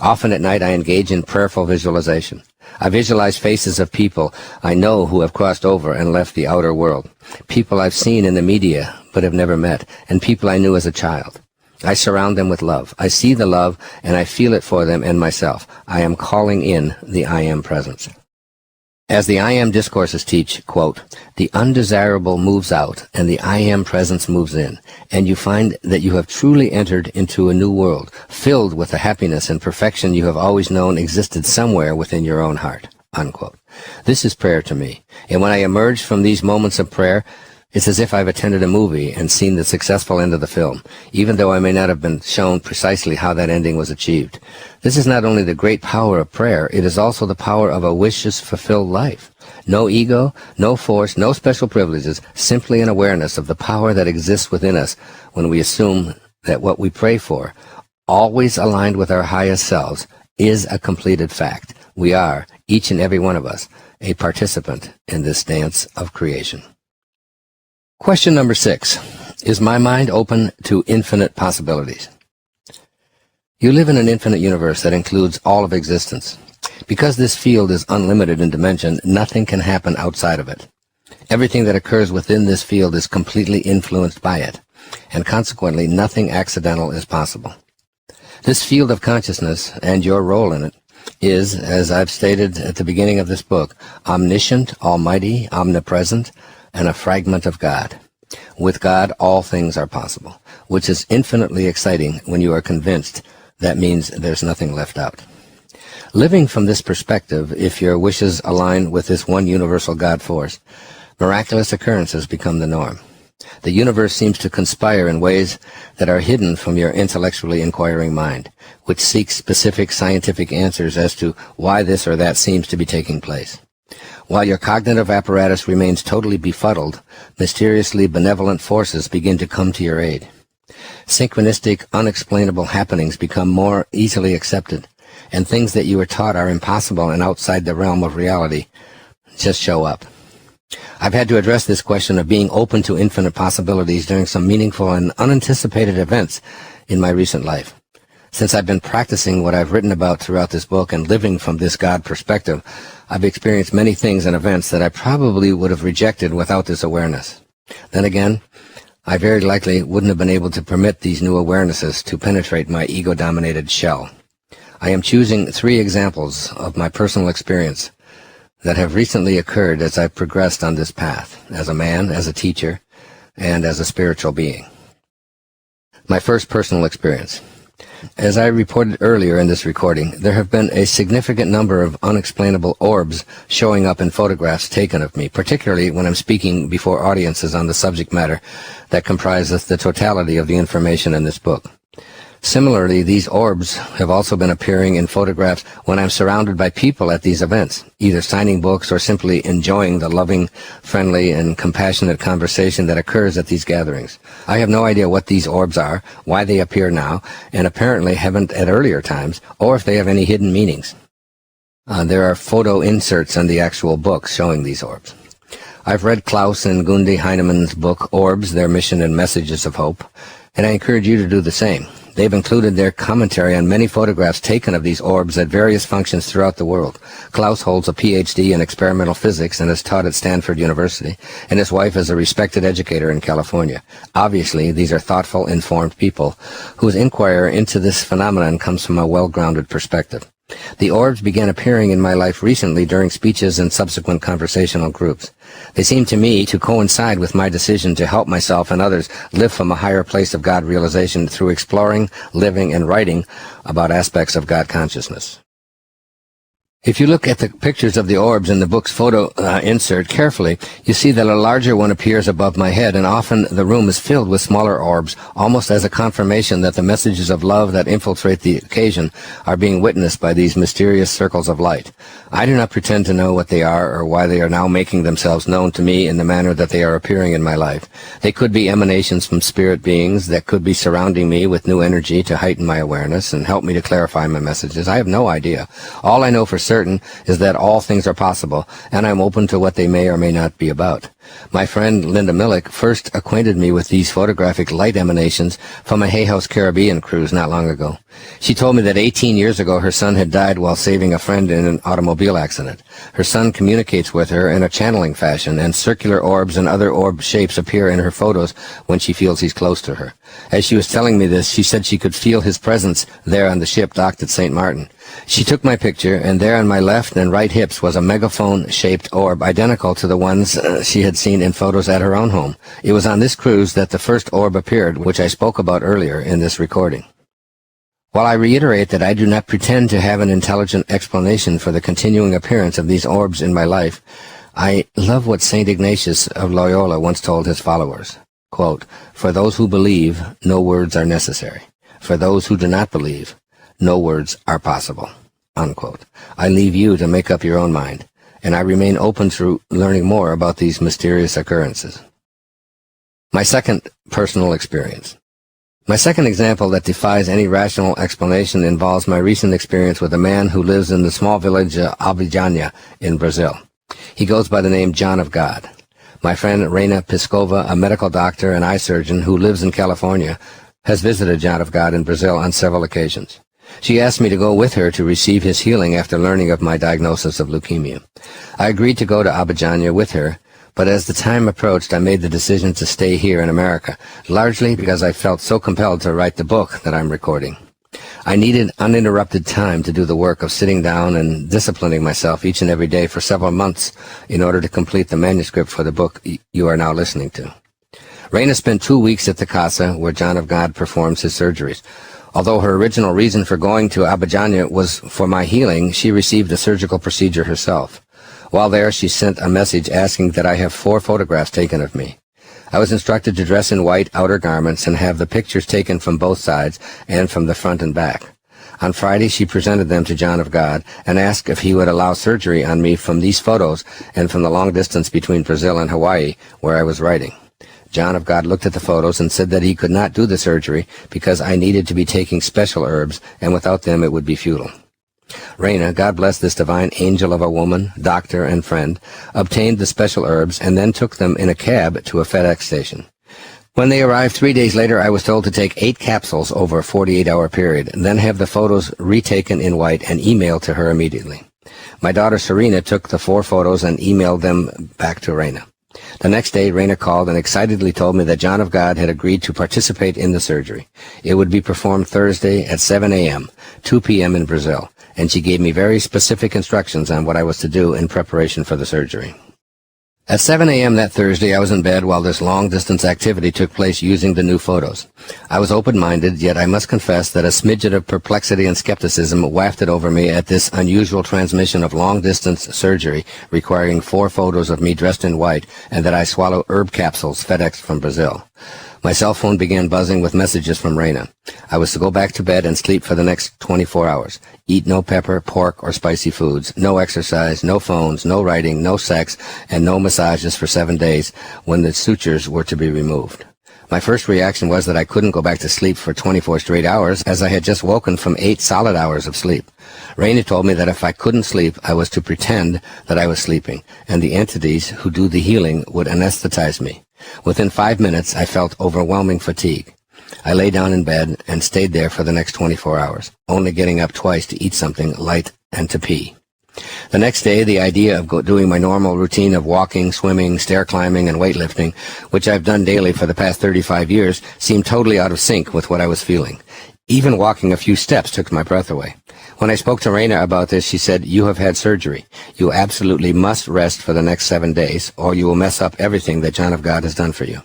Often at night I engage in prayerful visualization. I visualize faces of people I know who have crossed over and left the outer world, people I've seen in the media but have never met, and people I knew as a child. I surround them with love. I see the love, and I feel it for them and myself. I am calling in the I Am presence. As the I Am Discourses teach, quote, "The undesirable moves out, and the I Am presence moves in, and you find that you have truly entered into a new world, filled with the happiness and perfection you have always known existed somewhere within your own heart." Unquote. This is prayer to me, and when I emerge from these moments of prayer, it's as if I've attended a movie and seen the successful end of the film, even though I may not have been shown precisely how that ending was achieved. This is not only the great power of prayer, it is also the power of a wishes-fulfilled life. No ego, no force, no special privileges, simply an awareness of the power that exists within us when we assume that what we pray for, always aligned with our highest selves, is a completed fact. We are, each and every one of us, a participant in this dance of creation. Question number 6. Is my mind open to infinite possibilities? You live in an infinite universe that includes all of existence. Because this field is unlimited in dimension, nothing can happen outside of it. Everything that occurs within this field is completely influenced by it, and consequently nothing accidental is possible. This field of consciousness, and your role in it, is, as I've stated at the beginning of this book, omniscient, almighty, omnipresent, and a fragment of God. With God, all things are possible, which is infinitely exciting when you are convinced that means there's nothing left out. Living from this perspective, if your wishes align with this one universal God force, miraculous occurrences become the norm. The universe seems to conspire in ways that are hidden from your intellectually inquiring mind, which seeks specific scientific answers as to why this or that seems to be taking place. While your cognitive apparatus remains totally befuddled, mysteriously benevolent forces begin to come to your aid. Synchronistic, unexplainable happenings become more easily accepted, and things that you were taught are impossible and outside the realm of reality just show up. I've had to address this question of being open to infinite possibilities during some meaningful and unanticipated events in my recent life. Since I've been practicing what I've written about throughout this book and living from this God perspective, I've experienced many things and events that I probably would have rejected without this awareness. Then again, I very likely wouldn't have been able to permit these new awarenesses to penetrate my ego-dominated shell. I am choosing 3 examples of my personal experience that have recently occurred as I've progressed on this path, as a man, as a teacher, and as a spiritual being. My first personal experience. As I reported earlier in this recording, there have been a significant number of unexplainable orbs showing up in photographs taken of me, particularly when I'm speaking before audiences on the subject matter that comprises the totality of the information in this book. Similarly, these orbs have also been appearing in photographs when I'm surrounded by people at these events, either signing books or simply enjoying the loving, friendly, and compassionate conversation that occurs at these gatherings. I have no idea what these orbs are, why they appear now, and apparently haven't at earlier times, or if they have any hidden meanings. There are photo inserts in the actual books showing these orbs. I've read Klaus and Gundi Heinemann's book, Orbs, Their Mission and Messages of Hope, and I encourage you to do the same. They've included their commentary on many photographs taken of these orbs at various functions throughout the world. Klaus holds a PhD in experimental physics and is taught at Stanford University, and his wife is a respected educator in California. Obviously, these are thoughtful, informed people whose inquiry into this phenomenon comes from a well-grounded perspective. The orbs began appearing in my life recently during speeches and subsequent conversational groups. They seem to me to coincide with my decision to help myself and others live from a higher place of God realization through exploring, living, and writing about aspects of God consciousness. If you look at the pictures of the orbs in the book's photo insert carefully, you see that a larger one appears above my head, and often the room is filled with smaller orbs, almost as a confirmation that the messages of love that infiltrate the occasion are being witnessed by these mysterious circles of light. I do not pretend to know what they are or why they are now making themselves known to me in the manner that they are appearing in my life. They could be emanations from spirit beings that could be surrounding me with new energy to heighten my awareness and help me to clarify my messages. I have no idea. All I know for certain is that all things are possible, and I'm open to what they may or may not be about. My friend Linda Millick first acquainted me with these photographic light emanations from a Hay House Caribbean cruise not long ago. She told me that 18 years ago her son had died while saving a friend in an automobile accident. Her son communicates with her in a channeling fashion, and circular orbs and other orb shapes appear in her photos when she feels he's close to her. As she was telling me this, she said she could feel his presence there on the ship docked at St. Martin. She took my picture, and there on my left and right hips was a megaphone-shaped orb identical to the ones she had seen in photos at her own home. It was on this cruise that the first orb appeared, which I spoke about earlier in this recording. While I reiterate that I do not pretend to have an intelligent explanation for the continuing appearance of these orbs in my life, I love what St. Ignatius of Loyola once told his followers, quote, "For those who believe, no words are necessary. For those who do not believe, no words are possible," unquote. I leave you to make up your own mind, and I remain open to learning more about these mysterious occurrences. My second personal experience. My second example that defies any rational explanation involves my recent experience with a man who lives in the small village of Albijana in Brazil. He goes by the name John of God. My friend Reina Piscova, a medical doctor and eye surgeon who lives in California, has visited John of God in Brazil on several occasions. She asked me to go with her to receive his healing after learning of my diagnosis of leukemia. I agreed to go to Abidjan with her, but as the time approached, I made the decision to stay here in America, largely because I felt so compelled to write the book that I'm recording. I needed uninterrupted time to do the work of sitting down and disciplining myself each and every day for several months in order to complete the manuscript for the book you are now listening to. Raina spent 2 weeks at the Casa where John of God performs his surgeries. Although her original reason for going to Abidjan was for my healing, she received a surgical procedure herself. While there, she sent a message asking that I have 4 photographs taken of me. I was instructed to dress in white outer garments and have the pictures taken from both sides and from the front and back. On Friday, she presented them to John of God and asked if he would allow surgery on me from these photos and from the long distance between Brazil and Hawaii, where I was writing. John of God looked at the photos and said that he could not do the surgery because I needed to be taking special herbs, and without them it would be futile. Raina, God bless this divine angel of a woman, doctor, and friend, obtained the special herbs and then took them in a cab to a FedEx station. When they arrived 3 days later, I was told to take 8 capsules over a 48-hour period, and then have the photos retaken in white and emailed to her immediately. My daughter Serena took the 4 photos and emailed them back to Raina. The next day, Raina called and excitedly told me that John of God had agreed to participate in the surgery. It would be performed Thursday at 7 a.m., 2 p.m. in Brazil, and she gave me very specific instructions on what I was to do in preparation for the surgery. At 7 a.m. that Thursday, I was in bed while this long-distance activity took place using the new photos. I was open-minded, yet I must confess that a smidget of perplexity and skepticism wafted over me at this unusual transmission of long-distance surgery requiring 4 photos of me dressed in white and that I swallow herb capsules FedExed from Brazil. My cell phone began buzzing with messages from Raina. I was to go back to bed and sleep for the next 24 hours. Eat no pepper, pork, or spicy foods. No exercise, no phones, no writing, no sex, and no massages for 7 days when the sutures were to be removed. My first reaction was that I couldn't go back to sleep for 24 straight hours, as I had just woken from 8 solid hours of sleep. Raina told me that if I couldn't sleep, I was to pretend that I was sleeping, and the entities who do the healing would anesthetize me. Within 5 minutes, I felt overwhelming fatigue. I lay down in bed and stayed there for the next 24 hours, only getting up twice to eat something light and to pee. The next day, the idea of doing my normal routine of walking, swimming, stair climbing, and weightlifting, which I've done daily for the past 35 years, seemed totally out of sync with what I was feeling. Even walking a few steps took my breath away. When I spoke to Raina about this, she said, "You have had surgery. You absolutely must rest for the next 7 days, or you will mess up everything that John of God has done for you."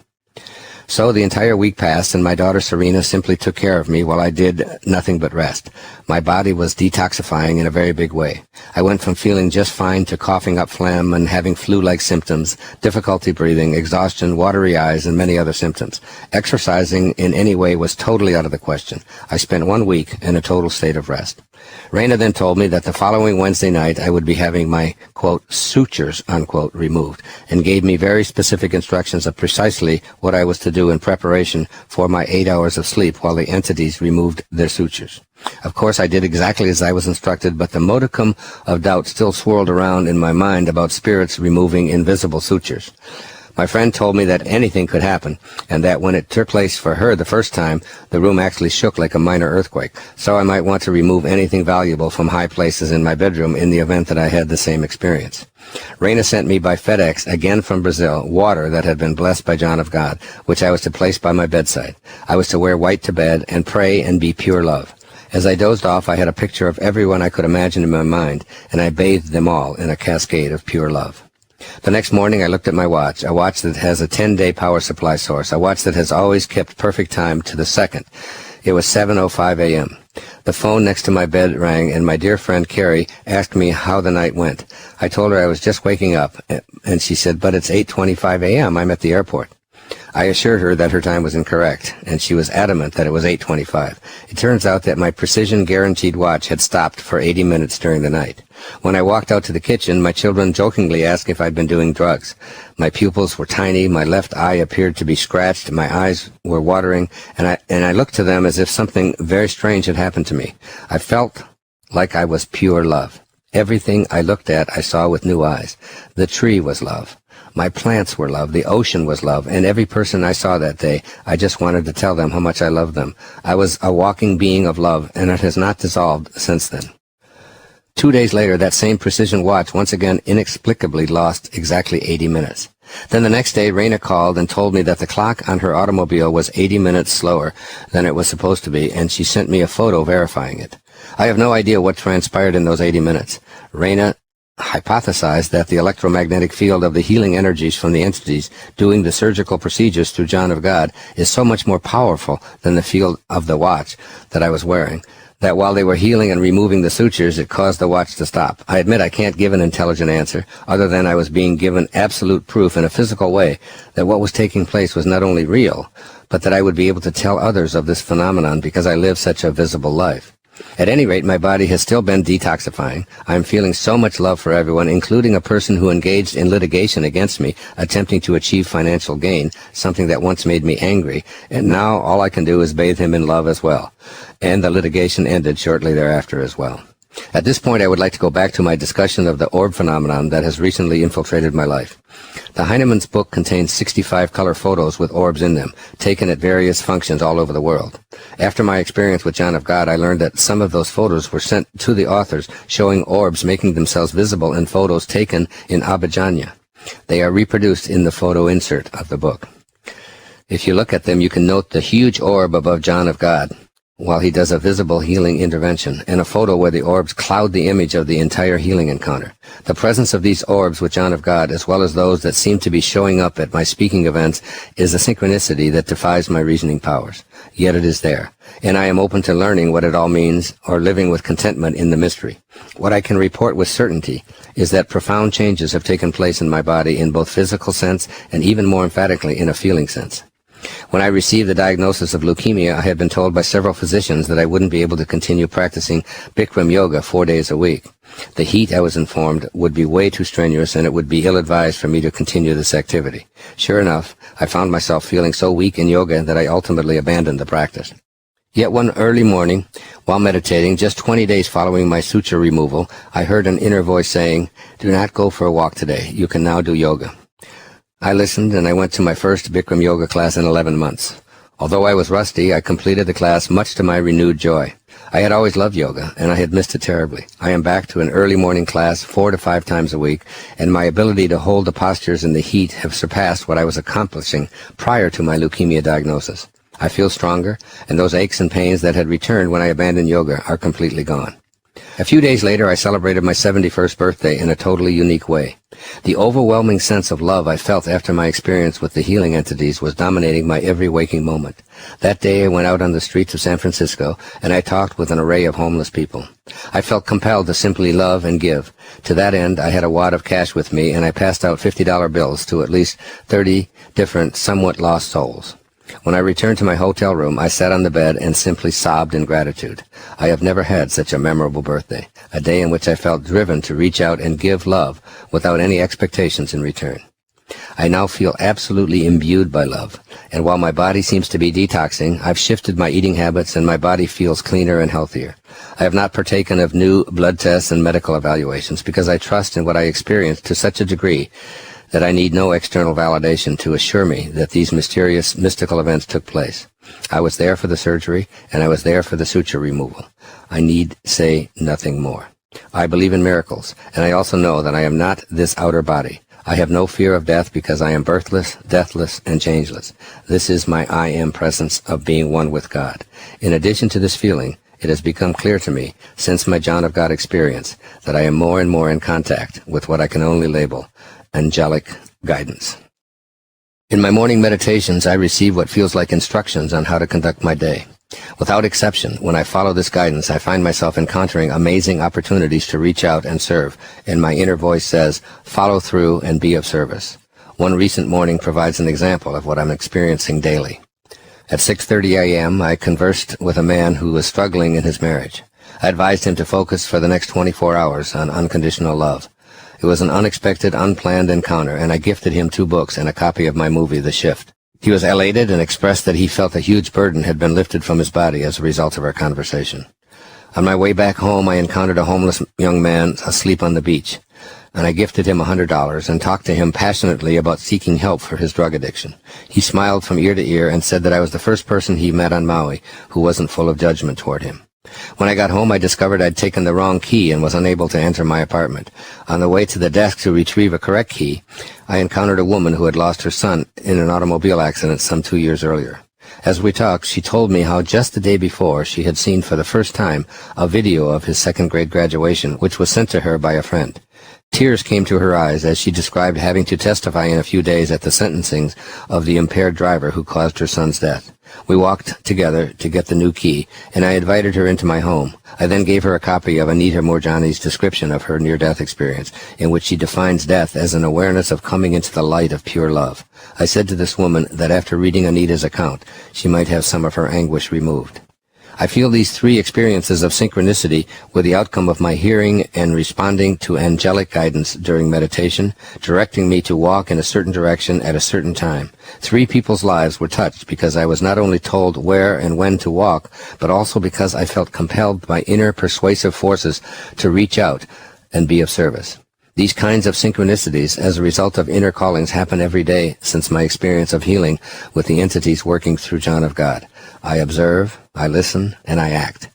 So the entire week passed, and my daughter Serena simply took care of me while I did nothing but rest. My body was detoxifying in a very big way. I went from feeling just fine to coughing up phlegm and having flu-like symptoms, difficulty breathing, exhaustion, watery eyes, and many other symptoms. Exercising in any way was totally out of the question. I spent 1 week in a total state of rest. Raina then told me that the following Wednesday night I would be having my, quote, sutures, unquote, removed, and gave me very specific instructions of precisely what I was to do in preparation for my 8 hours of sleep while the entities removed their sutures. Of course, I did exactly as I was instructed, but the modicum of doubt still swirled around in my mind about spirits removing invisible sutures. My friend told me that anything could happen, and that when it took place for her the first time, the room actually shook like a minor earthquake, so I might want to remove anything valuable from high places in my bedroom in the event that I had the same experience. Raina sent me by FedEx, again from Brazil, water that had been blessed by John of God, which I was to place by my bedside. I was to wear white to bed and pray and be pure love. As I dozed off, I had a picture of everyone I could imagine in my mind, and I bathed them all in a cascade of pure love. The next morning, I looked at my watch, a watch that has a 10-day power supply source, a watch that has always kept perfect time to the second. It was 7:05 a.m. The phone next to my bed rang, and my dear friend Carrie asked me how the night went. I told her I was just waking up, and she said, "But it's 8:25 a.m. I'm at the airport." I assured her that her time was incorrect, and she was adamant that it was 8:25. It turns out that my precision-guaranteed watch had stopped for 80 minutes during the night. When I walked out to the kitchen, my children jokingly asked if I'd been doing drugs. My pupils were tiny, my left eye appeared to be scratched, my eyes were watering, and I looked to them as if something very strange had happened to me. I felt like I was pure love. Everything I looked at I saw with new eyes. The tree was love. My plants were love, the ocean was love, and every person I saw that day, I just wanted to tell them how much I loved them. I was a walking being of love, and it has not dissolved since then. 2 days later, that same precision watch once again inexplicably lost exactly 80 minutes. Then the next day, Raina called and told me that the clock on her automobile was 80 minutes slower than it was supposed to be, and she sent me a photo verifying it. I have no idea what transpired in those 80 minutes. Raina hypothesized that the electromagnetic field of the healing energies from the entities doing the surgical procedures through John of God is so much more powerful than the field of the watch that I was wearing, that while they were healing and removing the sutures, it caused the watch to stop. I admit I can't give an intelligent answer, other than I was being given absolute proof in a physical way that what was taking place was not only real, but that I would be able to tell others of this phenomenon because I live such a visible life. At any rate, my body has still been detoxifying. I am feeling so much love for everyone, including a person who engaged in litigation against me, attempting to achieve financial gain, something that once made me angry, and now all I can do is bathe him in love as well. And the litigation ended shortly thereafter as well. At this point, I would like to go back to my discussion of the orb phenomenon that has recently infiltrated my life. The Heinemann's book contains 65 color photos with orbs in them, taken at various functions all over the world. After my experience with John of God, I learned that some of those photos were sent to the authors, showing orbs making themselves visible in photos taken in Abidjanya. They are reproduced in the photo insert of the book. If you look at them, you can note the huge orb above John of God, while he does a visible healing intervention, and a photo where the orbs cloud the image of the entire healing encounter. The presence of these orbs with John of God, as well as those that seem to be showing up at my speaking events, is a synchronicity that defies my reasoning powers. Yet it is there, and I am open to learning what it all means, or living with contentment in the mystery. What I can report with certainty is that profound changes have taken place in my body in both physical sense and even more emphatically in a feeling sense. When I received the diagnosis of leukemia, I had been told by several physicians that I wouldn't be able to continue practicing Bikram yoga 4 days a week. The heat, I was informed, would be way too strenuous, and it would be ill-advised for me to continue this activity. Sure enough, I found myself feeling so weak in yoga that I ultimately abandoned the practice. Yet one early morning, while meditating, just 20 days following my suture removal, I heard an inner voice saying, "Do not go for a walk today. You can now do yoga." I listened, and I went to my first Bikram yoga class in 11 months. Although I was rusty, I completed the class much to my renewed joy. I had always loved yoga, and I had missed it terribly. I am back to an early morning class 4 to 5 times a week, and my ability to hold the postures in the heat have surpassed what I was accomplishing prior to my leukemia diagnosis. I feel stronger, and those aches and pains that had returned when I abandoned yoga are completely gone. A few days later, I celebrated my 71st birthday in a totally unique way. The overwhelming sense of love I felt after my experience with the healing entities was dominating my every waking moment. That day, I went out on the streets of San Francisco, and I talked with an array of homeless people. I felt compelled to simply love and give. To that end, I had a wad of cash with me, and I passed out $50 bills to at least 30 different, somewhat lost souls. When I returned to my hotel room, I sat on the bed and simply sobbed in gratitude. I have never had such a memorable birthday, a day in which I felt driven to reach out and give love without any expectations in return. I now feel absolutely imbued by love, and while my body seems to be detoxing, I've shifted my eating habits and my body feels cleaner and healthier. I have not partaken of new blood tests and medical evaluations because I trust in what I experienced to such a degree that I need no external validation to assure me that these mysterious, mystical events took place. I was there for the surgery, and I was there for the suture removal. I need say nothing more. I believe in miracles, and I also know that I am not this outer body. I have no fear of death because I am birthless, deathless, and changeless. This is my I am presence of being one with God. In addition to this feeling, it has become clear to me, since my John of God experience, that I am more and more in contact with what I can only label angelic guidance. In my morning meditations, I receive what feels like instructions on how to conduct my day. Without exception, when I follow this guidance, I find myself encountering amazing opportunities to reach out and serve, and my inner voice says, follow through and be of service. One recent morning provides an example of what I'm experiencing daily. At 6:30 a.m., I conversed with a man who was struggling in his marriage. I advised him to focus for the next 24 hours on unconditional love. It was an unexpected, unplanned encounter, and I gifted him 2 books and a copy of my movie, The Shift. He was elated and expressed that he felt a huge burden had been lifted from his body as a result of our conversation. On my way back home, I encountered a homeless young man asleep on the beach. and I gifted him $100 and talked to him passionately about seeking help for his drug addiction. He smiled from ear to ear and said that I was the first person he met on Maui who wasn't full of judgment toward him. When I got home, I discovered I'd taken the wrong key and was unable to enter my apartment. On the way to the desk to retrieve a correct key, I encountered a woman who had lost her son in an automobile accident some 2 years earlier. As we talked, she told me how just the day before she had seen for the first time a video of his second-grade graduation, which was sent to her by a friend. Tears came to her eyes as she described having to testify in a few days at the sentencing of the impaired driver who caused her son's death. We walked together to get the new key, and I invited her into my home. I then gave her a copy of Anita Moorjani's description of her near-death experience, in which she defines death as an awareness of coming into the light of pure love. I said to this woman that after reading Anita's account, she might have some of her anguish removed. I feel these three experiences of synchronicity were the outcome of my hearing and responding to angelic guidance during meditation, directing me to walk in a certain direction at a certain time. 3 people's lives were touched because I was not only told where and when to walk, but also because I felt compelled by inner persuasive forces to reach out and be of service. These kinds of synchronicities as a result of inner callings happen every day since my experience of healing with the entities working through John of God. I observe, I listen, and I act.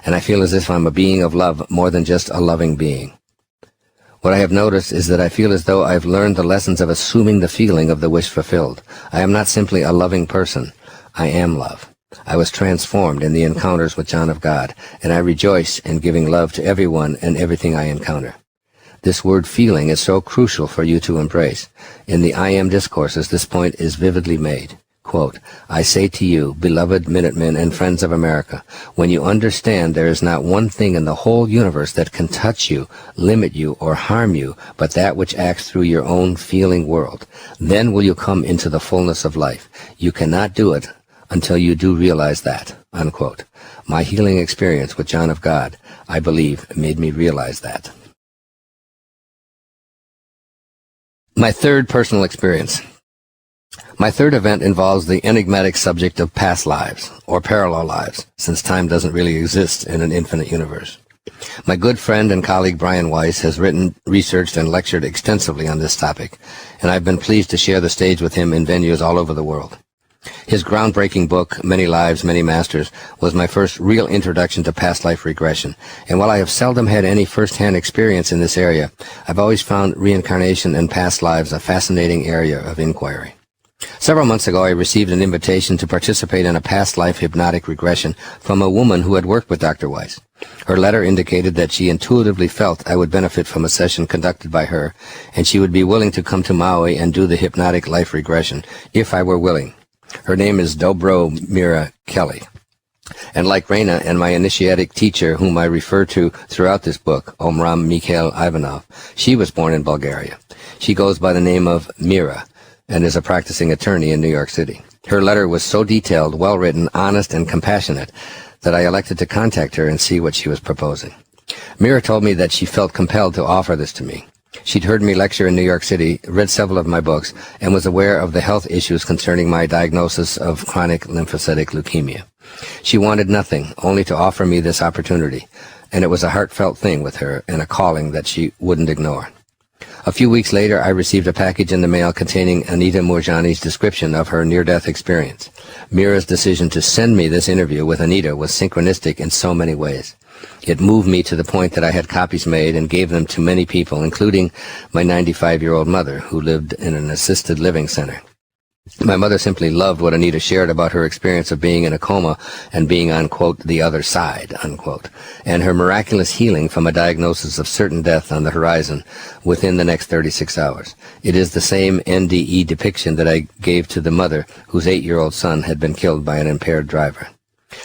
And I feel as if I'm a being of love more than just a loving being. What I have noticed is that I feel as though I've learned the lessons of assuming the feeling of the wish fulfilled. I am not simply a loving person. I am love. I was transformed in the encounters with John of God, and I rejoice in giving love to everyone and everything I encounter. This word feeling is so crucial for you to embrace. In the I Am discourses, this point is vividly made. Quote, I say to you, beloved Minutemen and friends of America, when you understand there is not one thing in the whole universe that can touch you, limit you, or harm you, but that which acts through your own feeling world, then will you come into the fullness of life. You cannot do it until you do realize that, unquote. My healing experience with John of God, I believe, made me realize that. My third personal experience. My third event involves the enigmatic subject of past lives, or parallel lives, since time doesn't really exist in an infinite universe. My good friend and colleague Brian Weiss has written, researched, and lectured extensively on this topic, and I've been pleased to share the stage with him in venues all over the world. His groundbreaking book, Many Lives, Many Masters, was my first real introduction to past life regression, and while I have seldom had any first-hand experience in this area, I've always found reincarnation and past lives a fascinating area of inquiry. Several months ago, I received an invitation to participate in a past life hypnotic regression from a woman who had worked with Dr. Weiss. Her letter indicated that she intuitively felt I would benefit from a session conducted by her, and she would be willing to come to Maui and do the hypnotic life regression if I were willing. Her name is Dobro Mira Kelly. And like Reina and my initiatic teacher, whom I refer to throughout this book, Omram Mikhail Ivanov, she was born in Bulgaria. She goes by the name of Mira and is a practicing attorney in New York City. Her letter was so detailed, well-written, honest, and compassionate that I elected to contact her and see what she was proposing. Mira told me that she felt compelled to offer this to me. She'd heard me lecture in New York City, read several of my books, and was aware of the health issues concerning my diagnosis of chronic lymphocytic leukemia. She wanted nothing, only to offer me this opportunity, and it was a heartfelt thing with her and a calling that she wouldn't ignore. A few weeks later, I received a package in the mail containing Anita Moorjani's description of her near-death experience. Mira's decision to send me this interview with Anita was synchronistic in so many ways. It moved me to the point that I had copies made and gave them to many people, including my 95-year-old mother, who lived in an assisted living center. My mother simply loved what Anita shared about her experience of being in a coma and being on, quote, the other side, unquote, and her miraculous healing from a diagnosis of certain death on the horizon within the next 36 hours. It is the same NDE depiction that I gave to the mother whose 8-year-old son had been killed by an impaired driver.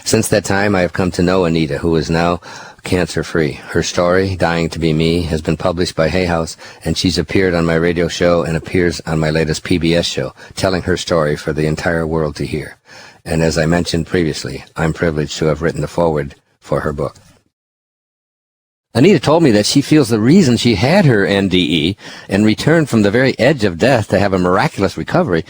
Since that time, I have come to know Anita, who is now cancer-free. Her story, Dying to Be Me, has been published by Hay House, and she's appeared on my radio show and appears on my latest PBS show, telling her story for the entire world to hear. And as I mentioned previously, I'm privileged to have written the foreword for her book. Anita told me that she feels the reason she had her NDE and returned from the very edge of death to have a miraculous recovery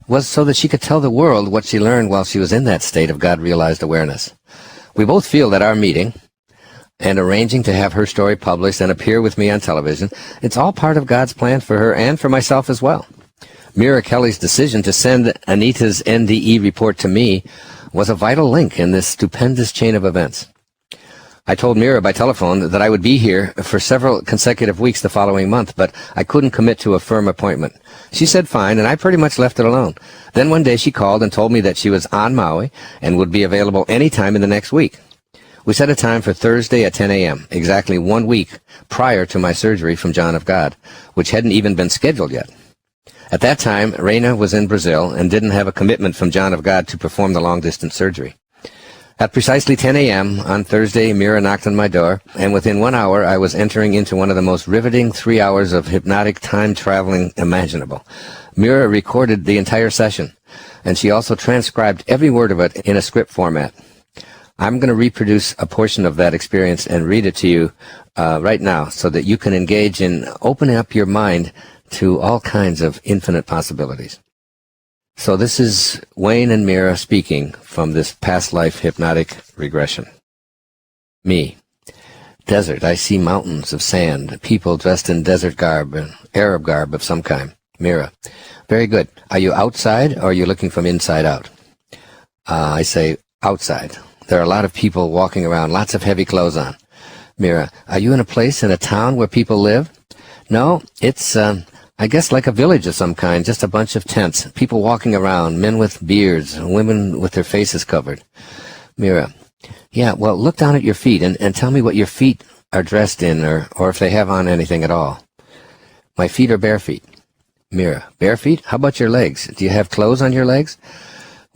was so that she could tell the world what she learned while she was in that state of God-realized awareness. We both feel that our meeting, and arranging to have her story published and appear with me on television. It's all part of God's plan for her and for myself as well. Mira Kelly's decision to send Anita's NDE report to me was a vital link in this stupendous chain of events. I told Mira by telephone that I would be here for several consecutive weeks the following month, but I couldn't commit to a firm appointment. She said fine, and I pretty much left it alone. Then one day she called and told me that she was on Maui and would be available any time in the next week. We set a time for Thursday at 10 a.m., exactly 1 week prior to my surgery from John of God, which hadn't even been scheduled yet. At that time, Reina was in Brazil and didn't have a commitment from John of God to perform the long-distance surgery. At precisely 10 a.m. on Thursday, Mira knocked on my door, and within 1 hour I was entering into one of the most riveting 3 hours of hypnotic time-traveling imaginable. Mira recorded the entire session, and she also transcribed every word of it in a script format. I'm going to reproduce a portion of that experience and read it to you right now so that you can engage in opening up your mind to all kinds of infinite possibilities. So this is Wayne and Mira speaking from this past life hypnotic regression. Me. Desert. I see mountains of sand, people dressed in desert garb, Arab garb of some kind. Mira. Very good. Are you outside or are you looking from inside out? I say outside. There are a lot of people walking around, lots of heavy clothes on. Mira. Are you in a place, in a town where people live? No, it's I guess like a village of some kind, just a bunch of tents, people walking around, men with beards, women with their faces covered. Mira. Yeah, well, look down at your feet and tell me what your feet are dressed in or if they have on anything at all. My feet are bare feet. Mira. Bare feet? How about your legs? Do you have clothes on your legs?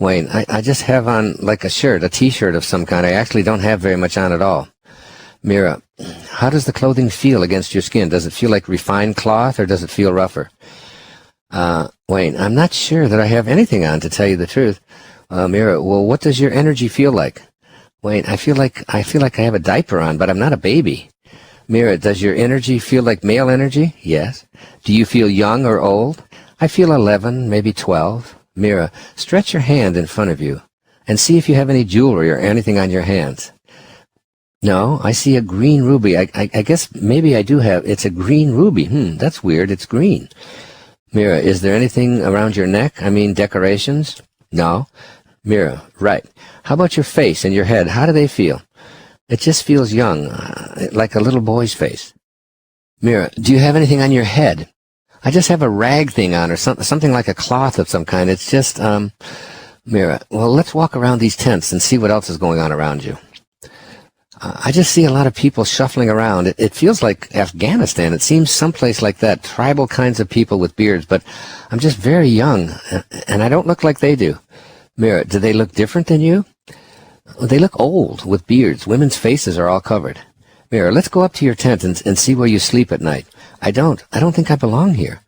Wayne. I just have on like a shirt, a t-shirt of some kind. I actually don't have very much on at all. Mira. How does the clothing feel against your skin? Does it feel like refined cloth or does it feel rougher? Wayne. I'm not sure that I have anything on, to tell you the truth. Mira. Well, what does your energy feel like? Wayne. I feel like I have a diaper on, but I'm not a baby. Mira. Does your energy feel like male energy? Yes. Do you feel young or old? I feel 11, maybe 12. Mira. Stretch your hand in front of you and see if you have any jewelry or anything on your hands. No, I see a green ruby. I guess maybe I do have. It's a green ruby. That's weird. It's green. Mira, is there anything around your neck? I mean, decorations? No. Mira, right. How about your face and your head? How do they feel? It just feels young, like a little boy's face. Mira, do you have anything on your head? I just have a rag thing on or something like a cloth of some kind. It's just, Mira, well, let's walk around these tents and see what else is going on around you. I just see a lot of people shuffling around. It feels like Afghanistan. It seems someplace like that, tribal kinds of people with beards, but I'm just very young, and I don't look like they do. Mira, do they look different than you? They look old, with beards. Women's faces are all covered. Mira, let's go up to your tent and see where you sleep at night. I don't think I belong here.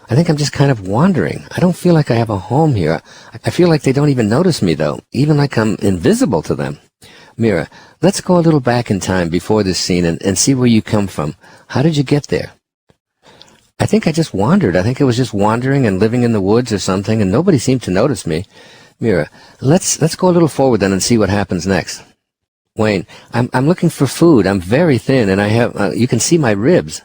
I think I'm just kind of wandering. I don't feel like I have a home here. I feel like they don't even notice me, though, even like I'm invisible to them. Mira, let's go a little back in time before this scene and see where you come from. How did you get there? I think I just wandered. I think I was just wandering and living in the woods or something, and nobody seemed to notice me. Mira, let's go a little forward then and see what happens next. Wayne, I'm looking for food. I'm very thin, and I have you can see my ribs.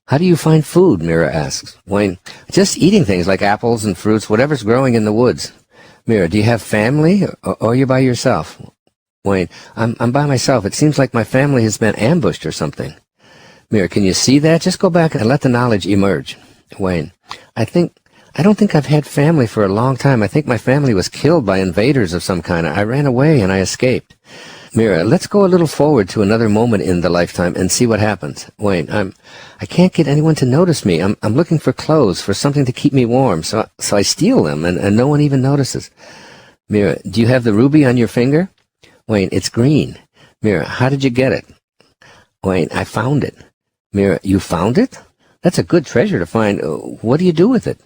How do you find food? Mira asks. Wayne, just eating things like apples and fruits, whatever's growing in the woods. Mira, do you have family, or are you by yourself? Wayne, I'm by myself. It seems like my family has been ambushed or something. Mira, can you see that? Just go back and let the knowledge emerge. Wayne, I don't think I've had family for a long time. I think my family was killed by invaders of some kind. I ran away and I escaped. Mira, let's go a little forward to another moment in the lifetime and see what happens. Wayne, I can't get anyone to notice me. I'm looking for clothes, for something to keep me warm, so I steal them and no one even notices. Mira, do you have the ruby on your finger? Wayne, it's green. Mira, how did you get it? Wayne, I found it. Mira, you found it? That's a good treasure to find. What do you do with it?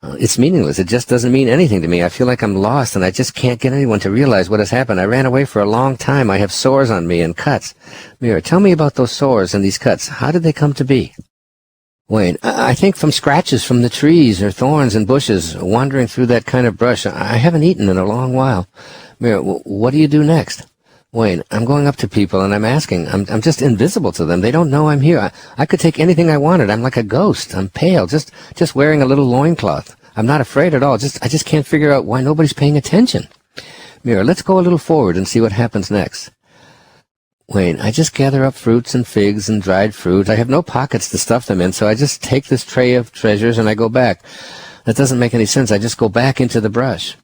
It's meaningless. It just doesn't mean anything to me. I feel like I'm lost, and I just can't get anyone to realize what has happened. I ran away for a long time. I have sores on me and cuts. Mira, tell me about those sores and these cuts. How did they come to be? Wayne, I think from scratches from the trees or thorns and bushes, wandering through that kind of brush. I haven't eaten in a long while. Mira, what do you do next? Wayne, I'm going up to people and I'm asking. I'm just invisible to them. They don't know I'm here. I could take anything I wanted. I'm like a ghost. I'm pale, just wearing a little loincloth. I'm not afraid at all. I just can't figure out why nobody's paying attention. Mira, let's go a little forward and see what happens next. Wayne, I just gather up fruits and figs and dried fruit. I have no pockets to stuff them in, so I just take this tray of treasures and I go back. That doesn't make any sense. I just go back into the brush.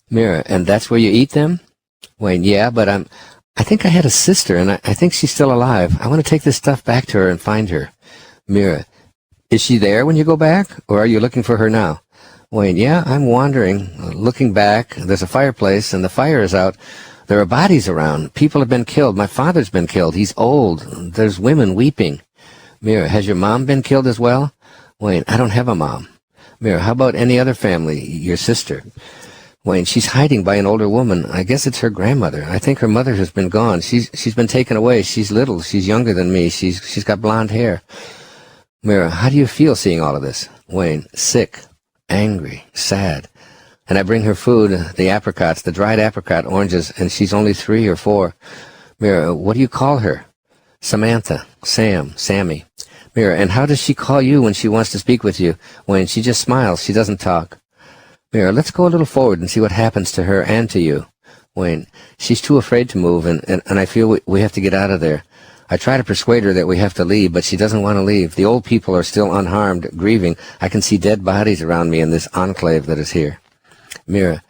Mira, and that's where you eat them? Wayne, yeah, but I think I had a sister, and I think she's still alive. I want to take this stuff back to her and find her. Mira, is she there when you go back, or are you looking for her now? Wayne, yeah, I'm wandering, looking back. There's a fireplace, and the fire is out. There are bodies around. People have been killed. My father's been killed. He's old. There's women weeping. Mira, has your mom been killed as well? Wayne, I don't have a mom. Mira, how about any other family, your sister? Wayne, she's hiding by an older woman. I guess it's her grandmother. I think her mother has been gone. She's been taken away. She's little. She's younger than me. She's got blonde hair. Mira, how do you feel seeing all of this? Wayne, sick, angry, sad. And I bring her food, the apricots, the dried apricot oranges, and she's only 3 or 4. Mira, what do you call her? Samantha, Sam, Sammy. Mira, and how does she call you when she wants to speak with you? Wayne, she just smiles. She doesn't talk. Mira, let's go a little forward and see what happens to her and to you. Wayne, she's too afraid to move, and I feel we have to get out of there. I try to persuade her that we have to leave, but she doesn't want to leave. The old people are still unharmed, grieving. I can see dead bodies around me in this enclave that is here. Mira,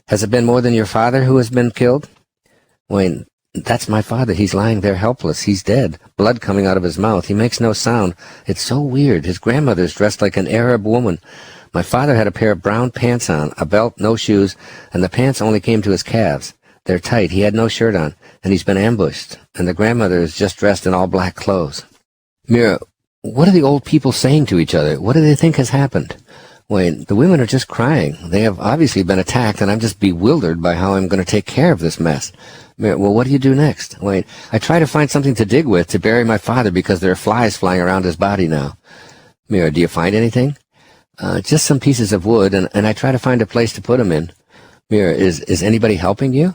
has it been more than your father who has been killed? Wayne, that's my father. He's lying there helpless. He's dead. Blood coming out of his mouth. He makes no sound. It's so weird. His grandmother's dressed like an Arab woman. My father had a pair of brown pants on, a belt, no shoes, and the pants only came to his calves. They're tight. He had no shirt on, and he's been ambushed. And the grandmother is just dressed in all black clothes. Mira, what are the old people saying to each other? What do they think has happened? Wayne, the women are just crying. They have obviously been attacked, and I'm just bewildered by how I'm going to take care of this mess. Mira, well, what do you do next? Wayne, I try to find something to dig with to bury my father because there are flies flying around his body now. Mira, do you find anything? Just some pieces of wood, and I try to find a place to put them in. Mira, is anybody helping you?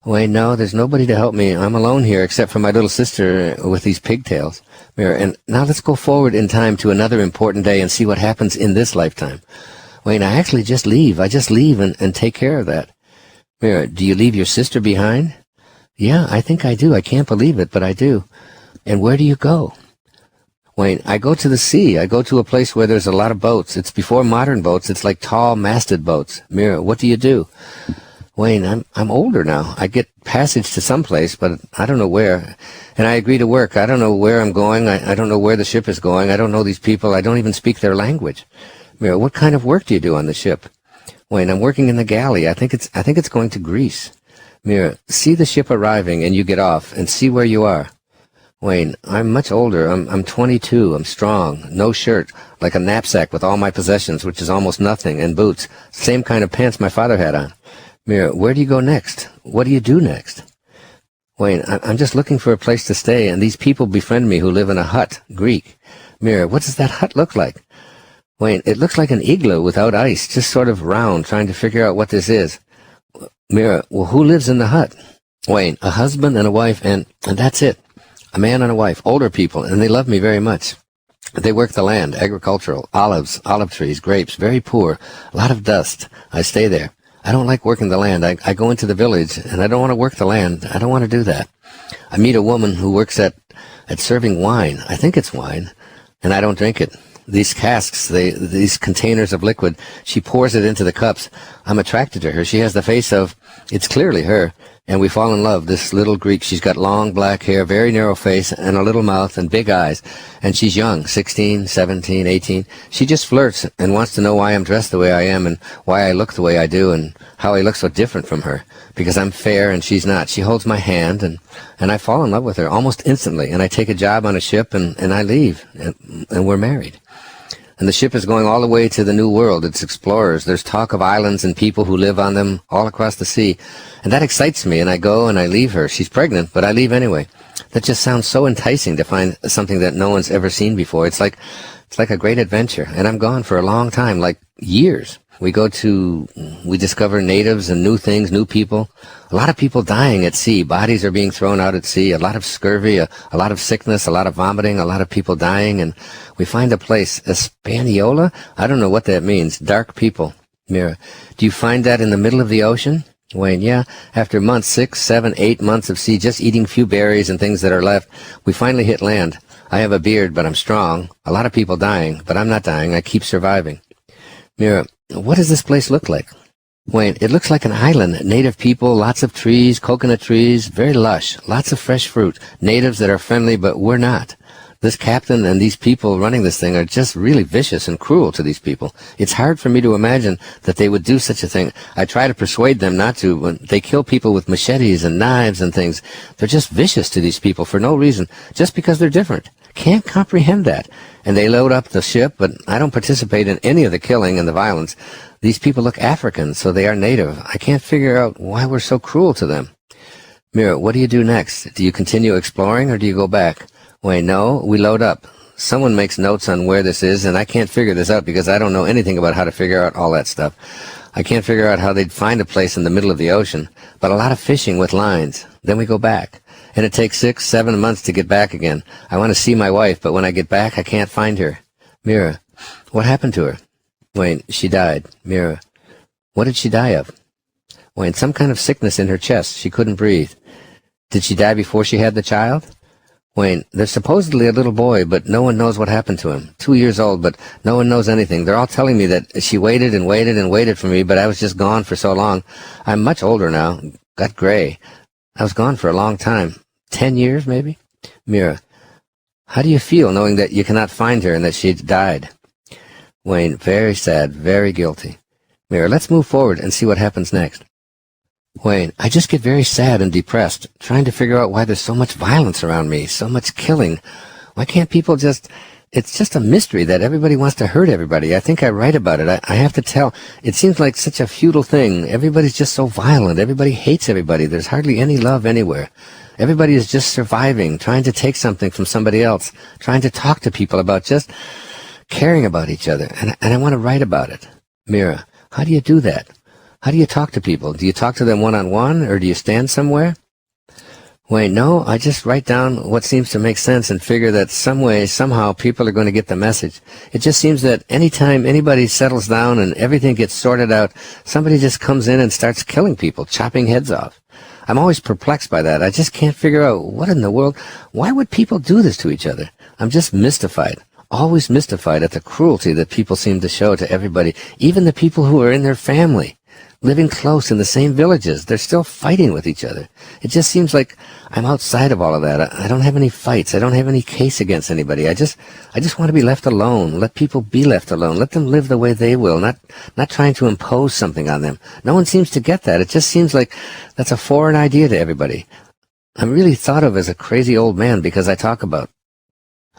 Wayne, no, there's nobody to help me. I'm alone here except for my little sister with these pigtails. Mira, and now let's go forward in time to another important day and see what happens in this lifetime. Wayne, I actually just leave. I just leave and take care of that. Mira, do you leave your sister behind? Yeah, I think I do. I can't believe it, but I do. And where do you go? Wayne, I go to the sea. I go to a place where there's a lot of boats. It's before modern boats. It's like tall, masted boats. Mira, what do you do? Wayne, I'm older now. I get passage to some place, but I don't know where. And I agree to work. I don't know where I'm going. I don't know where the ship is going. I don't know these people. I don't even speak their language. Mira, what kind of work do you do on the ship? Wayne, I'm working in the galley. I think it's going to Greece. Mira, see the ship arriving and you get off and see where you are. Wayne, I'm much older. I'm 22. I'm strong. No shirt, like a knapsack with all my possessions, which is almost nothing, and boots. Same kind of pants my father had on. Mira, where do you go next? What do you do next? Wayne, I'm just looking for a place to stay, and these people befriend me who live in a hut, Greek. Mira, what does that hut look like? Wayne, it looks like an igloo without ice, just sort of round, trying to figure out what this is. Mira, well, who lives in the hut? Wayne, a husband and a wife, and that's it. A man and a wife, older people, and they love me very much. They work the land, agricultural, olives, olive trees, grapes, very poor, a lot of dust. I stay there. I don't like working the land. I go into the village, and I don't want to work the land. I don't want to do that. I meet a woman who works at serving wine. I think it's wine, and I don't drink it. These casks, these containers of liquid, she pours it into the cups. I'm attracted to her. She has the face of, it's clearly her, and we fall in love. This little Greek, she's got long black hair, very narrow face, and a little mouth, and big eyes. And she's young, 16, 17, 18. She just flirts and wants to know why I'm dressed the way I am and why I look the way I do and how I look so different from her. Because I'm fair and she's not. She holds my hand, and I fall in love with her almost instantly. And I take a job on a ship, and I leave, and we're married. And the ship is going all the way to the New World. It's explorers. There's talk of islands and people who live on them all across the sea. And that excites me, and I go and I leave her. She's pregnant, but I leave anyway. That just sounds so enticing to find something that no one's ever seen before. It's like a great adventure. And I'm gone for a long time, like years. We discover natives and new things, new people. A lot of people dying at sea. Bodies are being thrown out at sea. A lot of scurvy, a lot of sickness, a lot of vomiting, a lot of people dying. And we find a place, Hispaniola? I don't know what that means. Dark people. Mira, do you find that in the middle of the ocean? Wayne, yeah. After months, 6, 7, 8 months of sea, just eating few berries and things that are left, we finally hit land. I have a beard, but I'm strong. A lot of people dying, but I'm not dying. I keep surviving. Mira, what does this place look like? Wayne, it looks like an island. Native people, lots of trees, coconut trees, very lush, lots of fresh fruit. Natives that are friendly, but we're not. This captain and these people running this thing are just really vicious and cruel to these people. It's hard for me to imagine that they would do such a thing. I try to persuade them not to. When they kill people with machetes and knives and things, they're just vicious to these people for no reason, just because they're different. Can't comprehend that. And they load up the ship, but I don't participate in any of the killing and the violence. These people look African, so they are native. I can't figure out why we're so cruel to them. Mira, what do you do next? Do you continue exploring, or do you go back? Wait, no, we load up. Someone makes notes on where this is, and I can't figure this out because I don't know anything about how to figure out all that stuff. I can't figure out how they'd find a place in the middle of the ocean, but a lot of fishing with lines. Then we go back. And it takes 6, 7 months to get back again. I want to see my wife, but when I get back, I can't find her. Mira, what happened to her? Wayne, she died. Mira, what did she die of? Wayne, some kind of sickness in her chest. She couldn't breathe. Did she die before she had the child? Wayne, there's supposedly a little boy, but no one knows what happened to him. 2 years old, but no one knows anything. They're all telling me that she waited and waited and waited for me, but I was just gone for so long. I'm much older now. Got gray. I was gone for a long time. 10 years, maybe? Mira, how do you feel knowing that you cannot find her and that she died? Wayne, very sad, very guilty. Mira, let's move forward and see what happens next. Wayne, I just get very sad and depressed, trying to figure out why there's so much violence around me, so much killing. Why can't people just... It's just a mystery that everybody wants to hurt everybody. I think I write about it. I have to tell. It seems like such a futile thing. Everybody's just so violent. Everybody hates everybody. There's hardly any love anywhere. Everybody is just surviving, trying to take something from somebody else, trying to talk to people about just caring about each other. And I want to write about it. Mira, how do you do that? How do you talk to people? Do you talk to them one-on-one, or do you stand somewhere? Wayne, no, I just write down what seems to make sense and figure that some way, somehow, people are going to get the message. It just seems that anytime anybody settles down and everything gets sorted out, somebody just comes in and starts killing people, chopping heads off. I'm always perplexed by that. I just can't figure out what in the world, why would people do this to each other? I'm just mystified, always mystified at the cruelty that people seem to show to everybody, even the people who are in their family. Living close in the same villages, they're still fighting with each other. It just seems like I'm outside of all of that. I don't have any fights. I don't have any case against anybody. I just want to be left alone. Let people be left alone. Let them live the way they will, not trying to impose something on them. No one seems to get that. It just seems like that's a foreign idea to everybody. I'm really thought of as a crazy old man because I talk about.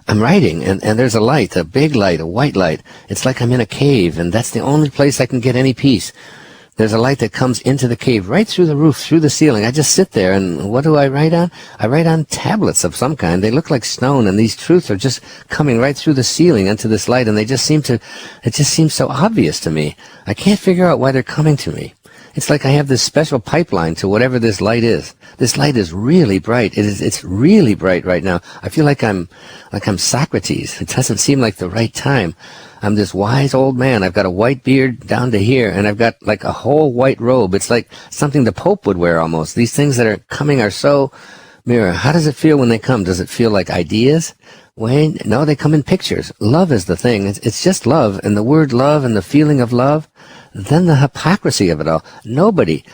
I'm writing, and there's a light, a big light, a white light. It's like I'm in a cave, and that's the only place I can get any peace. There's a light that comes into the cave, right through the roof, through the ceiling. I just sit there, and what do I write on? I write on tablets of some kind. They look like stone, and these truths are just coming right through the ceiling into this light, and it just seems so obvious to me. I can't figure out why they're coming to me. It's like I have this special pipeline to whatever this light is. This light is really bright. It's really bright right now. I feel like I'm Socrates. It doesn't seem like the right time. I'm this wise old man. I've got a white beard down to here, and I've got like a whole white robe. It's like something the Pope would wear almost. These things that are coming are so... Mira, how does it feel when they come? Does it feel like ideas? Wayne, no, they come in pictures. Love is the thing. It's just love, and the word love and the feeling of love. Then the hypocrisy of it all. Nobody,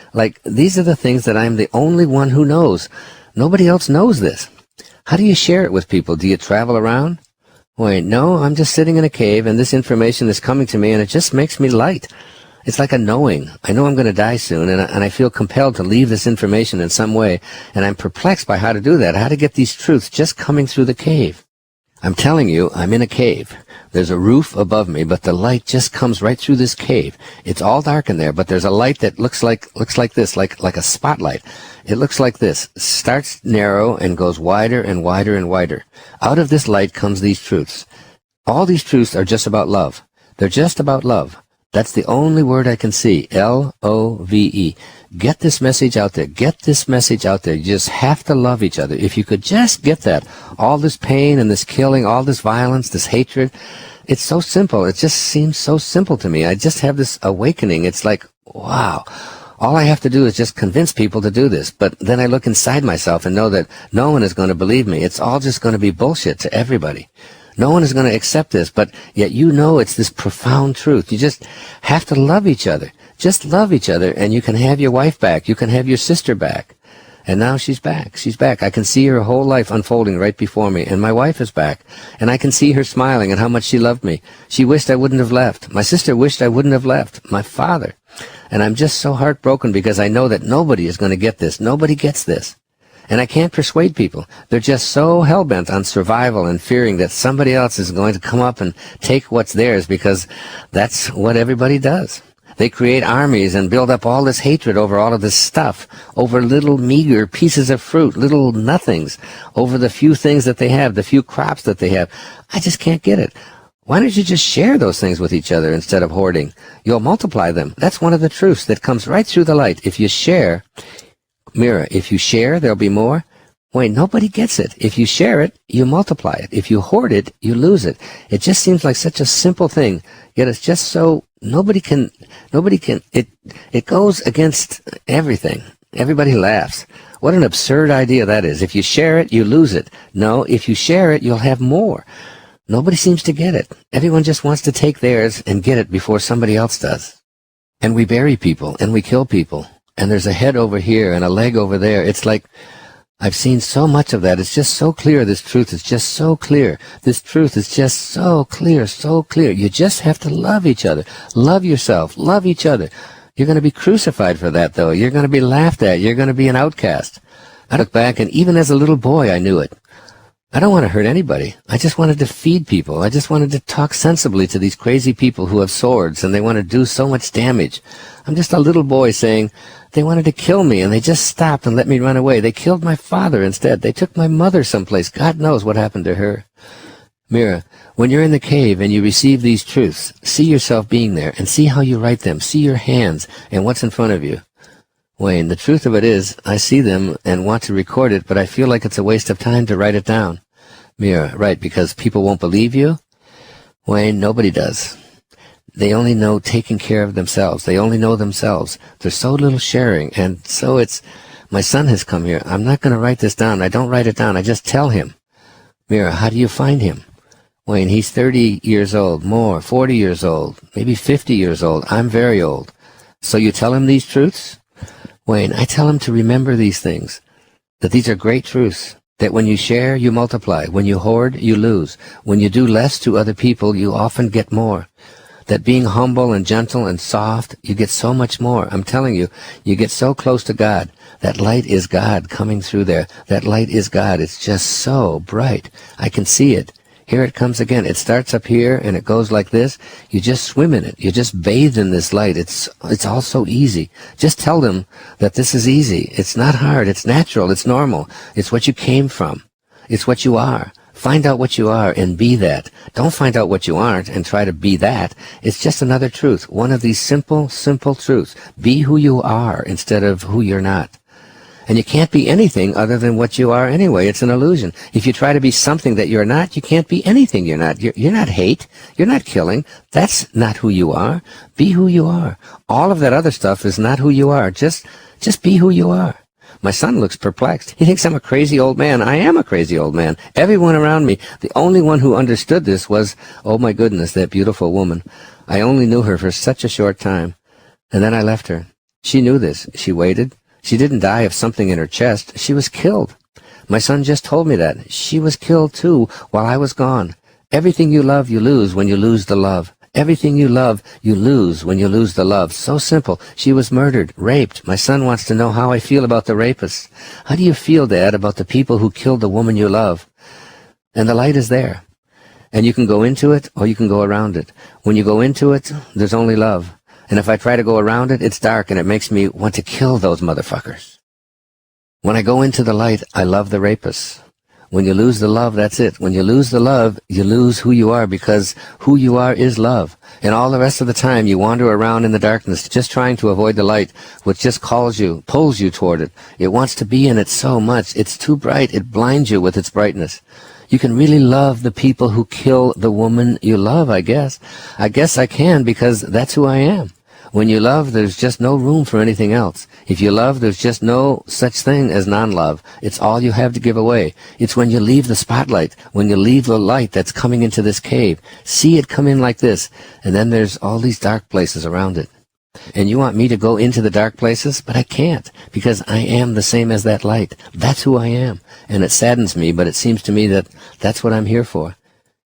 these are the things that I'm the only one who knows. Nobody else knows this. How do you share it with people? Do you travel around? Wait, no, I'm just sitting in a cave, and this information is coming to me, and it just makes me light. It's like a knowing. I know I'm going to die soon, and I feel compelled to leave this information in some way, and I'm perplexed by how to do that, how to get these truths just coming through the cave. I'm telling you, I'm in a cave. There's a roof above me, but the light just comes right through this cave. It's all dark in there, but there's a light that looks like this, like a spotlight. It looks like this, starts narrow and goes wider and wider and wider. Out of this light comes these truths. All these truths are just about love. They're just about love. That's the only word I can see. Love. Get this message out there. Get this message out there. You just have to love each other. If you could just get that, all this pain and this killing, all this violence, this hatred, it's so simple. It just seems so simple to me. I just have this awakening. It's like, wow. All I have to do is just convince people to do this. But then I look inside myself and know that no one is going to believe me. It's all just going to be bullshit to everybody. No one is going to accept this, but yet you know it's this profound truth. You just have to love each other. Just love each other, and you can have your wife back. You can have your sister back. And now she's back. She's back. I can see her whole life unfolding right before me. And my wife is back. And I can see her smiling and how much she loved me. She wished I wouldn't have left. My sister wished I wouldn't have left. My father. And I'm just so heartbroken because I know that nobody is going to get this. Nobody gets this. And I can't persuade people. They're just so hell-bent on survival and fearing that somebody else is going to come up and take what's theirs because that's what everybody does. They create armies and build up all this hatred over all of this stuff, over little meager pieces of fruit, little nothings, over the few things that they have, the few crops that they have. I just can't get it. Why don't you just share those things with each other instead of hoarding? You'll multiply them. That's one of the truths that comes right through the light. If you share, Mira, if you share, there'll be more. Wait, nobody gets it. If you share it, you multiply it. If you hoard it, you lose it. It just seems like such a simple thing, yet it's just so nobody can, it goes against everything. Everybody laughs. What an absurd idea that is. If you share it, you lose it. No, if you share it, you'll have more. Nobody seems to get it. Everyone just wants to take theirs and get it before somebody else does. And we bury people, and we kill people. And there's a head over here and a leg over there. It's like, I've seen so much of that. It's just so clear. This truth is just so clear. This truth is just so clear, so clear. You just have to love each other. Love yourself. Love each other. You're going to be crucified for that, though. You're going to be laughed at. You're going to be an outcast. I look back, and even as a little boy, I knew it. I don't want to hurt anybody. I just wanted to feed people. I just wanted to talk sensibly to these crazy people who have swords, and they want to do so much damage. I'm just a little boy saying, they wanted to kill me, and they just stopped and let me run away. They killed my father instead. They took my mother someplace. God knows what happened to her. Mira, when you're in the cave and you receive these truths, see yourself being there and see how you write them. See your hands and what's in front of you. Wayne, the truth of it is, I see them and want to record it, but I feel like it's a waste of time to write it down. Mira, right, because people won't believe you? Wayne, nobody does. They only know taking care of themselves. They only know themselves. There's so little sharing, and so it's, my son has come here. I'm not going to write this down. I don't write it down. I just tell him. Mira, how do you find him? Wayne, he's 30 years old, more, 40 years old, maybe 50 years old. I'm very old. So you tell him these truths? Wayne, I tell him to remember these things, that these are great truths, that when you share, you multiply. When you hoard, you lose. When you do less to other people, you often get more. That being humble and gentle and soft, you get so much more. I'm telling you, you get so close to God. That light is God coming through there. That light is God. It's just so bright. I can see it. Here it comes again. It starts up here and it goes like this. You just swim in it. You just bathe in this light. It's all so easy. Just tell them that this is easy. It's not hard. It's natural. It's normal. It's what you came from. It's what you are. Find out what you are and be that. Don't find out what you aren't and try to be that. It's just another truth. One of these simple, simple truths. Be who you are instead of who you're not. And you can't be anything other than what you are anyway. It's an illusion. If you try to be something that you're not, you can't be anything you're not. You're not hate. You're not killing. That's not who you are. Be who you are. All of that other stuff is not who you are. Just be who you are. My son looks perplexed. He thinks I'm a crazy old man. I am a crazy old man. Everyone around me, the only one who understood this was, oh my goodness, that beautiful woman. I only knew her for such a short time. And then I left her. She knew this. She waited. She didn't die of something in her chest. She was killed. My son just told me that. She was killed too while I was gone. Everything you love, you lose when you lose the love. Everything you love, you lose when you lose the love. So simple. She was murdered, raped. My son wants to know how I feel about the rapists. How do you feel, Dad, about the people who killed the woman you love? And the light is there. And you can go into it or you can go around it. When you go into it, there's only love. And if I try to go around it, it's dark and it makes me want to kill those motherfuckers. When I go into the light, I love the rapists. When you lose the love, that's it. When you lose the love, you lose who you are, because who you are is love. And all the rest of the time, you wander around in the darkness, just trying to avoid the light, which just pulls you toward it. It wants to be in it so much. It's too bright. It blinds you with its brightness. You can really love the people who kill the woman you love, I guess. I guess I can, because that's who I am. When you love, there's just no room for anything else. If you love, there's just no such thing as non-love. It's all you have to give away. It's when you leave the spotlight, when you leave the light that's coming into this cave. See it come in like this, and then there's all these dark places around it. And you want me to go into the dark places? But I can't, because I am the same as that light. That's who I am. And it saddens me, but it seems to me that that's what I'm here for.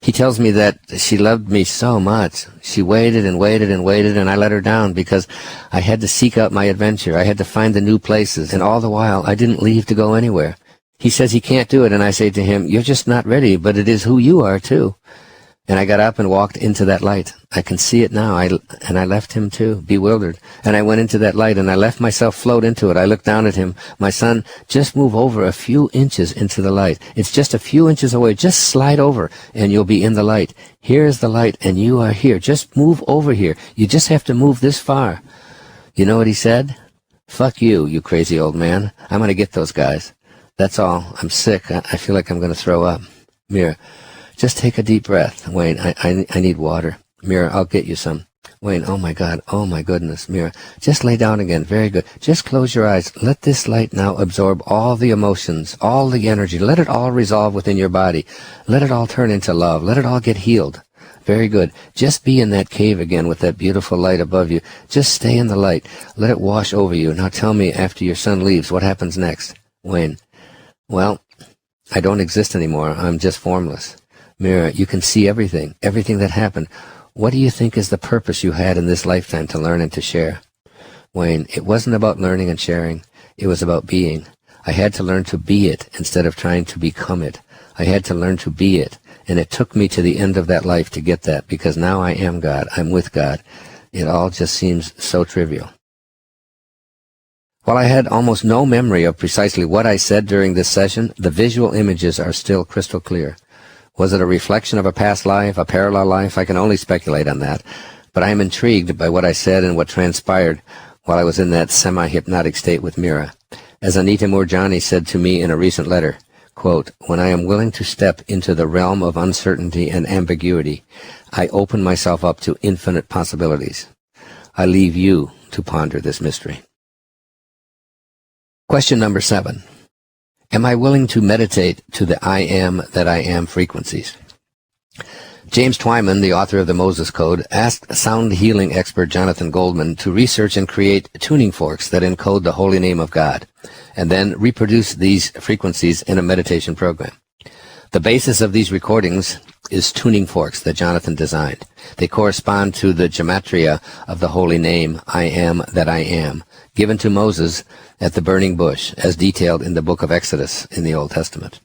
He tells me that she loved me so much. She waited and waited and waited, and I let her down because I had to seek out my adventure. I had to find the new places, and all the while I didn't leave to go anywhere. He says he can't do it, and I say to him, "You're just not ready, but it is who you are, too." And I got up and walked into that light. I can see it now, and I left him too, bewildered. And I went into that light, and I let myself float into it. I looked down at him. "My son, just move over a few inches into the light. It's just a few inches away. Just slide over, and you'll be in the light. Here is the light, and you are here. Just move over here. You just have to move this far." You know what he said? "Fuck you, you crazy old man. I'm going to get those guys. That's all. I'm sick. I feel like I'm going to throw up. Mira, just take a deep breath. Wayne, I need water. Mira, I'll get you some. Wayne, oh my God, oh my goodness. Mira, just lay down again. Very good. Just close your eyes. Let this light now absorb all the emotions, all the energy. Let it all resolve within your body. Let it all turn into love. Let it all get healed. Very good. Just be in that cave again with that beautiful light above you. Just stay in the light. Let it wash over you. Now tell me, after your son leaves, what happens next?" Wayne, "Well, I don't exist anymore. I'm just formless." Mira, you can see everything that happened. What do you think is the purpose you had in this lifetime to learn and to share? Wayne, it wasn't about learning and sharing. It was about being. I had to learn to be it instead of trying to become it. I had to learn to be it, and it took me to the end of that life to get that, because now I am God. I'm with God. It all just seems so trivial. While I had almost no memory of precisely what I said during this session, the visual images are still crystal clear. Was it a reflection of a past life, a parallel life? I can only speculate on that. But I am intrigued by what I said and what transpired while I was in that semi-hypnotic state with Mira. As Anita Moorjani said to me in a recent letter, quote, "When I am willing to step into the realm of uncertainty and ambiguity, I open myself up to infinite possibilities. I leave you to ponder this mystery." Question number 7. Am I willing to meditate to the I am that I am frequencies? James Twyman, the author of the Moses Code, asked sound healing expert Jonathan Goldman to research and create tuning forks that encode the holy name of God, and then reproduce these frequencies in a meditation program. The basis of these recordings is tuning forks that Jonathan designed. They correspond to the gematria of the holy name, I am that I am, given to Moses at the burning bush, as detailed in the book of Exodus in the Old Testament.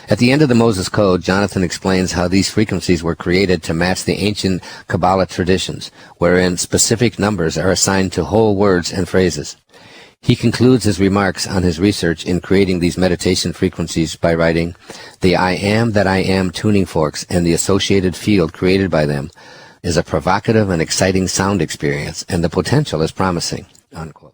At the end of the Moses Code, Jonathan explains how these frequencies were created to match the ancient Kabbalah traditions, wherein specific numbers are assigned to whole words and phrases. He concludes his remarks on his research in creating these meditation frequencies by writing, "The I am that I am tuning forks and the associated field created by them is a provocative and exciting sound experience, and the potential is promising." Unquote.